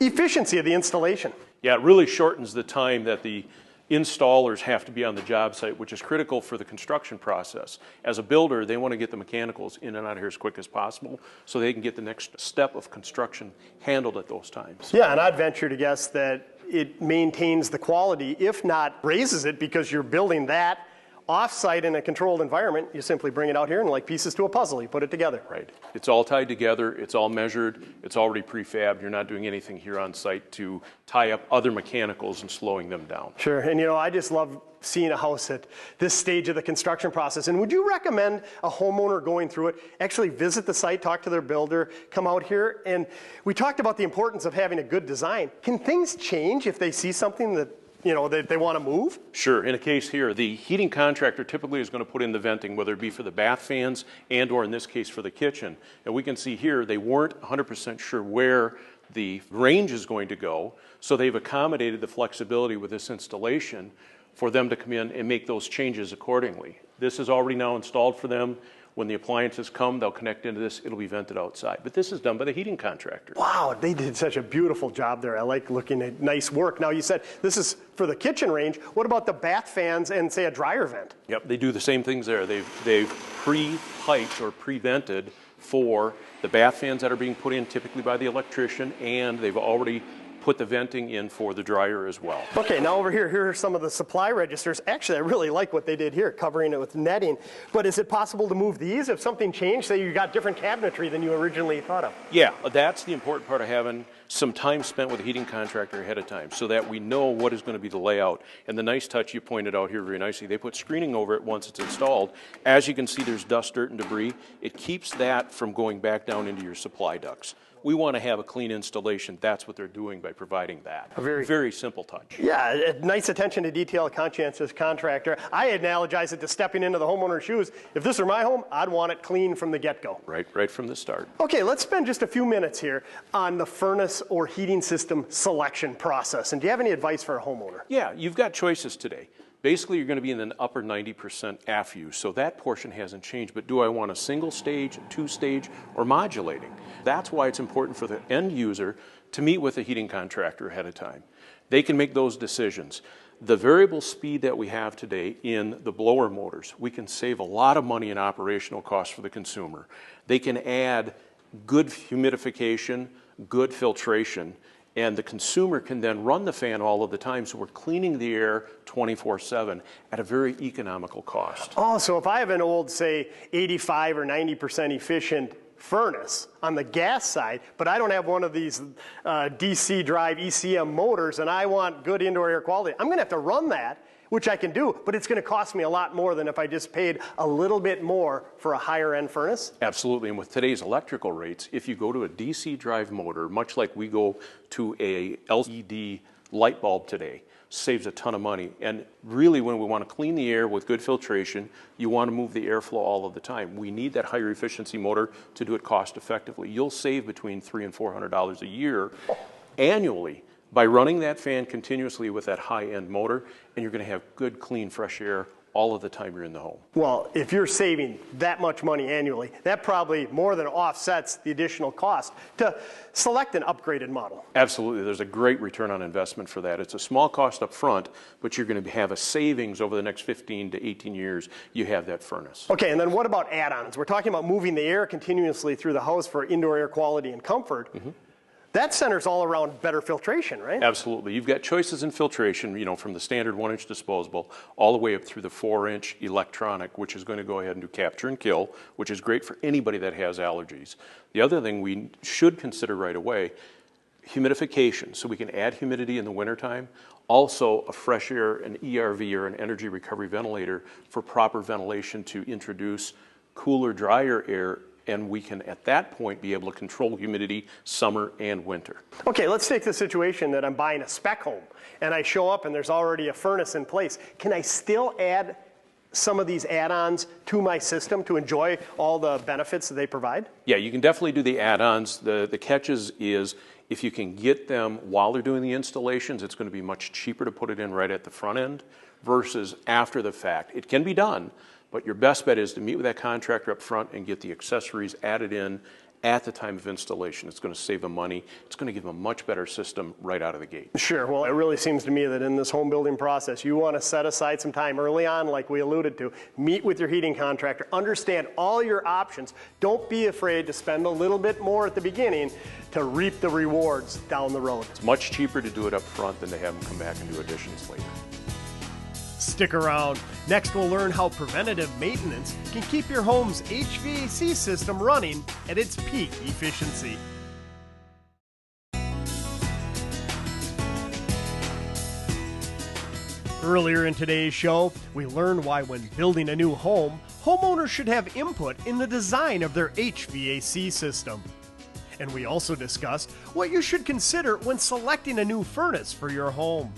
efficiency of the installation. Yeah, it really shortens the time that the installers have to be on the job site, which is critical for the construction process. As a builder, they want to get the mechanicals in and out of here as quick as possible so they can get the next step of construction handled at those times. Yeah, and I'd venture to guess that it maintains the quality, if not raises it, because you're building that off-site in a controlled environment. You simply bring it out here and like pieces to a puzzle, you put it together. Right. It's all tied together, it's all measured, it's already prefabbed. You're not doing anything here on site to tie up other mechanicals and slowing them down. Sure, and you know, I just love seeing a house at this stage of the construction process. And would you recommend a homeowner going through it actually visit the site, talk to their builder, come out here? And we talked about the importance of having a good design. Can things change if they see something that that they want to move? Sure. In a case here, the heating contractor typically is going to put in the venting, whether it be for the bath fans and or in this case for the kitchen. And we can see here they weren't 100% sure where the range is going to go, so they've accommodated the flexibility with this installation for them to come in and make those changes accordingly. This is already now installed for them. When the appliances come, they'll connect into this, it'll be vented outside. But this is done by the heating contractor. Wow, they did such a beautiful job there. I like looking at nice work. Now you said this is for the kitchen range. What about the bath fans and say a dryer vent? Yep, they do the same things there. They've pre-piped or pre-vented for the bath fans that are being put in typically by the electrician, and they've already put the venting in for the dryer as well. Okay, now over here are some of the supply registers. Actually, I really like what they did here, covering it with netting. But is it possible to move these if something changed? Say you got different cabinetry than you originally thought of. Yeah, that's the important part of having some time spent with a heating contractor ahead of time so that we know what is going to be the layout. And the nice touch you pointed out here very nicely, they put screening over it once it's installed. As you can see, there's dust, dirt, and debris. It keeps that from going back down into your supply ducts. We want to have a clean installation. That's what they're doing by providing that. A very simple touch. Yeah, a nice attention to detail, a conscientious contractor. I analogize it to stepping into the homeowner's shoes. If this were my home, I'd want it clean from the get-go. Right from the start. Okay, let's spend just a few minutes here on the furnace or heating system selection process. And do you have any advice for a homeowner? Yeah, you've got choices today. Basically, you're going to be in an upper 90% AFU, so that portion hasn't changed. But do I want a single stage, two-stage, or modulating? That's why it's important for the end user to meet with a heating contractor ahead of time. They can make those decisions. The variable speed that we have today in the blower motors, we can save a lot of money in operational costs for the consumer. They can add good humidification, good filtration, and the consumer can then run the fan all of the time, so we're cleaning the air 24/7 at a very economical cost. Oh, so if I have an old, say, 85 or 90% efficient furnace on the gas side, but I don't have one of these DC drive ECM motors and I want good indoor air quality, I'm going to have to run that, which I can do, but it's going to cost me a lot more than if I just paid a little bit more for a higher end furnace. Absolutely, and with today's electrical rates, if you go to a DC drive motor, much like we go to a LED light bulb today, saves a ton of money. And really, when we want to clean the air with good filtration, you want to move the airflow all of the time. We need that higher efficiency motor to do it cost effectively. You'll save between $300 and $400 a year annually by running that fan continuously with that high-end motor, and you're going to have good, clean, fresh air all of the time you're in the home. Well, if you're saving that much money annually, that probably more than offsets the additional cost to select an upgraded model. Absolutely. There's a great return on investment for that. It's a small cost up front, but you're going to have a savings over the next 15 to 18 years. You have that furnace. Okay, and then what about add-ons? We're talking about moving the air continuously through the house for indoor air quality and comfort. Mm-hmm. That centers all around better filtration, right? Absolutely. You've got choices in filtration, from the standard 1-inch disposable all the way up through the 4-inch electronic, which is going to go ahead and do capture and kill, which is great for anybody that has allergies. The other thing we should consider right away, humidification, so we can add humidity in the wintertime. Also, a fresh air, an ERV or an energy recovery ventilator for proper ventilation to introduce cooler, drier air, and we can, at that point, be able to control humidity summer and winter. Okay, let's take the situation that I'm buying a spec home, and I show up and there's already a furnace in place. Can I still add some of these add-ons to my system to enjoy all the benefits that they provide? Yeah, you can definitely do the add-ons. The catches is if you can get them while they're doing the installations, it's going to be much cheaper to put it in right at the front end versus after the fact. It can be done, But your best bet is to meet with that contractor up front and get the accessories added in at the time of installation. It's going to save them money. It's going to give them a much better system right out of the gate. Sure. Well, it really seems to me that in this home building process, you want to set aside some time early on, like we alluded to. Meet with your heating contractor. Understand all your options. Don't be afraid to spend a little bit more at the beginning to reap the rewards down the road. It's much cheaper to do it up front than to have them come back and do additions later. Stick around. Next, we'll learn how preventative maintenance can keep your home's HVAC system running at its peak efficiency. Earlier in today's show, we learned why when building a new home, homeowners should have input in the design of their HVAC system. And we also discussed what you should consider when selecting a new furnace for your home.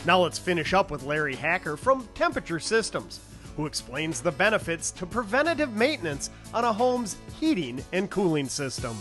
Now let's finish up with Larry Hacker from Temperature Systems, who explains the benefits to preventative maintenance on a home's heating and cooling system.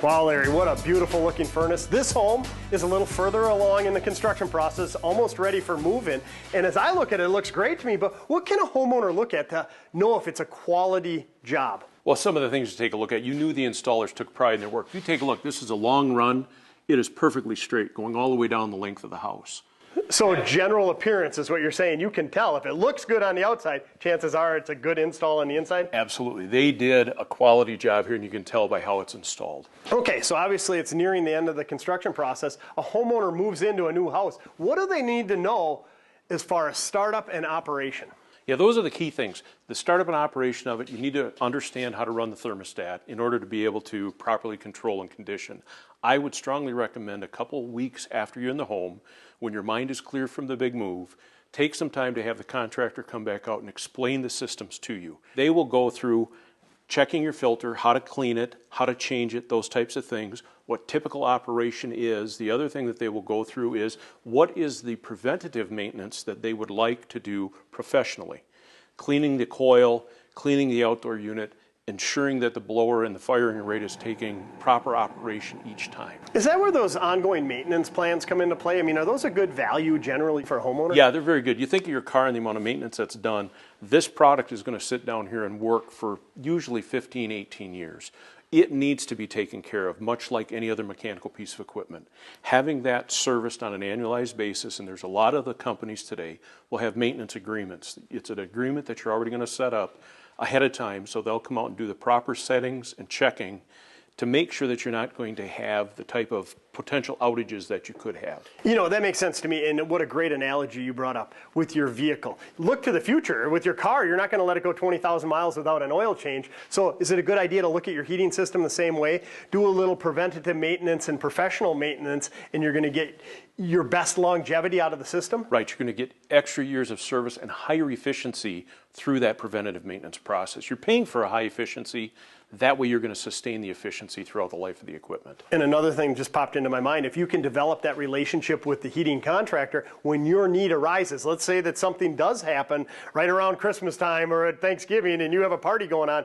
Wow, Larry, what a beautiful looking furnace. This home is a little further along in the construction process, almost ready for move-in. And as I look at it, it looks great to me, but what can a homeowner look at to know if it's a quality job? Well, some of the things to take a look at, you knew the installers took pride in their work. You take a look, this is a long run. It is perfectly straight, going all the way down the length of the house. So general appearance is what you're saying. You can tell if it looks good on the outside, chances are it's a good install on the inside? Absolutely. They did a quality job here, and you can tell by how it's installed. Okay, so obviously it's nearing the end of the construction process. A homeowner moves into a new house. What do they need to know as far as startup and operation? Yeah, those are the key things. The startup and operation of it, you need to understand how to run the thermostat in order to be able to properly control and condition. I would strongly recommend a couple weeks after you're in the home, when your mind is clear from the big move, take some time to have the contractor come back out and explain the systems to you. They will go through checking your filter, how to clean it, how to change it, those types of things, what typical operation is. The other thing that they will go through is what is the preventative maintenance that they would like to do professionally. Cleaning the coil, cleaning the outdoor unit, ensuring that the blower and the firing rate is taking proper operation each time. Is that where those ongoing maintenance plans come into play? I mean, are those a good value generally for a homeowner? Yeah, they're very good. You think of your car and the amount of maintenance that's done. This product is going to sit down here and work for usually 15, 18 years. It needs to be taken care of, much like any other mechanical piece of equipment. Having that serviced on an annualized basis, and there's a lot of the companies today will have maintenance agreements. It's an agreement that you're already going to set up ahead of time, so they'll come out and do the proper settings and checking to make sure that you're not going to have the type of potential outages that you could have. You know, that makes sense to me, and what a great analogy you brought up with your vehicle. Look to the future. With your car, you're not going to let it go 20,000 miles without an oil change. So is it a good idea to look at your heating system the same way? Do a little preventative maintenance and professional maintenance, and you're going to get your best longevity out of the system? Right, you're going to get extra years of service and higher efficiency through that preventative maintenance process. You're paying for a high efficiency. That way you're going to sustain the efficiency throughout the life of the equipment. And another thing just popped into my mind, if you can develop that relationship with the heating contractor when your need arises, let's say that something does happen right around Christmas time or at Thanksgiving and you have a party going on,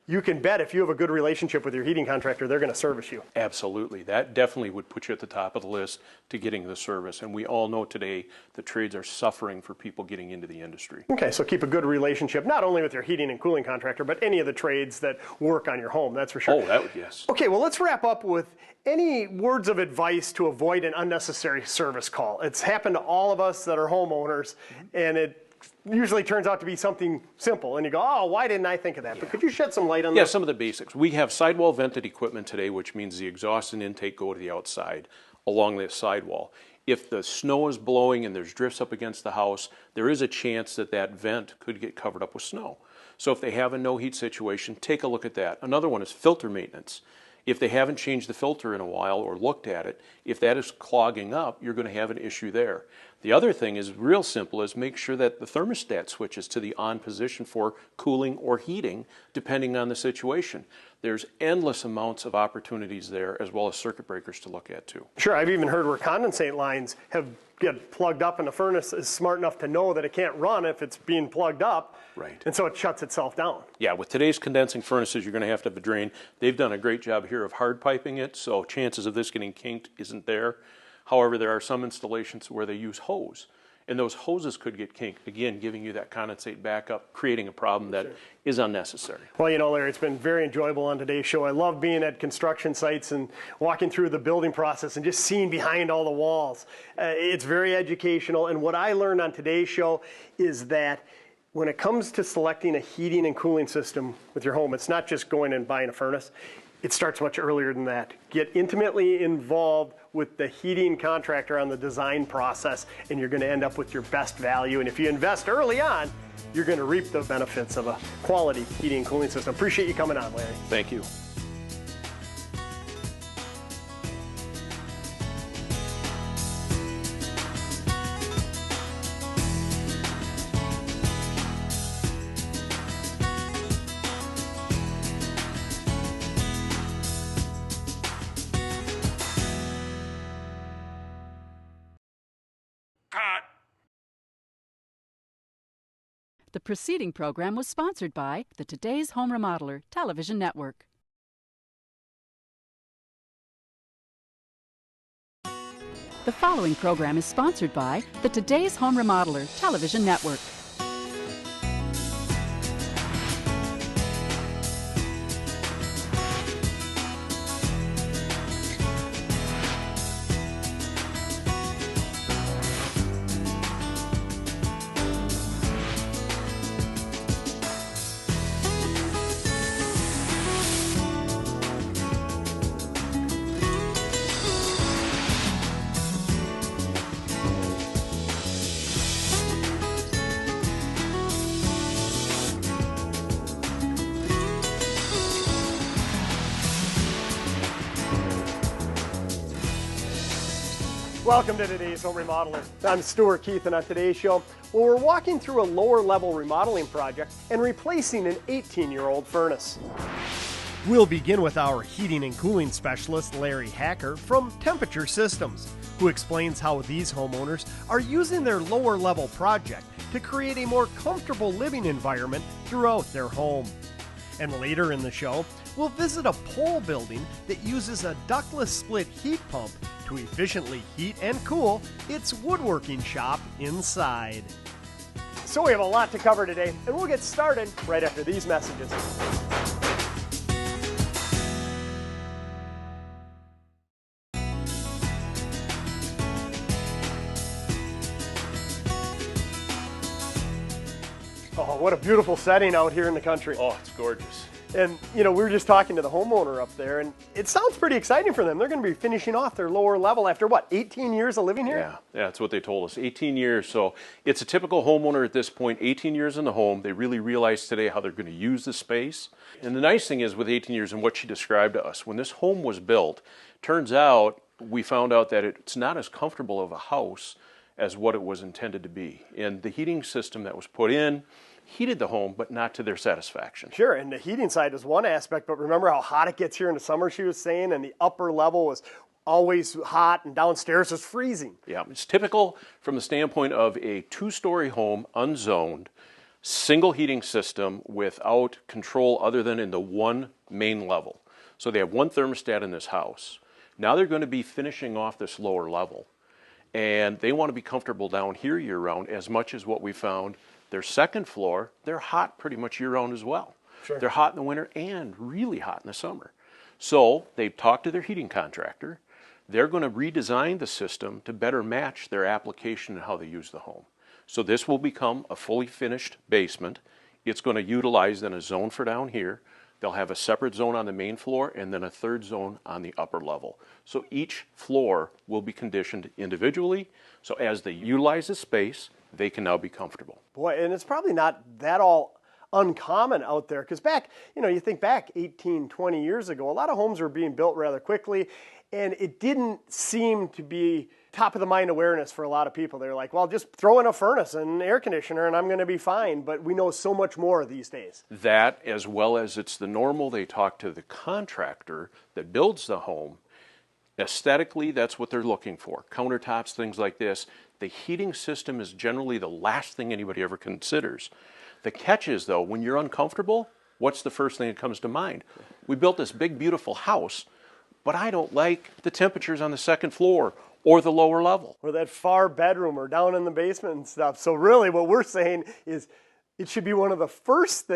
you can bet if you have a good relationship with your heating contractor, they're going to service you. Absolutely. That definitely would put you at the top of the list to getting the service. And we all know today the trades are suffering for people getting into the industry. Okay, so keep a good relationship, not only with your heating and cooling contractor, but any of the trades that work on your home, that's for sure. Oh, that would, yes. Okay, well, let's wrap up with any words of advice to avoid an unnecessary service call. It's happened to all of us that are homeowners, and it usually turns out to be something simple, and you go, oh, why didn't I think of that? But could you shed some light on that? Yeah, some of the basics. We have sidewall vented equipment today, which means the exhaust and intake go to the outside along the sidewall. If the snow is blowing and there's drifts up against the house, there is a chance that that vent could get covered up with snow. So if they have a no heat situation, take a look at that. Another one is filter maintenance. If they haven't changed the filter in a while or looked at it, if that is clogging up, you're going to have an issue there. The other thing is real simple, is make sure that the thermostat switches to the on position for cooling or heating, depending on the situation. There's endless amounts of opportunities there, as well as circuit breakers to look at too. Sure, I've even heard where condensate lines have get plugged up, and the furnace is smart enough to know that it can't run if it's being plugged up. Right. And so it shuts itself down. Yeah, with today's condensing furnaces, you're going to have a drain. They've done a great job here of hard piping it, so chances of this getting kinked isn't there. However, there are some installations where they use hose, and those hoses could get kinked, again, giving you that condensate backup, creating a problem that is unnecessary. Well, you know, Larry, it's been very enjoyable on today's show. I love being at construction sites and walking through the building process and just seeing behind all the walls. It's very educational, and what I learned on today's show is that when it comes to selecting a heating and cooling system with your home, it's not just going and buying a furnace. It starts much earlier than that. Get intimately involved with the heating contractor on the design process, and you're going to end up with your best value. And if you invest early on, you're going to reap the benefits of a quality heating and cooling system. Appreciate you coming on, Larry. Thank you. The preceding program was sponsored by the Today's Home Remodeler Television Network. The following program is sponsored by the Today's Home Remodeler Television Network. Welcome to today's Home Remodeler. I'm Stuart Keith, and on today's show, well, we're walking through a lower level remodeling project and replacing an 18-year-old furnace. We'll begin with our heating and cooling specialist, Larry Hacker from Temperature Systems, who explains how these homeowners are using their lower level project to create a more comfortable living environment throughout their home. And later in the show, we'll visit a pole building that uses a ductless split heat pump to efficiently heat and cool its woodworking shop inside. So we have a lot to cover today, and we'll get started right after these messages. Oh, what a beautiful setting out here in the country. Oh, it's gorgeous. And, you know, we were just talking to the homeowner up there, and it sounds pretty exciting for them. They're going to be finishing off their lower level after, what, 18 years of living here? Yeah, that's what they told us, 18 years. So it's a typical homeowner at this point, 18 years in the home. They really realize today how they're going to use the space. And the nice thing is with 18 years and what she described to us, when this home was built, turns out we found out that it's not as comfortable of a house as what it was intended to be. And the heating system that was put in heated the home, but not to their satisfaction. Sure, and the heating side is one aspect, but remember how hot it gets here in the summer, she was saying, and the upper level was always hot and downstairs was freezing. Yeah, it's typical from the standpoint of a two-story home, unzoned, single heating system without control other than in the one main level. So they have one thermostat in this house. Now they're going to be finishing off this lower level, and they want to be comfortable down here year-round as much as what we found. Their second floor, they're hot pretty much year-round as well. Sure. They're hot in the winter and really hot in the summer. So they've talked to their heating contractor. They're going to redesign the system to better match their application and how they use the home. So this will become a fully finished basement. It's going to utilize then a zone for down here. They'll have a separate zone on the main floor and then a third zone on the upper level. So each floor will be conditioned individually. So as they utilize the space, they can now be comfortable. Boy, and it's probably not that all uncommon out there, because back, you know, you think back 18, 20 years ago, a lot of homes were being built rather quickly, and it didn't seem to be top of the mind awareness for a lot of people. They're like, well, just throw in a furnace and an air conditioner and I'm going to be fine. But we know so much more these days. That, as well as it's the normal, they talk to the contractor that builds the home. Aesthetically, that's what they're looking for. Countertops, things like this. The heating system is generally the last thing anybody ever considers. The catch is, though, when you're uncomfortable, what's the first thing that comes to mind? We built this big, beautiful house, but I don't like the temperatures on the second floor or the lower level. Or that far bedroom or down in the basement and stuff. So really what we're saying is it should be one of the first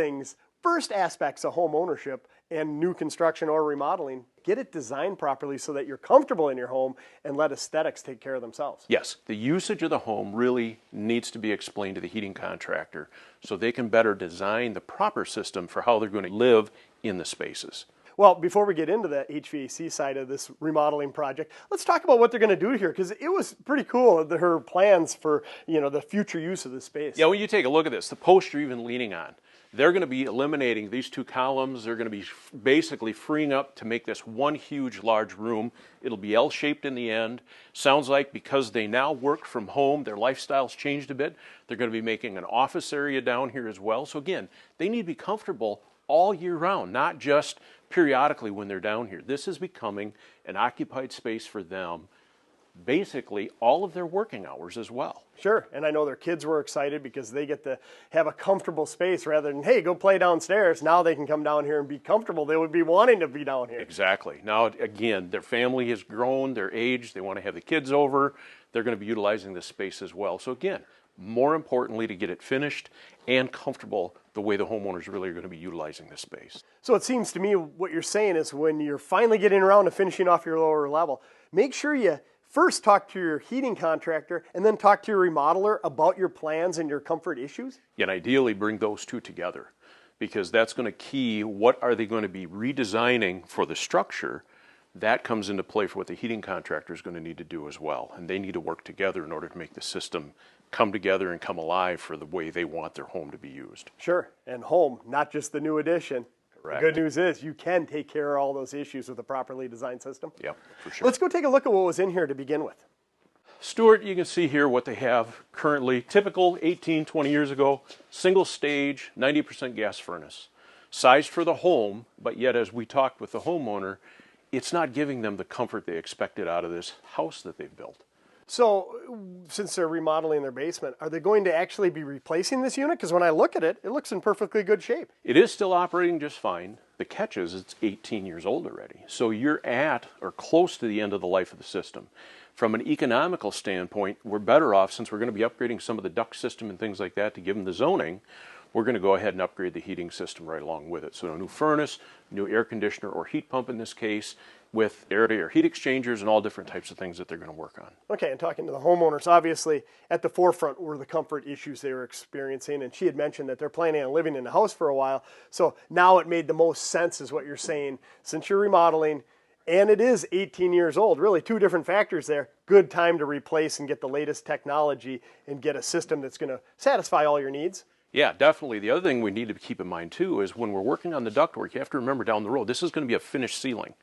aspects of home ownership and new construction or remodeling. Get it designed properly so that you're comfortable in your home and let aesthetics take care of themselves. Yes, the usage of the home really needs to be explained to the heating contractor so they can better design the proper system for how they're going to live in the spaces. Well, before we get into the HVAC side of this remodeling project, let's talk about what they're going to do here, because it was pretty cool, her plans for, the future use of the space. Yeah, when you take a look at this, the post you're even leaning on, they're going to be eliminating these two columns. They're going to be basically freeing up to make this one huge, large room. It'll be L-shaped in the end. Sounds like because they now work from home, their lifestyle's changed a bit. They're going to be making an office area down here as well. So again, they need to be comfortable all year round, not just periodically when they're down here. This is becoming an occupied space for them, basically all of their working hours as well. Sure, and I know their kids were excited because they get to have a comfortable space rather than, hey, go play downstairs. Now they can come down here and be comfortable. They would be wanting to be down here. Exactly. Now, again, their family has grown, they're aged, they want to have the kids over. They're going to be utilizing this space as well. So again, more importantly, to get it finished and comfortable the way the homeowners really are going to be utilizing this space. So it seems to me what you're saying is when you're finally getting around to finishing off your lower level, make sure you first talk to your heating contractor and then talk to your remodeler about your plans and your comfort issues. And ideally bring those two together, because that's going to key what are they going to be redesigning for the structure. That comes into play for what the heating contractor is going to need to do as well. And they need to work together in order to make the system come together and come alive for the way they want their home to be used. Sure, and home, not just the new addition. Correct. The good news is you can take care of all those issues with a properly designed system. Yep, for sure. Let's go take a look at what was in here to begin with. Stuart, you can see here what they have currently. Typical 18, 20 years ago, single stage, 90% gas furnace. Sized for the home, but yet as we talked with the homeowner, it's not giving them the comfort they expected out of this house that they've built. So, since they're remodeling their basement, are they going to actually be replacing this unit? Because when I look at it, it looks in perfectly good shape. It is still operating just fine. The catch is it's 18 years old already. So you're at or close to the end of the life of the system. From an economical standpoint, we're better off, since we're going to be upgrading some of the duct system and things like that to give them the zoning, we're going to go ahead and upgrade the heating system right along with it. So a new furnace, new air conditioner or heat pump in this case, with air-to-air heat exchangers and all different types of things that they're going to work on. Okay, and talking to the homeowners, obviously at the forefront were the comfort issues they were experiencing, and she had mentioned that they're planning on living in the house for a while, so now it made the most sense is what you're saying. Since you're remodeling, and it is 18 years old, really two different factors there, good time to replace and get the latest technology and get a system that's going to satisfy all your needs. Yeah, definitely. The other thing we need to keep in mind too is when we're working on the ductwork, you have to remember down the road, this is going to be a finished ceiling.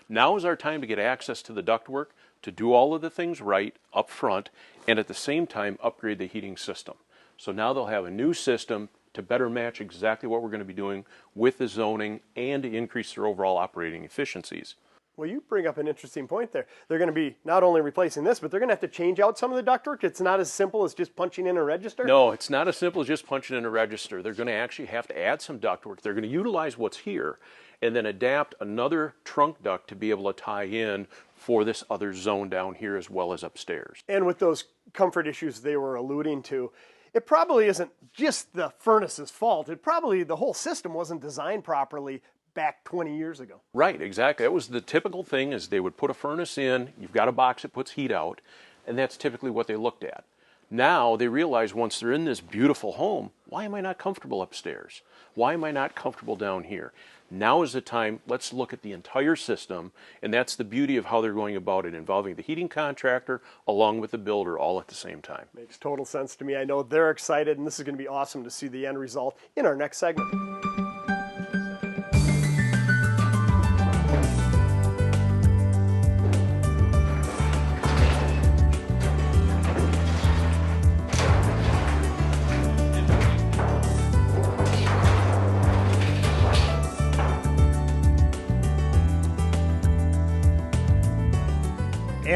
Now is our time to get access to the ductwork, to do all of the things right up front, and at the same time upgrade the heating system. So now they'll have a new system to better match exactly what we're going to be doing with the zoning and to increase their overall operating efficiencies. Well, you bring up an interesting point there. They're going to be not only replacing this, but they're going to have to change out some of the ductwork. It's not as simple as just punching in a register? No, it's not as simple as just punching in a register. They're going to actually have to add some ductwork. They're going to utilize what's here and then adapt another trunk duct to be able to tie in for this other zone down here as well as upstairs. And with those comfort issues they were alluding to, it probably isn't just the furnace's fault. It probably, the whole system wasn't designed properly back 20 years ago. Right, exactly. That was the typical thing is they would put a furnace in, you've got a box that puts heat out, and that's typically what they looked at. Now they realize once they're in this beautiful home, why am I not comfortable upstairs? Why am I not comfortable down here? Now is the time, let's look at the entire system, and that's the beauty of how they're going about it, involving the heating contractor along with the builder all at the same time. Makes total sense to me. I know they're excited, and this is going to be awesome to see the end result in our next segment.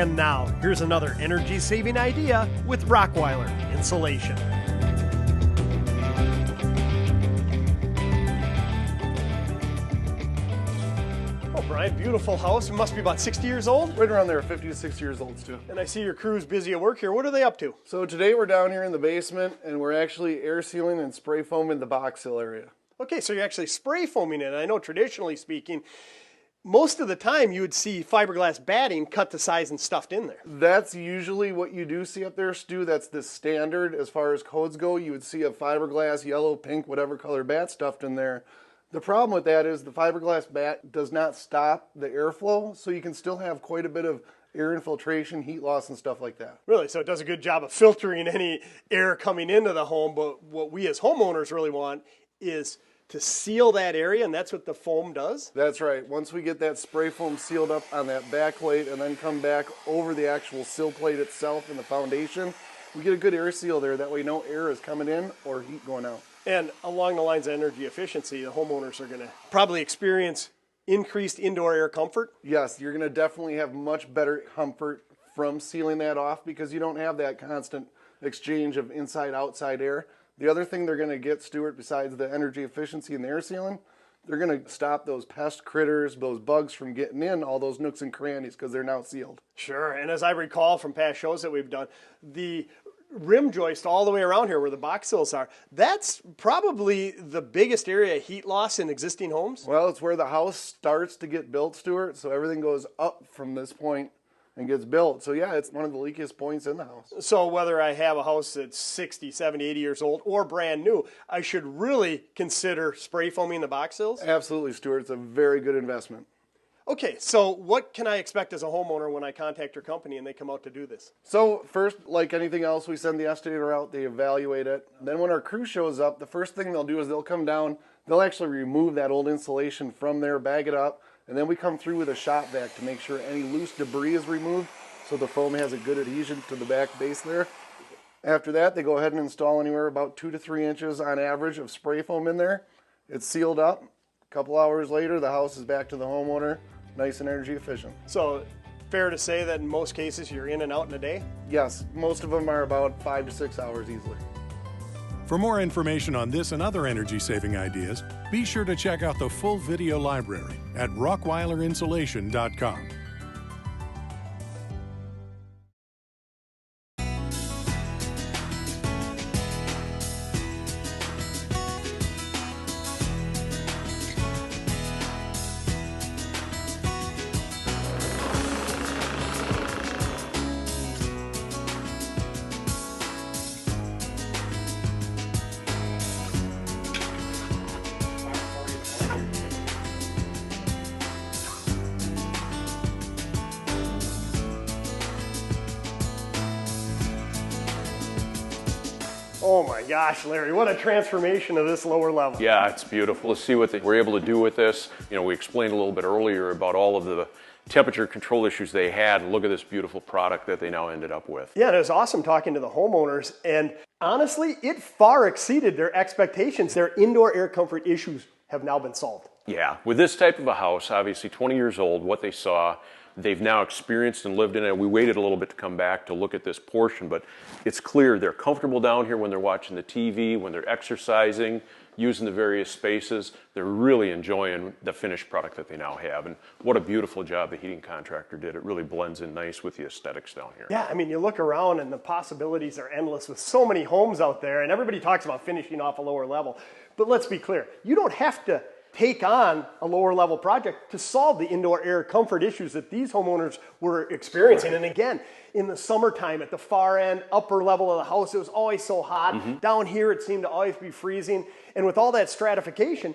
And now, here's another energy-saving idea with Rockweiler Insulation. Oh, Brian, beautiful house. It must be about 60 years old. Right around there, 50 to 60 years old, Stu. And I see your crew's busy at work here. What are they up to? So today we're down here in the basement, and we're actually air sealing and spray foaming the box seal area. Okay, so you're actually spray foaming it. I know traditionally speaking, most of the time you would see fiberglass batting cut to size and stuffed in there. That's usually what you do see up there, Stu. That's the standard as far as codes go. You would see a fiberglass, yellow, pink, whatever color bat stuffed in there. The problem with that is the fiberglass bat does not stop the airflow, so you can still have quite a bit of air infiltration, heat loss, and stuff like that. Really, so it does a good job of filtering any air coming into the home, but what we as homeowners really want is to seal that area, and that's what the foam does? That's right. Once we get that spray foam sealed up on that back plate and then come back over the actual sill plate itself and the foundation, we get a good air seal there. That way no air is coming in or heat going out. And along the lines of energy efficiency, the homeowners are going to probably experience increased indoor air comfort. Yes, you're going to definitely have much better comfort from sealing that off because you don't have that constant exchange of inside-outside air. The other thing they're going to get, Stuart, besides the energy efficiency and the air sealing, they're going to stop those pest critters, those bugs from getting in all those nooks and crannies because they're now sealed. Sure, and as I recall from past shows that we've done, the rim joist all the way around here where the box sills are, that's probably the biggest area of heat loss in existing homes? Well, it's where the house starts to get built, Stuart, so everything goes up from this point and gets built. So yeah, it's one of the leakiest points in the house. So whether I have a house that's 60, 70, 80 years old or brand new, I should really consider spray foaming the box sills? Absolutely, Stuart. It's a very good investment. Okay, so what can I expect as a homeowner when I contact your company and they come out to do this? So first, like anything else, we send the estimator out, they evaluate it. Then when our crew shows up, the first thing they'll do is they'll come down, they'll actually remove that old insulation from there, bag it up, and then we come through with a shop vac to make sure any loose debris is removed so the foam has a good adhesion to the back base there. After that, they go ahead and install anywhere about 2 to 3 inches on average of spray foam in there. It's sealed up. A couple hours later, the house is back to the homeowner, nice and energy efficient. So fair to say that in most cases you're in and out in a day? Yes, most of them are about 5 to 6 hours easily. For more information on this and other energy-saving ideas, be sure to check out the full video library at rockweilerinsulation.com. Oh my gosh, Larry, what a transformation of this lower level. Yeah, it's beautiful to see what we're able to do with this. You know, we explained a little bit earlier about all of the temperature control issues they had, and look at this beautiful product that they now ended up with. Yeah, it was awesome talking to the homeowners, and honestly, it far exceeded their expectations. Their indoor air comfort issues have now been solved. Yeah, with this type of a house, obviously 20 years old, what they saw, they've now experienced and lived in it. We waited a little bit to come back to look at this portion, but it's clear they're comfortable down here when they're watching the TV, when they're exercising, using the various spaces. They're really enjoying the finished product that they now have. And what a beautiful job the heating contractor did. It really blends in nice with the aesthetics down here. Yeah, I mean, you look around and the possibilities are endless with so many homes out there, and everybody talks about finishing off a lower level. But let's be clear, you don't have to take on a lower level project to solve the indoor air comfort issues that these homeowners were experiencing. And again, in the summertime at the far end, upper level of the house, it was always so hot. Down here, it seemed to always be freezing. And with all that stratification,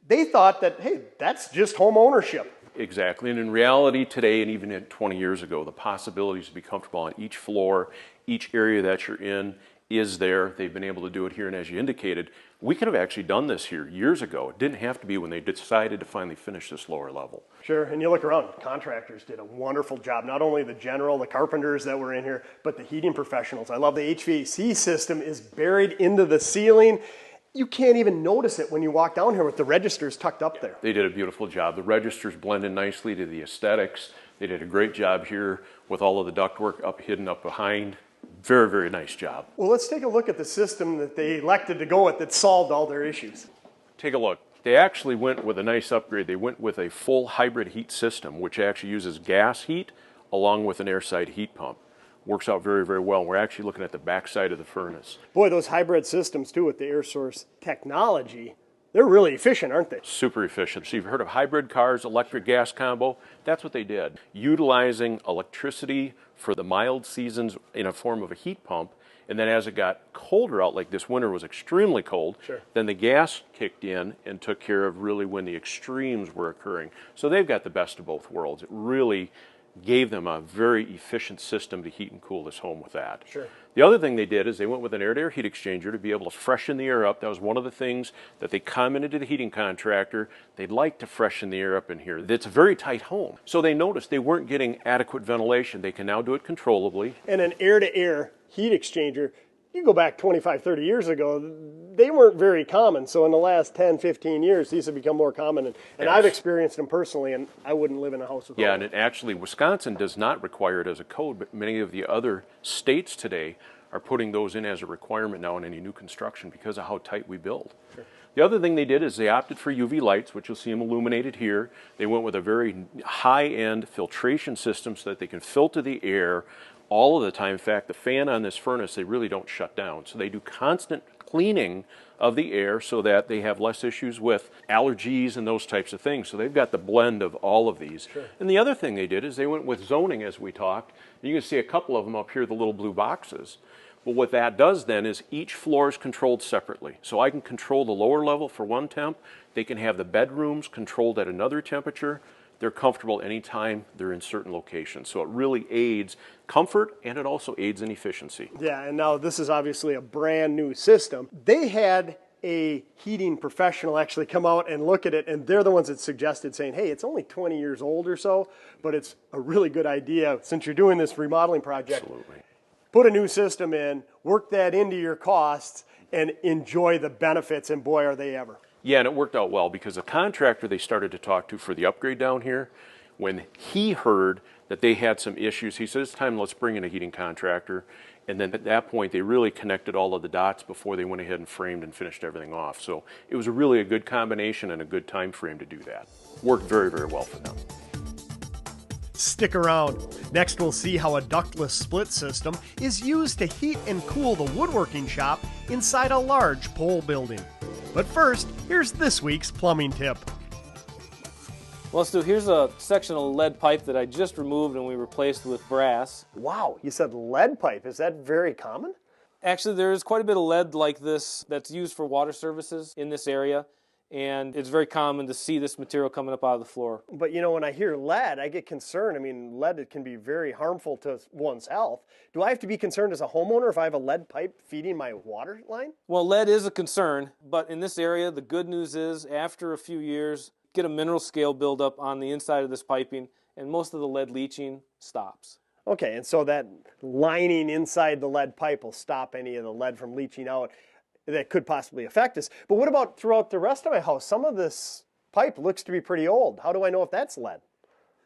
they thought that, hey, that's just home ownership. Exactly, and in reality today, and even 20 years ago, the possibilities to be comfortable on each floor, each area that you're in is there. They've been able to do it here, and as you indicated, we could have actually done this here years ago. It didn't have to be when they decided to finally finish this lower level. Sure, and you look around, contractors did a wonderful job. Not only the general, the carpenters that were in here, but the heating professionals. I love the HVAC system is buried into the ceiling. You can't even notice it when you walk down here with the registers tucked up there. They did a beautiful job. The registers blend in nicely to the aesthetics. They did a great job here with all of the ductwork hidden up behind. Very, very nice job. Well, let's take a look at the system that they elected to go with that solved all their issues. Take a look. They actually went with a nice upgrade. They went with a full hybrid heat system, which actually uses gas heat along with an airside heat pump. Works out very, very well. We're actually looking at the back side of the furnace. Boy, those hybrid systems too with the air source technology, they're really efficient, aren't they? Super efficient. So you've heard of hybrid cars, electric gas combo? That's what they did. Utilizing electricity for the mild seasons in a form of a heat pump, and then as it got colder out, like this winter was extremely cold, then the gas kicked in and took care of really when the extremes were occurring. So they've got the best of both worlds. It really gave them a very efficient system to heat and cool this home with that. The other thing they did is they went with an air-to-air heat exchanger to be able to freshen the air up. That was one of the things that they commented to the heating contractor. They'd like to freshen the air up in here. It's a very tight home. So they noticed they weren't getting adequate ventilation. They can now do it controllably. And an air-to-air heat exchanger, you go back 25, 30 years ago, they weren't very common. So in the last 10, 15 years, these have become more common. And Yes. I've experienced them personally, and I wouldn't live in a house with Yeah, one. and actually Wisconsin does not require it as a code, but many of the other states today are putting those in as a requirement now in any new construction because of how tight we build. The other thing they did is they opted for UV lights, which you'll see them illuminated here. They went with a very high-end filtration system so that they can filter the air all of the time. In fact, the fan on this furnace, they really don't shut down. So they do constant cleaning of the air so that they have less issues with allergies and those types of things. So they've got the blend of all of these. And the other thing they did is they went with zoning, as we talked. You can see a couple of them up here, the little blue boxes. But what that does then is each floor is controlled separately. So I can control the lower level for one temp. They can have the bedrooms controlled at another temperature. They're comfortable anytime they're in certain locations. So it really aids comfort and it also aids in efficiency. Yeah, and now this is obviously a brand new system. They had a heating professional actually come out and look at it, and they're the ones that suggested saying, hey, it's only 20 years old or so, but it's a really good idea since you're doing this remodeling project. Absolutely. Put a new system in, work that into your costs, and enjoy the benefits, and boy, are they ever. Yeah, and it worked out well because the contractor they started to talk to for the upgrade down here, when he heard that they had some issues, he said, it's time, let's bring in a heating contractor. And then at that point, they really connected all of the dots before they went ahead and framed and finished everything off. So it was really a good combination and a good time frame to do that. Worked very, very well for them. Stick around. Next, we'll see how a ductless split system is used to heat and cool the woodworking shop inside a large pole building. But first, here's this week's plumbing tip. Well, Stu, here's a section of lead pipe that I just removed and we replaced with brass. Wow, you said lead pipe. Is that very common? Actually, there's quite a bit of lead like this that's used for water services in this area, and it's very common to see this material coming up out of the floor. But you know, when I hear lead, I get concerned. I mean, lead can be very harmful to one's health. Do I have to be concerned as a homeowner if I have a lead pipe feeding my water line? Well, lead is a concern, but in this area, the good news is after a few years, get a mineral scale buildup on the inside of this piping, and most of the lead leaching stops. Okay, and so that lining inside the lead pipe will stop any of the lead from leaching out that could possibly affect us. But what about throughout the rest of my house? Some of this pipe looks to be pretty old. How do I know if that's lead?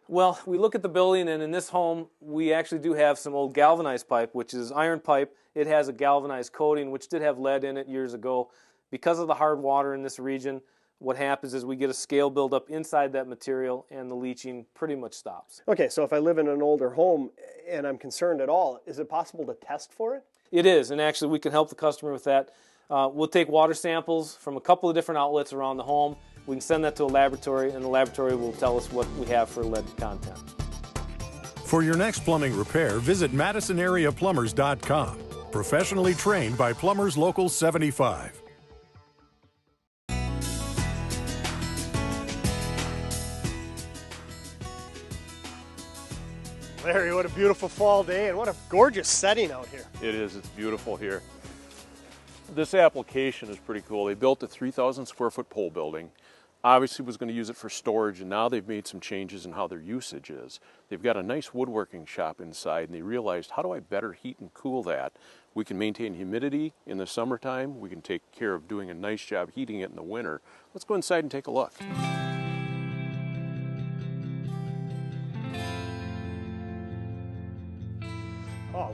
Well, we look at the building, and in this home, we actually do have some old galvanized pipe, which is iron pipe. It has a galvanized coating, which did have lead in it years ago. Because of the hard water in this region, what happens is we get a scale buildup inside that material, and the leaching pretty much stops. Okay, so if I live in an older home and I'm concerned at all, is it possible to test for it? It is, and actually we can help the customer with that. We'll take water samples from a couple of different outlets around the home. We can send that to a laboratory, and the laboratory will tell us what we have for lead content. For your next plumbing repair, visit MadisonAreaPlumbers.com. Professionally trained by Plumbers Local 75. Larry, what a beautiful fall day, and what a gorgeous setting out here. It is. It's beautiful here. This application is pretty cool. They built a 3,000 square foot pole building. Obviously was going to use it for storage, and now they've made some changes in how their usage is. They've got a nice woodworking shop inside, and they realized, how do I better heat and cool that? We can maintain humidity in the summertime. We can take care of doing a nice job heating it in the winter. Let's go inside and take a look.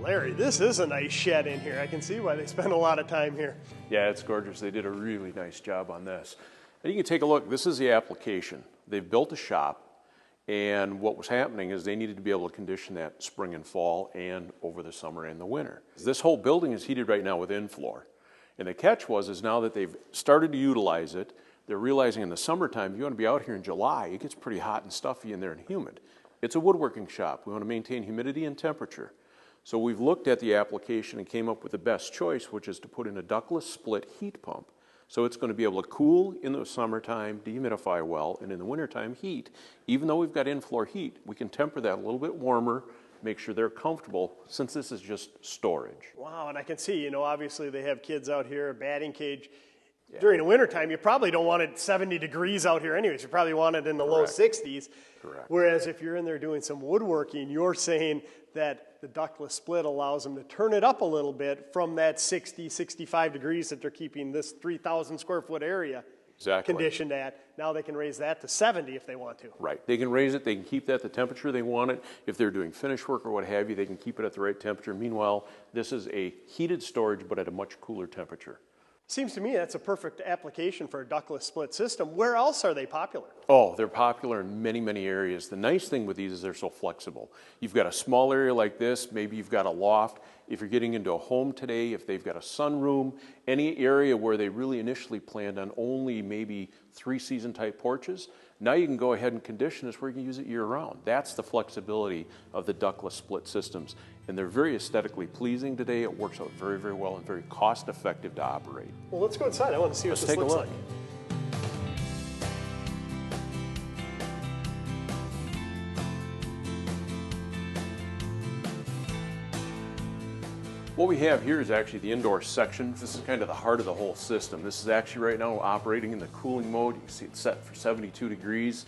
Larry, this is a nice shed in here. I can see why they spend a lot of time here. Yeah, it's gorgeous. They did a really nice job on this. And you can take a look. This is the application. They've built a shop, and what was happening is they needed to be able to condition that spring and fall and over the summer and the winter. This whole building is heated right now with in-floor. And the catch is now that they've started to utilize it, they're realizing in the summertime, if you want to be out here in July, it gets pretty hot and stuffy in there and humid. It's a woodworking shop. We want to maintain humidity and temperature. So we've looked at the application and came up with the best choice, which is to put in a ductless split heat pump. So it's going to be able to cool in the summertime, dehumidify well, and in the wintertime heat. Even though we've got in-floor heat, we can temper that a little bit warmer, make sure they're comfortable, since this is just storage. Wow, and I can see, obviously they have kids out here, a batting cage. Yeah. During the wintertime, you probably don't want it 70 degrees out here anyways. You probably want it in the low 60s. Correct. Whereas if you're in there doing some woodworking, you're saying that the ductless split allows them to turn it up a little bit from that 60, 65 degrees that they're keeping this 3,000 square foot area conditioned at. Now they can raise that to 70 if they want to. Right. They can raise it. They can keep that the temperature they want it. If they're doing finish work or what have you, they can keep it at the right temperature. Meanwhile, this is a heated storage but at a much cooler temperature. Seems to me that's a perfect application for a ductless split system. Where else are they popular? Oh, they're popular in many, many areas. The nice thing with these is they're so flexible. You've got a small area like this, maybe you've got a loft. If you're getting into a home today, if they've got a sunroom, any area where they really initially planned on only maybe 3-season type porches, now you can go ahead and condition this where you can use it year round. That's the flexibility of the ductless split systems. And they're very aesthetically pleasing today. It works out very, very well and very cost effective to operate. Well, let's go inside. I want to see what this looks like. What we have here is actually the indoor section. This is kind of the heart of the whole system. This is actually right now operating in the cooling mode. You can see it's set for 72 degrees,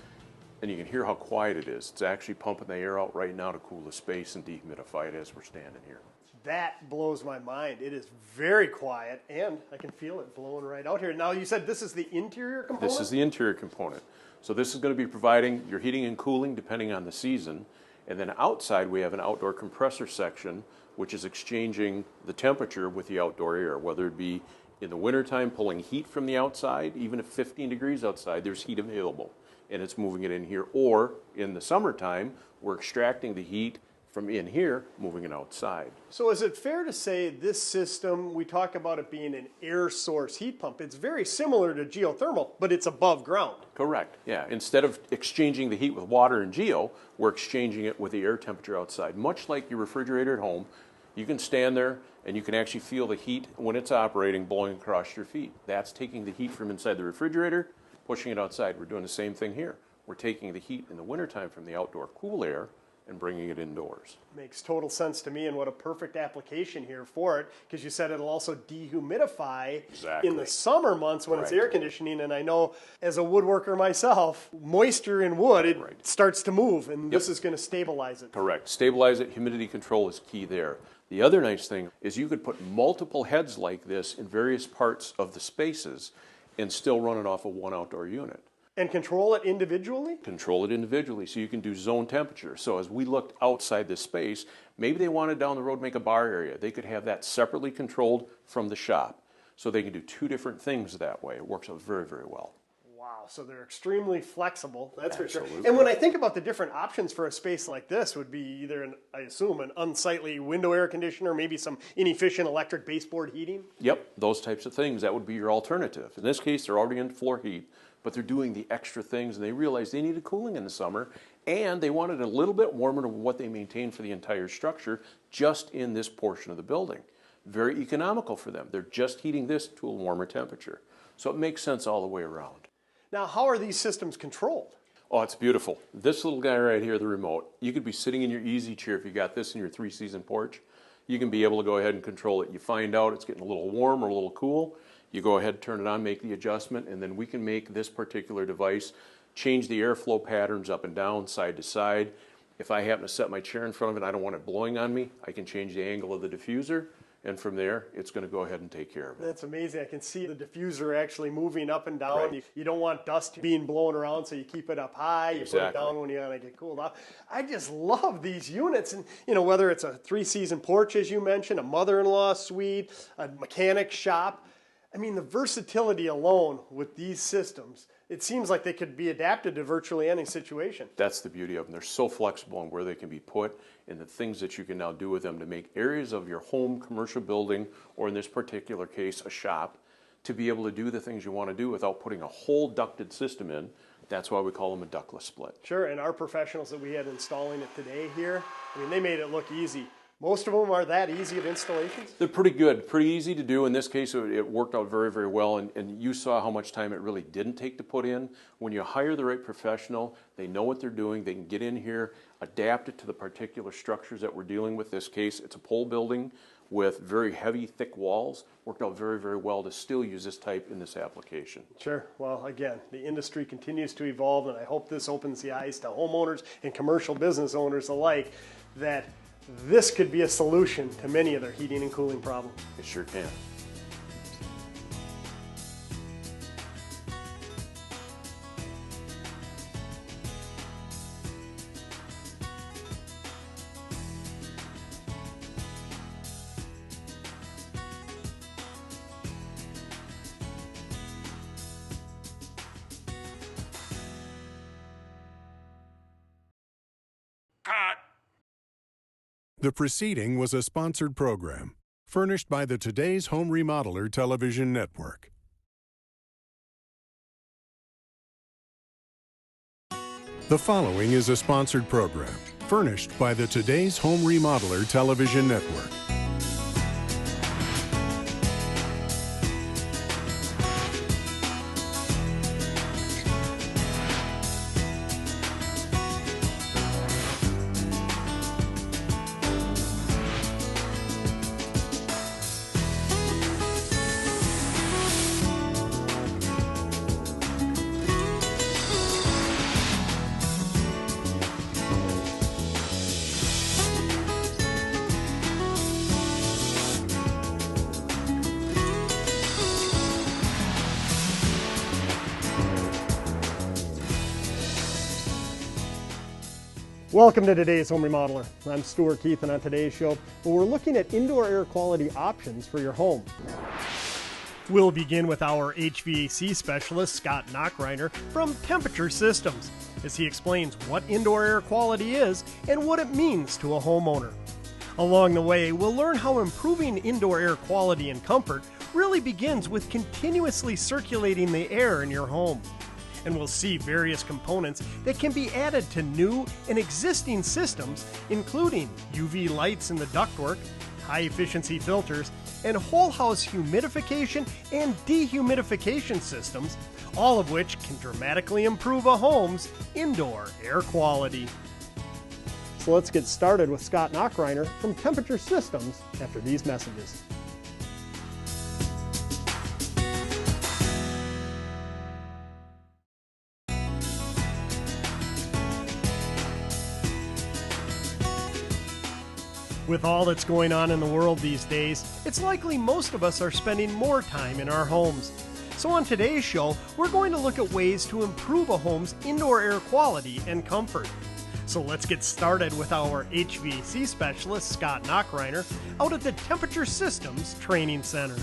and you can hear how quiet it is. It's actually pumping the air out right now to cool the space and dehumidify it as we're standing here. That blows my mind. It is very quiet, and I can feel it blowing right out here. Now, you said this is the interior component? This is the interior component. So this is going to be providing your heating and cooling depending on the season. And then outside we have an outdoor compressor section, which is exchanging the temperature with the outdoor air, whether it be in the wintertime pulling heat from the outside, even if 15 degrees outside, there's heat available, and it's moving it in here. Or in the summertime, we're extracting the heat from in here, moving it outside. So is it fair to say this system, we talk about it being an air source heat pump, it's very similar to geothermal, but it's above ground? Correct, yeah. Instead of exchanging the heat with water and geo, we're exchanging it with the air temperature outside. Much like your refrigerator at home, you can stand there and you can actually feel the heat when it's operating blowing across your feet. That's taking the heat from inside the refrigerator, pushing it outside. We're doing the same thing here. We're taking the heat in the wintertime from the outdoor cool air and bringing it indoors. Makes total sense to me, and what a perfect application here for it, because you said it'll also dehumidify in the summer months when it's air conditioning, and I know as a woodworker myself, moisture in wood, it starts to move, and this is going to stabilize it. Correct. Stabilize it. Humidity control is key there. The other nice thing is you could put multiple heads like this in various parts of the spaces and still run it off of one outdoor unit. And control it individually? Control it individually, so you can do zone temperature. So as we looked outside this space, maybe they wanted down the road make a bar area. They could have that separately controlled from the shop. So they can do two different things that way. It works out very, very well. Wow, so they're extremely flexible, that's Absolutely. for sure. And when I think about the different options for a space like this, would be either, I assume, an unsightly window air conditioner, maybe some inefficient electric baseboard heating? Yep, those types of things. That would be your alternative. In this case, they're already in floor heat, but they're doing the extra things, and they realized they needed cooling in the summer, and they wanted a little bit warmer than what they maintained for the entire structure just in this portion of the building. Very economical for them. They're just heating this to a warmer temperature. So it makes sense all the way around. Now, how are these systems controlled? Oh, it's beautiful. This little guy right here, the remote, you could be sitting in your easy chair if you got this in your 3-season porch. You can be able to go ahead and control it. You find out it's getting a little warm or a little cool. You go ahead, turn it on, make the adjustment, and then we can make this particular device change the airflow patterns up and down, side to side. If I happen to set my chair in front of it and I don't want it blowing on me, I can change the angle of the diffuser, and from there, it's going to go ahead and take care of it. That's amazing. I can see the diffuser actually moving up and down. Right. You don't want dust being blown around, so you keep it up high. You put it Exactly. down when you want to get cooled off. I just love these units. And, you know, whether it's a 3-season porch, as you mentioned, a mother-in-law suite, a mechanic shop. I mean, the versatility alone with these systems, it seems like they could be adapted to virtually any situation. That's the beauty of them. They're so flexible in where they can be put and the things that you can now do with them to make areas of your home, commercial building, or in this particular case, a shop, to be able to do the things you want to do without putting a whole ducted system in. That's why we call them a ductless split. Sure, and our professionals that we had installing it today here, I mean, they made it look easy. Most of them are that easy of installations? They're pretty good, pretty easy to do. In this case, it worked out very, very well, and you saw how much time it really didn't take to put in. When you hire the right professional, they know what they're doing, they can get in here, adapt it to the particular structures that we're dealing with. This case, it's a pole building with very heavy, thick walls. Worked out very, very well to still use this type in this application. Sure. Well, again, the industry continues to evolve, and I hope this opens the eyes to homeowners and commercial business owners alike that this could be a solution to many of their heating and cooling problems. It sure can. The preceding was a sponsored program, furnished by the Today's Home Remodeler television network. The following is a sponsored program, furnished by the Today's Home Remodeler television network. Welcome to today's Home Remodeler. I'm Stuart Keith, and on today's show, we're looking at indoor air quality options for your home. We'll begin with our HVAC specialist, Scott Knockreiner from Temperature Systems, as he explains what indoor air quality is and what it means to a homeowner. Along the way, we'll learn how improving indoor air quality and comfort really begins with continuously circulating the air in your home. And we'll see various components that can be added to new and existing systems, including UV lights in the ductwork, high-efficiency filters, and whole-house humidification and dehumidification systems, all of which can dramatically improve a home's indoor air quality. So let's get started with Scott Knockreiner from Temperature Systems after these messages. With all that's going on in the world these days, it's likely most of us are spending more time in our homes. So on today's show, we're going to look at ways to improve a home's indoor air quality and comfort. So let's get started with our HVAC specialist, Scott Knockreiner, out at the Temperature Systems Training Center.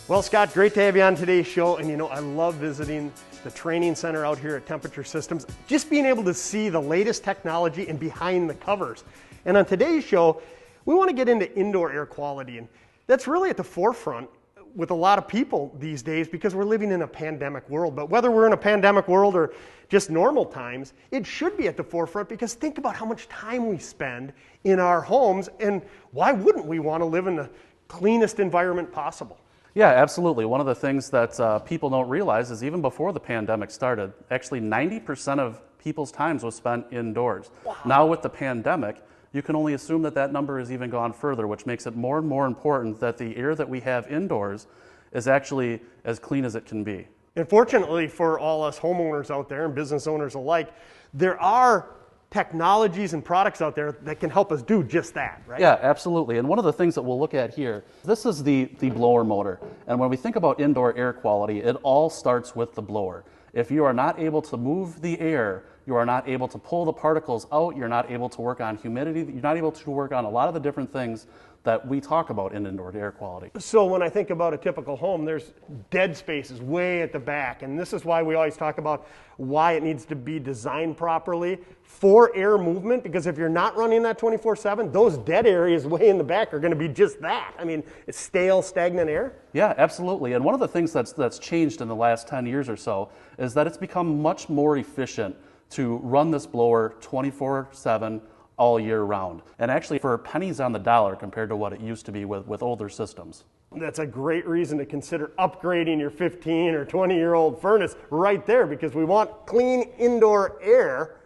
Well, Scott, great to have you on today's show. And you know, I love visiting the training center out here at Temperature Systems, just being able to see the latest technology and behind the covers. And on today's show, we want to get into indoor air quality. And that's really at the forefront with a lot of people these days because we're living in a pandemic world. But whether we're in a pandemic world or just normal times, it should be at the forefront because think about how much time we spend in our homes, and why wouldn't we want to live in the cleanest environment possible? Yeah, absolutely. One of the things that people don't realize is even before the pandemic started, actually 90% of people's times was spent indoors. Wow. Now with the pandemic, you can only assume that that number has even gone further, which makes it more and more important that the air that we have indoors is actually as clean as it can be. And fortunately for all us homeowners out there and business owners alike, there are technologies and products out there that can help us do just that, right? Yeah, absolutely. And one of the things that we'll look at here, this is the blower motor. And when we think about indoor air quality, it all starts with the blower. If you are not able to move the air, you are not able to pull the particles out, you're not able to work on humidity, you're not able to work on a lot of the different things that we talk about in indoor air quality. So when I think about a typical home, there's dead spaces way at the back, and this is why we always talk about why it needs to be designed properly for air movement, because if you're not running that 24/7, those dead areas way in the back are going to be just that. I mean, it's stale, stagnant air. Yeah, absolutely. And one of the things that's changed in the last 10 years or so is that it's become much more efficient to run this blower 24/7 all year round. And actually for pennies on the dollar compared to what it used to be with older systems. That's a great reason to consider upgrading your 15 or 20-year-old furnace right there, because we want clean indoor air.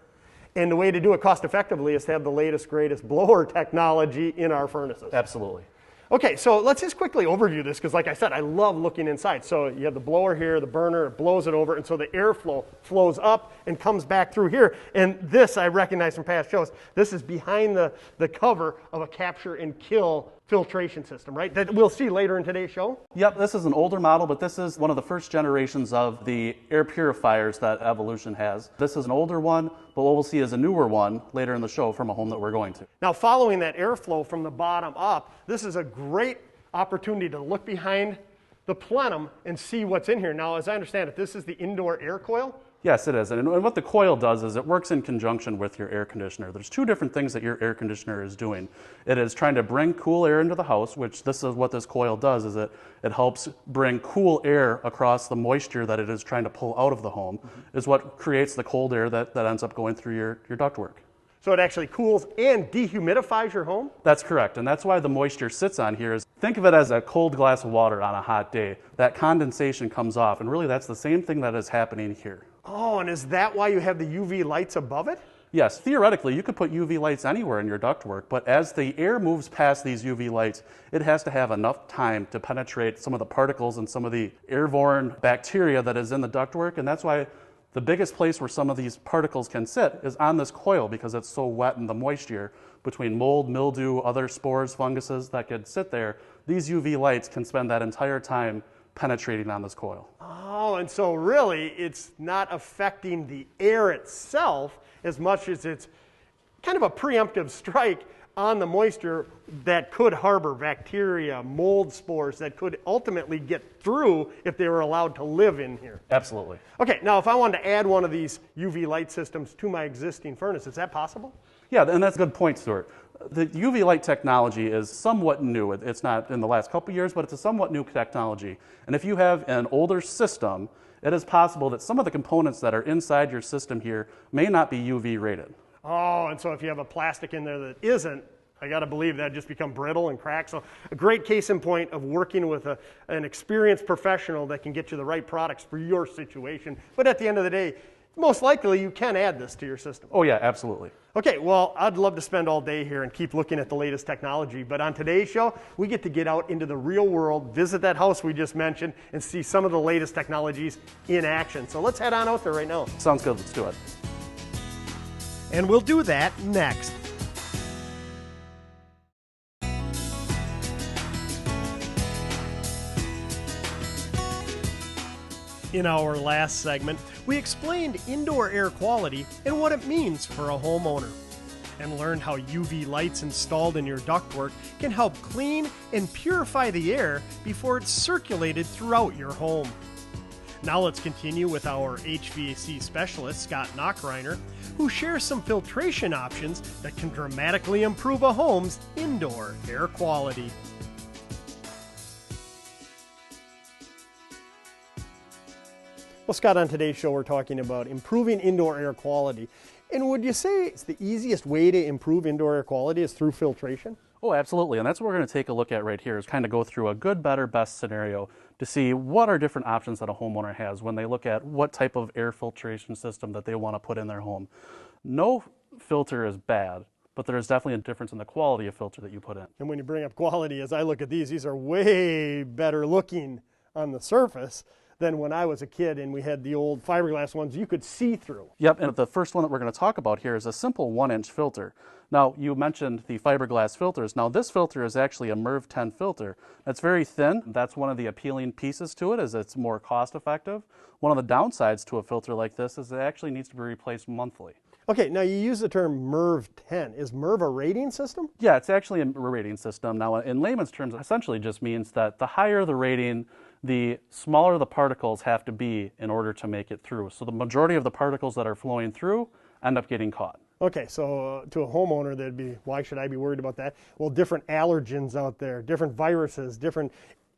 And the way to do it cost effectively is to have the latest, greatest blower technology in our furnaces. Absolutely. Okay, so let's just quickly overview this, because like I said, I love looking inside. So you have the blower here, the burner, it blows it over, and so the airflow flows up and comes back through here. And this I recognize from past shows. This is behind the cover of a capture and kill filtration system, right? That we'll see later in today's show. Yep, this is an older model, but this is one of the first generations of the air purifiers that Evolution has. This is an older one, but what we'll see is a newer one later in the show from a home that we're going to. Now, following that airflow from the bottom up, this is a great opportunity to look behind the plenum and see what's in here. Now, as I understand it, this is the indoor air coil. Yes, it is. And what the coil does is it works in conjunction with your air conditioner. There's two different things that your air conditioner is doing. It is trying to bring cool air into the house, which this is what this coil does, is it helps bring cool air across the moisture that it is trying to pull out of the home, is what creates the cold air that ends up going through your ductwork. So it actually cools and dehumidifies your home? That's correct, and that's why the moisture sits on here. Think of it as a cold glass of water on a hot day. That condensation comes off, and really that's the same thing that is happening here. Oh, and is that why you have the UV lights above it? Yes, theoretically you could put UV lights anywhere in your ductwork, but as the air moves past these UV lights, it has to have enough time to penetrate some of the particles and some of the airborne bacteria that is in the ductwork, and that's why the biggest place where some of these particles can sit is on this coil, because it's so wet and the moisture between mold, mildew, other spores, funguses that could sit there. These UV lights can spend that entire time penetrating on this coil. Oh, and so really it's not affecting the air itself as much as it's kind of a preemptive strike on the moisture that could harbor bacteria, mold spores that could ultimately get through if they were allowed to live in here. Absolutely. Okay, now if I wanted to add one of these UV light systems to my existing furnace, is that possible? Yeah, and that's a good point, Stuart. The UV light technology is somewhat new. It's not in the last couple of years, but it's a somewhat new technology. And if you have an older system, it is possible that some of the components that are inside your system here may not be UV rated. Oh, and so if you have a plastic in there that isn't, I got to believe that just become brittle and crack. So a great case in point of working with an experienced professional that can get you the right products for your situation. But at the end of the day, most likely you can add this to your system. Oh yeah, absolutely. Okay, well, I'd love to spend all day here and keep looking at the latest technology, but on today's show, we get to get out into the real world, visit that house we just mentioned, and see some of the latest technologies in action. So let's head on out there right now. Sounds good, let's do it. And we'll do that next. In our last segment, we explained indoor air quality and what it means for a homeowner, and learned how UV lights installed in your ductwork can help clean and purify the air before it's circulated throughout your home. Now let's continue with our HVAC specialist, Scott Knockreiner, who shares some filtration options that can dramatically improve a home's indoor air quality. Well, Scott, on today's show, we're talking about improving indoor air quality. And would you say it's the easiest way to improve indoor air quality is through filtration? Oh, absolutely. And that's what we're going to take a look at right here, is kind of go through a good, better, best scenario to see what are different options that a homeowner has when they look at what type of air filtration system that they want to put in their home. No filter is bad, but there's definitely a difference in the quality of filter that you put in. And when you bring up quality, as I look at these are way better looking on the surface than when I was a kid and we had the old fiberglass ones you could see through. Yep, and the first one that we're going to talk about here is a simple 1-inch filter. Now, you mentioned the fiberglass filters. Now, this filter is actually a MERV 10 filter. It's very thin. That's one of the appealing pieces to it, is it's more cost effective. One of the downsides to a filter like this is it actually needs to be replaced monthly. Okay, now you use the term MERV 10. Is MERV a rating system? Yeah, it's actually a rating system. Now, in layman's terms, it essentially just means that the higher the rating, the smaller the particles have to be in order to make it through. So the majority of the particles that are flowing through end up getting caught. Okay, so to a homeowner, that'd be, why should I be worried about that? Well, different allergens out there, different viruses, different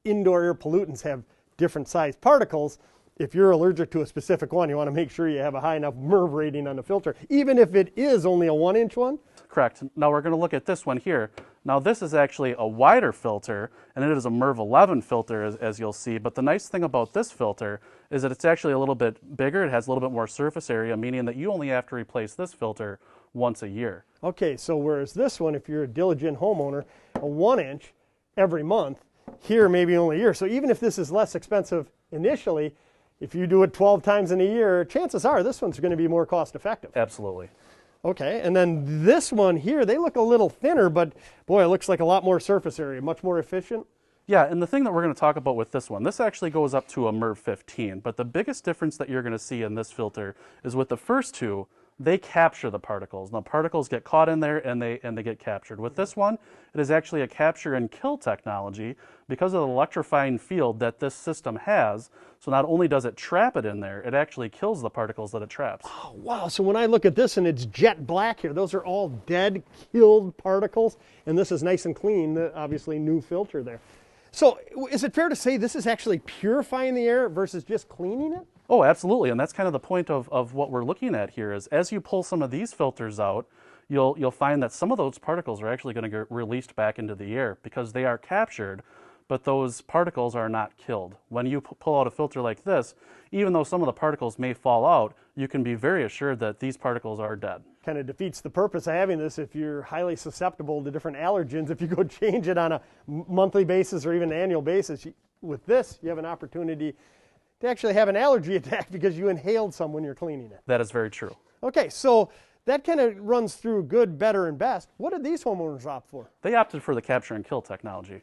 indoor air pollutants have different size particles. If you're allergic to a specific one, you want to make sure you have a high enough MERV rating on the filter, even if it is only a 1-inch one? Correct. Now we're going to look at this one here. Now this is actually a wider filter, and it is a MERV 11 filter, as you'll see. But the nice thing about this filter is that it's actually a little bit bigger. It has a little bit more surface area, meaning that you only have to replace this filter once a year. Okay, so whereas this one, if you're a diligent homeowner, a 1-inch every month, here maybe only a year. So even if this is less expensive initially, if you do it 12 times in a year, chances are this one's going to be more cost effective. Absolutely. Okay, and then this one here, they look a little thinner, but boy, it looks like a lot more surface area, much more efficient. Yeah, and the thing that we're going to talk about with this one, this actually goes up to a MERV 15, but the biggest difference that you're going to see in this filter is with the first two, they capture the particles. Now, particles get caught in there and they get captured. With this one, it is actually a capture and kill technology because of the electrifying field that this system has. So not only does it trap it in there, it actually kills the particles that it traps. Oh, wow, so when I look at this and it's jet black here, those are all dead, killed particles, and this is nice and clean, the obviously new filter there. So is it fair to say this is actually purifying the air versus just cleaning it? Oh, absolutely, and that's kind of the point of what we're looking at here is as you pull some of these filters out, you'll find that some of those particles are actually going to get released back into the air because they are captured, but those particles are not killed. When you pull out a filter like this, even though some of the particles may fall out, you can be very assured that these particles are dead. Kind of defeats the purpose of having this if you're highly susceptible to different allergens. If you go change it on a monthly basis or even an annual basis, with this, you have an opportunity to actually have an allergy attack because you inhaled some when you're cleaning it. That is very true. Okay, so that kind of runs through good, better, and best. What did these homeowners opt for? They opted for the capture and kill technology.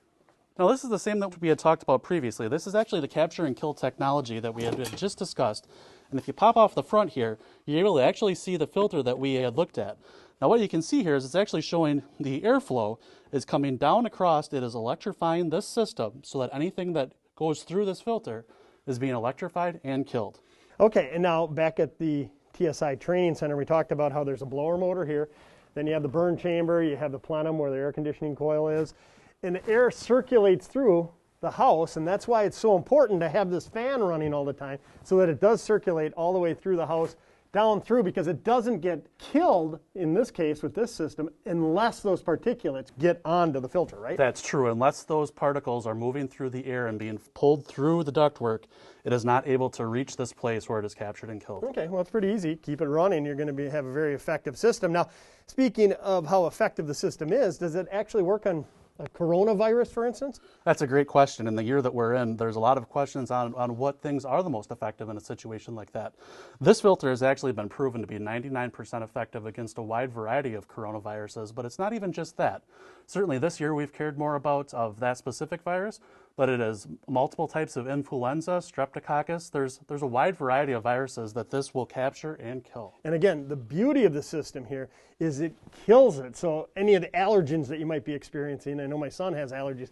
Now this is the same that we had talked about previously. This is actually the capture and kill technology that we had just discussed. And if you pop off the front here, you're able to actually see the filter that we had looked at. Now what you can see here is it's actually showing the airflow is coming down across. It is electrifying this system so that anything that goes through this filter is being electrified and killed. Okay, and now back at the TSI Training Center, we talked about how there's a blower motor here. Then you have the burn chamber, you have the plenum where the air conditioning coil is. And the air circulates through the house, and that's why it's so important to have this fan running all the time so that it does circulate all the way through the house, down through, because it doesn't get killed, in this case with this system, unless those particulates get onto the filter, right? That's true. Unless those particles are moving through the air and being pulled through the ductwork, it is not able to reach this place where it is captured and killed. Okay, well, it's pretty easy. Keep it running. You're going to have a very effective system. Now, speaking of how effective the system is, does it actually work on a coronavirus, for instance? That's a great question. In the year that we're in, there's a lot of questions on what things are the most effective in a situation like that. This filter has actually been proven to be 99% effective against a wide variety of coronaviruses, but it's not even just that. Certainly this year we've cared more about of that specific virus, but it is multiple types of influenza, streptococcus. There's a wide variety of viruses that this will capture and kill. And again, the beauty of the system here is it kills it. So any of the allergens that you might be experiencing, I know my son has allergies,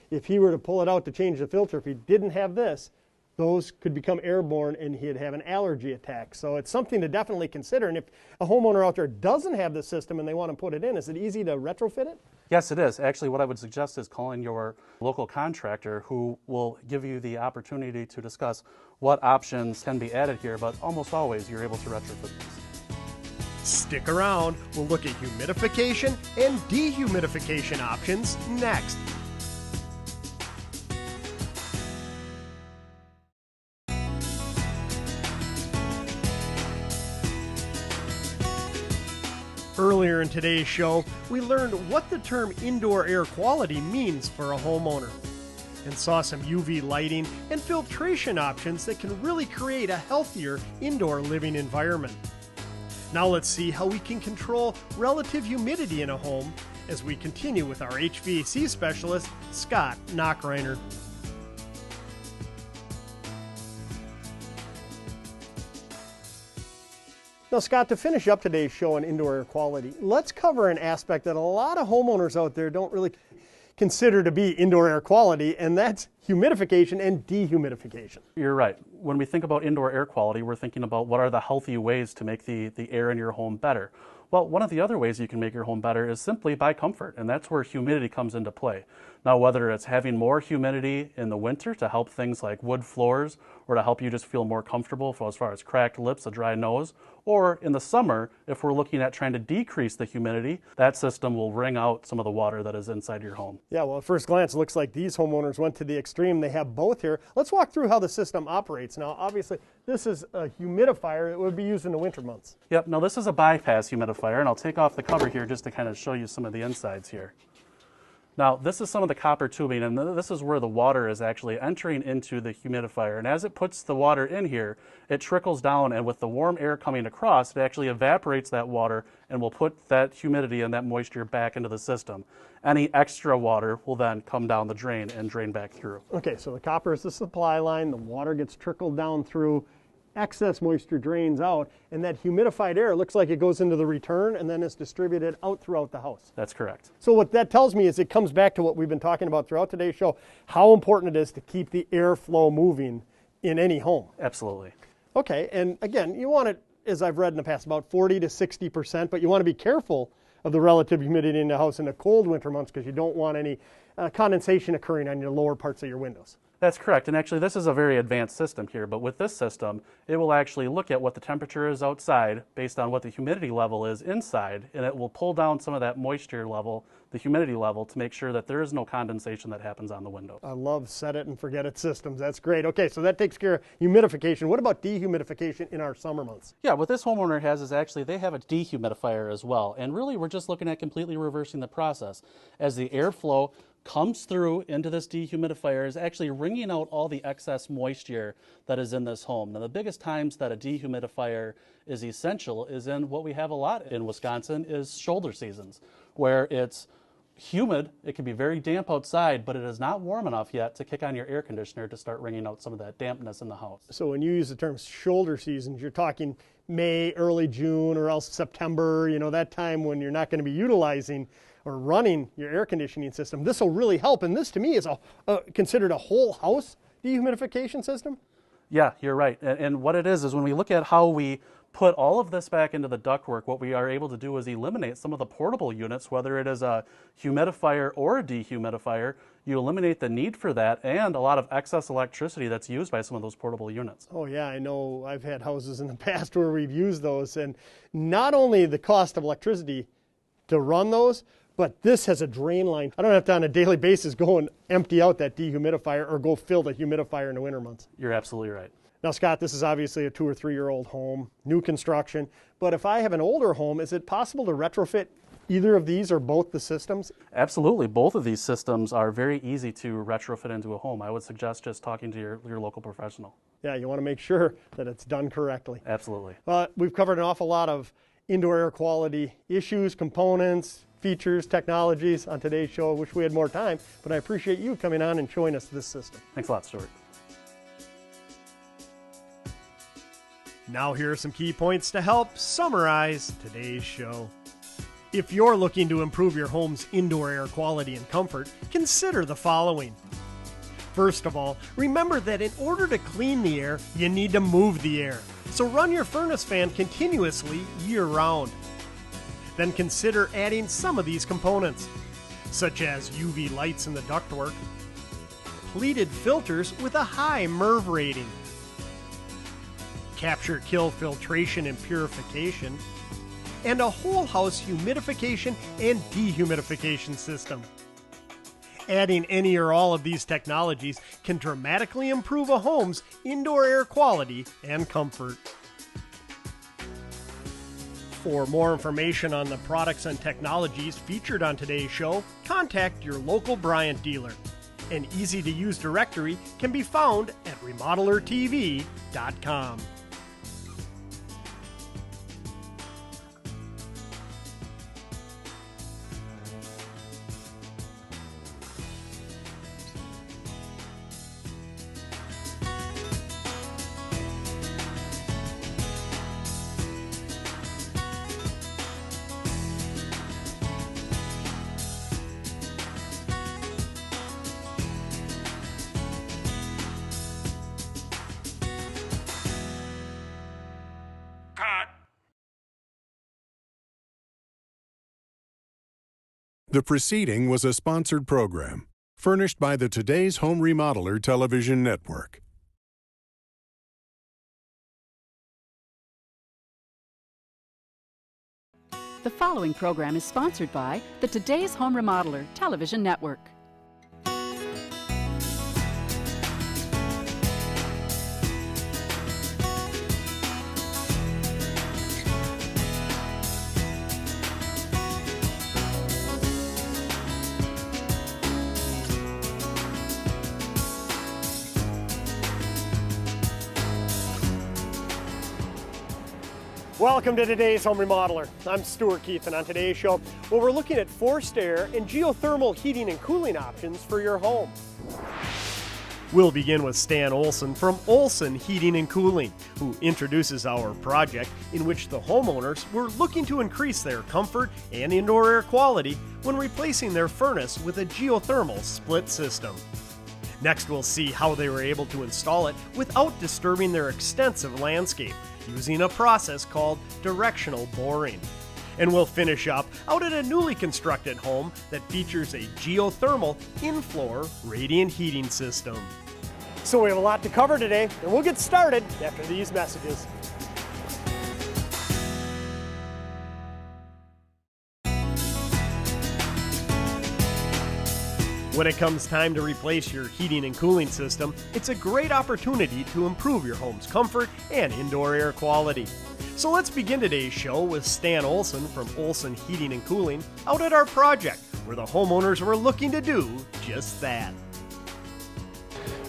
if he were to pull it out to change the filter, if he didn't have this, those could become airborne and he'd have an allergy attack. So it's something to definitely consider. And if a homeowner out there doesn't have this system and they want to put it in, is it easy to retrofit it? Yes, it is. Actually, what I would suggest is calling your local contractor who will give you the opportunity to discuss what options can be added here, but almost always you're able to retrofit these. Stick around. We'll look at humidification and dehumidification options next. Earlier in today's show, we learned what the term indoor air quality means for a homeowner. and saw some UV lighting and filtration options that can really create a healthier indoor living environment. Now let's see how we can control relative humidity in a home as we continue with our HVAC specialist, Scott Knockreiner. Now, Scott, to finish up today's show on indoor air quality, let's cover an aspect that a lot of homeowners out there don't really consider to be indoor air quality, and that's humidification and dehumidification. You're right. When we think about indoor air quality, we're thinking about what are the healthy ways to make the air in your home better. Well, one of the other ways you can make your home better is simply by comfort, and that's where humidity comes into play. Now, whether it's having more humidity in the winter to help things like wood floors or to help you just feel more comfortable as far as cracked lips, a dry nose, or in the summer, if we're looking at trying to decrease the humidity, that system will wring out some of the water that is inside your home. Yeah, well, at first glance, it looks like these homeowners went to the extreme. They have both here. Let's walk through how the system operates. Now, obviously, this is a humidifier that would be used in the winter months. Yep, now this is a bypass humidifier, and I'll take off the cover here just to kind of show you some of the insides here. Now, this is some of the copper tubing, and this is where the water is actually entering into the humidifier. And as it puts the water in here, it trickles down, and with the warm air coming across, it actually evaporates that water and will put that humidity and that moisture back into the system. Any extra water will then come down the drain and drain back through. Okay, so the copper is the supply line, the water gets trickled down through, excess moisture drains out, and that humidified air looks like it goes into the return and then is distributed out throughout the house. That's correct. So what that tells me is it comes back to what we've been talking about throughout today's show, how important it is to keep the airflow moving in any home. Absolutely. Okay, and again, you want it, as I've read in the past, about 40 to 60%, but you want to be careful of the relative humidity in the house in the cold winter months because you don't want any condensation occurring on your lower parts of your windows. That's correct, and actually this is a very advanced system here, but with this system, it will actually look at what the temperature is outside based on what the humidity level is inside, and it will pull down some of that moisture level, the humidity level, to make sure that there is no condensation that happens on the window. I love set it and forget it systems. That's great. Okay, so that takes care of humidification. What about dehumidification in our summer months? Yeah, what this homeowner has is actually they have a dehumidifier as well, and really we're just looking at completely reversing the process. As the airflow comes through into this dehumidifier, is actually wringing out all the excess moisture that is in this home. Now, the biggest times that a dehumidifier is essential is in what we have a lot in Wisconsin is shoulder seasons, where it's humid, it can be very damp outside, but it is not warm enough yet to kick on your air conditioner to start wringing out some of that dampness in the house. So when you use the term shoulder seasons, you're talking May, early June, or else September, you know, that time when you're not going to be utilizing or running your air conditioning system. This will really help, and this to me is considered a whole house dehumidification system? Yeah, you're right. And what it is when we look at how we put all of this back into the ductwork, what we are able to do is eliminate some of the portable units, whether it is a humidifier or a dehumidifier. You eliminate the need for that and a lot of excess electricity that's used by some of those portable units. Oh yeah, I know I've had houses in the past where we've used those, and not only the cost of electricity to run those, but this has a drain line. I don't have to on a daily basis go and empty out that dehumidifier or go fill the humidifier in the winter months. You're absolutely right. Now, Scott, this is obviously a 2 or 3 year old home, new construction, but if I have an older home, is it possible to retrofit either of these or both the systems? Absolutely. Both of these systems are very easy to retrofit into a home. I would suggest just talking to your local professional. Yeah, you want to make sure that it's done correctly. Absolutely. We've covered an awful lot of indoor air quality issues, components, features, technologies on today's show. I wish we had more time, but I appreciate you coming on and showing us this system. Thanks a lot, Stuart. Now here are some key points to help summarize today's show. If you're looking to improve your home's indoor air quality and comfort, consider the following. First of all, remember that in order to clean the air, you need to move the air. So run your furnace fan continuously year-round. Then consider adding some of these components, such as UV lights in the ductwork, pleated filters with a high MERV rating, capture-kill filtration and purification, and a whole house humidification and dehumidification system. Adding any or all of these technologies can dramatically improve a home's indoor air quality and comfort. For more information on the products and technologies featured on today's show, contact your local Bryant dealer. An easy-to-use directory can be found at remodelertv.com. The preceding was a sponsored program, furnished by the Today's Home Remodeler television network. The following program is sponsored by the Today's Home Remodeler television network. Welcome to Today's Home Remodeler. I'm Stuart Keith, and on today's show, well, we're looking at forced air and geothermal heating and cooling options for your home. We'll begin with Stan Olson from Olson Heating and Cooling, who introduces our project in which the homeowners were looking to increase their comfort and indoor air quality when replacing their furnace with a geothermal split system. Next, we'll see how they were able to install it without disturbing their extensive landscape, using a process called directional boring. And we'll finish up out at a newly constructed home that features a geothermal in-floor radiant heating system. So we have a lot to cover today, and we'll get started after these messages. When it comes time to replace your heating and cooling system, it's a great opportunity to improve your home's comfort and indoor air quality. So let's begin today's show with Stan Olson from Olson Heating and Cooling out at our project, where the homeowners were looking to do just that.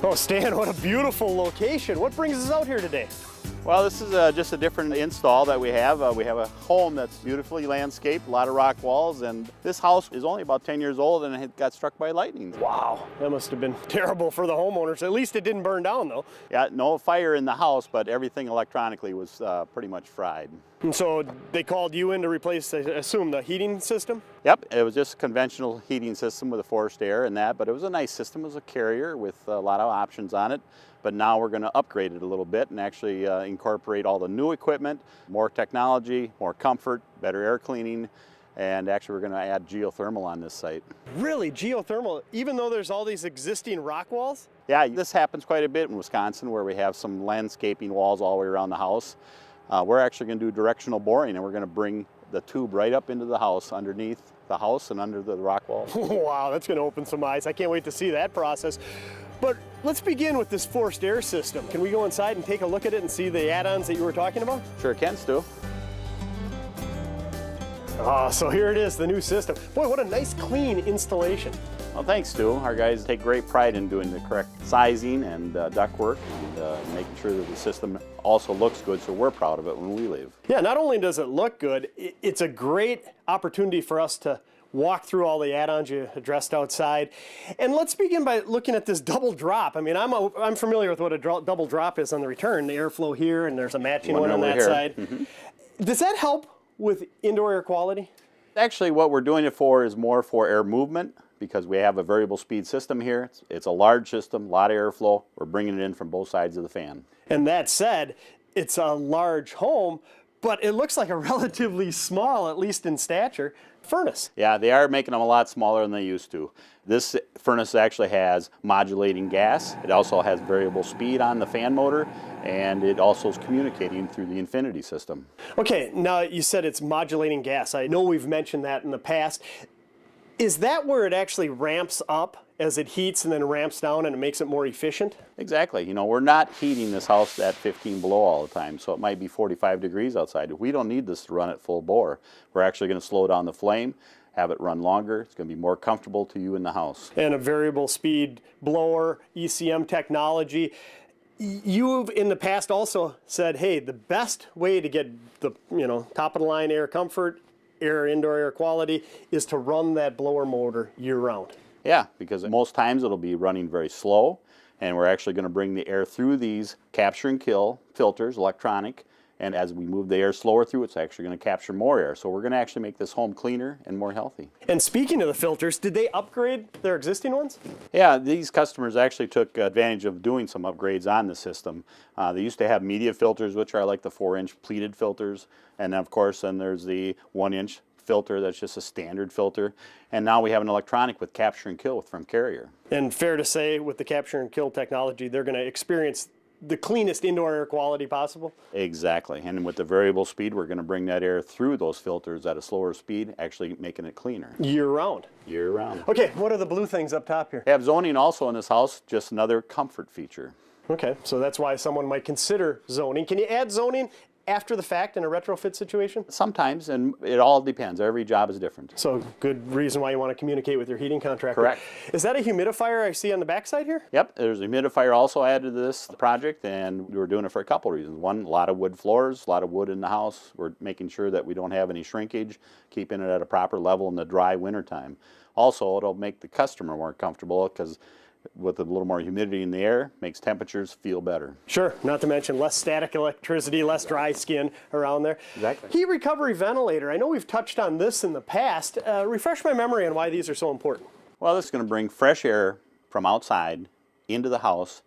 Oh, Stan, what a beautiful location. What brings us out here today? Well, this is just a different install that we have. We have a home that's beautifully landscaped, a lot of rock walls, and this house is only about 10 years old and it got struck by lightning. Wow, that must have been terrible for the homeowners. At least it didn't burn down, though. Yeah, no fire in the house, but everything electronically was pretty much fried. And so they called you in to replace, I assume, the heating system? Yep, it was just a conventional heating system with a forced air and that, but it was a nice system. It was a carrier with a lot of options on it. But now we're going to upgrade it a little bit and actually incorporate all the new equipment, more technology, more comfort, better air cleaning, and actually we're going to add geothermal on this site. Really? Geothermal? Even though there's all these existing rock walls? Yeah, this happens quite a bit in Wisconsin where we have some landscaping walls all the way around the house. We're actually going to do directional boring, and we're going to bring the tube right up into the house, underneath the house and under the rock wall. Wow, that's going to open some eyes. I can't wait to see that process. But let's begin with this forced air system. Can we go inside and take a look at it and see the add-ons that you were talking about? Sure can, Stu. So here it is, the new system. Boy, what a nice clean installation. Well, thanks, Stu. Our guys take great pride in doing the correct sizing and ductwork and making sure that the system also looks good, so we're proud of it when we leave. Yeah, not only does it look good, it's a great opportunity for us to walk through all the add-ons you addressed outside. And let's begin by looking at this double drop. I mean, I'm familiar with what a double drop is on the return, the airflow here, and there's a matching one on that here. side. Mm-hmm. Does that help with indoor air quality? Actually, what we're doing it for is more for air movement because we have a variable speed system here. It's a large system, a lot of airflow. We're bringing it in from both sides of the fan. And that said, it's a large home, but it looks like a relatively small, at least in stature, furnace. Yeah, they are making them a lot smaller than they used to. This furnace actually has modulating gas. It also has variable speed on the fan motor, and it also is communicating through the Infinity system. Okay, now you said it's modulating gas. I know we've mentioned that in the past. Is that where it actually ramps up as it heats and then ramps down and it makes it more efficient? Exactly. You know, we're not heating this house at 15 below all the time, so it might be 45 degrees outside. We don't need this to run at full bore. We're actually going to slow down the flame, have it run longer. It's going to be more comfortable to you in the house. And a variable speed blower, ECM technology. You've in the past also said, hey, the best way to get the top of the line air comfort, indoor air quality is to run that blower motor year round. Yeah, because most times it'll be running very slow, and we're actually going to bring the air through these capture and kill filters, electronic, and as we move the air slower through, it's actually going to capture more air. So we're going to actually make this home cleaner and more healthy. And speaking of the filters, did they upgrade their existing ones? Yeah, these customers actually took advantage of doing some upgrades on the system. They used to have media filters, which are like the 4-inch pleated filters, and then of course then there's the 1-inch filter that's just a standard filter, and now we have an electronic with capture and kill from Carrier. And fair to say, with the capture and kill technology, they're going to experience the cleanest indoor air quality possible? Exactly, and with the variable speed, we're going to bring that air through those filters at a slower speed, actually making it cleaner. Year round? Year round. Okay, what are the blue things up top here? We have zoning also in this house, just another comfort feature. Okay, so that's why someone might consider zoning. Can you add zoning after the fact in a retrofit situation? Sometimes, and it all depends. Every job is different. So good reason why you want to communicate with your heating contractor. Correct. Is that a humidifier I see on the backside here? Yep, there's a humidifier also added to this project, and we were doing it for a couple reasons. One, a lot of wood floors, a lot of wood in the house. We're making sure that we don't have any shrinkage, keeping it at a proper level in the dry wintertime. Also, it'll make the customer more comfortable because with a little more humidity in the air, makes temperatures feel better. Sure, not to mention less static electricity, less dry skin around there. Exactly. Heat recovery ventilator, I know we've touched on this in the past. Refresh my memory on why these are so important. Well, this is going to bring fresh air from outside into the house,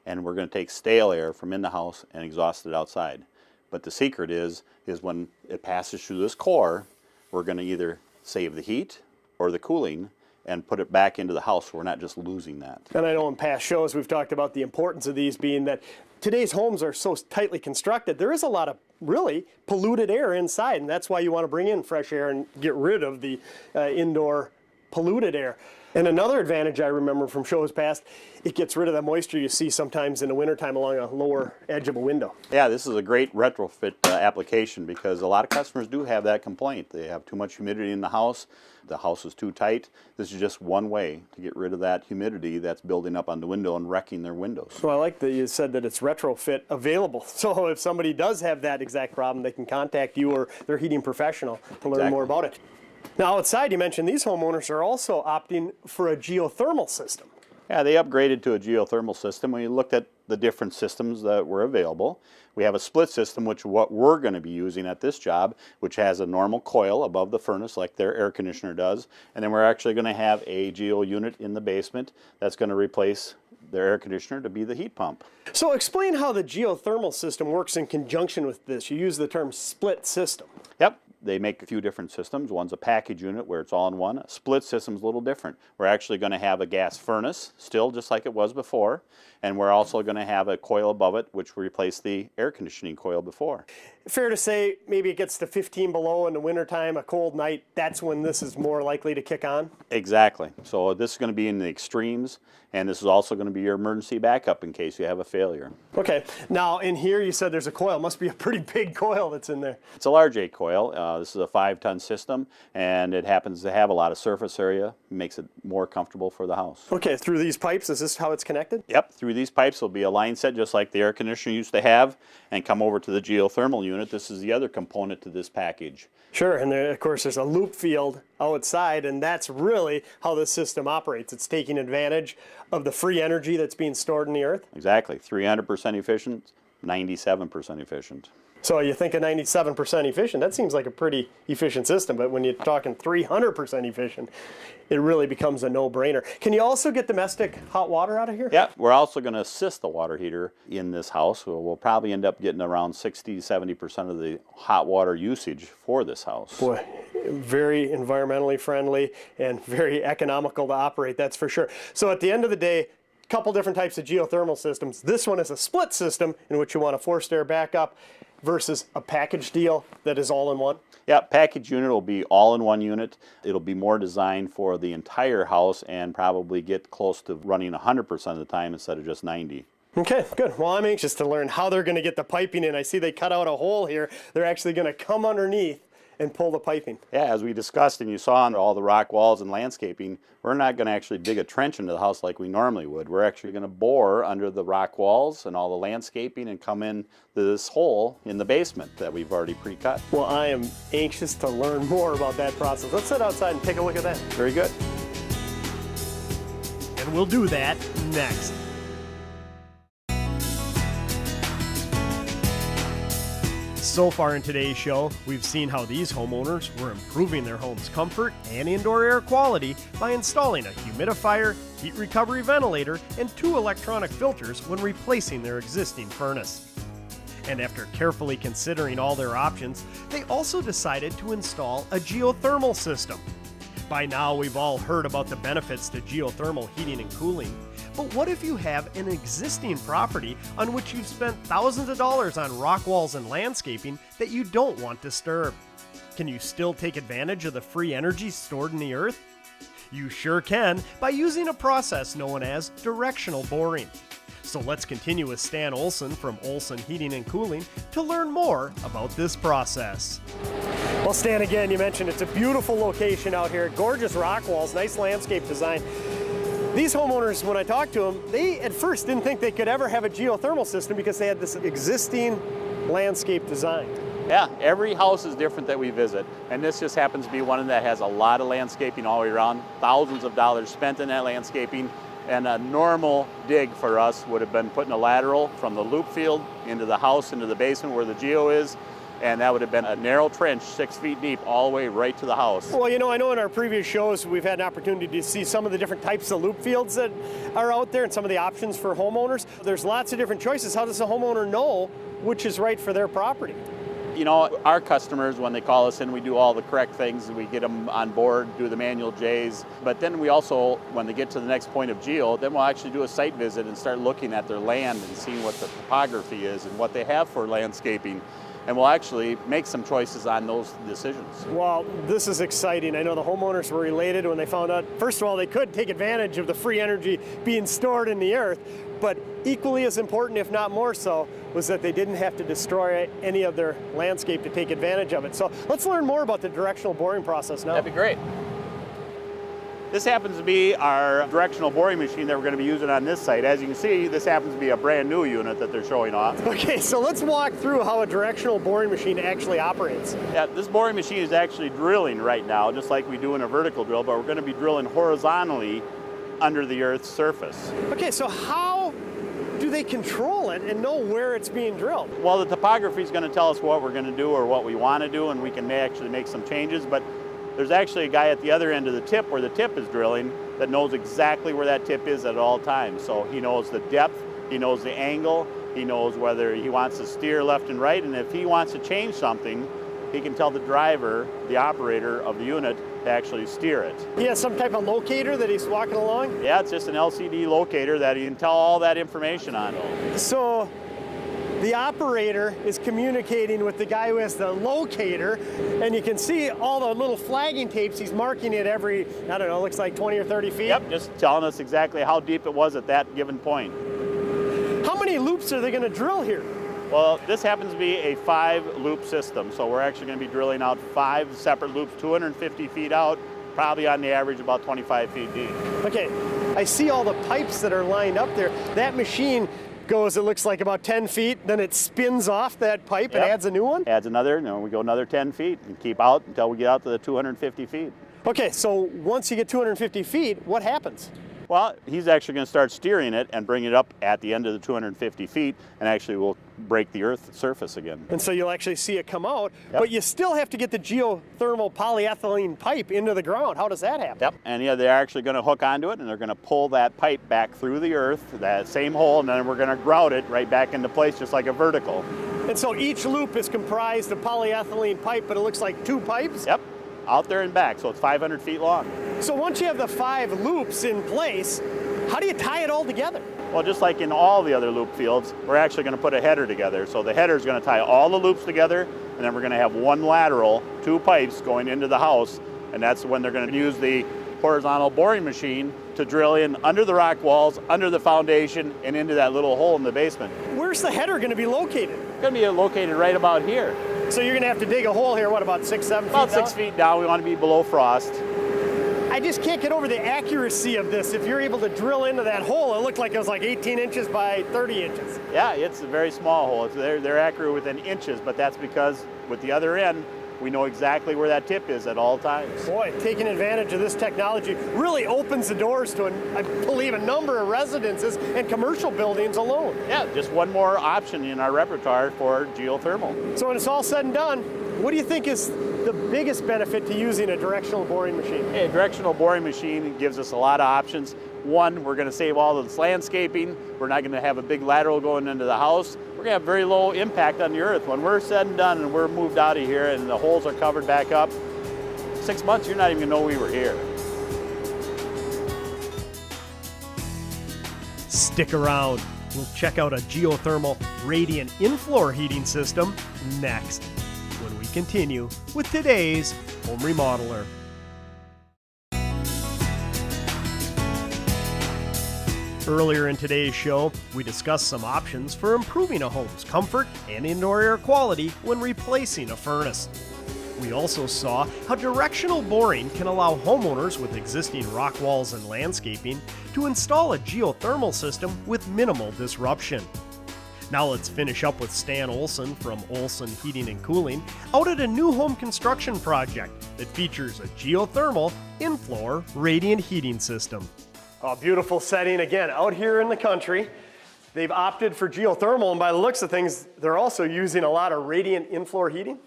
and we're going to take stale air from in the house and exhaust it outside. But the secret is when it passes through this core, we're going to either save the heat or the cooling and put it back into the house so we're not just losing that. And I know in past shows we've talked about the importance of these being that today's homes are so tightly constructed, there is a lot of really polluted air inside, and that's why you want to bring in fresh air and get rid of the indoor polluted air. And another advantage I remember from shows past, it gets rid of that moisture you see sometimes in the wintertime along a lower edge of a window. Yeah, this is a great retrofit application because a lot of customers do have that complaint. They have too much humidity in the house is too tight. This is just one way to get rid of that humidity that's building up on the window and wrecking their windows. Well, I like that you said that it's retrofit available. So if somebody does have that exact problem, they can contact you or their heating professional to learn more about it. Now outside, you mentioned these homeowners are also opting for a geothermal system. Yeah, they upgraded to a geothermal system. When you looked at the different systems that were available, we have a split system, which is what we're going to be using at this job, which has a normal coil above the furnace like their air conditioner does. And then we're actually going to have a geo unit in the basement that's going to replace their air conditioner to be the heat pump. So explain how the geothermal system works in conjunction with this. You use the term split system. Yep. They make a few different systems. One's a package unit where it's all in one. A split system's a little different. We're actually going to have a gas furnace, still just like it was before, and we're also going to have a coil above it, which will replace the air conditioning coil before. Fair to say, maybe it gets to 15 below in the wintertime, a cold night, that's when this is more likely to kick on? Exactly. So this is going to be in the extremes, and this is also going to be your emergency backup in case you have a failure. Okay. Now, in here you said there's a coil. Must be a pretty big coil that's in there. It's a large 8 coil. This is a 5-ton system, and it happens to have a lot of surface area. It makes it more comfortable for the house. Okay. Through these pipes, is this how it's connected? Yep. Through these pipes will be a line set just like the air conditioner used to have, and come over to the geothermal unit. This is the other component to this package. Sure, and there, of course, there's a loop field outside, and that's really how this system operates. It's taking advantage of the free energy that's being stored in the earth. Exactly. 300% efficient, 97% efficient. So you think of 97% efficient, that seems like a pretty efficient system, but when you're talking 300% efficient, it really becomes a no-brainer. Can you also get domestic hot water out of here? Yeah, we're also going to assist the water heater in this house. So we'll probably end up getting around 60-70% of the hot water usage for this house. Boy, very environmentally friendly and very economical to operate, that's for sure. So at the end of the day, a couple different types of geothermal systems. This one is a split system in which you want a forced air backup versus a package deal that is all in one. Yeah, package unit will be all in one unit. It'll be more designed for the entire house and probably get close to running 100% of the time instead of just 90%. Okay, good. Well, I'm anxious to learn how they're going to get the piping in. I see they cut out a hole here. They're actually going to come underneath and pull the piping. Yeah, as we discussed and you saw on all the rock walls and landscaping, we're not going to actually dig a trench into the house like we normally would. We're actually going to bore under the rock walls and all the landscaping and come in this hole in the basement that we've already pre-cut. Well, I am anxious to learn more about that process. Let's sit outside and take a look at that. Very good. And we'll do that next. So far in today's show, we've seen how these homeowners were improving their home's comfort and indoor air quality by installing a humidifier, heat recovery ventilator, and 2 electronic filters when replacing their existing furnace. And after carefully considering all their options, they also decided to install a geothermal system. By now, we've all heard about the benefits to geothermal heating and cooling. But what if you have an existing property on which you've spent thousands of dollars on rock walls and landscaping that you don't want disturbed? Can you still take advantage of the free energy stored in the earth? You sure can by using a process known as directional boring. So let's continue with Stan Olson from Olson Heating and Cooling to learn more about this process. Well, Stan, again, you mentioned it's a beautiful location out here, gorgeous rock walls, nice landscape design. These homeowners, when I talked to them, they at first didn't think they could ever have a geothermal system because they had this existing landscape design. Yeah, every house is different that we visit, and this just happens to be one that has a lot of landscaping all the way around, thousands of dollars spent in that landscaping, and a normal dig for us would have been putting a lateral from the loop field into the house, into the basement where the geo is, and that would have been a narrow trench 6 feet deep all the way right to the house. Well, you know, I know in our previous shows we've had an opportunity to see some of the different types of loop fields that are out there and some of the options for homeowners. There's lots of different choices. How does a homeowner know which is right for their property? You know, our customers, when they call us in, we do all the correct things. We get them on board, do the manual J's. But then we also, when they get to the next point of geo, then we'll actually do a site visit and start looking at their land and seeing what the topography is and what they have for landscaping. And we'll actually make some choices on those decisions. Well, this is exciting. I know the homeowners were elated when they found out, first of all, they could take advantage of the free energy being stored in the earth, but equally as important, if not more so, was that they didn't have to destroy any of their landscape to take advantage of it. So let's learn more about the directional boring process now. That'd be great. This happens to be our directional boring machine that we're going to be using on this site. As you can see, this happens to be a brand new unit that they're showing off. Okay, so let's walk through how a directional boring machine actually operates. Yeah, this boring machine is actually drilling right now, just like we do in a vertical drill, but we're going to be drilling horizontally under the Earth's surface. Okay, so how do they control it and know where it's being drilled? Well, the topography is going to tell us what we're going to do or what we want to do, and we can actually make some changes, but there's actually a guy at the other end of the tip where the tip is drilling that knows exactly where that tip is at all times. So he knows the depth, he knows the angle, he knows whether he wants to steer left and right, and if he wants to change something, he can tell the driver, the operator of the unit, to actually steer it. He has some type of locator that he's walking along? Yeah, it's just an LCD locator that he can tell all that information on. So the operator is communicating with the guy who has the locator, and you can see all the little flagging tapes. He's marking it every, I don't know, looks like 20 or 30 feet. Yep, just telling us exactly how deep it was at that given point. How many loops are they going to drill here? Well, this happens to be a 5-loop system, so we're actually going to be drilling out 5 separate loops, 250 feet out, probably on the average about 25 feet deep. Okay, I see all the pipes that are lined up there. That machine goes, it looks like about 10 feet, then it spins off that pipe and adds a new one? Adds another, we go another 10 feet and keep out until we get out to the 250 feet. Okay, so once you get 250 feet, what happens? Well, he's actually going to start steering it and bring it up at the end of the 250 feet, and actually will break the Earth's surface again. And so you'll actually see it come out, but you still have to get the geothermal polyethylene pipe into the ground. How does that happen? Yep, and yeah, they're actually going to hook onto it, and they're going to pull that pipe back through the Earth, that same hole, and then we're going to grout it right back into place just like a vertical. And so each loop is comprised of polyethylene pipe, but it looks like 2 pipes? Yep, out there and back, so it's 500 feet long. So once you have the 5 loops in place, how do you tie it all together? Well, just like in all the other loop fields, we're actually going to put a header together. So the header is going to tie all the loops together, and then we're going to have one lateral, 2 pipes going into the house, and that's when they're going to use the horizontal boring machine to drill in under the rock walls, under the foundation, and into that little hole in the basement. Where's the header going to be located? It's going to be located right about here. So you're gonna have to dig a hole here, what, about 6, 7 feet down? About 6 feet down. We want to be below frost. I just can't get over the accuracy of this. If you're able to drill into that hole, it looked like it was like 18 inches by 30 inches. Yeah, it's a very small hole. They're accurate within inches, but that's because with the other end, we know exactly where that tip is at all times. Boy, taking advantage of this technology really opens the doors to, I believe, a number of residences and commercial buildings alone. Yeah, just one more option in our repertoire for geothermal. So when it's all said and done, what do you think is the biggest benefit to using a directional boring machine? A directional boring machine gives us a lot of options. One, we're going to save all of this landscaping. We're not going to have a big lateral going into the house. We're going to have very low impact on the earth. When we're said and done and we're moved out of here and the holes are covered back up, 6 months, you're not even going to know we were here. Stick around. We'll check out a geothermal radiant in-floor heating system next, when we continue with today's Home Remodeler. Earlier in today's show, we discussed some options for improving a home's comfort and indoor air quality when replacing a furnace. We also saw how directional boring can allow homeowners with existing rock walls and landscaping to install a geothermal system with minimal disruption. Now let's finish up with Stan Olson from Olson Heating and Cooling out at a new home construction project that features a geothermal in-floor radiant heating system. A beautiful setting again out here in the country. They've opted for geothermal, and by the looks of things, they're also using a lot of radiant in-floor heating.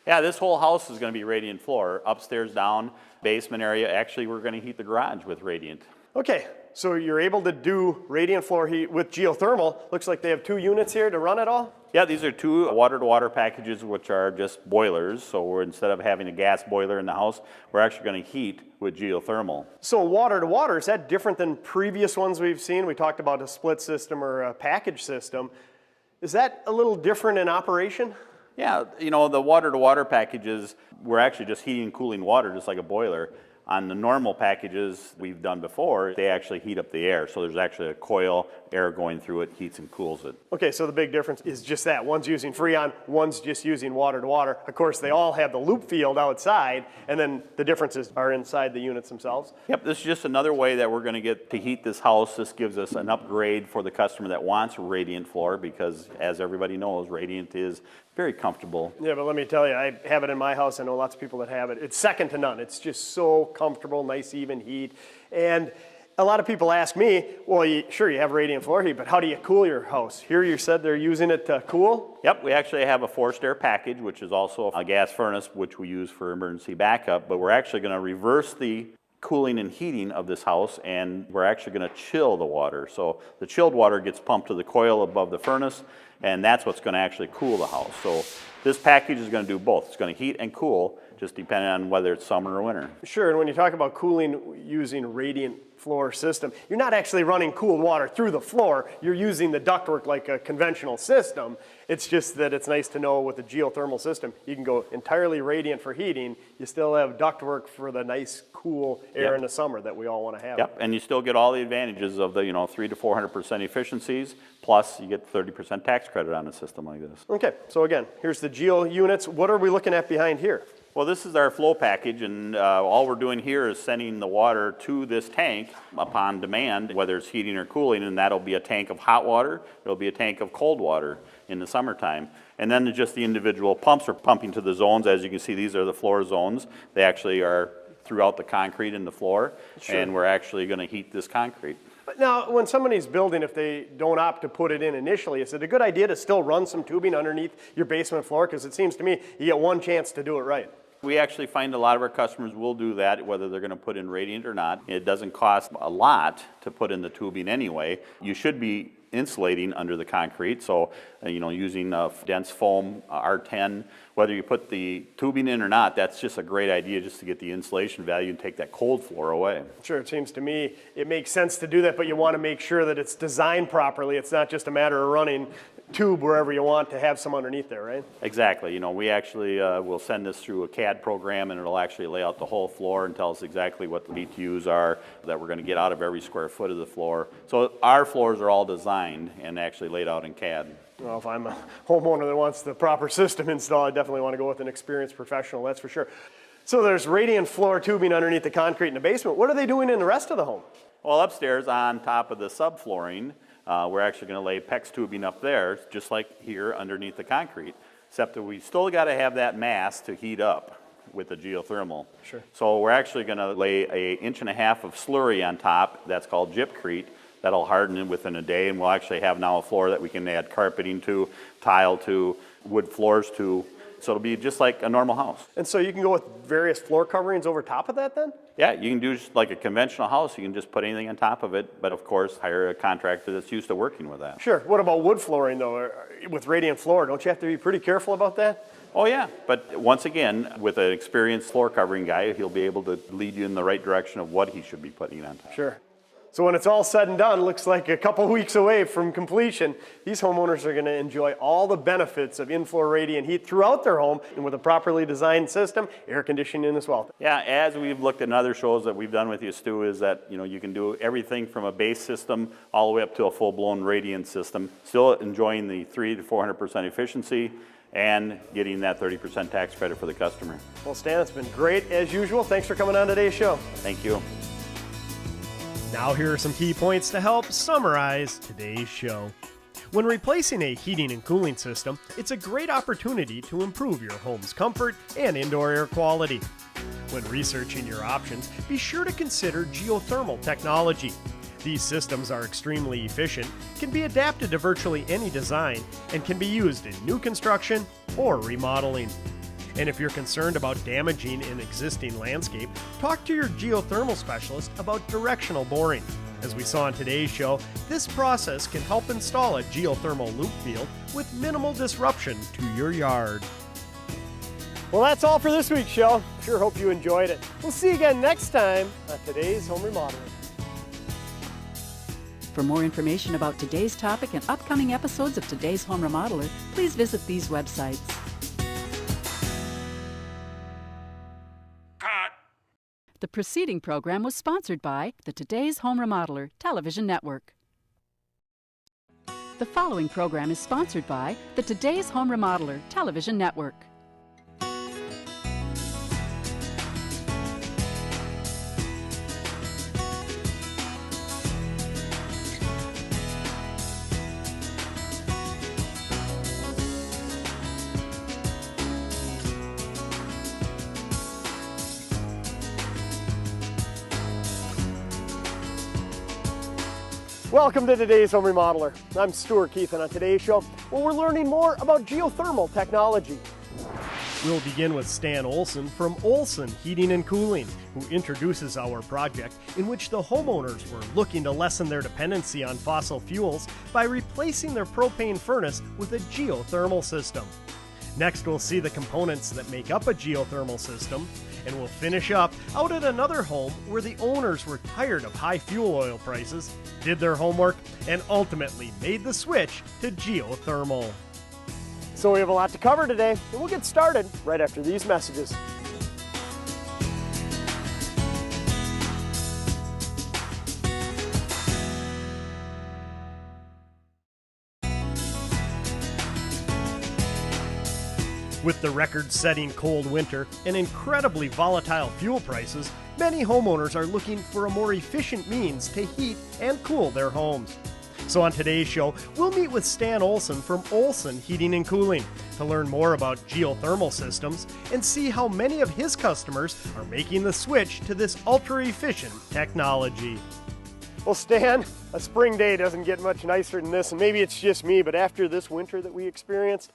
Yeah, this whole house is going to be radiant floor, upstairs, down, basement area. Actually, we're going to heat the garage with radiant. Okay, so you're able to do radiant floor heat with geothermal. Looks like they have 2 units here to run it all. Yeah, these are 2 water-to-water packages, which are just boilers. So instead of having a gas boiler in the house, we're actually going to heat with geothermal. So water-to-water, is that different than previous ones we've seen? We talked about a split system or a package system. Is that a little different in operation? Yeah, you know, the water-to-water packages, we're actually just heating and cooling water, just like a boiler. On the normal packages we've done before, they actually heat up the air. So there's actually a coil, air going through it, heats and cools it. Okay, so the big difference is just that. One's using Freon, one's just using water to water. Of course, they all have the loop field outside, and then the differences are inside the units themselves. Yep, this is just another way that we're going to get to heat this house. This gives us an upgrade for the customer that wants radiant floor because, as everybody knows, radiant is very comfortable. Yeah, but let me tell you, I have it in my house. I know lots of people that have it. It's second to none. It's just so comfortable, nice even heat. And a lot of people ask me, well, sure, you have radiant floor heat, but how do you cool your house? Here you said they're using it to cool? Yep, we actually have a forced air package, which is also a gas furnace, which we use for emergency backup, but we're actually going to reverse the cooling and heating of this house, and we're actually going to chill the water. So the chilled water gets pumped to the coil above the furnace, and that's what's going to actually cool the house. So this package is going to do both. It's going to heat and cool, just depending on whether it's summer or winter. Sure, and when you talk about cooling using radiant floor system, you're not actually running cooled water through the floor. You're using the ductwork like a conventional system. It's just that it's nice to know with the geothermal system, you can go entirely radiant for heating. You still have ductwork for the nice, cool air in the summer that we all want to have. Yep, and you still get all the advantages of the 300 to 400% efficiencies, plus you get 30% tax credit on a system like this. Okay, so again, here's the geo units. What are we looking at behind here? Well, this is our flow package, and all we're doing here is sending the water to this tank upon demand, whether it's heating or cooling, and that'll be a tank of hot water, it'll be a tank of cold water in the summertime. And then just the individual pumps are pumping to the zones. As you can see, these are the floor zones. They actually are throughout the concrete in the floor, and we're actually going to heat this concrete. But now, when somebody's building, if they don't opt to put it in initially, is it a good idea to still run some tubing underneath your basement floor? Because it seems to me you get one chance to do it right. We actually find a lot of our customers will do that, whether they're going to put in radiant or not. It doesn't cost a lot to put in the tubing anyway. You should be insulating under the concrete, so using dense foam R10, whether you put the tubing in or not, that's just a great idea just to get the insulation value and take that cold floor away. Sure, it seems to me it makes sense to do that, but you want to make sure that it's designed properly. It's not just a matter of running tube wherever you want to have some underneath there, right? Exactly. We actually will send this through a CAD program, and it'll actually lay out the whole floor and tell us exactly what the BTUs are that we're going to get out of every square foot of the floor. So our floors are all designed and actually laid out in CAD. Well, if I'm a homeowner that wants the proper system installed, I definitely want to go with an experienced professional, that's for sure. So there's radiant floor tubing underneath the concrete in the basement. What are they doing in the rest of the home? Well, upstairs on top of the subflooring, we're actually going to lay PEX tubing up there, just like here underneath the concrete, except that we still got to have that mass to heat up with the geothermal. Sure. So we're actually going to lay an 1.5 inches of slurry on top. That's called gypcrete. That'll harden it within a day, and we'll actually have now a floor that we can add carpeting to, tile to, wood floors to. So it'll be just like a normal house. And so you can go with various floor coverings over top of that then? Yeah, you can do just like a conventional house. You can just put anything on top of it, but of course hire a contractor that's used to working with that. Sure. What about wood flooring though? With radiant floor, don't you have to be pretty careful about that? Oh yeah, but once again, with an experienced floor covering guy, he'll be able to lead you in the right direction of what he should be putting on top. Sure. So when it's all said and done, looks like a couple weeks away from completion, these homeowners are going to enjoy all the benefits of in-floor radiant heat throughout their home, and with a properly designed system, air conditioning as well. Yeah, as we've looked at in other shows that we've done with you, Stu, is that you can do everything from a base system all the way up to a full-blown radiant system, still enjoying the 300% to 400% efficiency and getting that 30% tax credit for the customer. Well, Stan, it's been great as usual. Thanks for coming on today's show. Thank you. Now here are some key points to help summarize today's show. When replacing a heating and cooling system, it's a great opportunity to improve your home's comfort and indoor air quality. When researching your options, be sure to consider geothermal technology. These systems are extremely efficient, can be adapted to virtually any design, and can be used in new construction or remodeling. And if you're concerned about damaging an existing landscape, talk to your geothermal specialist about directional boring. As we saw in today's show, this process can help install a geothermal loop field with minimal disruption to your yard. Well, that's all for this week's show. Sure hope you enjoyed it. We'll see you again next time on today's Home Remodeling. For more information about today's topic and upcoming episodes of Today's Home Remodeler, please visit these websites. The preceding program was sponsored by the Today's Home Remodeler television network. The following program is sponsored by the Today's Home Remodeler television network. Welcome to today's Home Remodeler. I'm Stuart Keith, and on today's show, we're learning more about geothermal technology. We'll begin with Stan Olson from Olson Heating and Cooling, who introduces our project in which the homeowners were looking to lessen their dependency on fossil fuels by replacing their propane furnace with a geothermal system. Next, we'll see the components that make up a geothermal system, and we'll finish up out at another home where the owners were tired of high fuel oil prices, did their homework, and ultimately made the switch to geothermal. So we have a lot to cover today, and we'll get started right after these messages. With the record-setting cold winter and incredibly volatile fuel prices, many homeowners are looking for a more efficient means to heat and cool their homes. So on today's show, we'll meet with Stan Olson from Olson Heating and Cooling to learn more about geothermal systems and see how many of his customers are making the switch to this ultra-efficient technology. Well, Stan, a spring day doesn't get much nicer than this, and maybe it's just me, but after this winter that we experienced,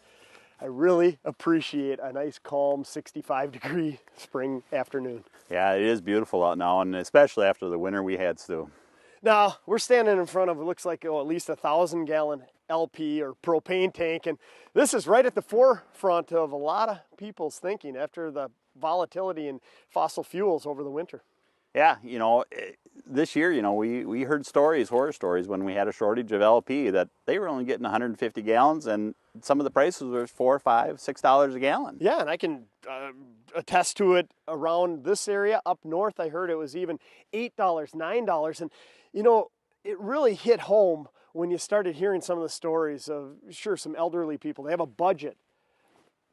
I really appreciate a nice, calm, 65-degree spring afternoon. Yeah, it is beautiful out now, and especially after the winter we had, Stu. Now, we're standing in front of what looks like at least a 1,000-gallon LP or propane tank, and this is right at the forefront of a lot of people's thinking after the volatility in fossil fuels over the winter. Yeah, this year, we heard stories, horror stories, when we had a shortage of LP that they were only getting 150 gallons, and some of the prices were $4, $5, $6 a gallon. Yeah, and I can attest to it around this area. Up north, I heard it was even $8, $9. And, it really hit home when you started hearing some of the stories of, sure, some elderly people. They have a budget.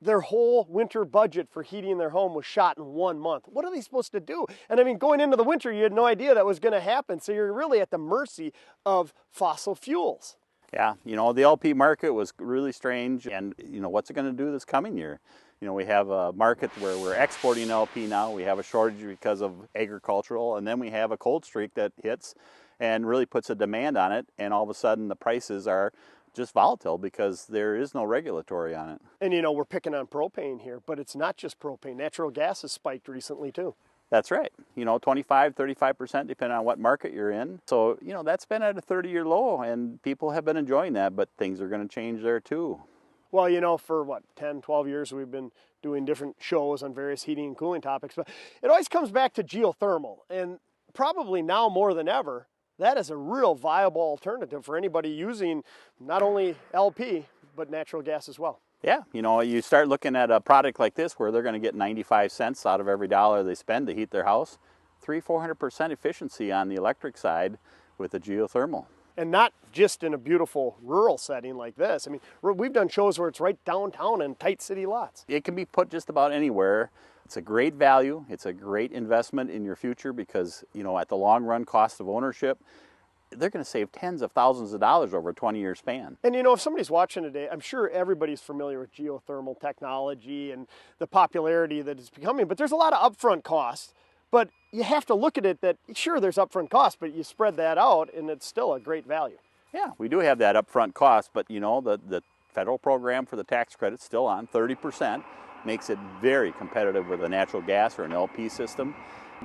Their whole winter budget for heating their home was shot in 1 month. What are they supposed to do? And I mean, going into the winter, you had no idea that was going to happen. So you're really at the mercy of fossil fuels. Yeah, you know, the LP market was really strange, and you know, what's it going to do this coming year? You know, we have a market where we're exporting LP now. We have a shortage because of agricultural, and then we have a cold streak that hits and really puts a demand on it, and all of a sudden the prices are just volatile because there is no regulatory on it. And you know, we're picking on propane here, but it's not just propane. Natural gas has spiked recently too. That's right. You know, 25, 35% depending on what market you're in. So, you know, that's been at a 30-year low, and people have been enjoying that, but things are going to change there too. Well, you know, for what, 10, 12 years we've been doing different shows on various heating and cooling topics, but it always comes back to geothermal. And probably now more than ever, that is a real viable alternative for anybody using not only LP, but natural gas as well. Yeah, you know, you start looking at a product like this where they're going to get 95 cents out of every dollar they spend to heat their house, 300-400% efficiency on the electric side with the geothermal. And not just in a beautiful rural setting like this. I mean, we've done shows where it's right downtown in tight city lots. It can be put just about anywhere. It's a great value. It's a great investment in your future because, you know, at the long run cost of ownership, they're going to save tens of thousands of dollars over a 20-year span. And you know, if somebody's watching today, I'm sure everybody's familiar with geothermal technology and the popularity that it's becoming, but there's a lot of upfront costs. But you have to look at it that, sure, there's upfront costs, but you spread that out and it's still a great value. Yeah, we do have that upfront cost, but you know, the federal program for the tax credit's still on, 30%, makes it very competitive with a natural gas or an LP system,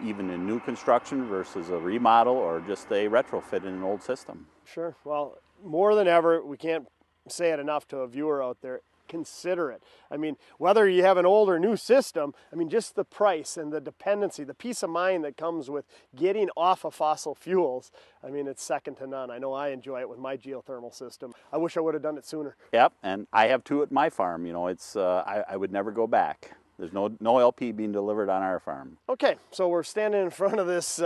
even in new construction versus a remodel or just a retrofit in an old system. Sure. Well, more than ever, we can't say it enough to a viewer out there, consider it. I mean, whether you have an old or new system, I mean, just the price and the dependency, the peace of mind that comes with getting off of fossil fuels, I mean, it's second to none. I know I enjoy it with my geothermal system. I wish I would have done it sooner. Yep, and I have two at my farm. You know, it's I would never go back. There's no LP being delivered on our farm. Okay, so we're standing in front of this,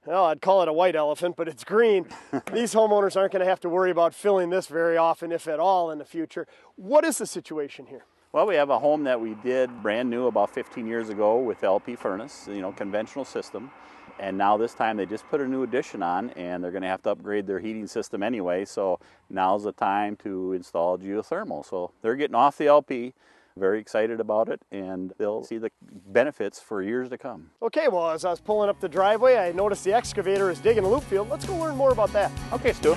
well, I'd call it a white elephant, but it's green. These homeowners aren't going to have to worry about filling this very often, if at all, in the future. What is the situation here? Well, we have a home that we did brand new about 15 years ago with LP furnace, you know, conventional system. And now this time they just put a new addition on, and they're going to have to upgrade their heating system anyway. So now's the time to install geothermal. So they're getting off the LP. Very excited about it, and they'll see the benefits for years to come. Okay, well, as I was pulling up the driveway, I noticed the excavator is digging a loop field. Let's go learn more about that. Okay, Stu.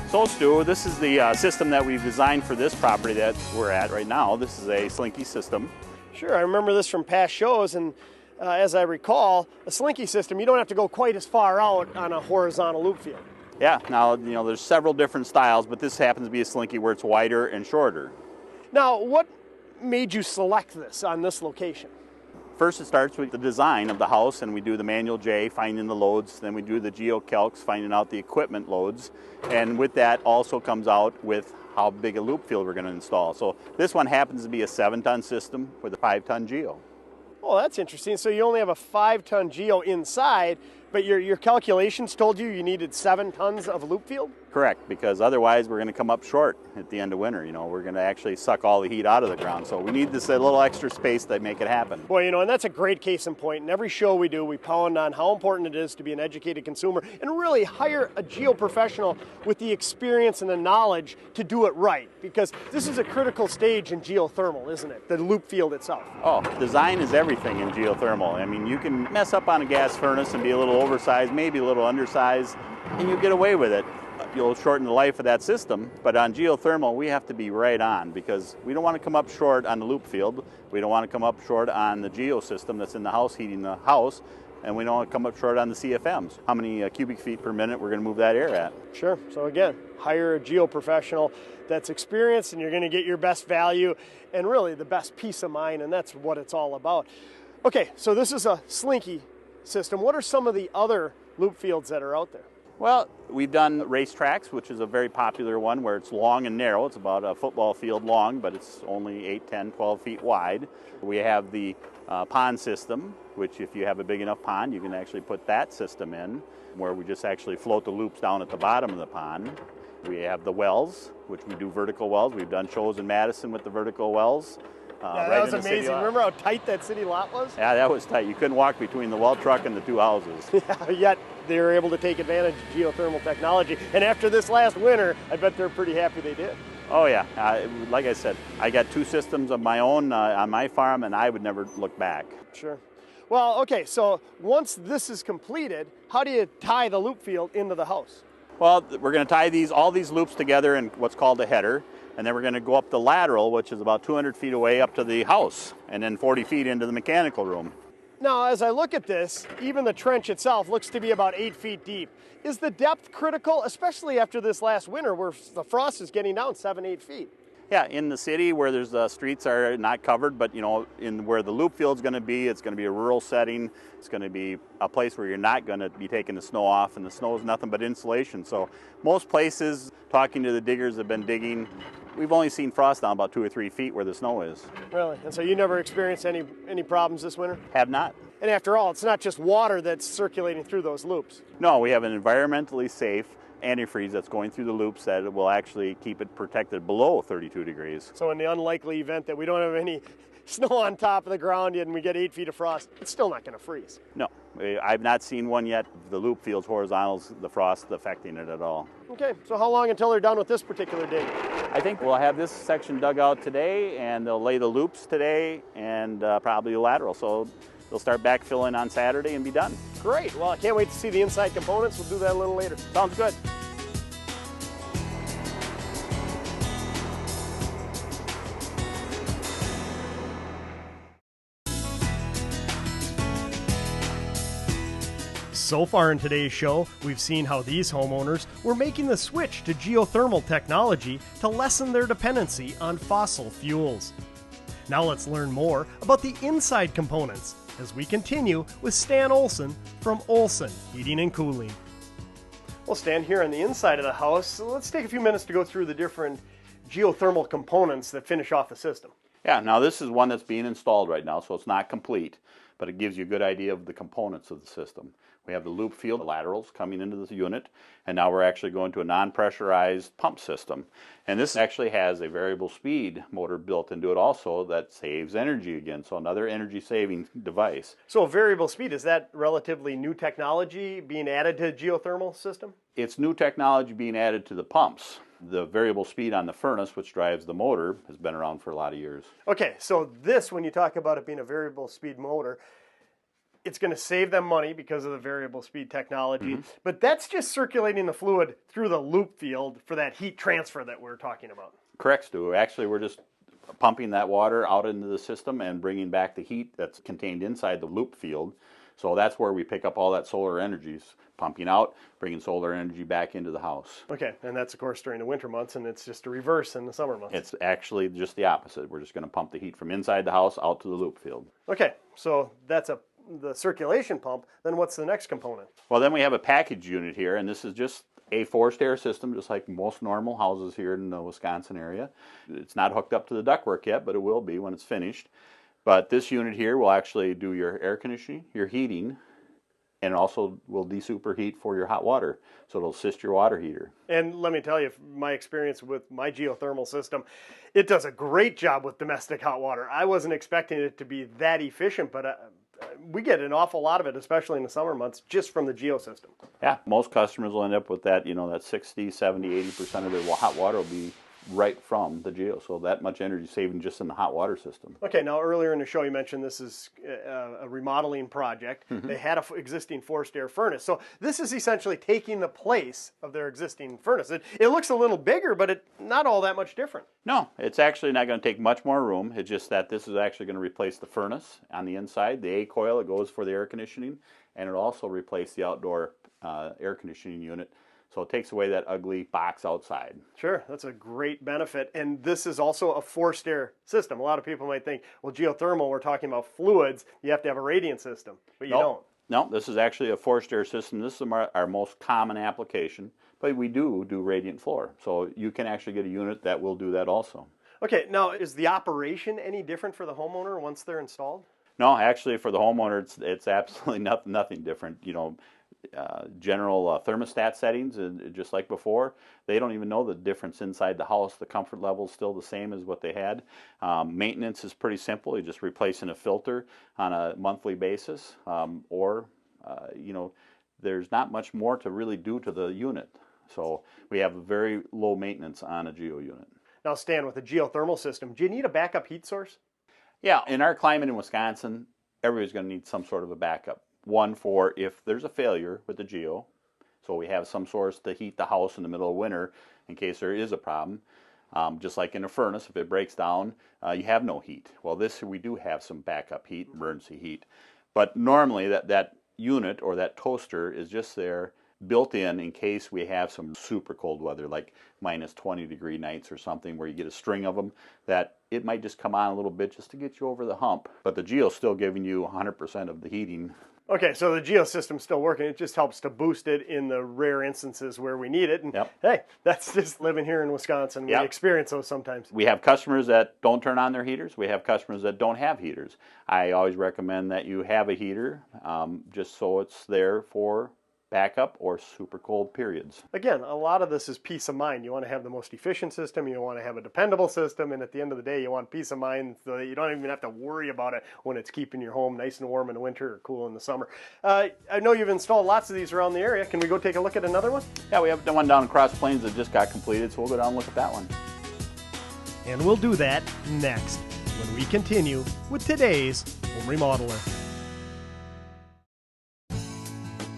So, Stu, this is the system that we've designed for this property that we're at right now. This is a slinky system. Sure, I remember this from past shows, and as I recall, a slinky system, you don't have to go quite as far out on a horizontal loop field. Yeah, now, you know, there's several different styles, but this happens to be a slinky where it's wider and shorter. Now, what made you select this on this location? First, it starts with the design of the house, and we do the manual J, finding the loads. Then we do the geocalcs, finding out the equipment loads. And with that also comes out with how big a loop field we're going to install. So this one happens to be a 7-ton system with a 5-ton geo. Oh, that's interesting. So you only have a 5-ton geo inside, but your calculations told you needed 7 tons of loop field? Correct, because otherwise we're going to come up short at the end of winter. You know, we're going to actually suck all the heat out of the ground. So we need this little extra space to make it happen. Well, you know, and that's a great case in point. In every show we do, we pound on how important it is to be an educated consumer and really hire a geo professional with the experience and the knowledge to do it right. Because this is a critical stage in geothermal, isn't it? The loop field itself. Oh, design is everything in geothermal. I mean, you can mess up on a gas furnace and be a little oversized, maybe a little undersized, and you get away with it. You'll shorten the life of that system, but on geothermal we have to be right on because we don't want to come up short on the loop field, we don't want to come up short on the geo system that's in the house heating the house, and we don't want to come up short on the CFMs. How many cubic feet per minute we're going to move that air at. Sure, so again, hire a geo professional that's experienced and you're going to get your best value and really the best peace of mind, and that's what it's all about. Okay, so this is a slinky system. What are some of the other loop fields that are out there? Well, we've done racetracks, which is a very popular one where it's long and narrow. It's about a football field long, but it's only 8, 10, 12 feet wide. We have the pond system, which if you have a big enough pond, you can actually put that system in, where we just actually float the loops down at the bottom of the pond. We have the wells, which we do vertical wells. We've done shows in Madison with the vertical wells. Yeah, that was amazing. Remember how tight that city lot was? Yeah, that was tight. You couldn't walk between the well truck and the two houses. Yeah, yet they were able to take advantage of geothermal technology. And after this last winter, I bet they're pretty happy they did. Oh yeah, like I said, I got 2 systems of my own on my farm, and I would never look back. Sure. Well, okay, so once this is completed, how do you tie the loop field into the house? Well, we're going to tie all these loops together in what's called a header, and then we're going to go up the lateral, which is about 200 feet away up to the house, and then 40 feet into the mechanical room. Now, as I look at this, even the trench itself looks to be about 8 feet deep. Is the depth critical, especially after this last winter where the frost is getting down 7, 8 feet? Yeah, in the city where there's streets are not covered, but in where the loop field's going to be, it's going to be a rural setting. It's going to be a place where you're not going to be taking the snow off, and the snow is nothing but insulation. So most places, talking to the diggers that have been digging, we've only seen frost down about 2 or 3 feet where the snow is. Really? And so you never experienced any problems this winter? Have not. And after all, it's not just water that's circulating through those loops. No, we have an environmentally safe antifreeze that's going through the loops that will actually keep it protected below 32 degrees. So in the unlikely event that we don't have any snow on top of the ground and we get 8 feet of frost, it's still not going to freeze. No, I've not seen one yet. The loop field's horizontals, the frost affecting it at all. Okay, so how long until they're done with this particular dig? I think we'll have this section dug out today, and they'll lay the loops today, and probably a lateral. So they'll start backfilling on Saturday and be done. Great. Well, I can't wait to see the inside components. We'll do that a little later. Sounds good. So far in today's show, we've seen how these homeowners were making the switch to geothermal technology to lessen their dependency on fossil fuels. Now let's learn more about the inside components as we continue with Stan Olson from Olson Heating and Cooling. Well, Stan, here on the inside of the house, so let's take a few minutes to go through the different geothermal components that finish off the system. Yeah, now this is one that's being installed right now, so it's not complete, but it gives you a good idea of the components of the system. We have the loop field laterals coming into this unit, and now we're actually going to a non-pressurized pump system. And this actually has a variable speed motor built into it also that saves energy again, so another energy saving device. So variable speed, is that relatively new technology being added to the geothermal system? It's new technology being added to the pumps. The variable speed on the furnace, which drives the motor, has been around for a lot of years. Okay, so this, when you talk about it being a variable speed motor, it's going to save them money because of the variable speed technology, but that's just circulating the fluid through the loop field for that heat transfer that we're talking about. Correct, Stu. Actually, we're just pumping that water out into the system and bringing back the heat that's contained inside the loop field. So that's where we pick up all that solar energy, pumping out, bringing solar energy back into the house. Okay, and that's of course during the winter months, and it's just a reverse in the summer months. It's actually just the opposite. We're just going to pump the heat from inside the house out to the loop field. Okay, so that's the circulation pump. Then what's the next component? Well, then we have a package unit here, and this is just a forced air system, just like most normal houses here in the Wisconsin area. It's not hooked up to the ductwork yet, but it will be when it's finished. But this unit here will actually do your air conditioning, your heating, and also will de-superheat for your hot water. So it'll assist your water heater. And let me tell you, my experience with my geothermal system, it does a great job with domestic hot water. I wasn't expecting it to be that efficient, but we get an awful lot of it, especially in the summer months, just from the geo system. Yeah, most customers will end up with that, that 60, 70, 80% of their hot water will be right from the geo, so that much energy saving just in the hot water system. Okay, now earlier in the show you mentioned this is a remodeling project. They had an existing forced air furnace, so this is essentially taking the place of their existing furnace. It looks a little bigger, but it's not all that much different. No, it's actually not going to take much more room. It's just that this is actually going to replace the furnace on the inside, the A coil that goes for the air conditioning, and it'll also replace the outdoor air conditioning unit. So it takes away that ugly box outside. Sure, that's a great benefit. And this is also a forced air system. A lot of people might think, well, geothermal, we're talking about fluids. You have to have a radiant system, but you don't. No, this is actually a forced air system. This is our most common application, but we do radiant floor. So you can actually get a unit that will do that also. Okay, now is the operation any different for the homeowner once they're installed? No, actually for the homeowner, it's absolutely nothing different. You know, general thermostat settings, just like before, they don't even know the difference inside the house. The comfort level is still the same as what they had. Maintenance is pretty simple. You're just replacing a filter on a monthly basis, you know, there's not much more to really do to the unit. So we have a very low maintenance on a geo unit. Now, Stan, with a geothermal system, do you need a backup heat source? Yeah, in our climate in Wisconsin, everybody's going to need some sort of a backup. One for if there's a failure with the geo, so we have some source to heat the house in the middle of winter in case there is a problem. Just like in a furnace, if it breaks down, you have no heat. Well, we do have some backup heat, emergency heat. But normally that unit or that toaster is just there built in case we have some super cold weather, like minus 20-degree nights or something where you get a string of them, that it might just come on a little bit just to get you over the hump. But the geo's still giving you 100% of the heating. Okay, so the geo system's still working. It just helps to boost it in the rare instances where we need it. And hey, that's just living here in Wisconsin. We experience those sometimes. We have customers that don't turn on their heaters. We have customers that don't have heaters. I always recommend that you have a heater just so it's there for backup or super cold periods. Again, a lot of this is peace of mind. You want to have the most efficient system, you want to have a dependable system, and at the end of the day, you want peace of mind so that you don't even have to worry about it when it's keeping your home nice and warm in the winter or cool in the summer. I know you've installed lots of these around the area. Can we go take a look at another one? Yeah, we have the one down in Cross Plains that just got completed, so we'll go down and look at that one. And we'll do that next when we continue with today's Home Remodeler.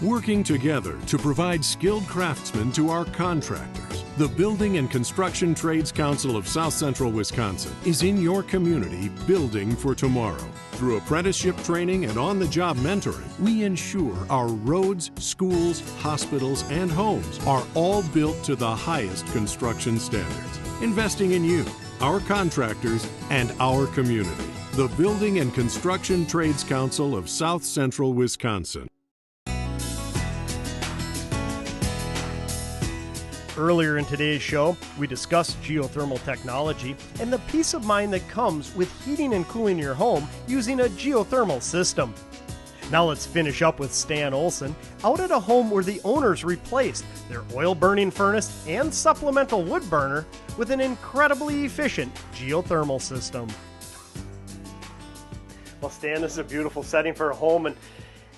Working together to provide skilled craftsmen to our contractors, the Building and Construction Trades Council of South Central Wisconsin is in your community building for tomorrow. Through apprenticeship training and on-the-job mentoring, we ensure our roads, schools, hospitals, and homes are all built to the highest construction standards, investing in you, our contractors, and our community. The Building and Construction Trades Council of South Central Wisconsin. Earlier in today's show, we discussed geothermal technology and the peace of mind that comes with heating and cooling your home using a geothermal system. Now let's finish up with Stan Olson out at a home where the owners replaced their oil-burning furnace and supplemental wood burner with an incredibly efficient geothermal system. Well, Stan, this is a beautiful setting for a home, and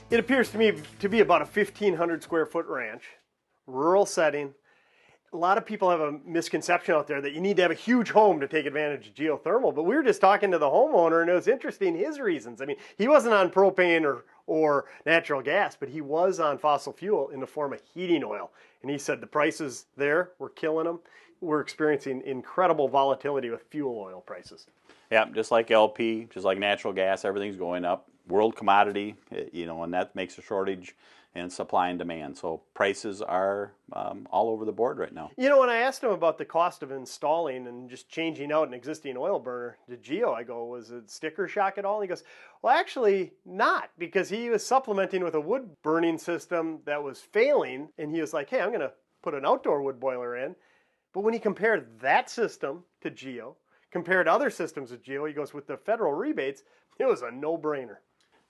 it appears to me to be about a 1,500 square foot ranch, rural setting. A lot of people have a misconception out there that you need to have a huge home to take advantage of geothermal, but we were just talking to the homeowner, and it was interesting, his reasons. I mean, he wasn't on propane or natural gas, but he was on fossil fuel in the form of heating oil. And he said the prices there were killing him. We're experiencing incredible volatility with fuel oil prices. Yeah, just like LP, just like natural gas, everything's going up. World commodity, you know, and that makes a shortage in supply and demand. So prices are all over the board right now. You know, when I asked him about the cost of installing and just changing out an existing oil burner to geo, I go, was it sticker shock at all? And he goes, well, actually not, because he was supplementing with a wood burning system that was failing, and he was like, hey, I'm going to put an outdoor wood boiler in. But when he compared that system to geo, compared other systems with geo, he goes, with the federal rebates, it was a no-brainer.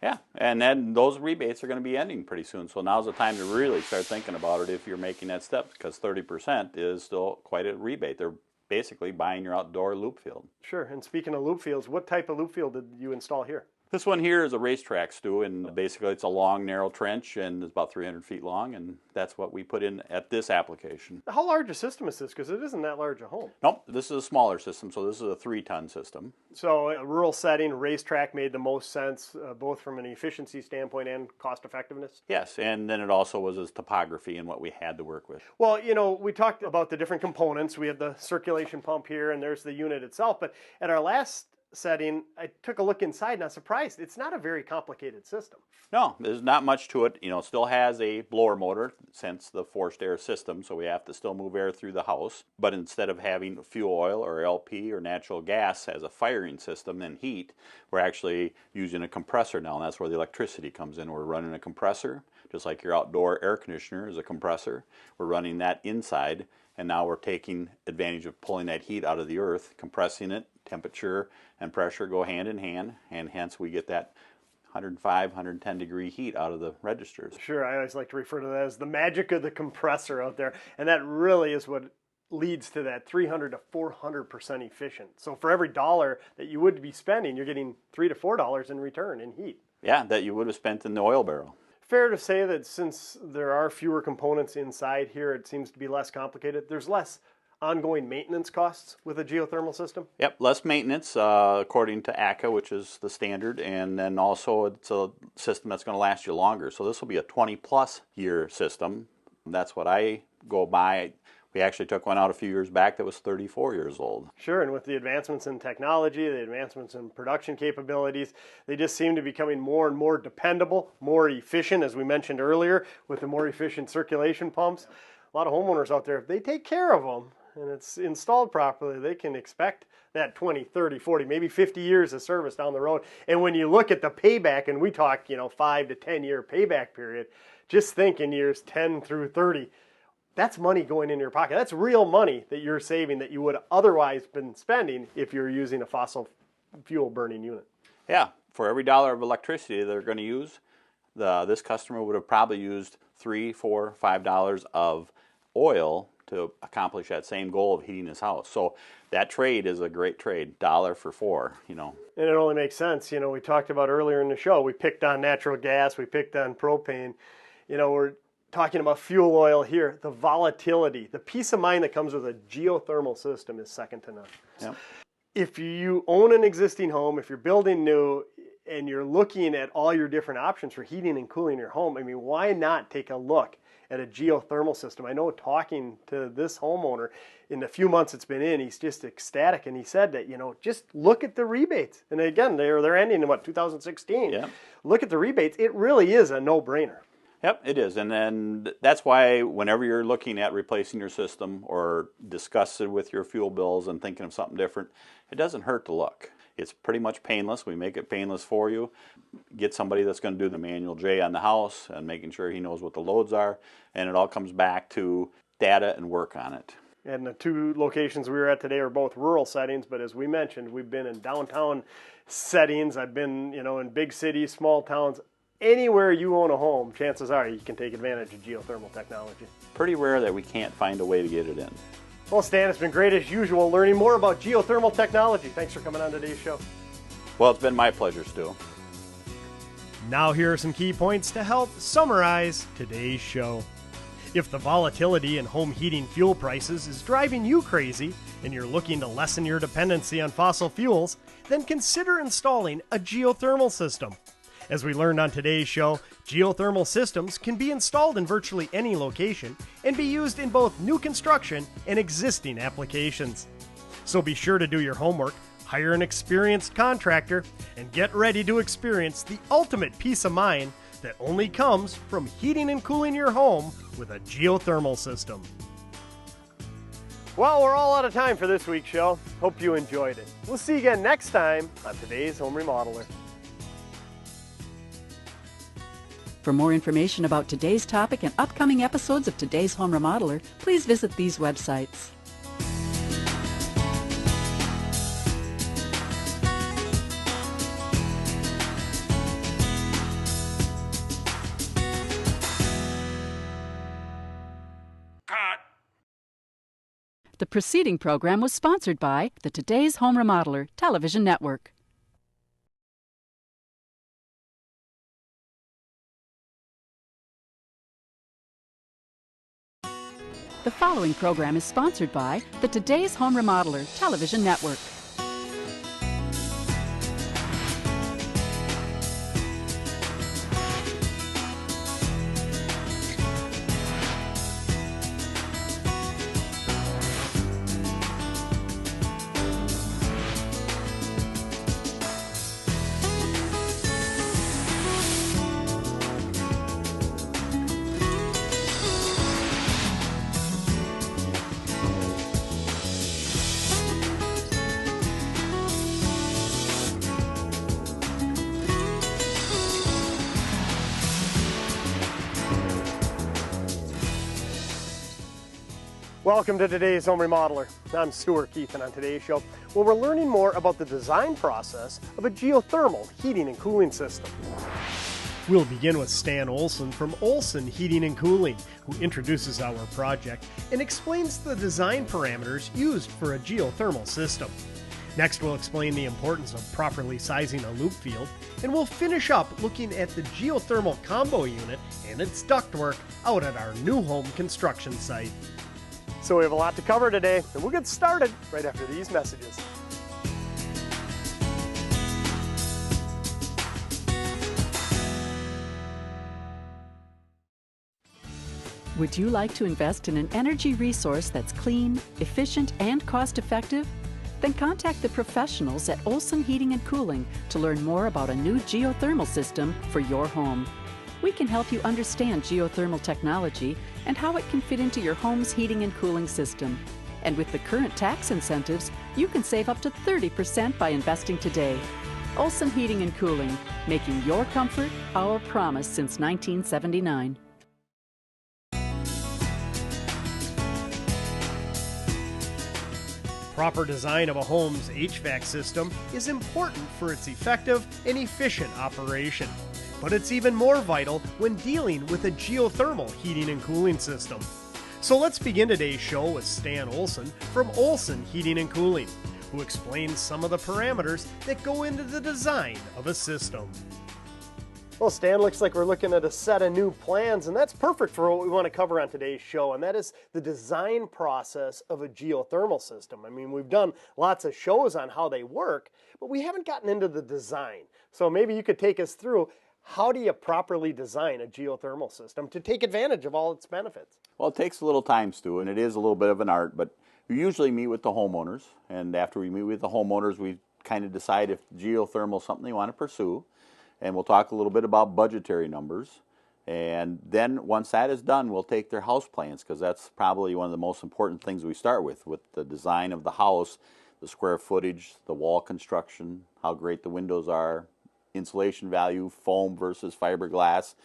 Yeah, and then those rebates are going to be ending pretty soon. So now's the time to really start thinking about it if you're making that step, because 30% is still quite a rebate. They're basically buying your outdoor loop field. Sure, and speaking of loop fields, what type of loop field did you install here? This one here is a racetrack, Stu, and basically it's a long, narrow trench, and it's about 300 feet long, and that's what we put in at this application. How large a system is this? Because it isn't that large a home. Nope, this is a smaller system, so this is a 3-ton system. So a rural setting, racetrack made the most sense, both from an efficiency standpoint and cost effectiveness? Yes, and then it also was its topography and what we had to work with. Well, you know, we talked about the different components. We have the circulation pump here, and there's the unit itself, but at our last setting, I took a look inside and I'm surprised. It's not a very complicated system. No, there's not much to it. It still has a blower motor since the forced air system, so we have to still move air through the house. But instead of having fuel oil or LP or natural gas as a firing system and heat, we're actually using a compressor now, and that's where the electricity comes in. We're running a compressor, just like your outdoor air conditioner is a compressor. We're running that inside, and now we're taking advantage of pulling that heat out of the earth, compressing it. Temperature and pressure go hand in hand, and hence we get that 105, 110 degree heat out of the registers. Sure, I always like to refer to that as the magic of the compressor out there, and that really is what leads to that 300 to 400% efficient. So for every dollar that you would be spending, you're getting $3 to $4 in return in heat. Yeah, that you would have spent in the oil barrel. Fair to say that since there are fewer components inside here, it seems to be less complicated. There's less ongoing maintenance costs with a geothermal system? Yep, less maintenance according to ACA, which is the standard, and then also it's a system that's going to last you longer. So this will be a 20-plus year system. That's what I go by. We actually took one out a few years back that was 34 years old. Sure, and with the advancements in technology, the advancements in production capabilities, they just seem to be becoming more and more dependable, more efficient, as we mentioned earlier, with the more efficient circulation pumps. A lot of homeowners out there, if they take care of them, and it's installed properly, they can expect that 20, 30, 40, maybe 50 years of service down the road. And when you look at the payback, and we talk, 5 to 10 year payback period, just think in years 10 through 30, that's money going in your pocket. That's real money that you're saving that you would otherwise been spending if you're using a fossil fuel burning unit. Yeah, for every dollar of electricity they're going to use, this customer would have probably used $3, $4, $5 of oil to accomplish that same goal of heating his house. So that trade is a great trade, $1 for $4, And it only makes sense. We talked about earlier in the show, we picked on natural gas, we picked on propane. We're talking about fuel oil here. The volatility, the peace of mind that comes with a geothermal system is second to none. Yep. If you own an existing home, if you're building new, and you're looking at all your different options for heating and cooling your home, why not take a look at a geothermal system? I know talking to this homeowner in the few months it's been in, he's just ecstatic, and he said that, just look at the rebates. And again, they're ending in 2016. Yeah. Look at the rebates. It really is a no-brainer. Yep, it is. And then that's why whenever you're looking at replacing your system or disgusted with your fuel bills and thinking of something different, it doesn't hurt to look. It's pretty much painless. We make it painless for you. Get somebody that's going to do the manual J on the house and making sure he knows what the loads are. And it all comes back to data and work on it. And the two locations we were at today are both rural settings, but as we mentioned, we've been in downtown settings. I've been, in big cities, small towns. Anywhere you own a home, chances are you can take advantage of geothermal technology. Pretty rare that we can't find a way to get it in. Well, Stan, it's been great as usual learning more about geothermal technology. Thanks for coming on today's show. Well, it's been my pleasure, Stu. Now here are some key points to help summarize today's show. If the volatility in home heating fuel prices is driving you crazy and you're looking to lessen your dependency on fossil fuels, then consider installing a geothermal system. As we learned on today's show, geothermal systems can be installed in virtually any location and be used in both new construction and existing applications. So be sure to do your homework, hire an experienced contractor, and get ready to experience the ultimate peace of mind that only comes from heating and cooling your home with a geothermal system. Well, we're all out of time for this week's show. Hope you enjoyed it. We'll see you again next time on today's Home Remodeler. For more information about today's topic and upcoming episodes of Today's Home Remodeler, please visit these websites. The preceding program was sponsored by the Today's Home Remodeler television network. The following program is sponsored by the Today's Home Remodeler television network. Welcome to today's Home Remodeler. I'm Stuart Keith, and on today's show, well, we're learning more about the design process of a geothermal heating and cooling system. We'll begin with Stan Olson from Olson Heating and Cooling, who introduces our project and explains the design parameters used for a geothermal system. Next, we'll explain the importance of properly sizing a loop field, and we'll finish up looking at the geothermal combo unit and its ductwork out at our new home construction site. So we have a lot to cover today, and we'll get started right after these messages. Would you like to invest in an energy resource that's clean, efficient, and cost-effective? Then contact the professionals at Olson Heating and Cooling to learn more about a new geothermal system for your home. We can help you understand geothermal technology and how it can fit into your home's heating and cooling system. And with the current tax incentives, you can save up to 30% by investing today. Olson Heating and Cooling, making your comfort our promise since 1979. Proper design of a home's HVAC system is important for its effective and efficient operation. But it's even more vital when dealing with a geothermal heating and cooling system. So let's begin today's show with Stan Olson from Olson Heating and Cooling, who explains some of the parameters that go into the design of a system. Well, Stan, looks like we're looking at a set of new plans, and that's perfect for what we want to cover on today's show, and that is the design process of a geothermal system. I mean, we've done lots of shows on how they work, but we haven't gotten into the design. So maybe you could take us through, how do you properly design a geothermal system to take advantage of all its benefits? Well, it takes a little time, Stu, and it is a little bit of an art, but we usually meet with the homeowners, and after we meet with the homeowners, we kind of decide if geothermal is something they want to pursue. And we'll talk a little bit about budgetary numbers. And then once that is done, we'll take their house plans, because that's probably one of the most important things we start with the design of the house, the square footage, the wall construction, how great the windows are, insulation value, foam versus fiberglass.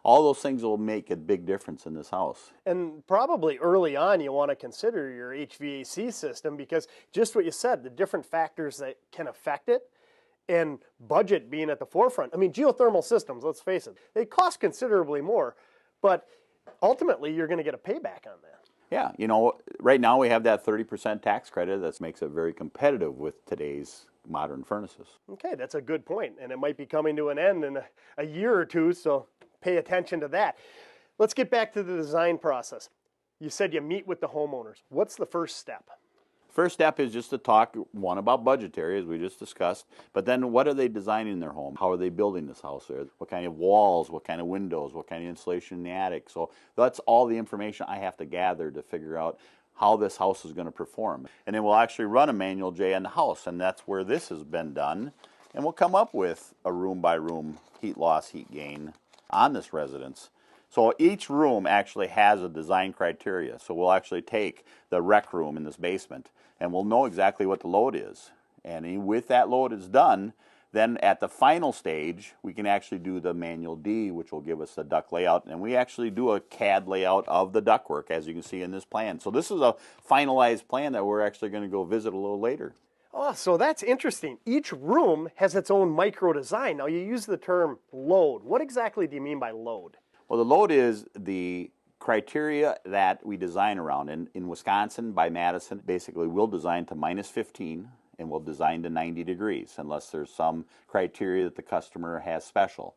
All those things will make a big difference in this house. And probably early on you want to consider your HVAC system, because just what you said, the different factors that can affect it, and budget being at the forefront. I mean, geothermal systems, let's face it, they cost considerably more, but ultimately you're going to get a payback on that. Yeah, you know, right now we have that 30% tax credit that makes it very competitive with today's modern furnaces. Okay, that's a good point, and it might be coming to an end in a year or two, so pay attention to that. Let's get back to the design process. You said you meet with the homeowners. What's the first step? First step is just to talk, one, about budgetary, as we just discussed, but then what are they designing in their home? How are they building this house? What kind of walls, what kind of windows, what kind of insulation in the attic? So that's all the information I have to gather to figure out how this house is going to perform. And then we'll actually run a manual J on the house, and that's where this has been done. And we'll come up with a room-by-room heat loss, heat gain on this residence. So each room actually has a design criteria. So we'll actually take the rec room in this basement, and we'll know exactly what the load is. And with that load is done, then at the final stage, we can actually do the manual D, which will give us the duct layout. And we actually do a CAD layout of the ductwork, as you can see in this plan. So this is a finalized plan that we're actually going to go visit a little later. Oh, so that's interesting. Each room has its own micro design. Now, you use the term load. What exactly do you mean by load? Well, the load is the criteria that we design around. In Wisconsin, by Madison, basically we'll design to -15 and we'll design to 90 degrees unless there's some criteria that the customer has special.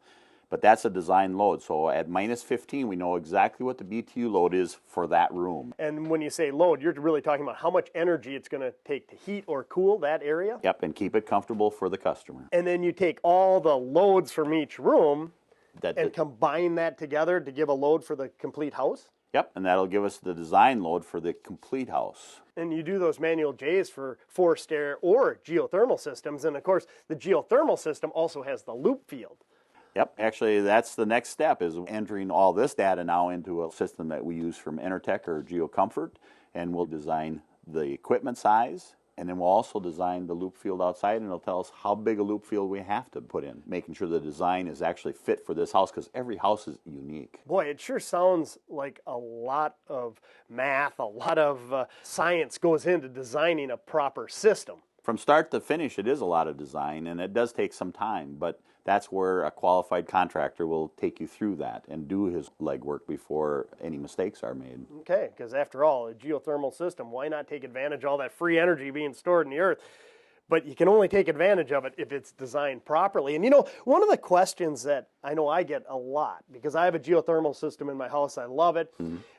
But that's a design load. So at -15, we know exactly what the BTU load is for that room. And when you say load, you're really talking about how much energy it's going to take to heat or cool that area? Yep, and keep it comfortable for the customer. And then you take all the loads from each room and combine that together to give a load for the complete house? Yep, and that'll give us the design load for the complete house. And you do those manual J's for forced air or geothermal systems. And of course, the geothermal system also has the loop field. Yep, actually that's the next step, is entering all this data now into a system that we use from Enertech or GeoComfort, and we'll design the equipment size, And then we'll also design the loop field outside, and it'll tell us how big a loop field we have to put in, making sure the design is actually fit for this house, because every house is unique. Boy, it sure sounds like a lot of math, a lot of science goes into designing a proper system. From start to finish, it is a lot of design, and it does take some time, but that's where a qualified contractor will take you through that and do his legwork before any mistakes are made. Okay, because after all, a geothermal system, why not take advantage of all that free energy being stored in the earth? But you can only take advantage of it if it's designed properly. And you know, one of the questions that I know I get a lot, because I have a geothermal system in my house, I love it,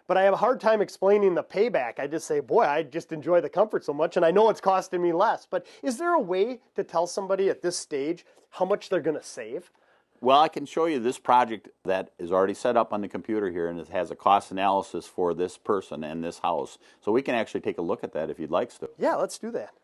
but I have a hard time explaining the payback. I just say, boy, I just enjoy the comfort so much, and I know it's costing me less. But is there a way to tell somebody at this stage how much they're going to save? Well, I can show you this project that is already set up on the computer here, and it has a cost analysis for this person and this house. So we can actually take a look at that if you'd like to. Yeah, let's do that.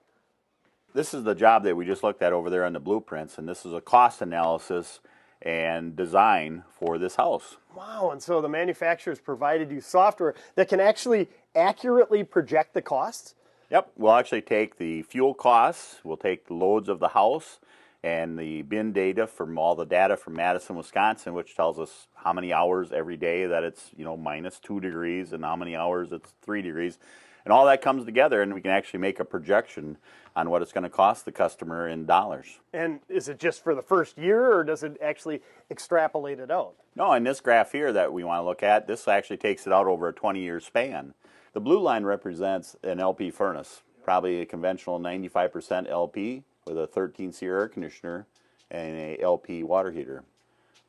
This is the job that we just looked at over there on the blueprints, and this is a cost analysis and design for this house. Wow, and so the manufacturer's provided you software that can actually accurately project the costs? Yep, we'll actually take the fuel costs, we'll take the loads of the house, and the bin data from all the data from Madison, Wisconsin, which tells us how many hours every day that it's, you know, minus 2 degrees and how many hours it's 3 degrees. And all that comes together, and we can actually make a projection on what it's going to cost the customer in dollars. And is it just for the first year, or does it actually extrapolate it out? No, in this graph here that we want to look at, this actually takes it out over a 20-year span. The blue line represents an LP furnace, probably a conventional 95% LP with a 13-seat air conditioner and a LP water heater.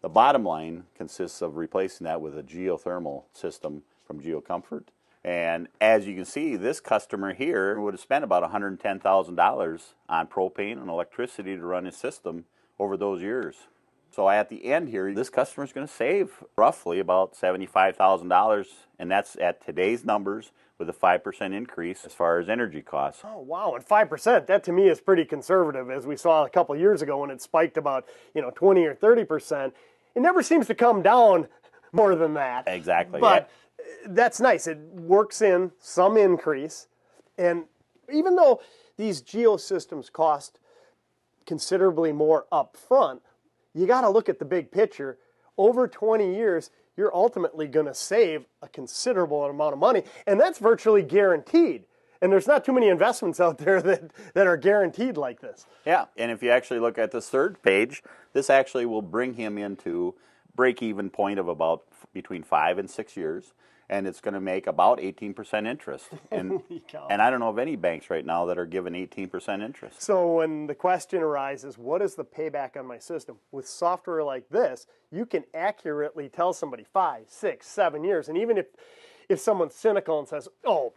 The bottom line consists of replacing that with a geothermal system from GeoComfort. And as you can see, this customer here would have spent about $110,000 on propane and electricity to run his system over those years. So at the end here, this customer is going to save roughly about $75,000, and that's at today's numbers with a 5% increase as far as energy costs. Oh, wow, and 5%, that to me is pretty conservative, as we saw a couple years ago when it spiked about, 20 or 30%. It never seems to come down more than that. Exactly. But that's nice. It works in some increase. And even though these geosystems cost considerably more up front, you got to look at the big picture. Over 20 years, you're ultimately going to save a considerable amount of money, and that's virtually guaranteed. And there's not too many investments out there that are guaranteed like this. Yeah, and if you actually look at this third page, this actually will bring him into break-even point of about between 5 and 6 years, and it's going to make about 18% interest. And I don't know of any banks right now that are giving 18% interest. So when the question arises, what is the payback on my system? With software like this, you can accurately tell somebody 5, 6, 7 years. And even if someone's cynical and says, oh,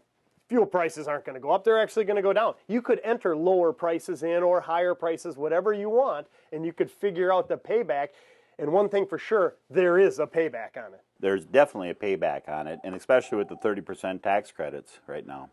fuel prices aren't going to go up, they're actually going to go down. You could enter lower prices in or higher prices, whatever you want, and you could figure out the payback. And one thing for sure, there is a payback on it. There's definitely a payback on it, and especially with the 30% tax credits right now.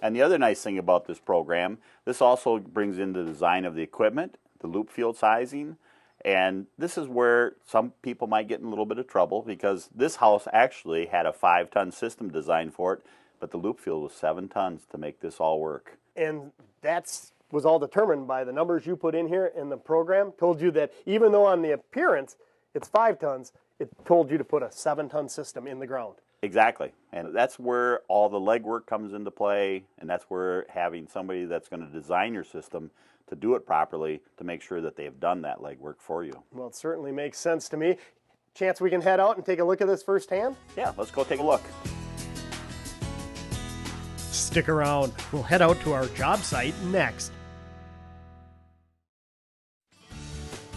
And the other nice thing about this program, this also brings in the design of the equipment, the loop field sizing, and this is where some people might get in a little bit of trouble, because this house actually had a 5-ton system designed for it, but the loop field was 7 tons to make this all work. And that was all determined by the numbers you put in here, and the program told you that even though on the appearance it's 5 tons, it told you to put a 7-ton system in the ground. Exactly. And that's where all the legwork comes into play, and that's where having somebody that's going to design your system to do it properly to make sure that they've done that legwork for you. Well, it certainly makes sense to me. Chance we can head out and take a look at this firsthand? Yeah, let's go take a look. Stick around. We'll head out to our job site next.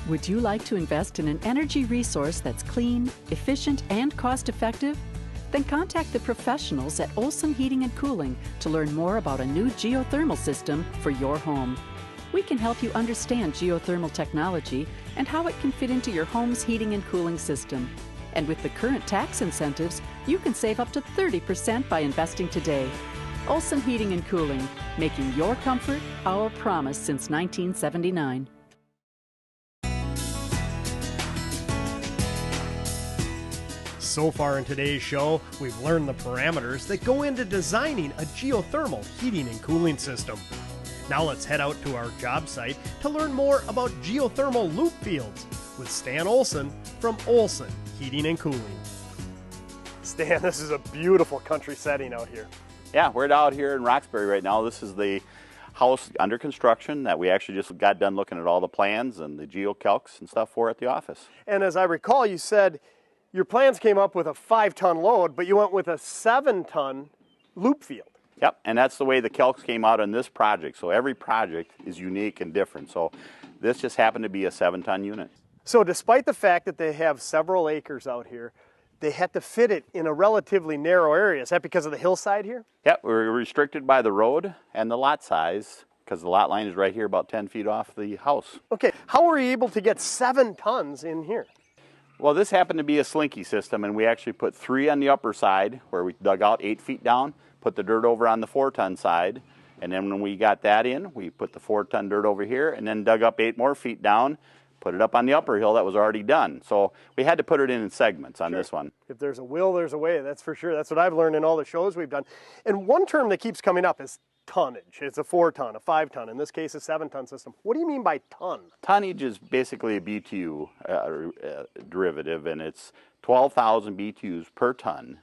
Would you like to invest in an energy resource that's clean, efficient, and cost-effective? Then contact the professionals at Olson Heating and Cooling to learn more about a new geothermal system for your home. We can help you understand geothermal technology and how it can fit into your home's heating and cooling system. And with the current tax incentives, you can save up to 30% by investing today. Olson Heating and Cooling, making your comfort our promise since 1979. So far in today's show, we've learned the parameters that go into designing a geothermal heating and cooling system. Now let's head out to our job site to learn more about geothermal loop fields with Stan Olson from Olson Heating and Cooling. Stan, this is a beautiful country setting out here. Yeah, we're out here in Roxbury right now. This is the house under construction that we actually just got done looking at all the plans and the geocalcs and stuff for at the office. And as I recall, you said your plans came up with a 5-ton load, but you went with a 7-ton loop field. Yep, and that's the way the calcs came out on this project. So every project is unique and different. So this just happened to be a 7-ton unit. So despite the fact that they have several acres out here, they had to fit it in a relatively narrow area. Is that because of the hillside here? Yep, we're restricted by the road and the lot size because the lot line is right here about 10 feet off the house. Okay, how were you able to get 7 tons in here? Well, this happened to be a slinky system, and we actually put 3 on the upper side where we dug out 8 feet down, put the dirt over on the 4-ton side, and then when we got that in, we put the 4-ton dirt over here and then dug up 8 more feet down, put it up on the upper hill that was already done. So we had to put it in segments on this one. If there's a will, there's a way, that's for sure. That's what I've learned in all the shows we've done. And one term that keeps coming up is tonnage. It's a 4-ton, a 5-ton, in this case a 7-ton system. What do you mean by ton? Tonnage is basically a BTU derivative, and it's 12,000 BTUs per ton.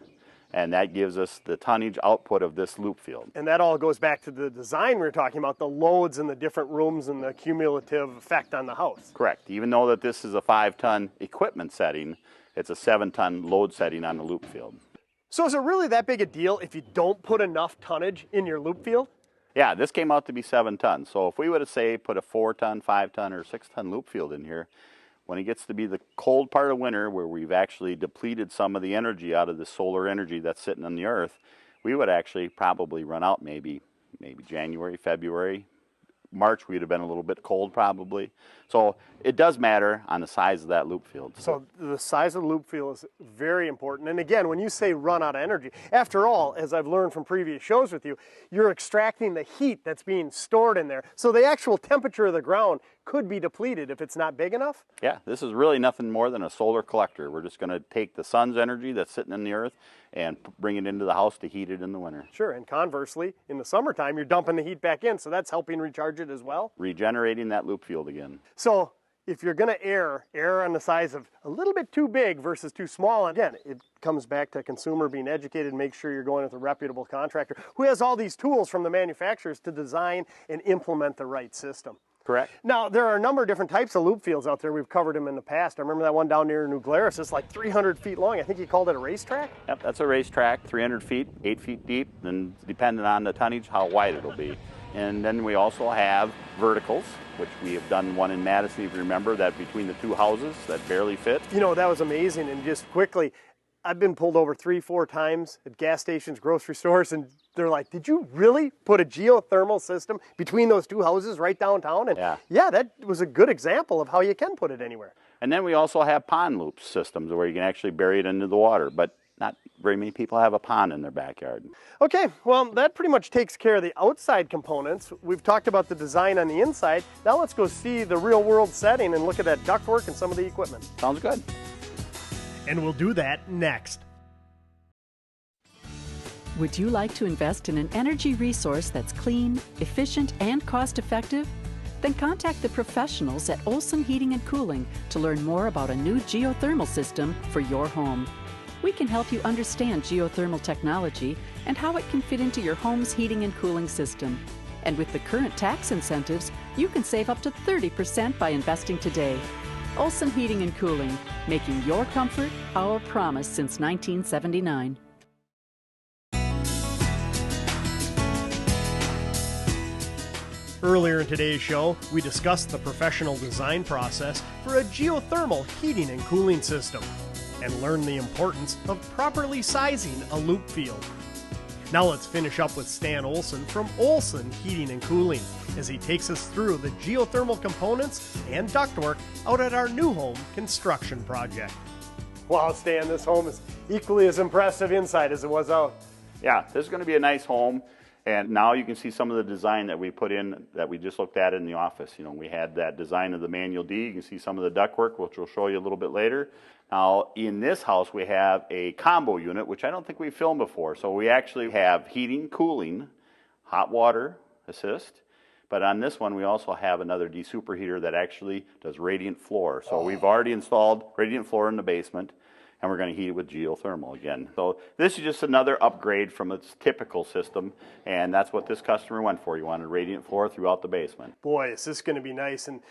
And that gives us the tonnage output of this loop field. And that all goes back to the design we were talking about, the loads in the different rooms and the cumulative effect on the house. Correct. Even though that this is a 5-ton equipment setting, it's a 7-ton load setting on the loop field. So is it really that big a deal if you don't put enough tonnage in your loop field? Yeah, this came out to be 7 tons. So if we would have, say, put a 4-ton, 5-ton, or 6-ton loop field in here, when it gets to be the cold part of winter where we've actually depleted some of the energy out of the solar energy that's sitting on the earth, we would actually probably run out maybe January, February. March we'd have been a little bit cold probably. So it does matter on the size of that loop field. So the size of the loop field is very important. And again, when you say run out of energy, after all, as I've learned from previous shows with you, you're extracting the heat that's being stored in there. So the actual temperature of the ground could be depleted if it's not big enough? Yeah, this is really nothing more than a solar collector. We're just going to take the sun's energy that's sitting in the earth and bring it into the house to heat it in the winter. Sure, and conversely, in the summertime, you're dumping the heat back in, so that's helping recharge it as well? Regenerating that loop field again. So if you're going to err on the size of a little bit too big versus too small, again, it comes back to consumer being educated, make sure you're going with a reputable contractor who has all these tools from the manufacturers to design and implement the right system. Correct. Now, there are a number of different types of loop fields out there. We've covered them in the past. I remember that one down near New Glarus. It's like 300 feet long. I think you called it a racetrack? Yep, that's a racetrack, 300 feet, 8 feet deep, and depending on the tonnage, how wide it'll be. And then we also have verticals, which we have done one in Madison, if you remember, that between the 2 houses that barely fit. You know, that was amazing. And just quickly, I've been pulled over 3-4 times at gas stations, grocery stores, and they're like, did you really put a geothermal system between those 2 houses right downtown? And yeah, that was a good example of how you can put it anywhere. And then we also have pond loop systems where you can actually bury it into the water, but not very many people have a pond in their backyard. Okay, well, that pretty much takes care of the outside components. We've talked about the design on the inside. Now let's go see the real world setting and look at that ductwork and some of the equipment. Sounds good. And we'll do that next. Would you like to invest in an energy resource that's clean, efficient, and cost-effective? Then contact the professionals at Olson Heating and Cooling to learn more about a new geothermal system for your home. We can help you understand geothermal technology and how it can fit into your home's heating and cooling system. And with the current tax incentives, you can save up to 30% by investing today. Olson Heating and Cooling, making your comfort our promise since 1979. Earlier in today's show, we discussed the professional design process for a geothermal heating and cooling system and learned the importance of properly sizing a loop field. Now let's finish up with Stan Olson from Olson Heating and Cooling as he takes us through the geothermal components and ductwork out at our new home construction project. Wow, Stan, this home is equally as impressive inside as it was out. Yeah, this is going to be a nice home. And now you can see some of the design that we put in that we just looked at in the office. You know, we had that design of the manual D. You can see some of the ductwork, which we'll show you a little bit later. Now, in this house, we have a combo unit, which I don't think we've filmed before. So we actually have heating, cooling, hot water assist, But on this one, we also have another desuperheater that actually does radiant floor. So we've already installed radiant floor in the basement, and we're going to heat it with geothermal again. So this is just another upgrade from its typical system, and that's what this customer went for. He wanted radiant floor throughout the basement. Boy, is this going to be nice. And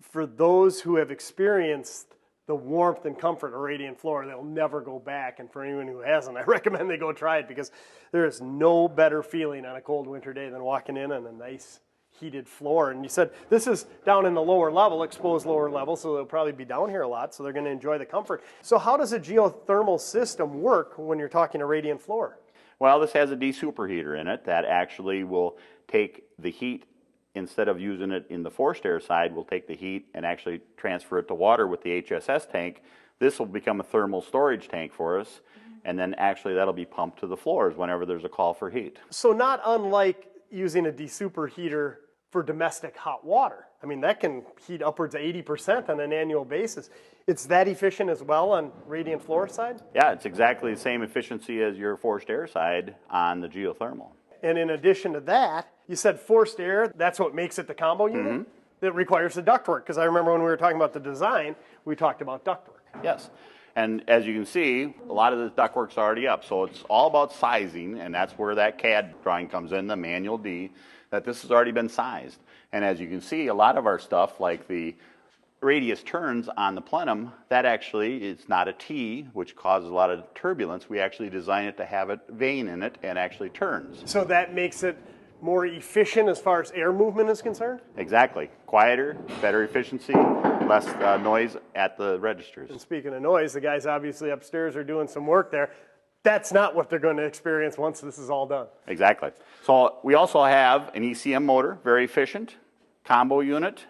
for those who have experienced the warmth and comfort of radiant floor, they'll never go back. And for anyone who hasn't, I recommend they go try it, because there is no better feeling on a cold winter day than walking in on a nice heated floor. And you said this is down in the lower level, exposed lower level, so they'll probably be down here a lot, so they're going to enjoy the comfort. So how does a geothermal system work when you're talking a radiant floor? Well, this has a desuperheater in it that actually will take the heat. Instead of using it in the forced air side, we'll take the heat and actually transfer it to water with the HSS tank. This will become a thermal storage tank for us, and then actually that'll be pumped to the floors whenever there's a call for heat. So not unlike using a desuperheater for domestic hot water. I mean, that can heat upwards of 80% on an annual basis. It's that efficient as well on radiant floor side? Yeah, it's exactly the same efficiency as your forced air side on the geothermal. And in addition to that, you said forced air, that's what makes it the combo unit? That requires the ductwork, because I remember when we were talking about the design, we talked about ductwork. Yes, and as you can see, a lot of the ductwork's already up, so it's all about sizing, and that's where that CAD drawing comes in, the manual D, that this has already been sized. And as you can see, a lot of our stuff, like the radius turns on the plenum, that actually is not a T, which causes a lot of turbulence. We actually design it to have a vein in it and actually turns. So that makes it more efficient as far as air movement is concerned? Exactly. Quieter, better efficiency, less noise at the registers. And speaking of noise, the guys obviously upstairs are doing some work there. That's not what they're going to experience once this is all done. Exactly. So we also have an ECM motor, very efficient, combo unit.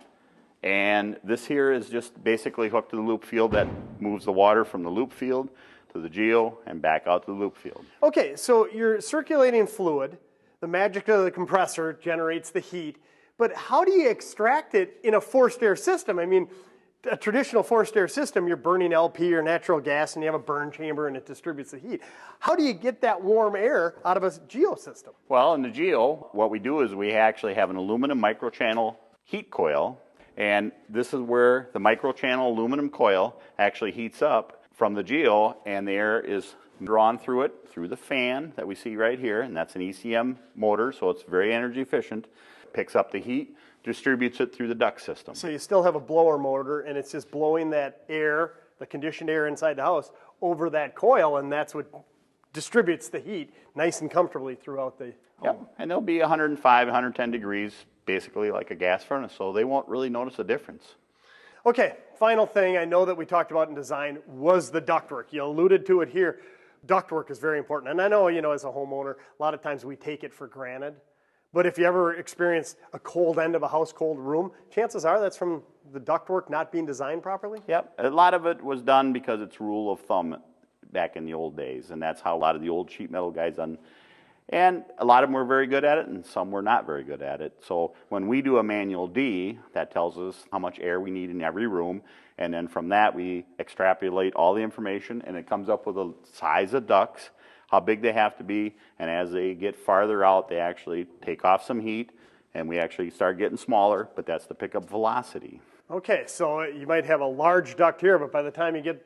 And this here is just basically hooked to the loop field that moves the water from the loop field to the geo and back out to the loop field. Okay, so you're circulating fluid. The magic of the compressor generates the heat. But how do you extract it in a forced air system? I mean, a traditional forced air system, you're burning LP or natural gas and you have a burn chamber and it distributes the heat. How do you get that warm air out of a geo system? Well, in the geo, what we do is we actually have an aluminum microchannel heat coil. And this is where the microchannel aluminum coil actually heats up from the geo, and the air is drawn through it, through the fan that we see right here, and that's an ECM motor, so it's very energy efficient. Picks up the heat, distributes it through the duct system. So you still have a blower motor, and it's just blowing that air, the conditioned air inside the house, over that coil, and that's what distributes the heat nice and comfortably throughout the home. Yep, and they'll be 105, 110 degrees, basically like a gas furnace, so they won't really notice a difference. Okay, final thing I know that we talked about in design was the ductwork. You alluded to it here. Ductwork is very important. And I know, as a homeowner, a lot of times we take it for granted. But if you ever experience a cold end of a house, cold room, chances are that's from the ductwork not being designed properly? Yep, a lot of it was done because it's rule of thumb back in the old days, and that's how a lot of the old sheet metal guys done. And a lot of them were very good at it, and some were not very good at it. So when we do a manual D, that tells us how much air we need in every room, and then from that we extrapolate all the information, and it comes up with a size of ducts, how big they have to be, and as they get farther out, they actually take off some heat, and we actually start getting smaller, but that's the pickup velocity. Okay, so you might have a large duct here, but by the time you get,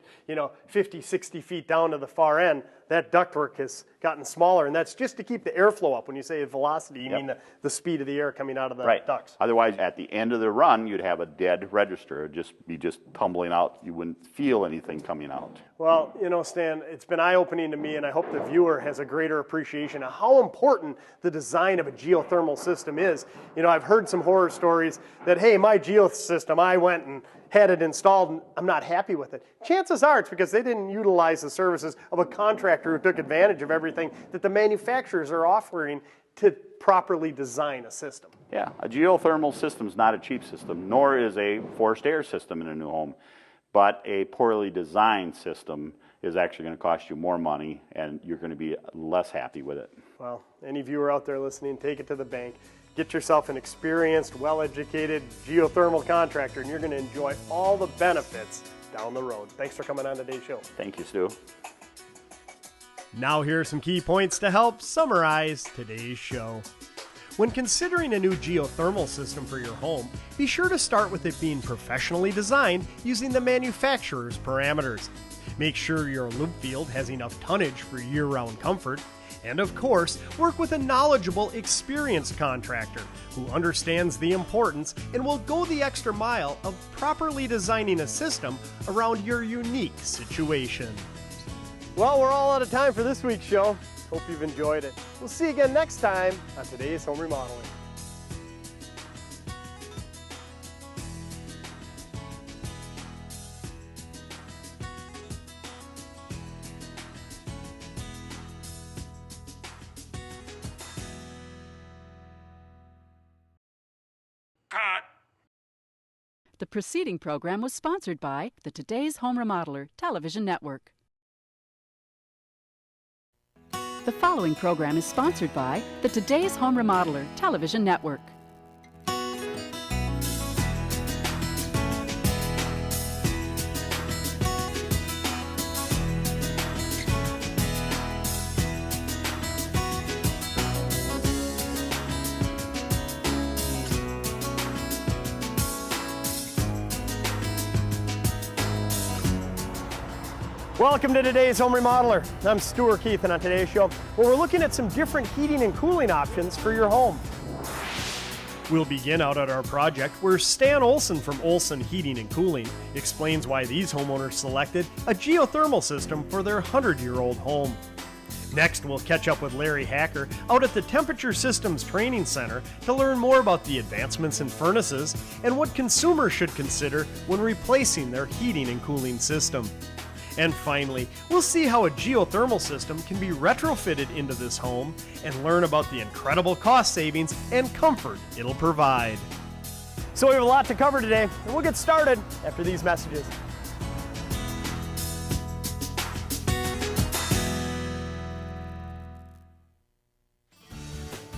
50, 60 feet down to the far end, that ductwork has gotten smaller, and that's just to keep the airflow up. When you say velocity, you mean the speed of the air coming out of the ducts. Otherwise, at the end of the run, you'd have a dead register. It'd just be tumbling out. You wouldn't feel anything coming out. Well, Stan, it's been eye-opening to me, and I hope the viewer has a greater appreciation of how important the design of a geothermal system is. I've heard some horror stories that, hey, my geo system, I went and had it installed and I'm not happy with it. Chances are it's because they didn't utilize the services of a contractor who took advantage of everything that the manufacturers are offering to properly design a system. Yeah, a geothermal system is not a cheap system, nor is a forced air system in a new home. But a poorly designed system is actually going to cost you more money, and you're going to be less happy with it. Well, any viewer out there listening, take it to the bank. Get yourself an experienced, well-educated geothermal contractor, and you're going to enjoy all the benefits down the road. Thanks for coming on today's show. Thank you, Stu. Now here are some key points to help summarize today's show. When considering a new geothermal system for your home, be sure to start with it being professionally designed using the manufacturer's parameters. Make sure your loop field has enough tonnage for year-round comfort. And of course, work with a knowledgeable, experienced contractor who understands the importance and will go the extra mile of properly designing a system around your unique situation. Well, we're all out of time for this week's show. Hope you've enjoyed it. We'll see you again next time on Today's Home Remodeling. The preceding program was sponsored by the Today's Home Remodeler Television Network. The following program is sponsored by the Today's Home Remodeler Television Network. Welcome to Today's Home Remodeler. I'm Stuart Keith, and on today's show, we're looking at some different heating and cooling options for your home. We'll begin out at our project where Stan Olson from Olson Heating and Cooling explains why these homeowners selected a geothermal system for their 100-year-old home. Next, we'll catch up with Larry Hacker out at the Temperature Systems Training Center to learn more about the advancements in furnaces and what consumers should consider when replacing their heating and cooling system. And finally, we'll see how a geothermal system can be retrofitted into this home and learn about the incredible cost savings and comfort it'll provide. So we have a lot to cover today, and we'll get started after these messages.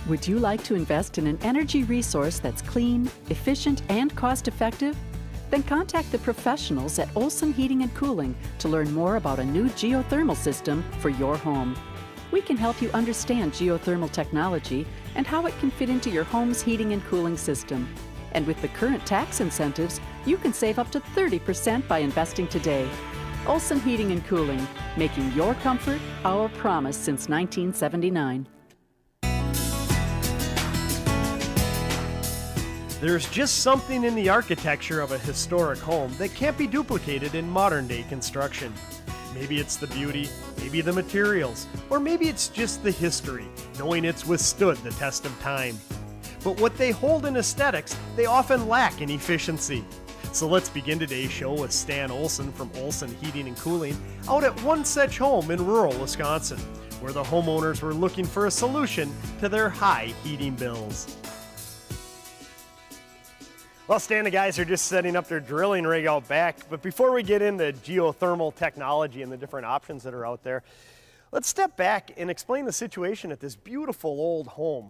Would you like to invest in an energy resource that's clean, efficient, and cost-effective? Then contact the professionals at Olson Heating and Cooling to learn more about a new geothermal system for your home. We can help you understand geothermal technology and how it can fit into your home's heating and cooling system. And with the current tax incentives, you can save up to 30% by investing today. Olson Heating and Cooling, making your comfort our promise since 1979. There's just something in the architecture of a historic home that can't be duplicated in modern-day construction. Maybe it's the beauty, maybe the materials, or maybe it's just the history, knowing it's withstood the test of time. But what they hold in aesthetics, they often lack in efficiency. So let's begin today's show with Stan Olson from Olson Heating and Cooling out at one such home in rural Wisconsin, where the homeowners were looking for a solution to their high heating bills. Well, Stan, the guys are just setting up their drilling rig out back, but before we get into geothermal technology and the different options that are out there, let's step back and explain the situation at this beautiful old home.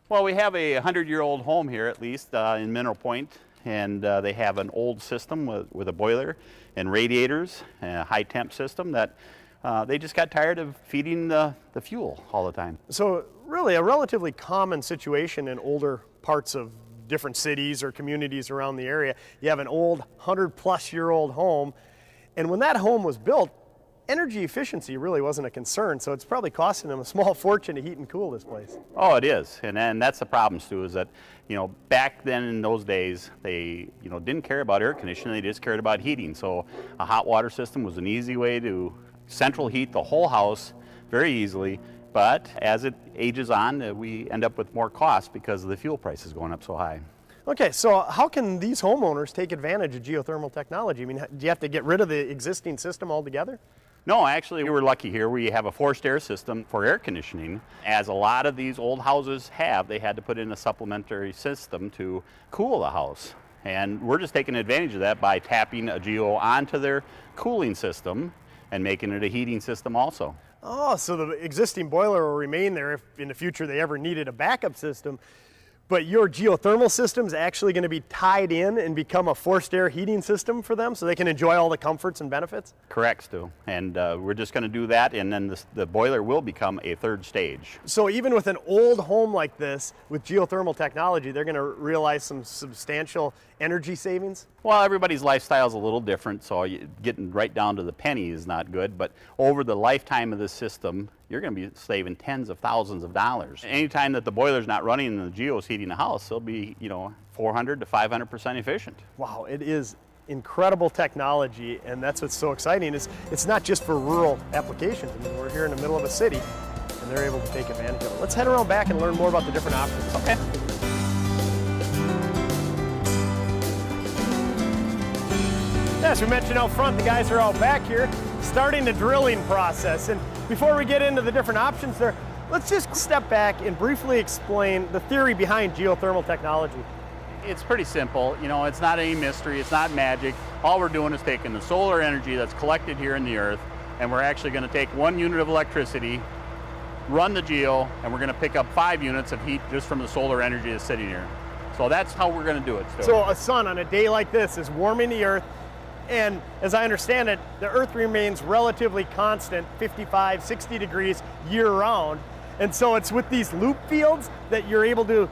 Well, we have a 100-year-old home here, at least, in Mineral Point, and they have an old system with a boiler and radiators and a high-temp system that they just got tired of feeding the fuel all the time. So really a relatively common situation in older parts of different cities or communities around the area. You have an old 100-plus-year-old home, and when that home was built, energy efficiency really wasn't a concern, so it's probably costing them a small fortune to heat and cool this place. Oh, it is, and that's the problem, Stu, is that, you know, back then in those days, they, you know, didn't care about air conditioning, they just cared about heating. So a hot water system was an easy way to central heat the whole house very easily. But as it ages on, we end up with more costs because the fuel prices going up so high. Okay, so how can these homeowners take advantage of geothermal technology? I mean, do you have to get rid of the existing system altogether? No, actually, we were lucky here. We have a forced air system for air conditioning. As a lot of these old houses have, they had to put in a supplementary system to cool the house. And we're just taking advantage of that by tapping a geo onto their cooling system and making it a heating system also. Oh, so the existing boiler will remain there if in the future they ever needed a backup system. But your geothermal system is actually going to be tied in and become a forced air heating system for them so they can enjoy all the comforts and benefits? Correct, Stu. And we're just going to do that, and then the boiler will become a third stage. So even with an old home like this, with geothermal technology, they're going to realize some substantial energy savings? Well, everybody's lifestyle is a little different, so getting right down to the penny is not good, but over the lifetime of this system, you're going to be saving tens of thousands of dollars. Anytime that the boiler's not running and the geo's heating the house, they'll be, 400 to 500% efficient. Wow, it is incredible technology, and that's what's so exciting. It's not just for rural applications. I mean, we're here in the middle of a city, and they're able to take advantage of it. Let's head around back and learn more about the different options. Okay. As we mentioned out front, the guys are out back here starting the drilling process. And before we get into the different options there, let's just step back and briefly explain the theory behind geothermal technology. It's pretty simple. It's not any mystery. It's not magic. All we're doing is taking the solar energy that's collected here in the earth, and we're actually going to take 1 unit of electricity, run the geo, and we're going to pick up 5 units of heat just from the solar energy that's sitting here. So that's how we're going to do it. So a sun on a day like this is warming the earth, and as I understand it, the earth remains relatively constant, 55, 60 degrees year-round. And so it's with these loop fields that you're able to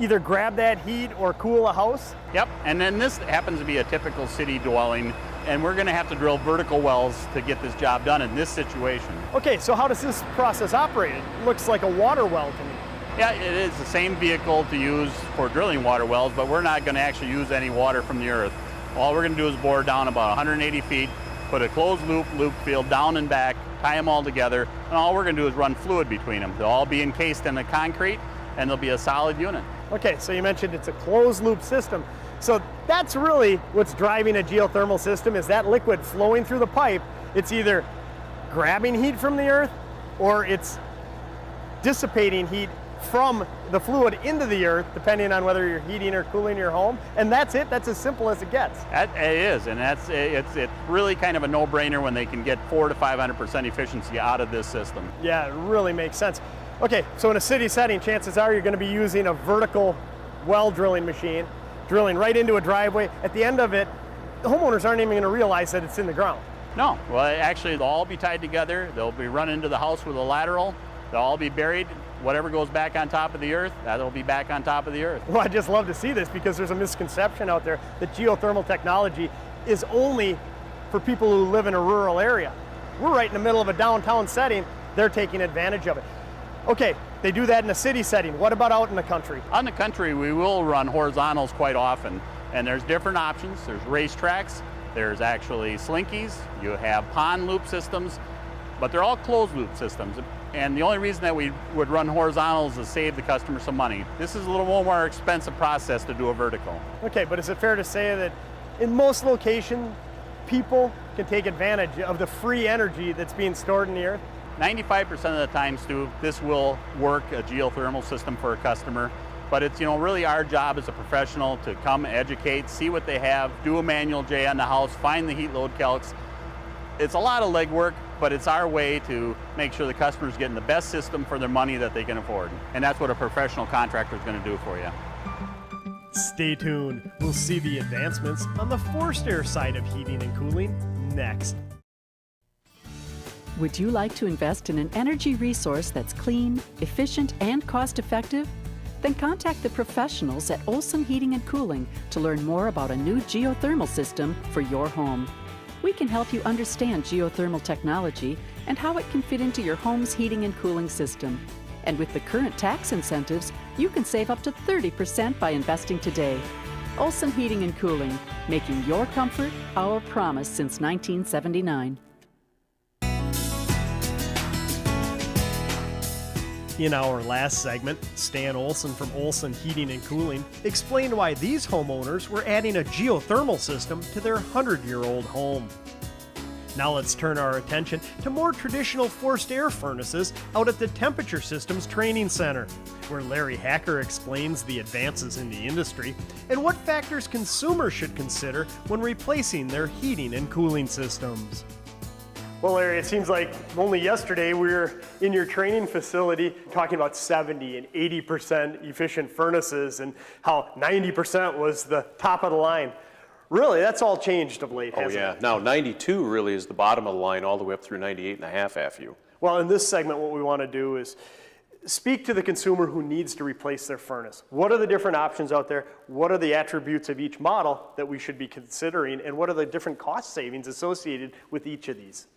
either grab that heat or cool a house? Yep, and then this happens to be a typical city dwelling, and we're going to have to drill vertical wells to get this job done in this situation. Okay, so how does this process operate? It looks like a water well to me. Yeah, it is the same vehicle to use for drilling water wells, but we're not going to actually use any water from the earth. All we're going to do is bore down about 180 feet, put a closed loop field down and back, tie them all together, and all we're going to do is run fluid between them. They'll all be encased in the concrete, and they'll be a solid unit. Okay, so you mentioned it's a closed loop system. So that's really what's driving a geothermal system, is that liquid flowing through the pipe. It's either grabbing heat from the earth or it's dissipating heat from the fluid into the earth, depending on whether you're heating or cooling your home. And that's it. That's as simple as it gets. It is, and it's really kind of a no-brainer when they can get 400 to 500% efficiency out of this system. Yeah, it really makes sense. Okay, so in a city setting, chances are you're going to be using a vertical well drilling machine, drilling right into a driveway. At the end of it, the homeowners aren't even going to realize that it's in the ground. No, well, actually, they'll all be tied together. They'll be run into the house with a lateral. They'll all be buried. Whatever goes back on top of the earth, that'll be back on top of the earth. Well, I just love to see this, because there's a misconception out there that geothermal technology is only for people who live in a rural area. We're right in the middle of a downtown setting. They're taking advantage of it. Okay, they do that in a city setting. What about out in the country? On the country, we will run horizontals quite often, and there's different options. There's racetracks, there's actually slinkies, you have pond loop systems, but they're all closed loop systems. And the only reason that we would run horizontals is to save the customer some money. This is a little more expensive process to do a vertical. Okay, but is it fair to say that in most locations, people can take advantage of the free energy that's being stored in the earth? 95% of the time, Stu, this will work, a geothermal system for a customer. But it's really our job as a professional to come educate, see what they have, do a manual J on the house, find the heat load calcs. It's a lot of legwork, but it's our way to make sure the customer's getting the best system for their money that they can afford. And that's what a professional contractor is going to do for you. Stay tuned. We'll see the advancements on the forced air side of heating and cooling next. Would you like to invest in an energy resource that's clean, efficient, and cost-effective? Then contact the professionals at Olson Heating and Cooling to learn more about a new geothermal system for your home. We can help you understand geothermal technology and how it can fit into your home's heating and cooling system. And with the current tax incentives, you can save up to 30% by investing today. Olson Heating and Cooling, making your comfort our promise since 1979. In our last segment, Stan Olson from Olson Heating and Cooling explained why these homeowners were adding a geothermal system to their 100-year-old home. Now let's turn our attention to more traditional forced air furnaces out at the Temperature Systems Training Center, where Larry Hacker explains the advances in the industry and what factors consumers should consider when replacing their heating and cooling systems. Well, Larry, it seems like only yesterday we were in your training facility talking about 70 and 80% efficient furnaces and how 90% was the top of the line. Really, that's all changed of late, hasn't it? Now 92 really is the bottom of the line all the way up through 98.5 AFU. Well, in this segment, what we want to do is speak to the consumer who needs to replace their furnace. What are the different options out there? What are the attributes of each model that we should be considering? And what are the different cost savings associated with each of these?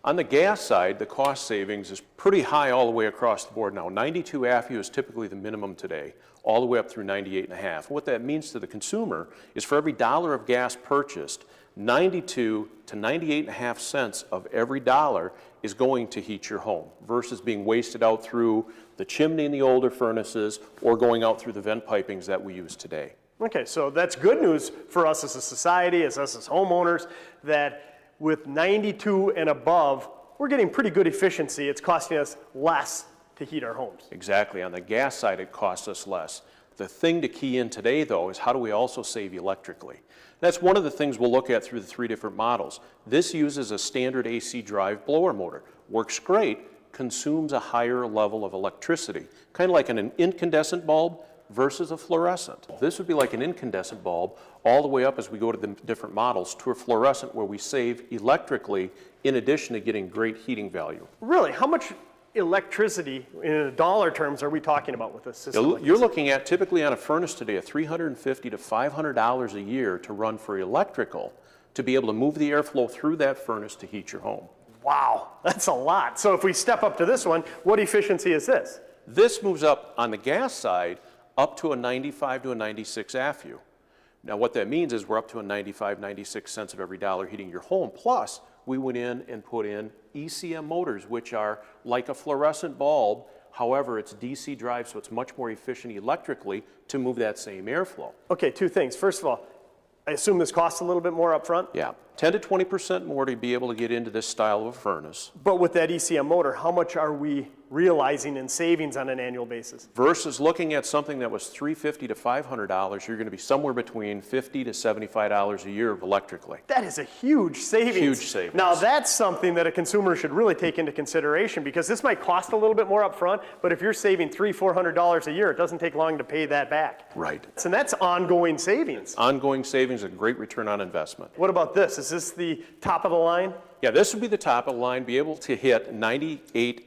On the gas side, the cost savings is pretty high all the way across the board now. 92 AFU is typically the minimum today, all the way up through 98.5. What that means to the consumer is for every dollar of gas purchased, 92 to 98.5 cents of every dollar is going to heat your home versus being wasted out through the chimney in the older furnaces or going out through the vent pipings that we use today. Okay, so that's good news for us as a society, as us as homeowners, that with 92 and above, we're getting pretty good efficiency. It's costing us less to heat our homes. Exactly. On the gas side, it costs us less. The thing to key in today, though, is how do we also save electrically? That's one of the things we'll look at through the three different models. This uses a standard AC drive blower motor. Works great, consumes a higher level of electricity, kind of like an incandescent bulb versus a fluorescent. This would be like an incandescent bulb all the way up as we go to the different models to a fluorescent where we save electrically in addition to getting great heating value. Really, how much electricity in dollar terms are we talking about with this system? You're looking at typically on a furnace today at $350 to $500 a year to run for electrical to be able to move the airflow through that furnace to heat your home. Wow, that's a lot. So if we step up to this one, what efficiency is this? This moves up on the gas side up to a 95 to a 96 AFU. Now what that means is we're up to a 95, 96 cents of every dollar heating your home. Plus, we went in and put in ECM motors, which are like a fluorescent bulb. However, it's DC drive, so it's much more efficient electrically to move that same airflow. Okay, two things. First of all, I assume this costs a little bit more up front? Yeah, 10 to 20% more to be able to get into this style of a furnace. But with that ECM motor, how much are we realizing in savings on an annual basis? Versus looking at something that was $350 to $500, you're going to be somewhere between $50 to $75 a year of electrically. That is a huge savings. Huge savings. Now that's something that a consumer should really take into consideration because this might cost a little bit more up front, but if you're saving $300, $400 a year, it doesn't take long to pay that back. Right. And that's ongoing savings. Ongoing savings, a great return on investment. What about this? Is this the top of the line? Yeah, this would be the top of the line, be able to hit 98.5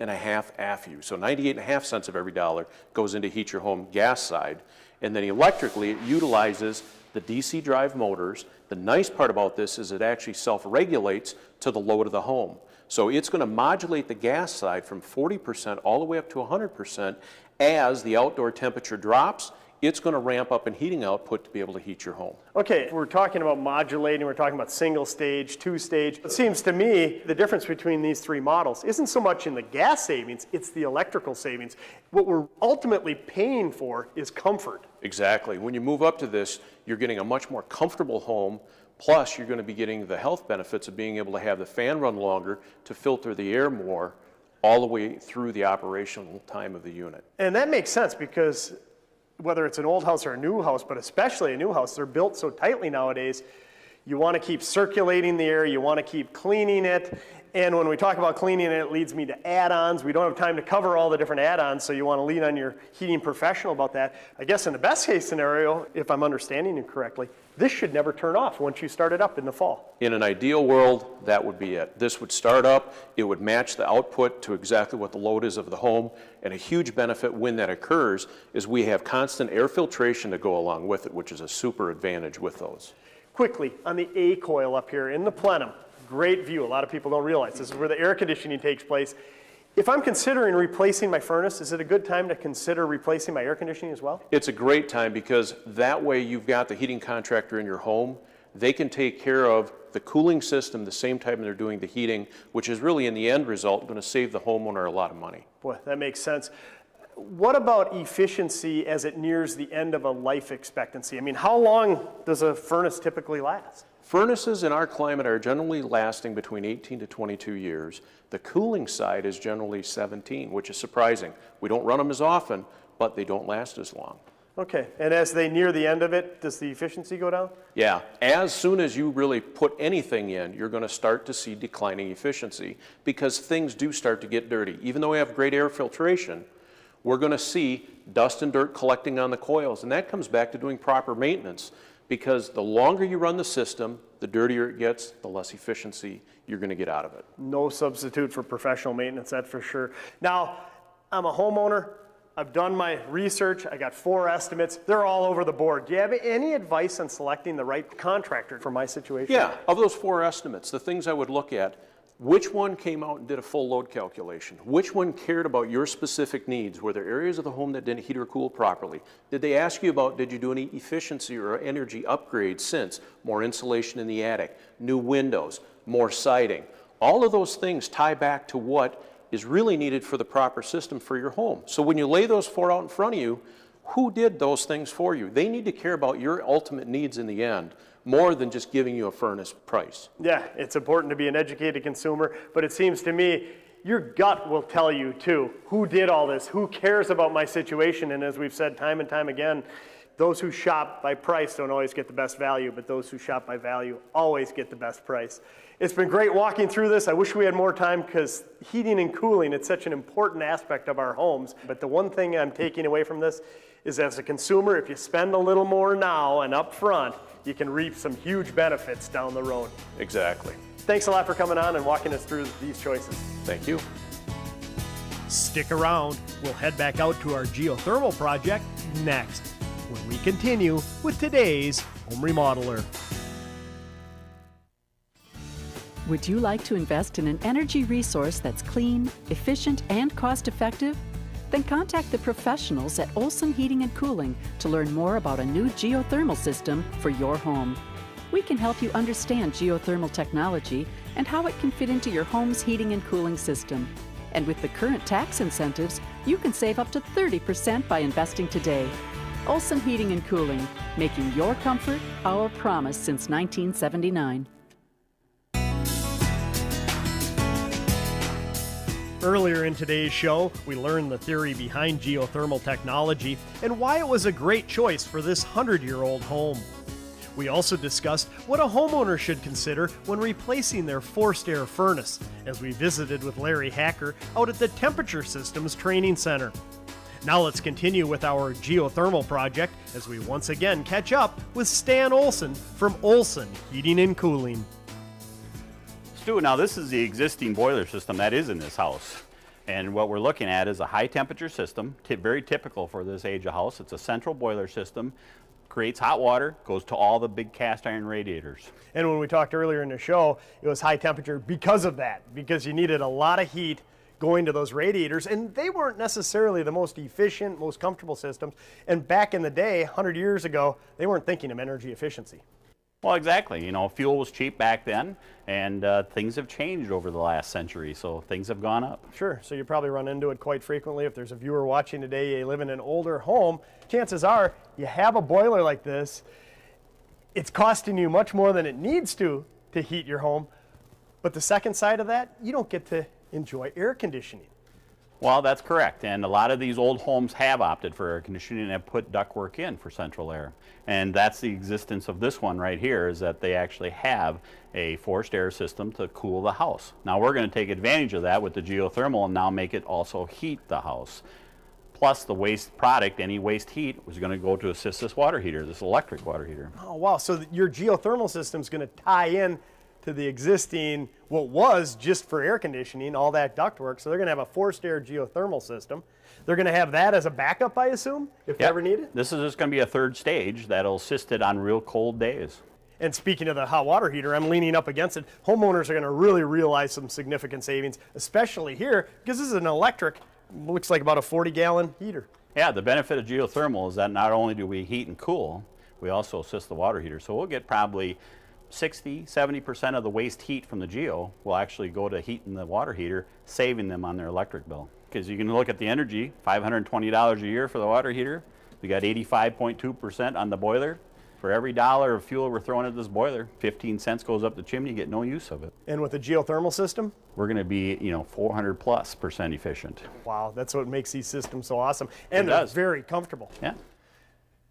AFU. So 98.5 cents of every dollar goes into heat your home gas side. And then electrically, it utilizes the DC drive motors. The nice part about this is it actually self-regulates to the load of the home. So it's going to modulate the gas side from 40% all the way up to 100% as the outdoor temperature drops. It's going to ramp up in heating output to be able to heat your home. Okay, we're talking about modulating, we're talking about single stage, two stage. It seems to me the difference between these three models isn't so much in the gas savings, it's the electrical savings. What we're ultimately paying for is comfort. Exactly. When you move up to this, you're getting a much more comfortable home, plus you're going to be getting the health benefits of being able to have the fan run longer to filter the air more all the way through the operational time of the unit. And that makes sense because whether it's an old house or a new house, but especially a new house, they're built so tightly nowadays, you want to keep circulating the air, you want to keep cleaning it, and when we talk about cleaning it, it leads me to add-ons. We don't have time to cover all the different add-ons, so you want to lean on your heating professional about that. I guess in the best case scenario, if I'm understanding you correctly, this should never turn off once you start it up in the fall. In an ideal world, that would be it. This would start up, it would match the output to exactly what the load is of the home, and a huge benefit when that occurs is we have constant air filtration to go along with it, which is a super advantage with those. Quickly, on the A coil up here in the plenum, great view. A lot of people don't realize this is where the air conditioning takes place. If I'm considering replacing my furnace, is it a good time to consider replacing my air conditioning as well? It's a great time because that way you've got the heating contractor in your home. They can take care of the cooling system the same time they're doing the heating, which is really in the end result going to save the homeowner a lot of money. Boy, that makes sense. What about efficiency as it nears the end of a life expectancy? I mean, how long does a furnace typically last? Furnaces in our climate are generally lasting between 18 to 22 years. The cooling side is generally 17, which is surprising. We don't run them as often, but they don't last as long. Okay, and as they near the end of it, does the efficiency go down? Yeah, as soon as you really put anything in, you're going to start to see declining efficiency because things do start to get dirty. Even though we have great air filtration, we're going to see dust and dirt collecting on the coils, and that comes back to doing proper maintenance because the longer you run the system, the dirtier it gets, the less efficiency you're going to get out of it. No substitute for professional maintenance, that's for sure. Now, I'm a homeowner. I've done my research. I got 4 estimates. They're all over the board. Do you have any advice on selecting the right contractor for my situation? Yeah, of those 4 estimates, the things I would look at, which one came out and did a full load calculation? Which one cared about your specific needs? Were there areas of the home that didn't heat or cool properly? Did they ask you about, did you do any efficiency or energy upgrades since? More insulation in the attic, new windows, more siding. All of those things tie back to what is really needed for the proper system for your home. So when you lay those 4 out in front of you, who did those things for you? They need to care about your ultimate needs in the end, more than just giving you a furnace price. Yeah, it's important to be an educated consumer, but it seems to me your gut will tell you too, who did all this, who cares about my situation, and as we've said time and time again, those who shop by price don't always get the best value, but those who shop by value always get the best price. It's been great walking through this. I wish we had more time because heating and cooling, it's such an important aspect of our homes. But the one thing I'm taking away from this is as a consumer, if you spend a little more now and up front, you can reap some huge benefits down the road. Exactly. Thanks a lot for coming on and walking us through these choices. Thank you. Stick around. We'll head back out to our geothermal project next when we continue with today's Home Remodeler. Would you like to invest in an energy resource that's clean, efficient, and cost-effective? Then contact the professionals at Olson Heating and Cooling to learn more about a new geothermal system for your home. We can help you understand geothermal technology and how it can fit into your home's heating and cooling system. And with the current tax incentives, you can save up to 30% by investing today. Olson Heating and Cooling, making your comfort our promise since 1979. Earlier in today's show, we learned the theory behind geothermal technology and why it was a great choice for this 100-year-old home. We also discussed what a homeowner should consider when replacing their forced air furnace, as we visited with Larry Hacker out at the Temperature Systems Training Center. Now let's continue with our geothermal project as we once again catch up with Stan Olson from Olson Heating and Cooling. Stu, now this is the existing boiler system that is in this house. And what we're looking at is a high temperature system, very typical for this age of house. It's a central boiler system, creates hot water, goes to all the big cast iron radiators. And when we talked earlier in the show, it was high temperature because of that, because you needed a lot of heat going to those radiators, and they weren't necessarily the most efficient, most comfortable systems. And back in the day, 100 years ago, they weren't thinking of energy efficiency. Well, exactly. You know, fuel was cheap back then, and things have changed over the last century, so things have gone up. Sure, so you probably run into it quite frequently. If there's a viewer watching today, you live in an older home, chances are you have a boiler like this. It's costing you much more than it needs to heat your home. But the second side of that, you don't get to enjoy air conditioning. Well, that's correct, and a lot of these old homes have opted for air conditioning and have put ductwork in for central air. And that's the existence of this one right here, is that they actually have a forced air system to cool the house. Now we're going to take advantage of that with the geothermal and now make it also heat the house. Plus the waste product, any waste heat, was going to go to assist this water heater, this electric water heater. Oh wow, so your geothermal system is going to tie in to the existing, what was just for air conditioning, all that ductwork. So they're going to have a forced air geothermal system. They're going to have that as a backup, I assume, if they ever need it? This is just going to be a third stage that'll assist it on real cold days. And speaking of the hot water heater, I'm leaning up against it. Homeowners are going to really realize some significant savings, especially here, because this is an electric, looks like about a 40-gallon heater. Yeah, the benefit of geothermal is that not only do we heat and cool, we also assist the water heater. So we'll get probably 60–70% of the waste heat from the geo will actually go to heating the water heater, saving them on their electric bill. Because you can look at the energy, $520 a year for the water heater. We got 85.2% on the boiler. For every dollar of fuel we're throwing at this boiler, 15 cents goes up the chimney, you get no use of it. And with the geothermal system? We're going to be, 400+% efficient. Wow, that's what makes these systems so awesome. And they're very comfortable. Yeah.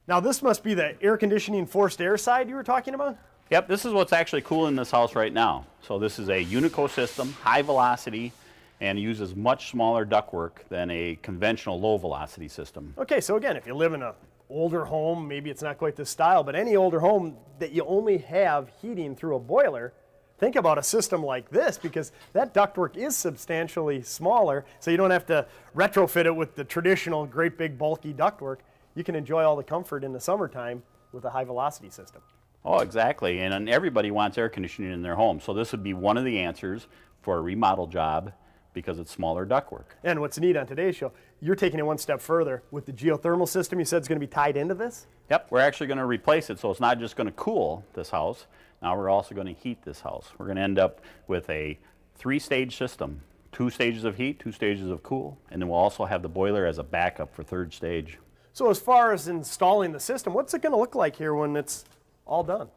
Now this must be the air conditioning forced air side you were talking about? Yep, this is what's actually cooling this house right now. So this is a Unico system, high velocity, and uses much smaller ductwork than a conventional low velocity system. Okay, so again, if you live in an older home, maybe it's not quite this style, but any older home that you only have heating through a boiler, think about a system like this, because that ductwork is substantially smaller, so you don't have to retrofit it with the traditional great big bulky ductwork. You can enjoy all the comfort in the summertime with a high velocity system. Oh, exactly, and everybody wants air conditioning in their home, so this would be one of the answers for a remodel job because it's smaller ductwork. And what's neat on today's show, you're taking it one step further with the geothermal system you said is going to be tied into this? Yep, we're actually going to replace it, so it's not just going to cool this house. Now we're also going to heat this house. We're going to end up with a 3-stage system, 2 stages of heat, 2 stages of cool, and then we'll also have the boiler as a backup for 3rd stage. So as far as installing the system, what's it going to look like here when it's all done?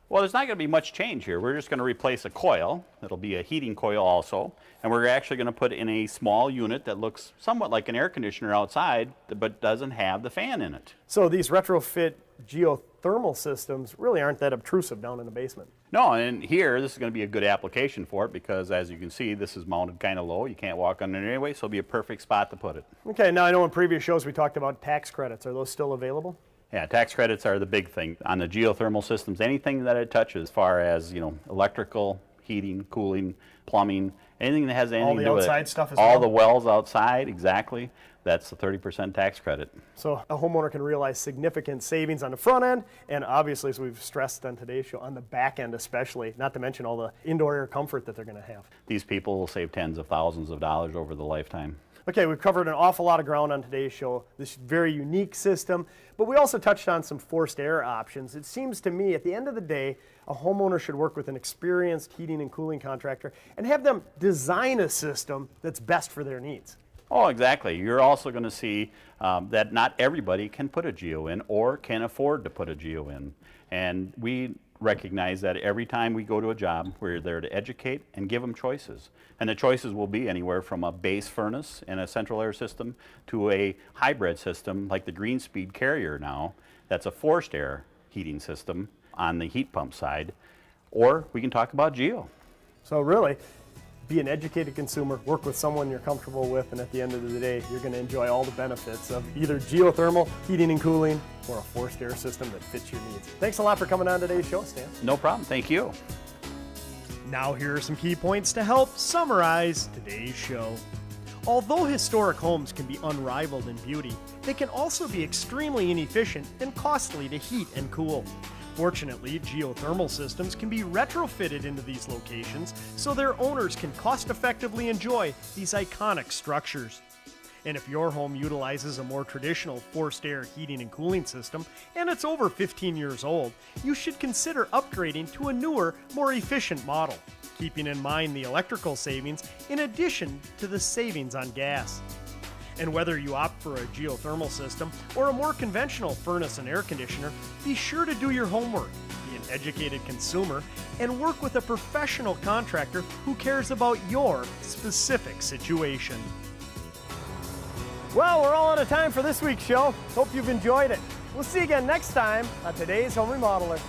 Well, there's not going to be much change here. We're just going to replace a coil. It'll be a heating coil also. And we're actually going to put in a small unit that looks somewhat like an air conditioner outside, but doesn't have the fan in it. So these retrofit geothermal systems really aren't that obtrusive down in the basement. No, and here, this is going to be a good application for it because, as you can see, this is mounted kind of low. You can't walk under it anyway, so it'll be a perfect spot to put it. Okay, now I know in previous shows we talked about tax credits. Are those still available? Yeah, tax credits are the big thing. On the geothermal systems, anything that it touches, as far as, electrical, heating, cooling, plumbing, anything that has anything to do with it. All the outside stuff as well? All the wells outside, exactly. That's the 30% tax credit. So a homeowner can realize significant savings on the front end, and obviously, as we've stressed on today's show, on the back end especially, not to mention all the indoor air comfort that they're going to have. These people will save tens of thousands of dollars over the lifetime. Okay, we've covered an awful lot of ground on today's show, this very unique system, but we also touched on some forced air options. It seems to me, at the end of the day, a homeowner should work with an experienced heating and cooling contractor and have them design a system that's best for their needs. Oh, exactly. You're also going to see that not everybody can put a geo in or can afford to put a geo in. And we recognize that every time we go to a job, we're there to educate and give them choices. And the choices will be anywhere from a base furnace and a central air system to a hybrid system like the Green Speed Carrier now. That's a forced air heating system on the heat pump side. Or we can talk about geo. So really, be an educated consumer, work with someone you're comfortable with, and at the end of the day, you're going to enjoy all the benefits of either geothermal, heating and cooling, or a forced air system that fits your needs. Thanks a lot for coming on today's show, Stan. No problem. Thank you. Now here are some key points to help summarize today's show. Although historic homes can be unrivaled in beauty, they can also be extremely inefficient and costly to heat and cool. Fortunately, geothermal systems can be retrofitted into these locations so their owners can cost-effectively enjoy these iconic structures. And if your home utilizes a more traditional forced air heating and cooling system and it's over 15 years old, you should consider upgrading to a newer, more efficient model, keeping in mind the electrical savings in addition to the savings on gas. And whether you opt for a geothermal system or a more conventional furnace and air conditioner, be sure to do your homework, be an educated consumer, and work with a professional contractor who cares about your specific situation. Well, we're all out of time for this week's show. Hope you've enjoyed it. We'll see you again next time on Today's Home Remodeler.